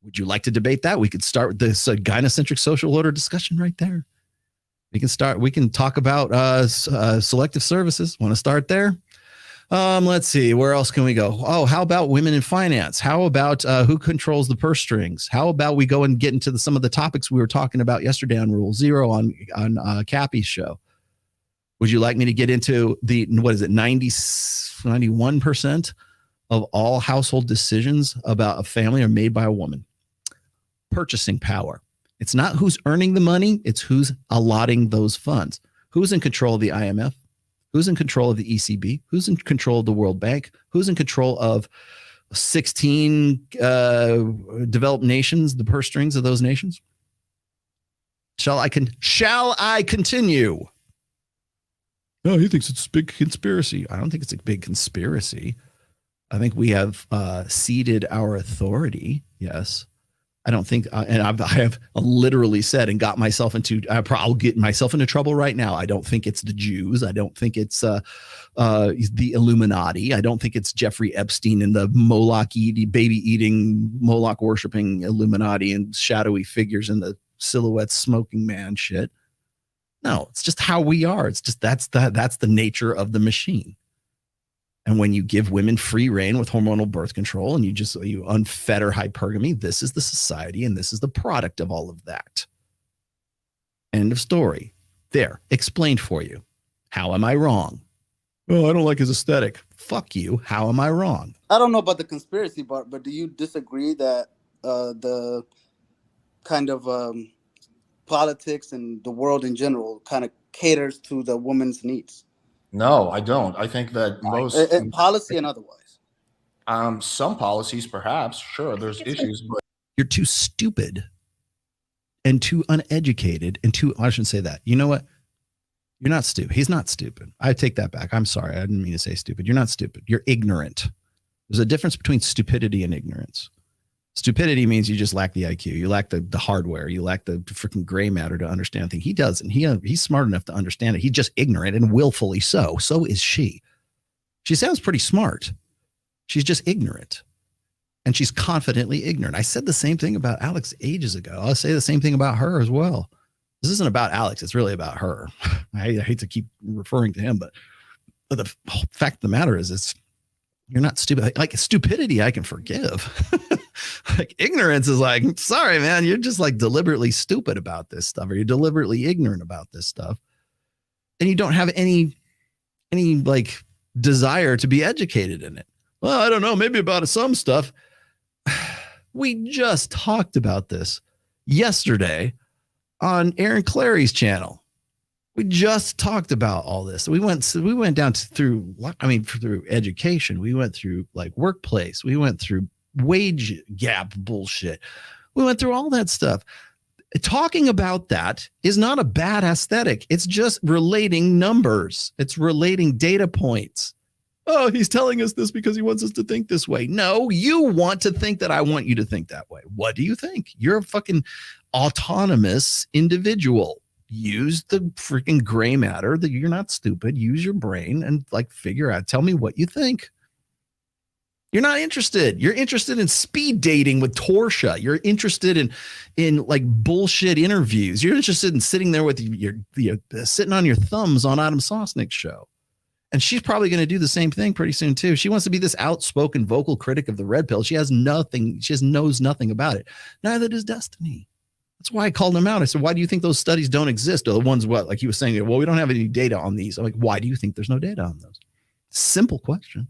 Would you like to debate that? We could start with this gynocentric social order discussion right there. We can talk about selective services. Want to start there? Let's see. Where else can we go? Oh, how about women in finance? How about who controls the purse strings? How about we go and get into some of the topics we were talking about yesterday on Rule Zero on Cappy's show? Would you like me to get into 91% of all household decisions about a family are made by a woman? Purchasing power. It's not who's earning the money. It's who's allotting those funds. Who's in control of the IMF? Who's in control of the ECB? Who's in control of the World Bank? Who's in control of 16 developed nations, the purse strings of those nations? Shall I continue? No, he thinks it's a big conspiracy. I don't think it's a big conspiracy. I think we have ceded our authority. Yes. I don't think, and I have literally said and got myself I'll get myself into trouble right now. I don't think it's the Jews. I don't think it's the Illuminati. I don't think it's Jeffrey Epstein and the baby-eating, Moloch-worshipping Illuminati and shadowy figures in the silhouette smoking man shit. No, it's just how we are. It's just that's the nature of the machine. And when you give women free reign with hormonal birth control and you unfetter hypergamy, this is the society and this is the product of all of that. End of story. There, explained for you. How am I wrong? Oh, I don't like his aesthetic. Fuck you. How am I wrong? I don't know about the conspiracy part, but do you disagree that the kind of politics and the world in general kind of caters to the woman's needs? No, I don't. I think that most policy and otherwise. Some policies, perhaps, sure, there's issues, but You're too stupid and too uneducated and too, I shouldn't say that. You know what? You're not stupid. He's not stupid. I take that back. I'm sorry. I didn't mean to say stupid. You're not stupid. You're ignorant. There's a difference between stupidity and ignorance. Stupidity means you just lack the IQ. You lack the hardware. You lack the freaking gray matter to understand things. He doesn't. He's smart enough to understand it. He's just ignorant and willfully so. So is she. She sounds pretty smart. She's just ignorant. And she's confidently ignorant. I said the same thing about Alex ages ago. I'll say the same thing about her as well. This isn't about Alex. It's really about her. I hate to keep referring to him, but the fact of the matter is you're not stupid. Like stupidity, I can forgive. Like ignorance is like, sorry, man, you're just like deliberately stupid about this stuff, or you're deliberately ignorant about this stuff. And you don't have any like desire to be educated in it. Well, I don't know, maybe about some stuff. We just talked about this yesterday on Aaron Clary's channel. We just talked about all this. We went down through education. We went through like workplace. We went through wage gap bullshit. We went through all that stuff. Talking about that is not a bad aesthetic. It's just relating numbers. It's relating data points. Oh, he's telling us this because he wants us to think this way. No, you want to think that I want you to think that way. What do you think? You're a fucking autonomous individual. Use the freaking gray matter. That you're not stupid. Use your brain and like figure out. Tell me what you think. You're not interested. You're interested in speed dating with Torsha. You're interested in like bullshit interviews. You're interested in sitting there with your sitting on your thumbs on Adam Sosnick's show. And she's probably going to do the same thing pretty soon too. She wants to be this outspoken vocal critic of the red pill. She has nothing. She just knows nothing about it. Neither does Destiny. That's why I called him out. I said, why do you think those studies don't exist? Or the ones what? Like he was saying, well, we don't have any data on these. I'm like, why do you think there's no data on those? Simple question.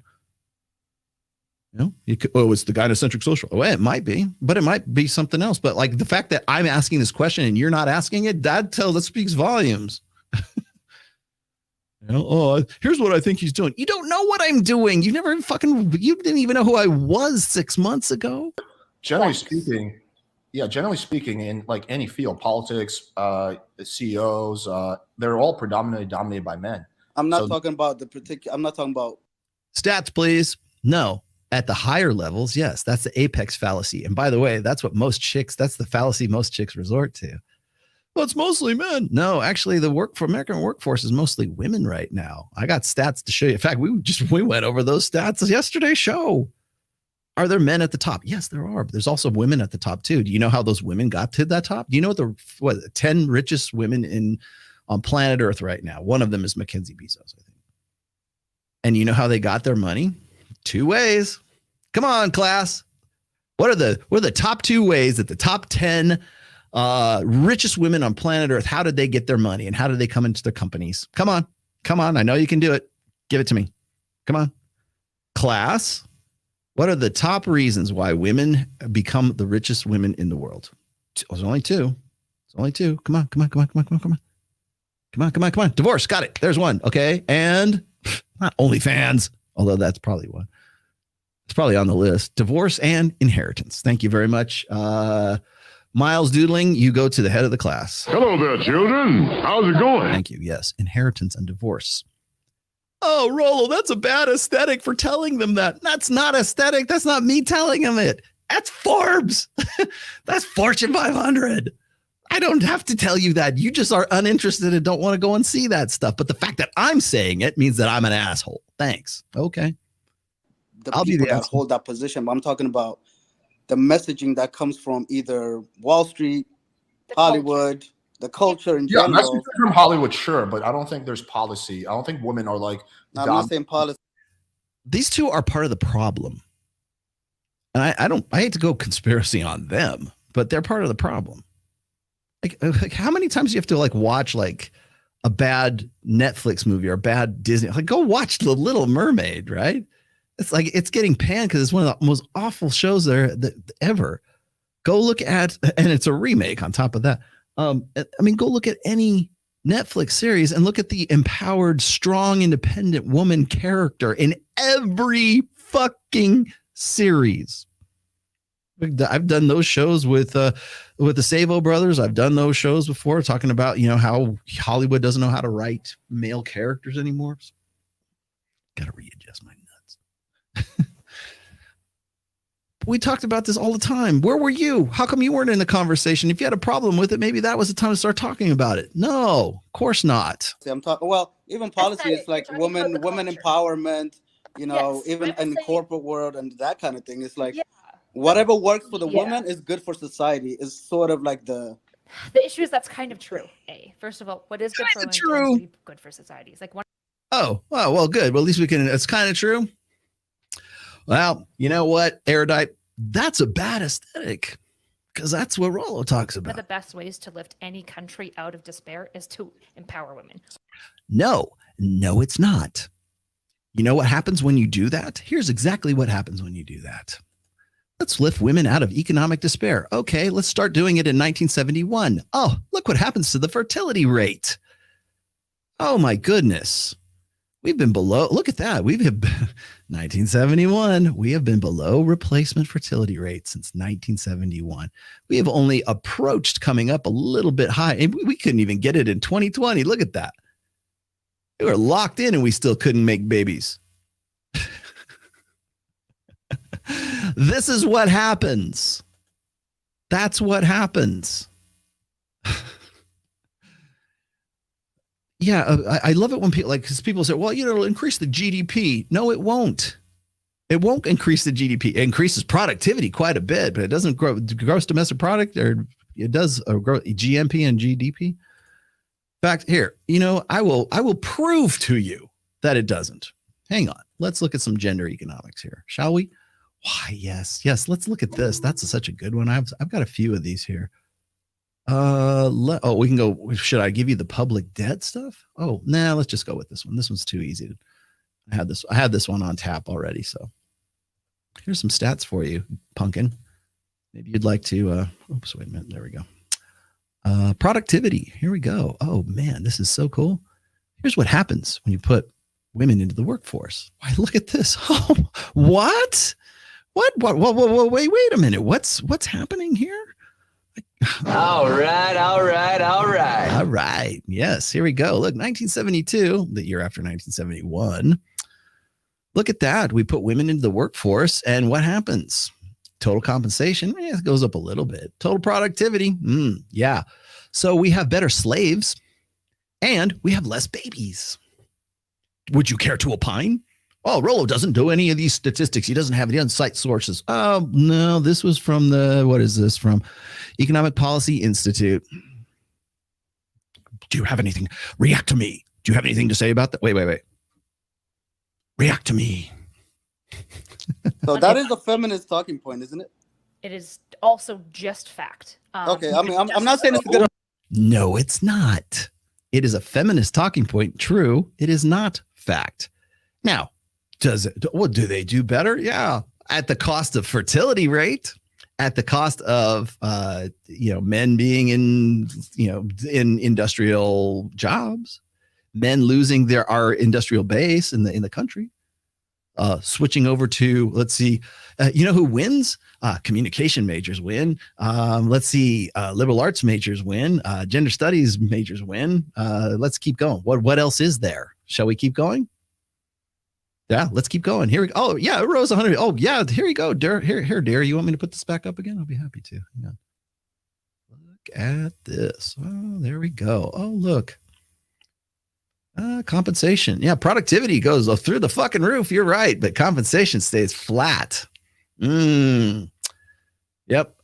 You know, it's the gynocentric social. Oh, it might be, but it might be something else. But like the fact that I'm asking this question and you're not asking it, that speaks volumes. You know, here's what I think he's doing. You don't know what I'm doing. You didn't even know who I was 6 months ago. Generally speaking, in like any field, politics, CEOs, they're all predominantly dominated by men. I'm not talking about stats, please. No. At the higher levels, yes, that's the apex fallacy. And by the way, that's the fallacy most chicks resort to. Well, it's mostly men. No, actually, the American workforce is mostly women right now. I got stats to show you. In fact, we went over those stats yesterday's show. Are there men at the top? Yes, there are. But there's also women at the top too. Do you know how those women got to that top? Do you know what the 10 richest women on planet Earth right now? One of them is Mackenzie Bezos, I think. And you know how they got their money? 2 ways. Come on, class. What are the top 2 ways that the top 10 richest women on planet Earth, how did they get their money and how did they come into their companies? Come on. I know you can do it. Give it to me. Come on. Class, what are the top reasons why women become the richest women in the world? There's only 2. Come on. Divorce. Got it. There's one. Okay. And not OnlyFans, although that's probably one. It's probably on the list. Divorce and inheritance. Thank you very much. Miles Doodling, you go to the head of the class. Hello there, children. How's it going? Thank you. Yes. Inheritance and divorce. Oh, Rollo, that's a bad aesthetic for telling them that. That's not aesthetic. That's not me telling them it. That's Forbes. That's Fortune 500. I don't have to tell you that. You just are uninterested and don't want to go and see that stuff. But the fact that I'm saying it means that I'm an asshole. Thanks. Okay. I'll be the that hold that position, but I'm talking about the messaging that comes from either Wall Street, Hollywood, the culture in Yeah, that's general. from Hollywood, sure, but I don't think there's policy. I don't think women are like. I'm not saying policy. These two are part of the problem. And I hate to go conspiracy on them, but they're part of the problem. Like how many times do you have to like watch like a bad Netflix movie or a bad Disney? Like go watch The Little Mermaid, right? It's like it's getting panned because it's one of the most awful shows there that ever. Go look at, and it's a remake on top of that. I mean, go look at any Netflix series and look at the empowered, strong, independent woman character in every fucking series. I've done those shows with the Savo brothers. I've done those shows before talking about, you know, how Hollywood doesn't know how to write male characters anymore. So, got to readjust my nuts. We talked about this all the time. Where were you? How come you weren't in the conversation? If you had a problem with it, maybe that was the time to start talking about it. No, of course not. I'm talking. Well, even policy is like women empowerment. You know, even in the corporate world and that kind of thing. It's like whatever works for the woman is good for society. Is sort of like the issue is that's kind of true. First of all, what is good for women tends to be good for society. It's like one. Oh, well, good. Well, at least we can. It's kind of true. Well, you know what, Erudite? That's a bad aesthetic because that's what Rollo talks about. One of the best ways to lift any country out of despair is to empower women. No, it's not. You know what happens when you do that? Here's exactly what happens when you do that. Let's lift women out of economic despair. Okay, let's start doing it in 1971. Oh, look what happens to the fertility rate. Oh, my goodness. We've been below. Look at that. We've been 1971. We have been below replacement fertility rate since 1971. We have only approached coming up a little bit high. And we couldn't even get it in 2020. Look at that. We were locked in and we still couldn't make babies. This is what happens. That's what happens. Yeah, I love it when people because people say, well, you know, it'll increase the GDP. No, it won't. It won't increase the GDP. It increases productivity quite a bit, but it doesn't grow gross domestic product, or it does grow GMP and GDP. In fact, here, you know, I will prove to you that it doesn't. Hang on. Let's look at some gender economics here, shall we? Why, yes. Let's look at this. That's such a good one. I've got a few of these here. We can go. Should I give you the public debt stuff? Oh, nah, let's just go with this one. This one's too easy. I had this one on tap already. So here's some stats for you, Pumpkin. Maybe you'd like to, oops, wait a minute. There we go. Productivity. Here we go. Oh man, this is so cool. Here's what happens when you put women into the workforce. Why, look at this. Oh, what? Wait a minute. What's happening here? All right. Yes, here we go. Look, 1972, the year after 1971. Look at that. We put women into the workforce, and what happens? Total compensation, it goes up a little bit. Total productivity, yeah. So we have better slaves, and we have less babies. Would you care to opine? Oh, Rollo doesn't do any of these statistics. He doesn't have any on-site sources. Oh, no, this was from what is this from? Economic Policy Institute. Do you have anything? React to me. Do you have anything to say about that? Wait. React to me. So that is a feminist talking point, isn't it? It is also just fact. Okay, I mean, I'm not saying it's good. No, it's not. It is a feminist talking point. True, it is not fact. Now, do they do better? Yeah, at the cost of fertility rate, at the cost of men being in industrial jobs, men losing our industrial base in the country, switching over to, let's see, you know who wins? Communication majors win. Let's see, liberal arts majors win. Gender studies majors win. Let's keep going. What else is there? Shall we keep going? Yeah, let's keep going. Here we go. Oh, yeah, it rose 100. Oh, yeah, here you go. Here, dear. You want me to put this back up again? I'll be happy to. Hang on. Look at this. Oh, there we go. Oh, look. Compensation. Yeah, productivity goes through the fucking roof. You're right, but compensation stays flat. Yep.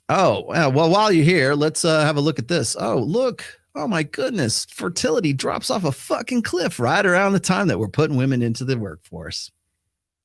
Oh, well, while you're here, let's have a look at this. Oh, look. Oh my goodness, fertility drops off a fucking cliff right around the time that we're putting women into the workforce.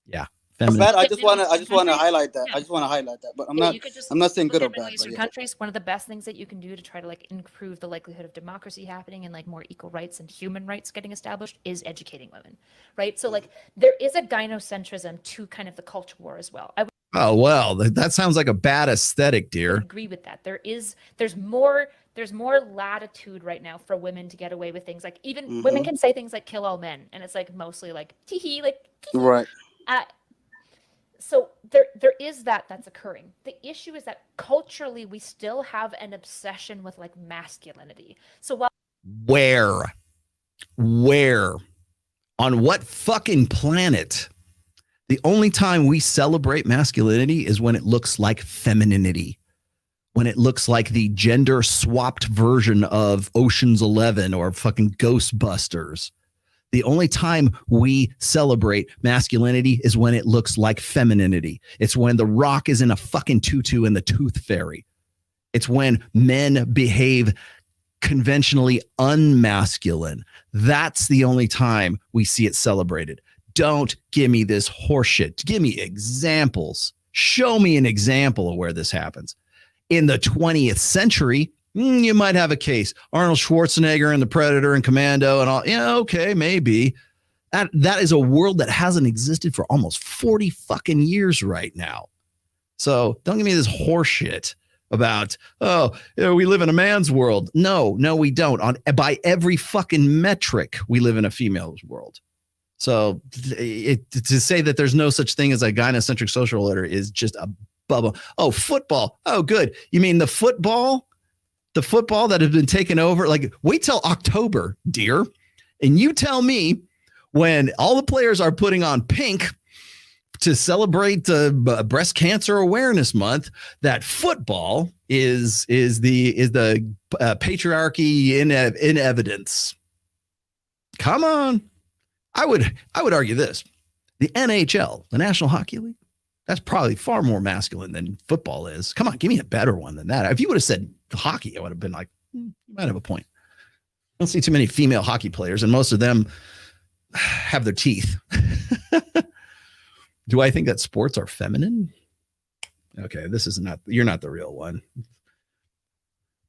Yeah. Bad. I just want to highlight that. I just want to highlight that, but I'm not saying good or bad. Eastern countries, one of the best things that you can do to try to like improve the likelihood of democracy happening and like more equal rights and human rights getting established is educating women, right? So like there is a gynocentrism to kind of the culture war as well. Oh well, that sounds like a bad aesthetic, dear. Agree with that. There's more latitude right now for women to get away with things like even women can say things like kill all men, and it's like mostly like tee like tee-hee. Right. So there is that's occurring. The issue is that culturally we still have an obsession with like masculinity. So while where on what fucking planet? The only time we celebrate masculinity is when it looks like femininity, when it looks like the gender swapped version of Ocean's 11 or fucking Ghostbusters. The only time we celebrate masculinity is when it looks like femininity. It's when The Rock is in a fucking tutu and the Tooth Fairy. It's when men behave conventionally unmasculine. That's the only time we see it celebrated. Don't give me this horseshit. Give me examples. Show me an example of where this happens. In the 20th century, you might have a case. Arnold Schwarzenegger and the Predator and Commando and all. Yeah, okay, maybe. That is a world that hasn't existed for almost 40 fucking years right now. So don't give me this horseshit about, we live in a man's world. No, we don't. By every fucking metric, we live in a female's world. So to say that there's no such thing as a gynocentric social order is just a bubble. Oh, football. Oh, good. You mean the football that has been taken over? Like, wait till October, dear. And you tell me when all the players are putting on pink to celebrate Breast Cancer Awareness Month, that football is the patriarchy in evidence. Come on. I would argue this. The NHL, the National Hockey League, that's probably far more masculine than football is. Come on, give me a better one than that. If you would have said hockey, I would have been like, you might have a point. I don't see too many female hockey players, and most of them have their teeth. Do I think that sports are feminine? Okay, you're not the real one.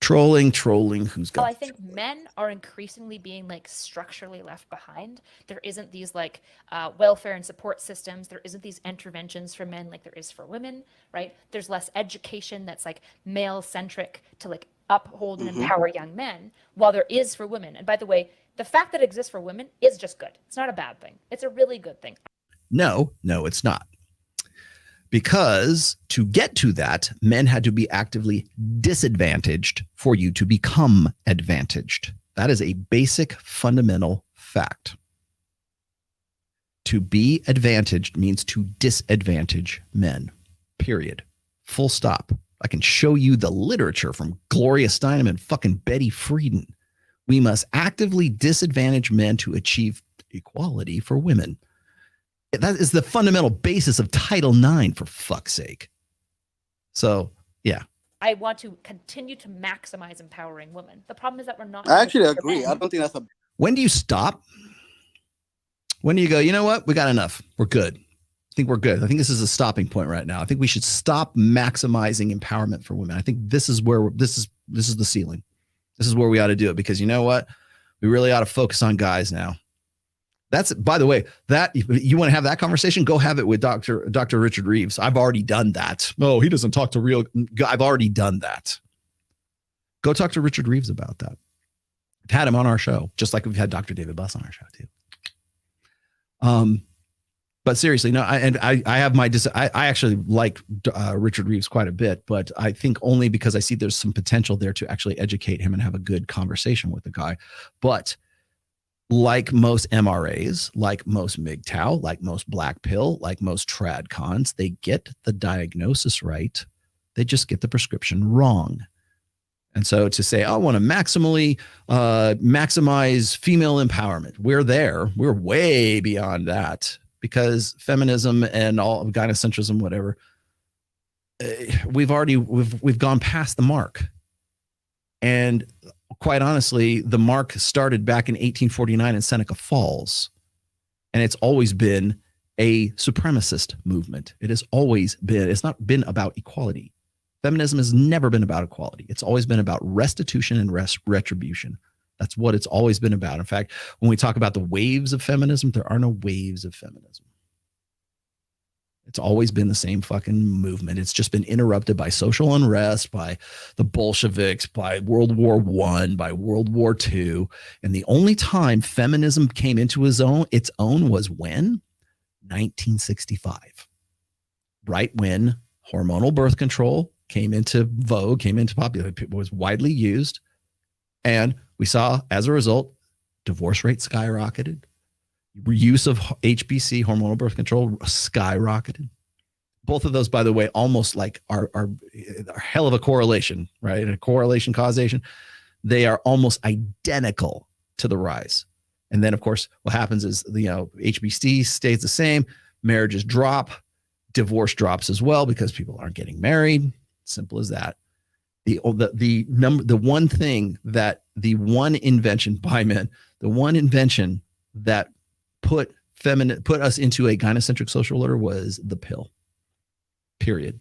Trolling. Who's got? Well, I think men are increasingly being like structurally left behind. There isn't these like welfare and support systems. There isn't these interventions for men like there is for women, right? There's less education that's like male centric to like uphold and empower young men, while there is for women. And by the way, the fact that it exists for women is just good. It's not a bad thing. It's a really good thing. No, it's not. Because to get to that, men had to be actively disadvantaged for you to become advantaged. That is a basic fundamental fact. To be advantaged means to disadvantage men, period. Full stop. I can show you the literature from Gloria Steinem and fucking Betty Friedan. We must actively disadvantage men to achieve equality for women. That is the fundamental basis of Title IX, for fuck's sake. So, yeah. I want to continue to maximize empowering women. The problem is that we're not. I actually agree. I don't think that's a. When do you stop? When do you go, you know what? We got enough. We're good. I think we're good. I think this is a stopping point right now. I think we should stop maximizing empowerment for women. I think this is where this is the ceiling. This is where we ought to do it, because you know what? We really ought to focus on guys now. That's, by the way, that you want to have that conversation, go have it with Dr. Richard Reeves. I've already done that. Oh, he doesn't talk to real. I've already done that. Go talk to Richard Reeves about that. We've had him on our show, just like we've had Dr. David Buss on our show too. But seriously, no, I have my, I actually like Richard Reeves quite a bit, but I think only because I see there's some potential there to actually educate him and have a good conversation with the guy. But like most MRAs, like most MGTOW, like most black pill, like most trad cons, they get the diagnosis right. They just get the prescription wrong. And so to say, I want to maximize female empowerment, we're there. We're way beyond that, because feminism and all of gynocentrism, whatever, we've gone past the mark. And quite honestly, the mark started back in 1849 in Seneca Falls, and it's always been a supremacist movement. It has always been, it's not been about equality. Feminism has never been about equality. It's always been about restitution and retribution. That's what it's always been about. In fact, when we talk about the waves of feminism, there are no waves of feminism. It's always been the same fucking movement. It's just been interrupted by social unrest, by the Bolsheviks, by World War I, by World War II. And the only time feminism came into its own was when? 1965. Right when hormonal birth control came into vogue, came into popularity, was widely used. And we saw, as a result, divorce rates skyrocketed. Use of HBC, hormonal birth control, skyrocketed. Both of those, by the way, almost like are hell of a correlation, right? A correlation causation. They are almost identical to the rise. And then, of course, what happens is, HBC stays the same, marriages drop, divorce drops as well because people aren't getting married. Simple as that. The one thing that the one invention by men, the one invention that put us into a gynocentric social order was the pill. Period.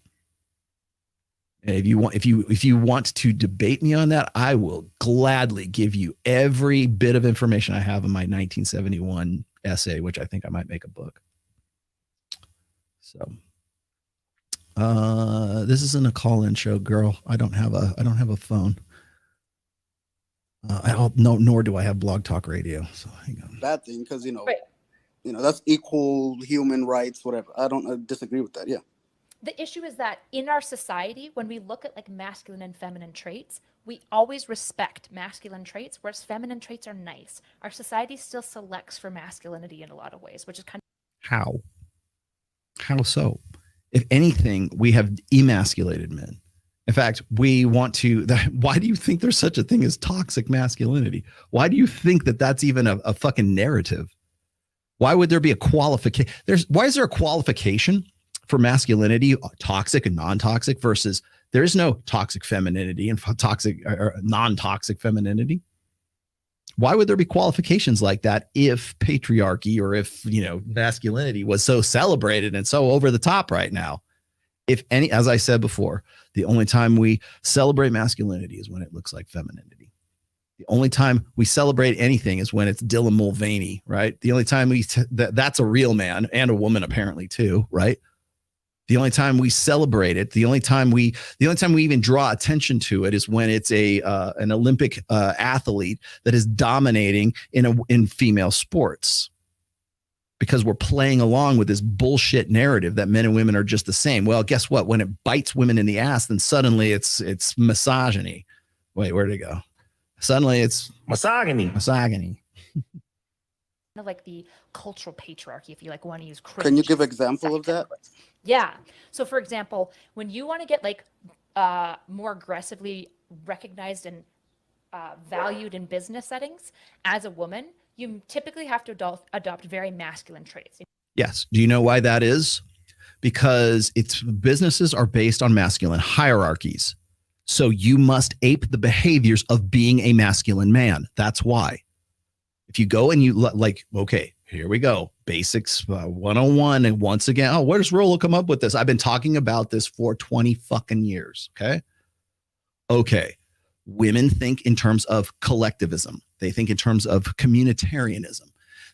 And if you want to debate me on that, I will gladly give you every bit of information I have in my 1971 essay, which I think I might make a book. So this isn't a call-in show, girl. I don't have a phone. Nor do I have Blog Talk Radio. So hang on. Bad thing, because that's equal human rights, whatever. I don't disagree with that. Yeah. The issue is that in our society, when we look at like masculine and feminine traits, we always respect masculine traits, whereas feminine traits are nice. Our society still selects for masculinity in a lot of ways, which is kind of How so? If anything, we have emasculated men. In fact, we want to. Why do you think there's such a thing as toxic masculinity? Why do you think that that's even a fucking narrative? Why would there be a qualification? Why is there a qualification for masculinity, toxic and non-toxic, versus there is no toxic femininity and toxic or non-toxic femininity? Why would there be qualifications like that if patriarchy or if, masculinity was so celebrated and so over the top right now? As I said before, the only time we celebrate masculinity is when it looks like femininity. The only time we celebrate anything is when it's Dylan Mulvaney, right? The only time that's a real man, and a woman apparently too, right? The only time we celebrate it, the only time we even draw attention to it is when it's an Olympic athlete that is dominating in female sports, because we're playing along with this bullshit narrative that men and women are just the same. Well, guess what? When it bites women in the ass, then suddenly it's misogyny. Wait, where'd it go? Suddenly it's misogyny. kind of like the cultural patriarchy, if you want to use. Can you give an example of that? Yeah. So, for example, when you want to get more aggressively recognized and valued in business settings as a woman, you typically have to adopt very masculine traits. Yes. Do you know why that is? Because businesses are based on masculine hierarchies. So you must ape the behaviors of being a masculine man. That's why. If you go and you okay, here we go. Basics 101. And once again, where does Rollo come up with this? I've been talking about this for 20 fucking years. Okay. Women think in terms of collectivism. They think in terms of communitarianism.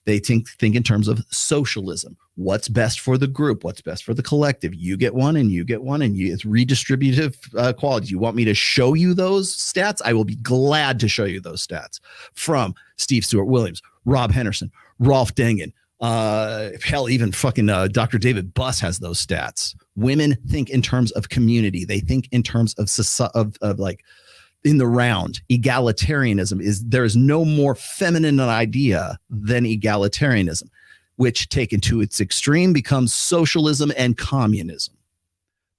They think in terms of socialism. What's best for the group? What's best for the collective? You get one and you get one, and it's redistributive quality. You want me to show you those stats? I will be glad to show you those stats from Steve Stewart Williams, Rob Henderson, Rolf Dengen. Hell, even fucking Dr. David Buss has those stats. Women think in terms of community. They think in terms of in the round. Egalitarianism there is no more feminine an idea than egalitarianism, which taken to its extreme becomes socialism and communism.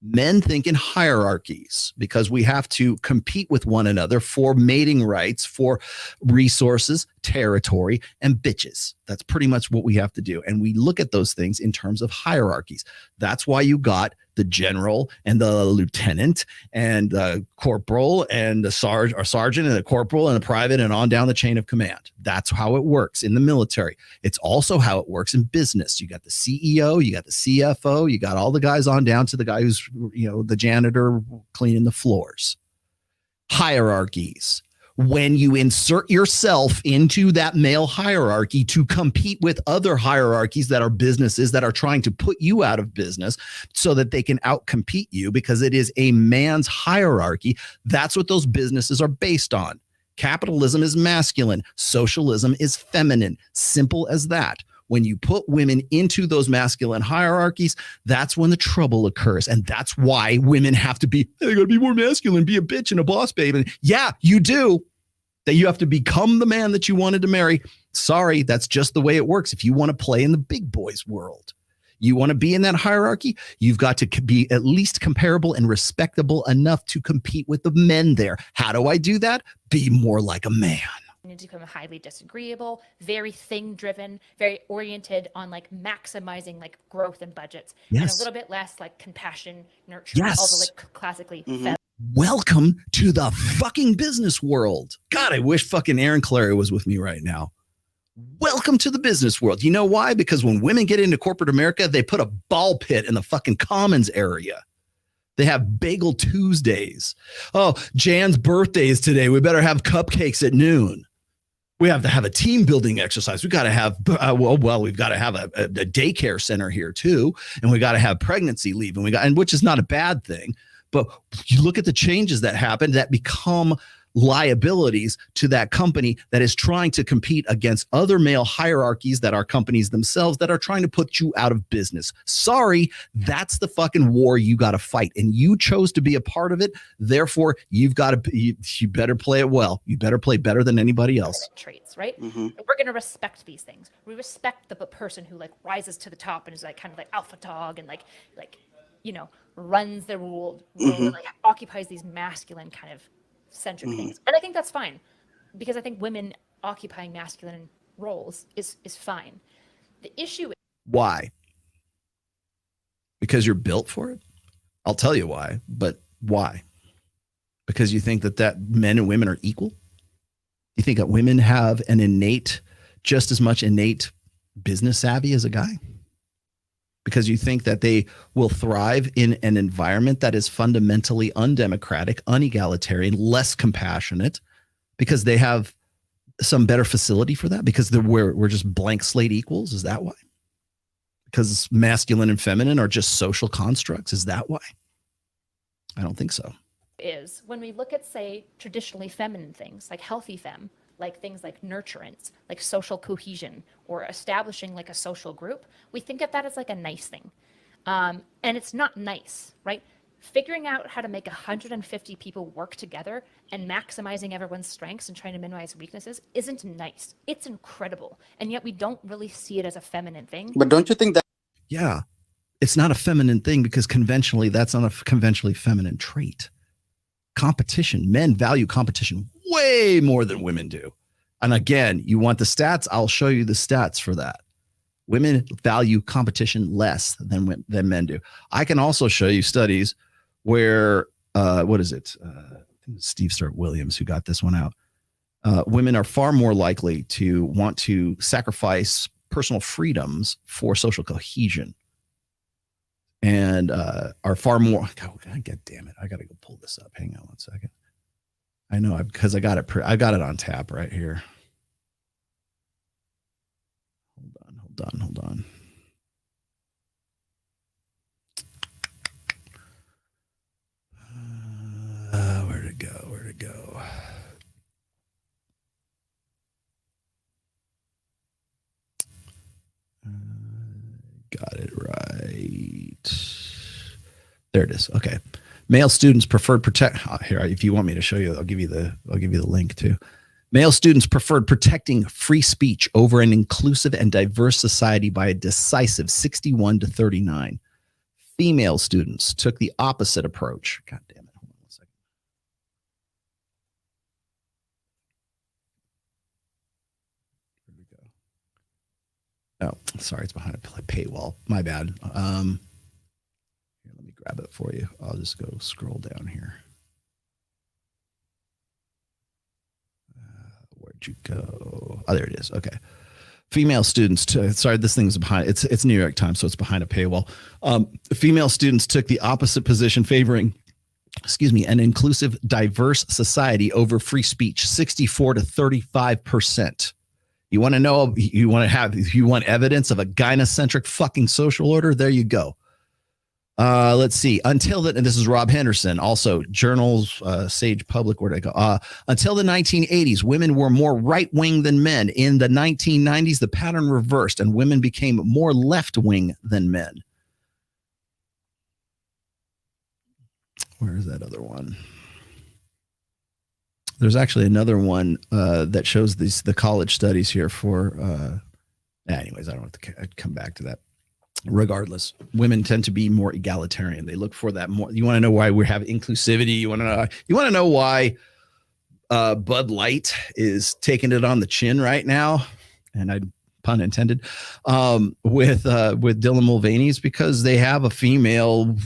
Men think in hierarchies because we have to compete with one another for mating rights, for resources, territory, and bitches. That's pretty much what we have to do. And we look at those things in terms of hierarchies. That's why you got the general and the lieutenant and the corporal and the sergeant and the corporal and the private and on down the chain of command. That's how it works in the military. It's also how it works in business. You got the CEO, you got the CFO, you got all the guys on down to the guy who's, the janitor cleaning the floors. Hierarchies. When you insert yourself into that male hierarchy to compete with other hierarchies that are businesses that are trying to put you out of business so that they can outcompete you because it is a man's hierarchy, that's what those businesses are based on. Capitalism is masculine. Socialism is feminine. Simple as that. When you put women into those masculine hierarchies, that's when the trouble occurs. And that's why women have to be, they gotta be more masculine, be a bitch and a boss babe. And yeah, you do. That you have to become the man that you wanted to marry. Sorry, that's just the way it works. If you want to play in the big boys world, you want to be in that hierarchy, you've got to be at least comparable and respectable enough to compete with the men there. How do I do that? Be more like a man. To become highly disagreeable, very thing driven, very oriented on like maximizing like growth and budgets, and a little bit less like compassion, nurturing, also like classically feminine. Welcome to the fucking business world. God, I wish fucking Aaron Clary was with me right now. Welcome to the business world. You know why? Because when women get into corporate America, they put a ball pit in the fucking commons area. They have Bagel Tuesdays. Oh, Jan's birthday is today. We better have cupcakes at noon. We have to have a team building exercise. We got to have, we've got to have a daycare center here too. And we got to have pregnancy leave. And which is not a bad thing. But you look at the changes that happen that become liabilities to that company that is trying to compete against other male hierarchies that are companies themselves that are trying to put you out of business. Sorry, that's the fucking war you got to fight. And you chose to be a part of it. Therefore, you've got to, you better play it well. You better play better than anybody else. Traits, right? We're going to respect these things. We respect the person who like rises to the top and is like kind of like alpha dog and like, runs the world, and like occupies these masculine kind of centric things. And I think that's fine because I think women occupying masculine roles is fine. The issue is why? Because you're built for it? I'll tell you why, but why? Because you think that men and women are equal? You think that women have just as much innate business savvy as a guy? Because you think that they will thrive in an environment that is fundamentally undemocratic, unegalitarian, less compassionate, because they have some better facility for that? Because we're just blank slate equals? Is that why? Because masculine and feminine are just social constructs? Is that why? I don't think so. Is when we look at, say, traditionally feminine things like healthy femme, like things like nurturance, like social cohesion, or establishing like a social group, we think of that as like a nice thing. And it's not nice, right? Figuring out how to make 150 people work together and maximizing everyone's strengths and trying to minimize weaknesses isn't nice. It's incredible. And yet we don't really see it as a feminine thing. But don't you think that? Yeah, it's not a feminine thing because conventionally, that's not a conventionally feminine trait. Competition, men value competition way more than women do. And again, you want the stats? I'll show you the stats for that. Women value competition less than men do. I can also show you studies where, what is it? I think it's Steve Sturt Williams who got this one out. Women are far more likely to want to sacrifice personal freedoms for social cohesion. And are far more. God damn it! I gotta go pull this up. Hang on one second. I know because I got it. I got it on tap right here. Hold on. Where'd it go? Got it right. There it is. Okay. Male students preferred here. If you want me to show you, I'll give you the link too. Male students preferred protecting free speech over an inclusive and diverse society by a decisive 61-39. Female students took the opposite approach. God damn it. Hold on one second. Oh, sorry, it's behind a paywall. My bad. Here, let me grab it for you. I'll just go scroll down here. Where'd you go? Oh, there it is. Okay. Female students, sorry, this thing's behind. It's New York Times, so it's behind a paywall. Female students took the opposite position, favoring, an inclusive, diverse society over free speech, 64 to 35%. You want to know? You want evidence of a gynocentric fucking social order? There you go. Let's see. And this is Rob Henderson, also Journals, Sage Public, where'd I go? Until the 1980s, women were more right-wing than men. In the 1990s, the pattern reversed and women became more left-wing than men. Where is that other one? There's actually another one that shows the college studies here for, anyways, I don't have to come back to that. Regardless, women tend to be more egalitarian. They look for that more. You want to know why we have inclusivity? You want to know why Bud Light is taking it on the chin right now? And I pun intended, with Dylan Mulvaney's, because they have a female,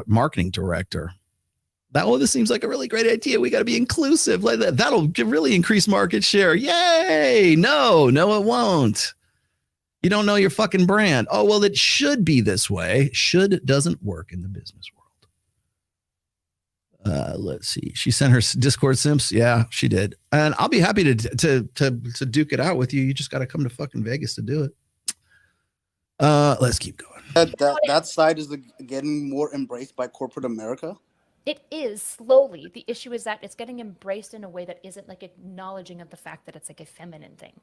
marketing director. This seems like a really great idea. We got to be inclusive. Like that'll really increase market share. Yay! No, it won't. You don't know your fucking brand. Oh, well, it should be this way. Should doesn't work in the business world. Let's see. She sent her Discord simps. Yeah, she did. And I'll be happy to duke it out with you. You just got to come to fucking Vegas to do it. Let's keep going. That side is getting more embraced by corporate America. It is slowly. The issue is that it's getting embraced in a way that isn't like acknowledging of the fact that it's like a feminine thing.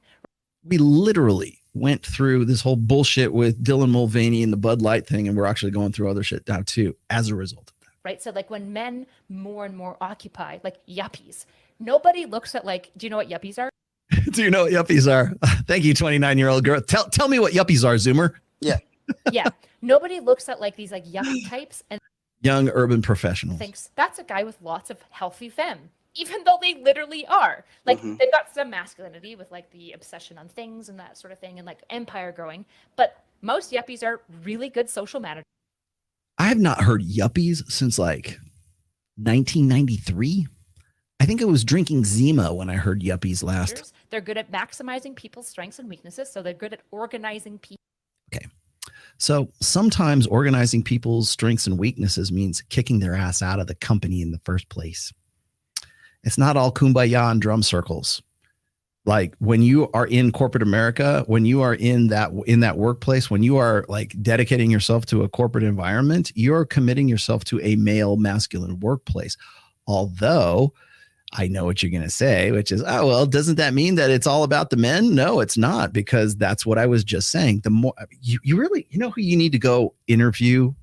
We literally went through this whole bullshit with Dylan Mulvaney and the Bud Light thing, and we're actually going through other shit now too as a result of that. Right. So like when men more and more occupy, like yuppies, nobody looks at like, do you know what yuppies are? Do you know what yuppies are? Thank you, 29-year-old girl. Tell me what yuppies are, Zoomer. Yeah. Yeah. Nobody looks at like these like yuppie types and young urban professionals thinks that's a guy with lots of healthy femme. Even though they literally are. Like, they've got some masculinity with, like, the obsession on things and that sort of thing and, like, empire growing. But most yuppies are really good social managers. I have not heard yuppies since, like, 1993. I think I was drinking Zima when I heard yuppies last. They're good at maximizing people's strengths and weaknesses, so they're good at organizing people. Okay. So sometimes organizing people's strengths and weaknesses means kicking their ass out of the company in the first place. It's not all kumbaya and drum circles. Like when you are in corporate America, when you are in that workplace, when you are like dedicating yourself to a corporate environment, you're committing yourself to a male masculine workplace. Although I know what you're going to say, which is, oh, well, doesn't that mean that it's all about the men? No, it's not, because that's what I was just saying. The more you really, who you need to go interview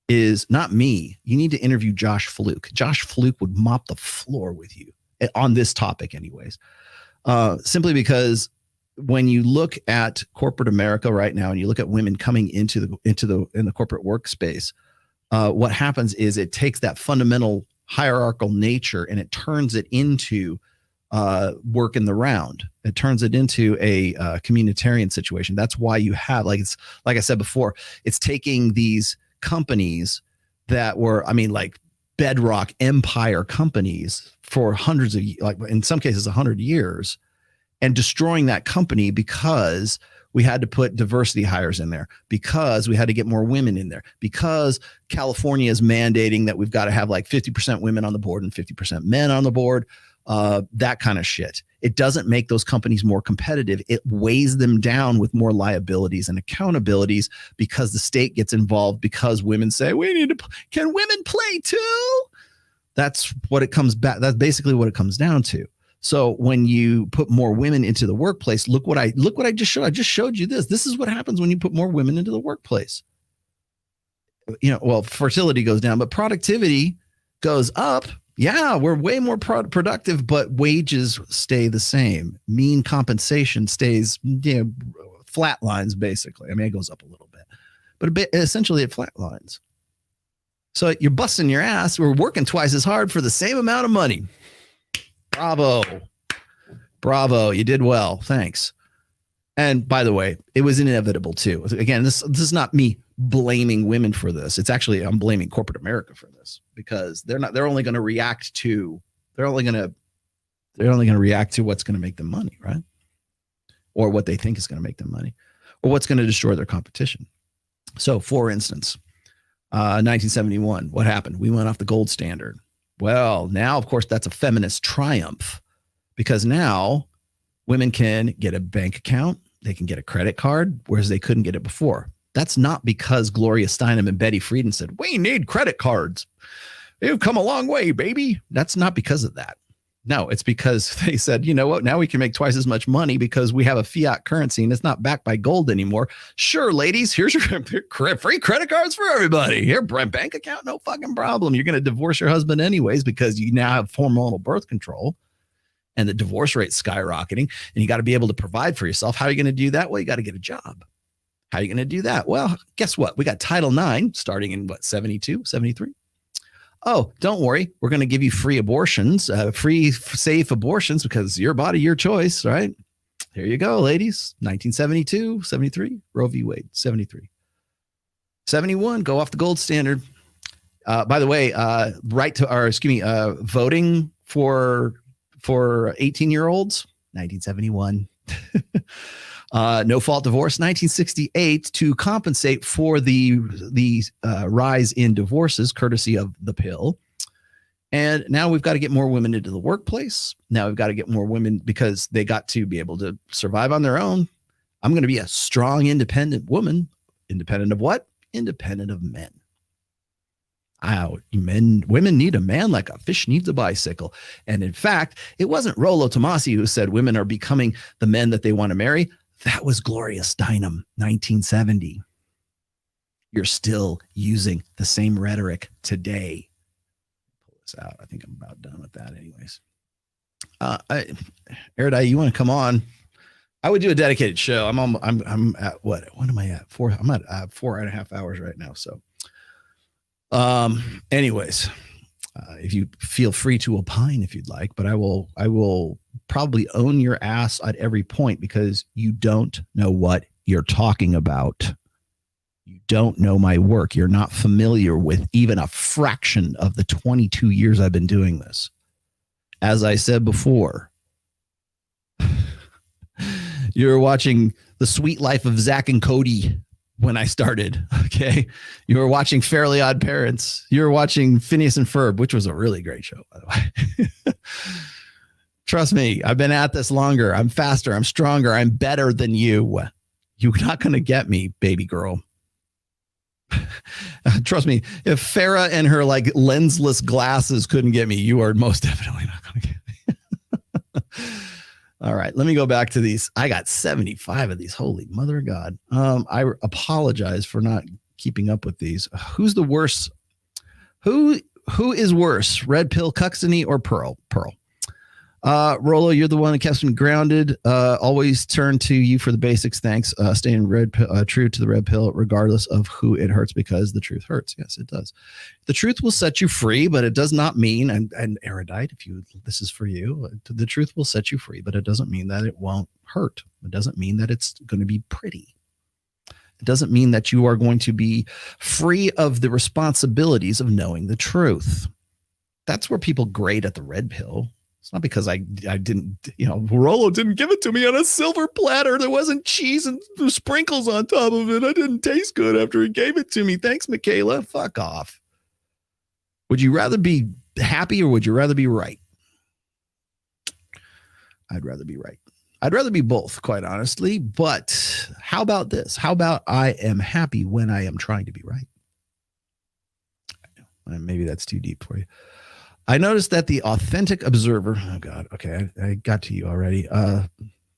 is not me. You need to interview Josh Fluke. Josh Fluke would mop the floor with you on this topic anyways. Simply because when you look at corporate America right now and you look at women coming into the corporate workspace, what happens is it takes that fundamental hierarchical nature and it turns it into work in the round. It turns it into a communitarian situation. That's why you have, like I said before, it's taking these companies that were, like bedrock empire companies for hundreds of, like in some cases 100 years, and destroying that company because we had to put diversity hires in there, because we had to get more women in there, because California is mandating that we've got to have like 50% women on the board and 50% men on the board. That kind of shit. It doesn't make those companies more competitive. It weighs them down with more liabilities and accountabilities because the state gets involved, because women say, can women play too? That's what it comes back. That's basically what it comes down to. So when you put more women into the workplace, look what I just showed. I just showed you this. This is what happens when you put more women into the workplace. Fertility goes down, but productivity goes up. Yeah, we're way more productive, but wages stay the same. Mean compensation stays flat lines, basically. It goes up a little bit, but essentially it flat lines. So you're busting your ass. We're working twice as hard for the same amount of money. Bravo. You did well. Thanks. And by the way, it was inevitable too. Again, this is not me blaming women for this. It's actually I'm blaming corporate America for this because they're only going to react to what's going to make them money, right? Or what they think is going to make them money, or what's going to destroy their competition. So, for instance, 1971, what happened? We went off the gold standard. Well, now, of course, that's a feminist triumph because now women can get a bank account, they can get a credit card, whereas they couldn't get it before. That's not because Gloria Steinem and Betty Friedan said, we need credit cards. You've come a long way, baby. That's not because of that. No, it's because they said, you know what? Now we can make twice as much money because we have a fiat currency and it's not backed by gold anymore. Sure, ladies, here's your free credit cards for everybody. Here, bank account, no fucking problem. You're going to divorce your husband anyways because you now have hormonal birth control and the divorce rate's skyrocketing and you got to be able to provide for yourself. How are you going to do that? Well, you got to get a job. How are you going to do that? Well, guess what? We got Title IX starting in 72, 73. Oh, don't worry. We're going to give you free abortions, free, safe abortions because your body, your choice, right? Here you go, ladies. 1972, 73, Roe v. Wade, 73. 71, go off the gold standard. By the way, voting for 18-year-olds, 1971. No fault divorce, 1968, to compensate for the rise in divorces, courtesy of the pill. And now we've got to get more women into the workplace. Now we've got to get more women because they got to be able to survive on their own. I'm going to be a strong, independent woman. Independent of what? Independent of men. Women need a man like a fish needs a bicycle. And in fact, it wasn't Rollo Tomassi who said women are becoming the men that they want to marry. That was Gloria Steinem, 1970. You're still using the same rhetoric today. Pull this out. I think I'm about done with that anyways. Erudite, you want to come on? I would do a dedicated show. I'm at what am I at? I'm at 4.5 hours right now. So anyways, if you feel free to opine if you'd like, but I will probably own your ass at every point because you don't know what you're talking about. You don't know my work. You're not familiar with even a fraction of the 22 years I've been doing this. As I said before, you're watching The Sweet Life of Zach and Cody when I started. Okay. You were watching Fairly Odd Parents. You were watching Phineas and Ferb, which was a really great show, by the way. Trust me, I've been at this longer. I'm faster. I'm stronger. I'm better than you. You're not going to get me, baby girl. Trust me, if Farrah and her like lensless glasses couldn't get me, you are most definitely not going to get me. All right, let me go back to these. I got 75 of these. Holy mother of God. I apologize for not keeping up with these. Who's the worst? Who is worse, Red Pill Cuxony or Pearl? Rollo, you're the one that kept me grounded. Always turn to you for the basics. Thanks. Staying true to the red pill, regardless of who it hurts, because the truth hurts. Yes, it does. The truth will set you free, but it does not mean, and Erudite, this is for you, the truth will set you free, but it doesn't mean that it won't hurt. It doesn't mean that it's going to be pretty. It doesn't mean that you are going to be free of the responsibilities of knowing the truth. That's where people grade at the red pill. It's not because I didn't, Rollo didn't give it to me on a silver platter. There wasn't cheese and sprinkles on top of it. I didn't taste good after he gave it to me. Thanks, Michaela. Fuck off. Would you rather be happy or would you rather be right? I'd rather be right. I'd rather be both, quite honestly. But how about this? How about I am happy when I am trying to be right? Maybe that's too deep for you. I noticed that the authentic observer, oh God, okay, I got to you already.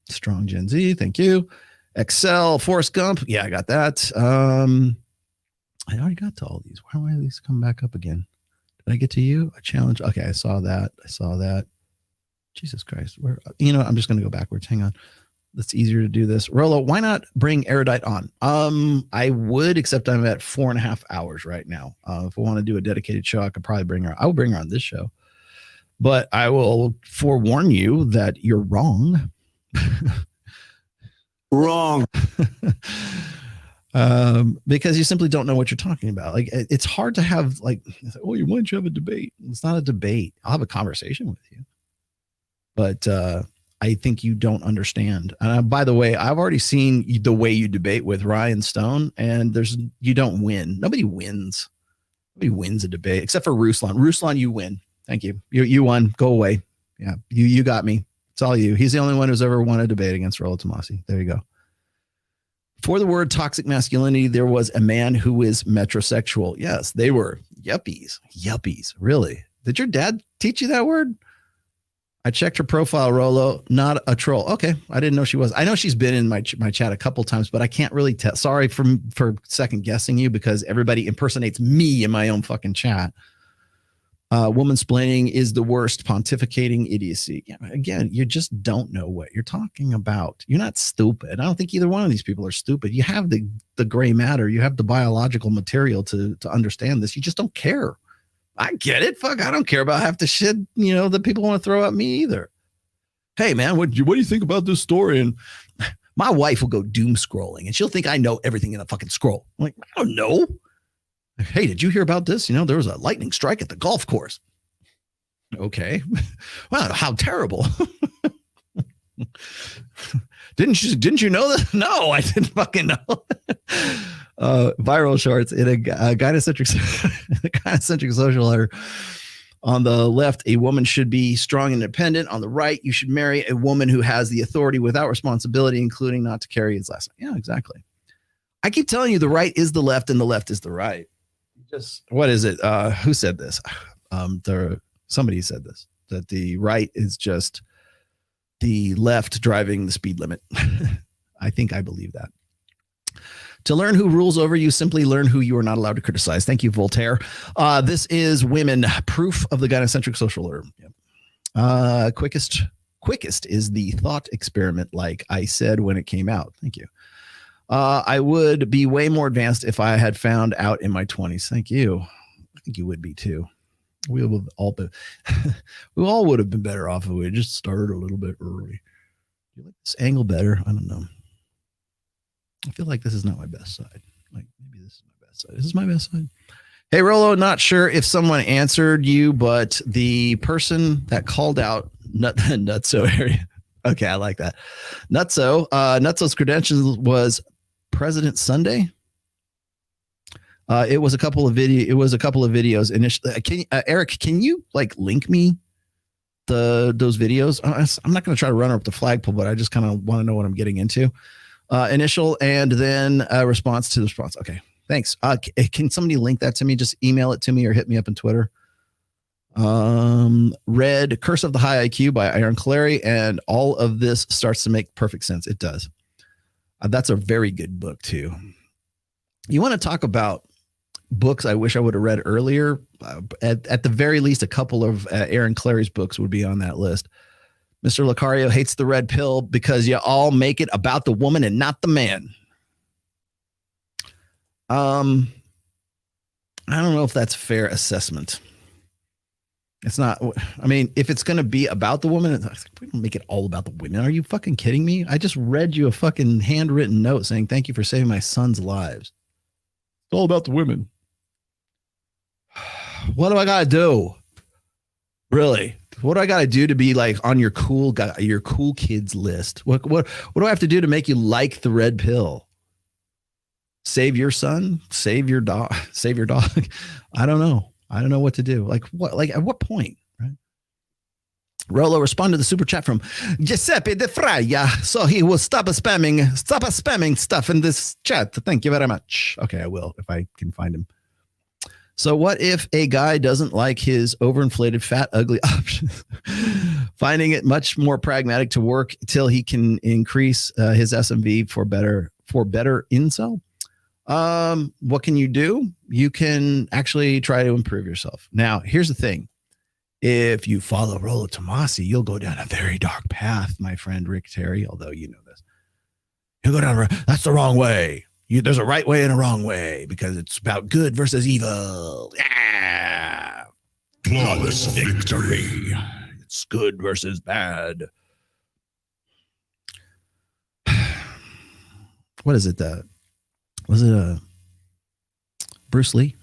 Strong Gen Z, thank you. Excel, Forrest Gump, yeah, I got that. I already got to all these. Why do these come back up again? Did I get to you? A challenge, okay, I saw that. Jesus Christ, I'm just going to go backwards. Hang on. It's easier to do this. Rollo, why not bring Erudite on? I would, except I'm at 4.5 hours right now. If I want to do a dedicated show, I could probably bring her. I will bring her on this show, but I will forewarn you that you're wrong. Wrong. Because you simply don't know what you're talking about. Like it's hard to have like, oh, why don't you have a debate? It's not a debate. I'll have a conversation with you. But I think you don't understand. By the way, I've already seen the way you debate with Ryan Stone, and you don't win. Nobody wins. Nobody wins a debate except for Ruslan. Ruslan, you win. Thank you. You won. Go away. Yeah, you got me. It's all you. He's the only one who's ever won a debate against Rollo Tomassi. There you go. For the word toxic masculinity, there was a man who is metrosexual. Yes, they were yuppies. Yuppies. Really? Did your dad teach you that word? I checked her profile, Rollo. Not a troll. Okay, I didn't know she was. I know she's been in my chat a couple times, but I can't really tell. Sorry for second guessing you because everybody impersonates me in my own fucking chat. Woman-splaining is the worst, pontificating idiocy. Yeah, again, you just don't know what you're talking about. You're not stupid. I don't think either one of these people are stupid. You have the gray matter. You have the biological material to understand this. You just don't care. I get it. Fuck, I don't care about half the shit, that people want to throw at me either. Hey, man, what do you think about this story? And my wife will go doom scrolling, and she'll think I know everything in a fucking scroll. I'm like, I don't know. Hey, did you hear about this? There was a lightning strike at the golf course. Okay. Wow, how terrible. Didn't you know that? No, I didn't fucking know. Viral shorts in a gynocentric social order. On the left, a woman should be strong and independent. On the right, you should marry a woman who has the authority without responsibility, including not to carry his last name. Yeah, exactly. I keep telling you the right is the left and the left is the right. Just what is it? Who said this? Somebody said this, that the right is just the left driving the speed limit. I think I believe that. To learn who rules over you, simply learn who you are not allowed to criticize. Thank you, Voltaire. This is Women, Proof of the Gynocentric Social Order. Yep. Quickest is the thought experiment, like I said when it came out. Thank you. I would be way more advanced if I had found out in my 20s. Thank you. I think you would be too. We would all would have been better off if we just started a little bit early. Do you like this angle better? I don't know. I feel like this is not my best side. Like maybe this is my best side. This is my best side. Hey, Rollo, not sure if someone answered you, but the person that called out Nutso area. Okay, I like that. Nutso's credentials was President Sunday. It was a couple of videos initially. Eric, can you link me those videos? I'm not going to try to run up the flagpole, but I just kind of want to know what I'm getting into. Initial and then a response to the response. Okay, thanks. Can somebody link that to me? Just email it to me or hit me up on Twitter. Read Curse of the High IQ by Aaron Clary, and all of this starts to make perfect sense. It does. That's a very good book too. You want to talk about books I wish I would have read earlier? At the very least, a couple of Aaron Clary's books would be on that list. Mr. Lucario hates the red pill because you all make it about the woman and not the man. I don't know if that's a fair assessment. It's not. I mean, if it's going to be about the woman, we don't make it all about the women. Are you fucking kidding me? I just read you a fucking handwritten note saying, thank you for saving my son's lives. It's all about the women. What do I got to do? Really? What do I got to do to be on your cool kids list? What do I have to do to make you like the red pill? Save your son? Save your dog? Save your dog? I don't know. I don't know what to do. At what point, right? Rollo responded to the super chat from Giuseppe De Fraia, so he will stop spamming stuff in this chat. Thank you very much. Okay, I will if I can find him. So what if a guy doesn't like his overinflated, fat, ugly options? Finding it much more pragmatic to work till he can increase his SMV for better incel. What can you do? You can actually try to improve yourself. Now, here's the thing. If you follow Rollo Tomassi, you'll go down a very dark path, my friend Rick Terry, although you know this. You'll go down, that's the wrong way. There's a right way and a wrong way because it's about good versus evil. Yeah. Flawless victory. It's good versus bad. what is it? Was it Bruce Lee?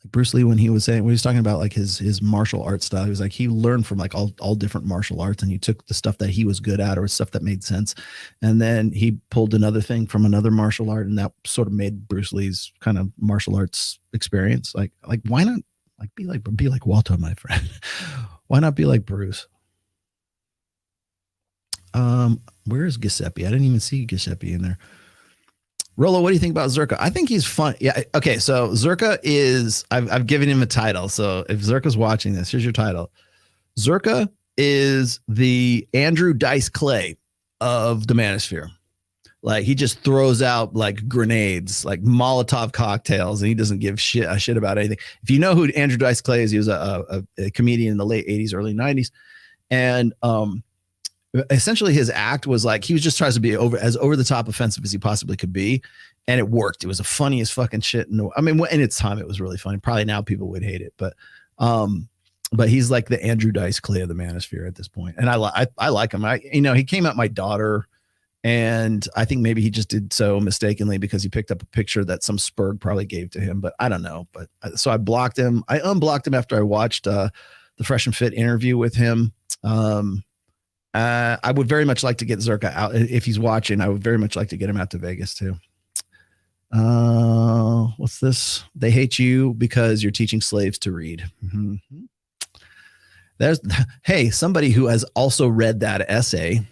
Like Bruce Lee, when he was talking about like his martial arts style, he was like, he learned from like all different martial arts, and he took the stuff that he was good at or stuff that made sense. And then he pulled another thing from another martial art, and that sort of made Bruce Lee's kind of martial arts experience. Like why not like be like Walter, my friend? Why not be like Bruce? Where is Giuseppe? I didn't even see Giuseppe in there. Rollo, what do you think about Zerka? I think he's fun. Yeah. Okay. So Zerka is, I've given him a title. So if Zerka's watching this, here's your title. Zerka is the Andrew Dice Clay of the Manosphere. Like he just throws out like grenades, like Molotov cocktails, and he doesn't give a shit about anything. If you know who Andrew Dice Clay is, he was a comedian in the late 80s, early 90s. And, essentially his act was like he was just trying to be as over the top offensive as he possibly could be, and it worked. It was the funniest fucking shit. I mean, in its time, it was really funny. Probably now people would hate it, but he's like the Andrew Dice Clay of the Manosphere at this point, and I like him. He came at my daughter, and I think maybe he just did so mistakenly because he picked up a picture that some spurg probably gave to him, but I don't know. But so I blocked him. I unblocked him after I watched the Fresh and Fit interview with him. I would very much like to get Zerka out. If he's watching, I would very much like to get him out to Vegas too. What's this? They hate you because you're teaching slaves to read. Mm-hmm. Hey, somebody who has also read that essay.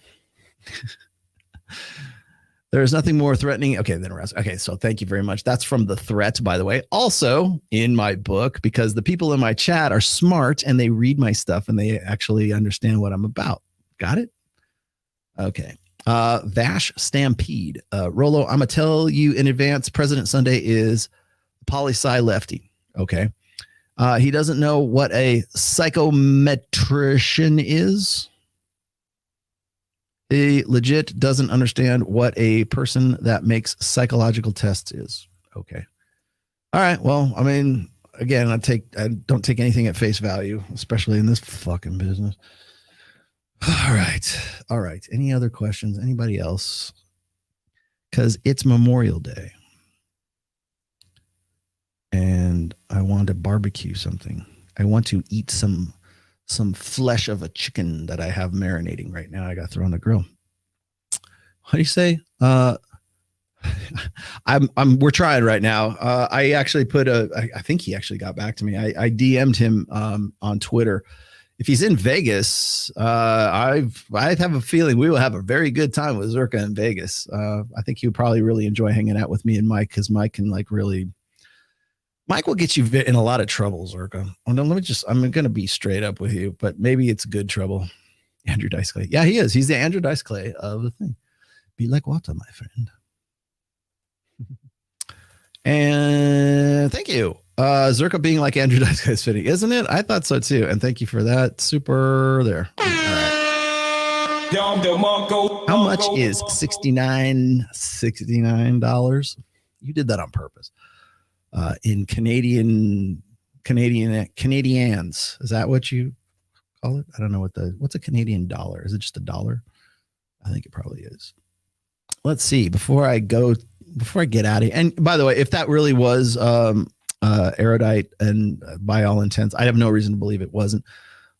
There's nothing more threatening. Okay, then arrest. Okay, so thank you very much. That's from The Threat, by the way. Also in my book, because the people in my chat are smart and they read my stuff and they actually understand what I'm about. Got it? Okay. Vash Stampede. Rollo, I'm going to tell you in advance, President Sunday is poli-sci lefty. Okay. He doesn't know what a psychometrician is. He legit doesn't understand what a person that makes psychological tests is. Okay. All right. Well, I mean, again, I don't take anything at face value, especially in this fucking business. All right. Any other questions? Anybody else? Because it's Memorial Day. And I want to barbecue something. I want to eat some flesh of a chicken that I have marinating right now. I got to throw on the grill. What do you say? We're trying right now. I actually I think he actually got back to me. I DM'd him on Twitter. If he's in Vegas, I have a feeling we will have a very good time with Zerka in Vegas. I think he would probably really enjoy hanging out with me and Mike, because Mike can Mike will get you in a lot of trouble, Zerka. Oh, no, I'm going to be straight up with you, but maybe it's good trouble. Andrew Dice Clay. Yeah, he is. He's the Andrew Dice Clay of the thing. Be like water, my friend. And thank you. Zerka being like Andrew Dice Clay is fitting, isn't it? I thought so too. And thank you for that. Super there. All right. How much is $69? You did that on purpose. In Canadians. Is that what you call it? I don't know what's a Canadian dollar. Is it just a dollar? I think it probably is. Let's see. Before I get out of here. And by the way, if that really was Erudite, and by all intents, I have no reason to believe it wasn't.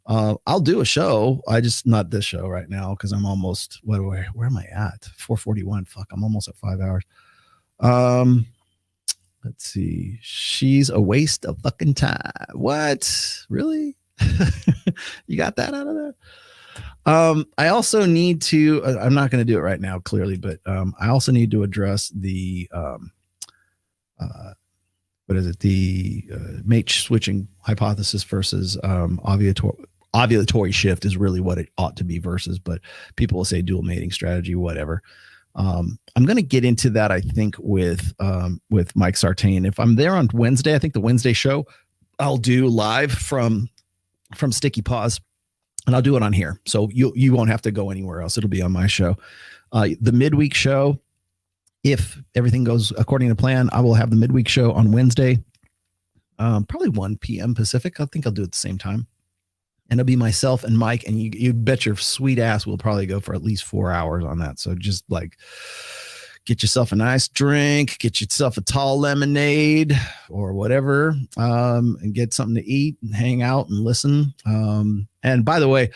I'll do a show. Not this show right now, because I'm almost, where am I at? 4:41. Fuck, I'm almost at 5 hours. Let's see. She's a waste of fucking time. What? Really? You got that out of there? I also need to, I'm not going to do it right now, clearly, but I also need to address the, the mate switching hypothesis versus ovulatory shift is really what it ought to be versus, but people will say dual mating strategy, whatever. I'm going to get into that, I think, with Mike Sartain. If I'm there on Wednesday, I think the Wednesday show I'll do live from Sticky Paws, and I'll do it on here. So you won't have to go anywhere else. It'll be on my show. The midweek show, if everything goes according to plan, I will have the midweek show on Wednesday, probably 1 p.m. Pacific. I think I'll do it at the same time. And it'll be myself and Mike, and you bet your sweet ass we'll probably go for at least 4 hours on that. So just get yourself a nice drink, get yourself a tall lemonade or whatever, and get something to eat and hang out and listen. And by the way,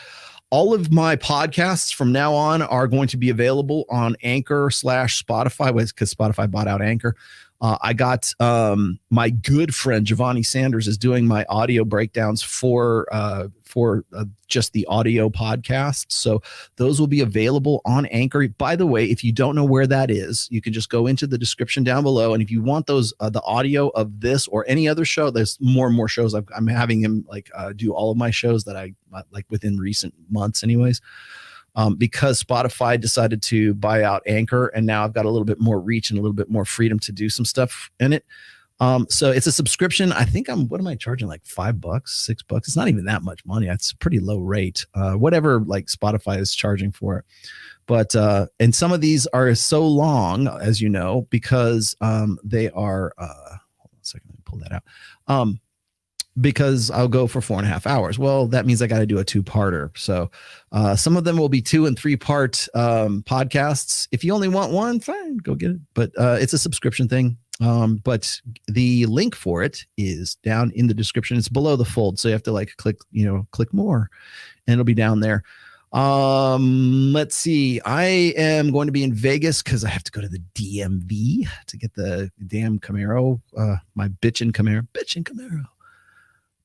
all of my podcasts from now on are going to be available on Anchor/Spotify, because Spotify bought out Anchor. I got my good friend Giovanni Sanders is doing my audio breakdowns for just the audio podcast. So those will be available on Anchor. By the way, if you don't know where that is, you can just go into the description down below. And if you want those, the audio of this or any other show, there's more and more shows. I'm having him do all of my shows that I like within recent months anyways. Because Spotify decided to buy out Anchor, and now I've got a little bit more reach and a little bit more freedom to do some stuff in it. So it's a subscription. I think what am I charging? Like $5, $6? It's not even that much money. It's a pretty low rate. Whatever like Spotify is charging for it. But and some of these are so long, as you know, because they are hold on a second, let me pull that out. Because I'll go for 4.5 hours. Well, that means I got to do a 2-parter. So some of them will be 2 and 3-part podcasts. If you only want one, fine, go get it. But it's a subscription thing. But the link for it is down in the description. It's below the fold. So you have to click more, and it'll be down there. Let's see. I am going to be in Vegas because I have to go to the DMV to get the damn Camaro, my bitchin' Camaro.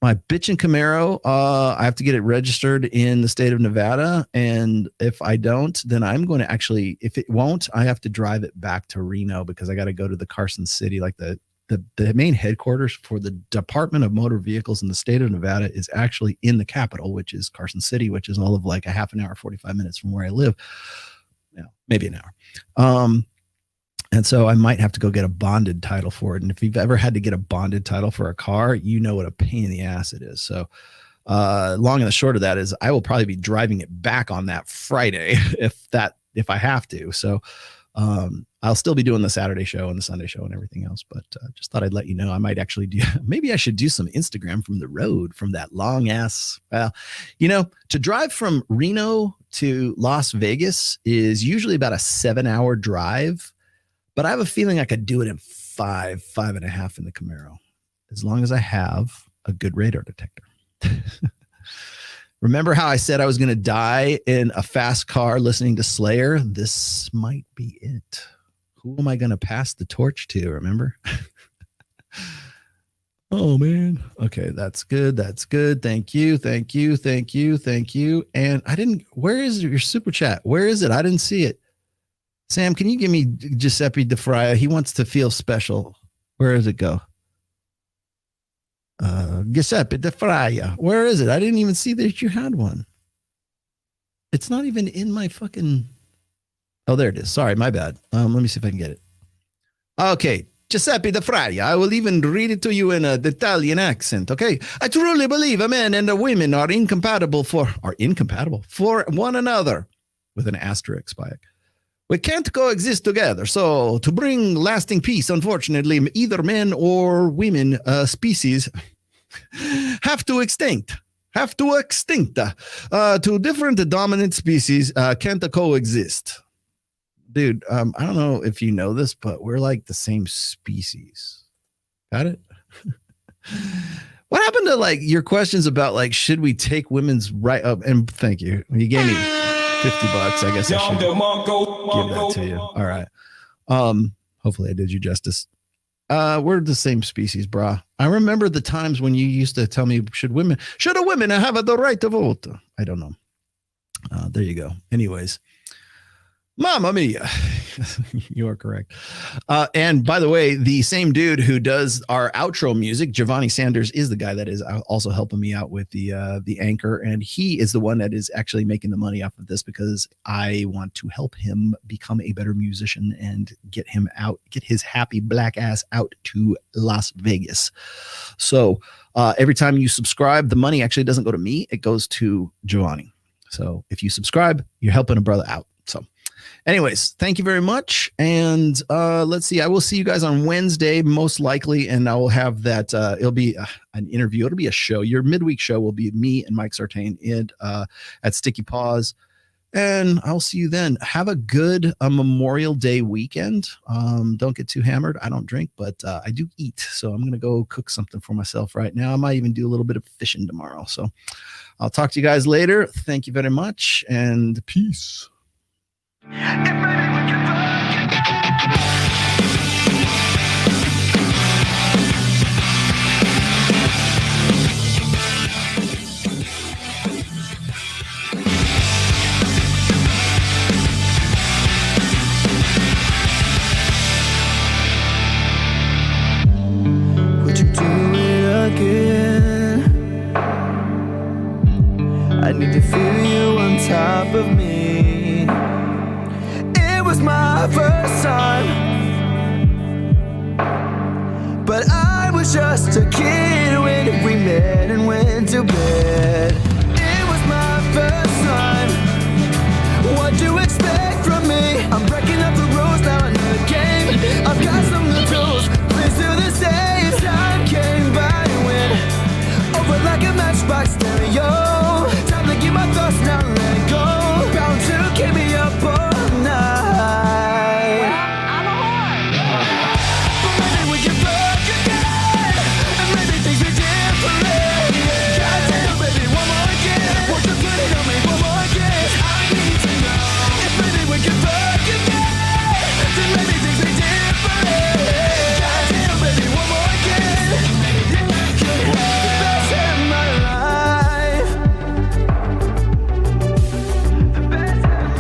My bitchin' Camaro, I have to get it registered in the state of Nevada. And if I don't, then I'm going to actually, if it won't, I have to drive it back to Reno because I got to go to the Carson City. Like the main headquarters for the Department of Motor Vehicles in the state of Nevada is actually in the capital, which is Carson City, which is all of like a half an hour, 45 minutes from where I live. Now, maybe an hour. And so I might have to go get a bonded title for it. And if you've ever had to get a bonded title for a car, you know what a pain in the ass it is. So long and the short of that is I will probably be driving it back on that Friday if I have to. So I'll still be doing the Saturday show and the Sunday show and everything else. But just thought I'd let you know. I might actually maybe I should do some Instagram from the road from that long ass. To drive from Reno to Las Vegas is usually about a 7-hour drive. But I have a feeling I could do it in 5.5 in the Camaro, as long as I have a good radar detector. Remember how I said I was going to die in a fast car listening to Slayer? This might be it. Who am I going to pass the torch to? Remember? Oh, man. Okay, that's good. That's good. Thank you. Thank you. Thank you. Thank you. And where is your super chat? Where is it? I didn't see it. Sam, can you give me Giuseppe DeFria? He wants to feel special. Where does it go? Giuseppe DeFria. Where is it? I didn't even see that you had one. It's not even in my fucking... Oh, there it is. Sorry, my bad. Let me see if I can get it. Okay. Giuseppe DeFria. I will even read it to you in an Italian accent. Okay. I truly believe a man and a woman are incompatible for one another. With an asterisk by it. We can't coexist together. So to bring lasting peace, unfortunately, either men or women species have to extinct. Two different dominant species can't coexist. Dude, I don't know if you know this, but we're like the same species. Got it? What happened to like your questions about like, should we take women's right up? And thank you. You gave me $50. I guess I should give that to you. All right. Hopefully I did you justice. We're the same species, brah. I remember the times when you used to tell me, should women have the right to vote? I don't know. There you go. Anyways. Mamma mia. You are correct. And by the way, the same dude who does our outro music, Giovanni Sanders, is the guy that is also helping me out with the Anchor. And he is the one that is actually making the money off of this because I want to help him become a better musician and get his happy black ass out to Las Vegas. So every time you subscribe, the money actually doesn't go to me. It goes to Giovanni. So if you subscribe, you're helping a brother out. So anyways, thank you very much. And let's see. I will see you guys on Wednesday, most likely. And I will have that. It'll be an interview. It'll be a show. Your midweek show will be me and Mike Sartain at Sticky Paws. And I'll see you then. Have a good Memorial Day weekend. Don't get too hammered. I don't drink, but I do eat. So I'm going to go cook something for myself right now. I might even do a little bit of fishing tomorrow. So I'll talk to you guys later. Thank you very much, and peace. Would you do it again? I need to feel you on top of me. It was my first time, but I was just a kid when we met and went to bed. It was my first time. What do you expect from me? I'm breaking up the rules now in the game. I've got some new tools. Please do the same. Time came by and went over like a matchbox stereo. Time to keep my thoughts now, let go. Bound to keep me up all night. Well, I'm a whore. But maybe we can fuck again, and maybe things be different. Goddamn, baby, one more again. Won't you put it on me one more again? I need to know if maybe we can fuck again, then maybe things be different. Goddamn, baby, one more again. Could have the best in my life. The best in my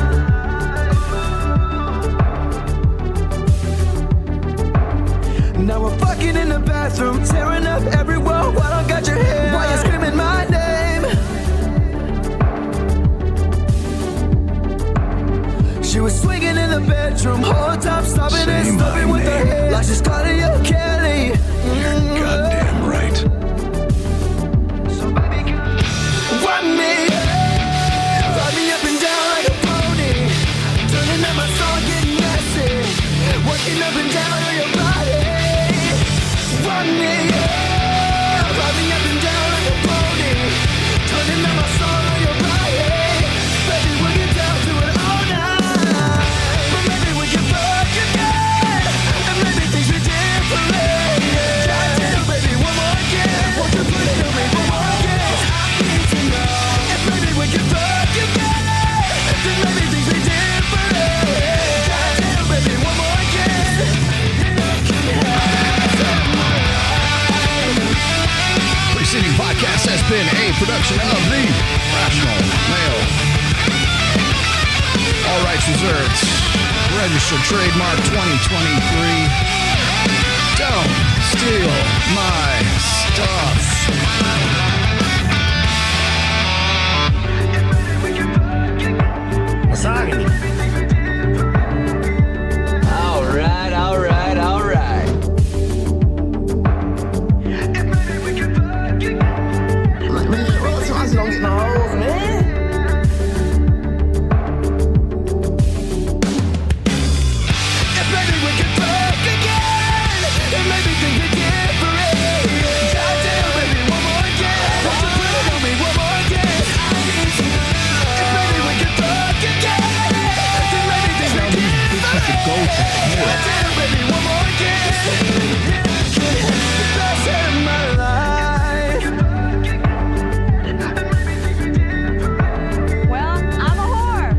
life. Now we're fucking in the bathroom, tearing up every wall while I got your hair. While you're screaming my name. She was swinging in the bedroom, whole time stopping and stopping with her head like she's Claudia Kelly. You're goddamn right. So baby, run me, ride me up and down like a pony, turning up my song, getting messy, working up and down on your body. Run me, ride me up and down like a pony, turning up my song on your body. Baby, we'll get down to it all night. But maybe we can fuck again, and maybe things be different. Goddamn, baby, one more again. Won't you put it on me one more again? I need to know if maybe we can fuck again, then maybe things be different. Goddamn, baby, one more again. Preceding podcast has been a production of the Rational Male. All rights reserved. Registered trademark 2023. Don't steal my stuff. Masani. All right, all right, all right. Man, Rollo don't get no hoes, man. If maybe we can fuck again, and maybe things be different. Goddamn, baby, one more again. Won't you put it on me one more again? If maybe we can fuck again, then maybe things be different. Goddamn, baby, one more again. The best in my life. Well, I'm a whore.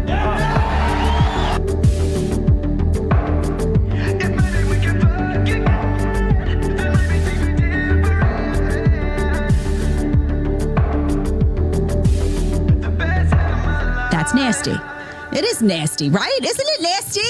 That's nasty. It is nasty, right? Isn't it nasty?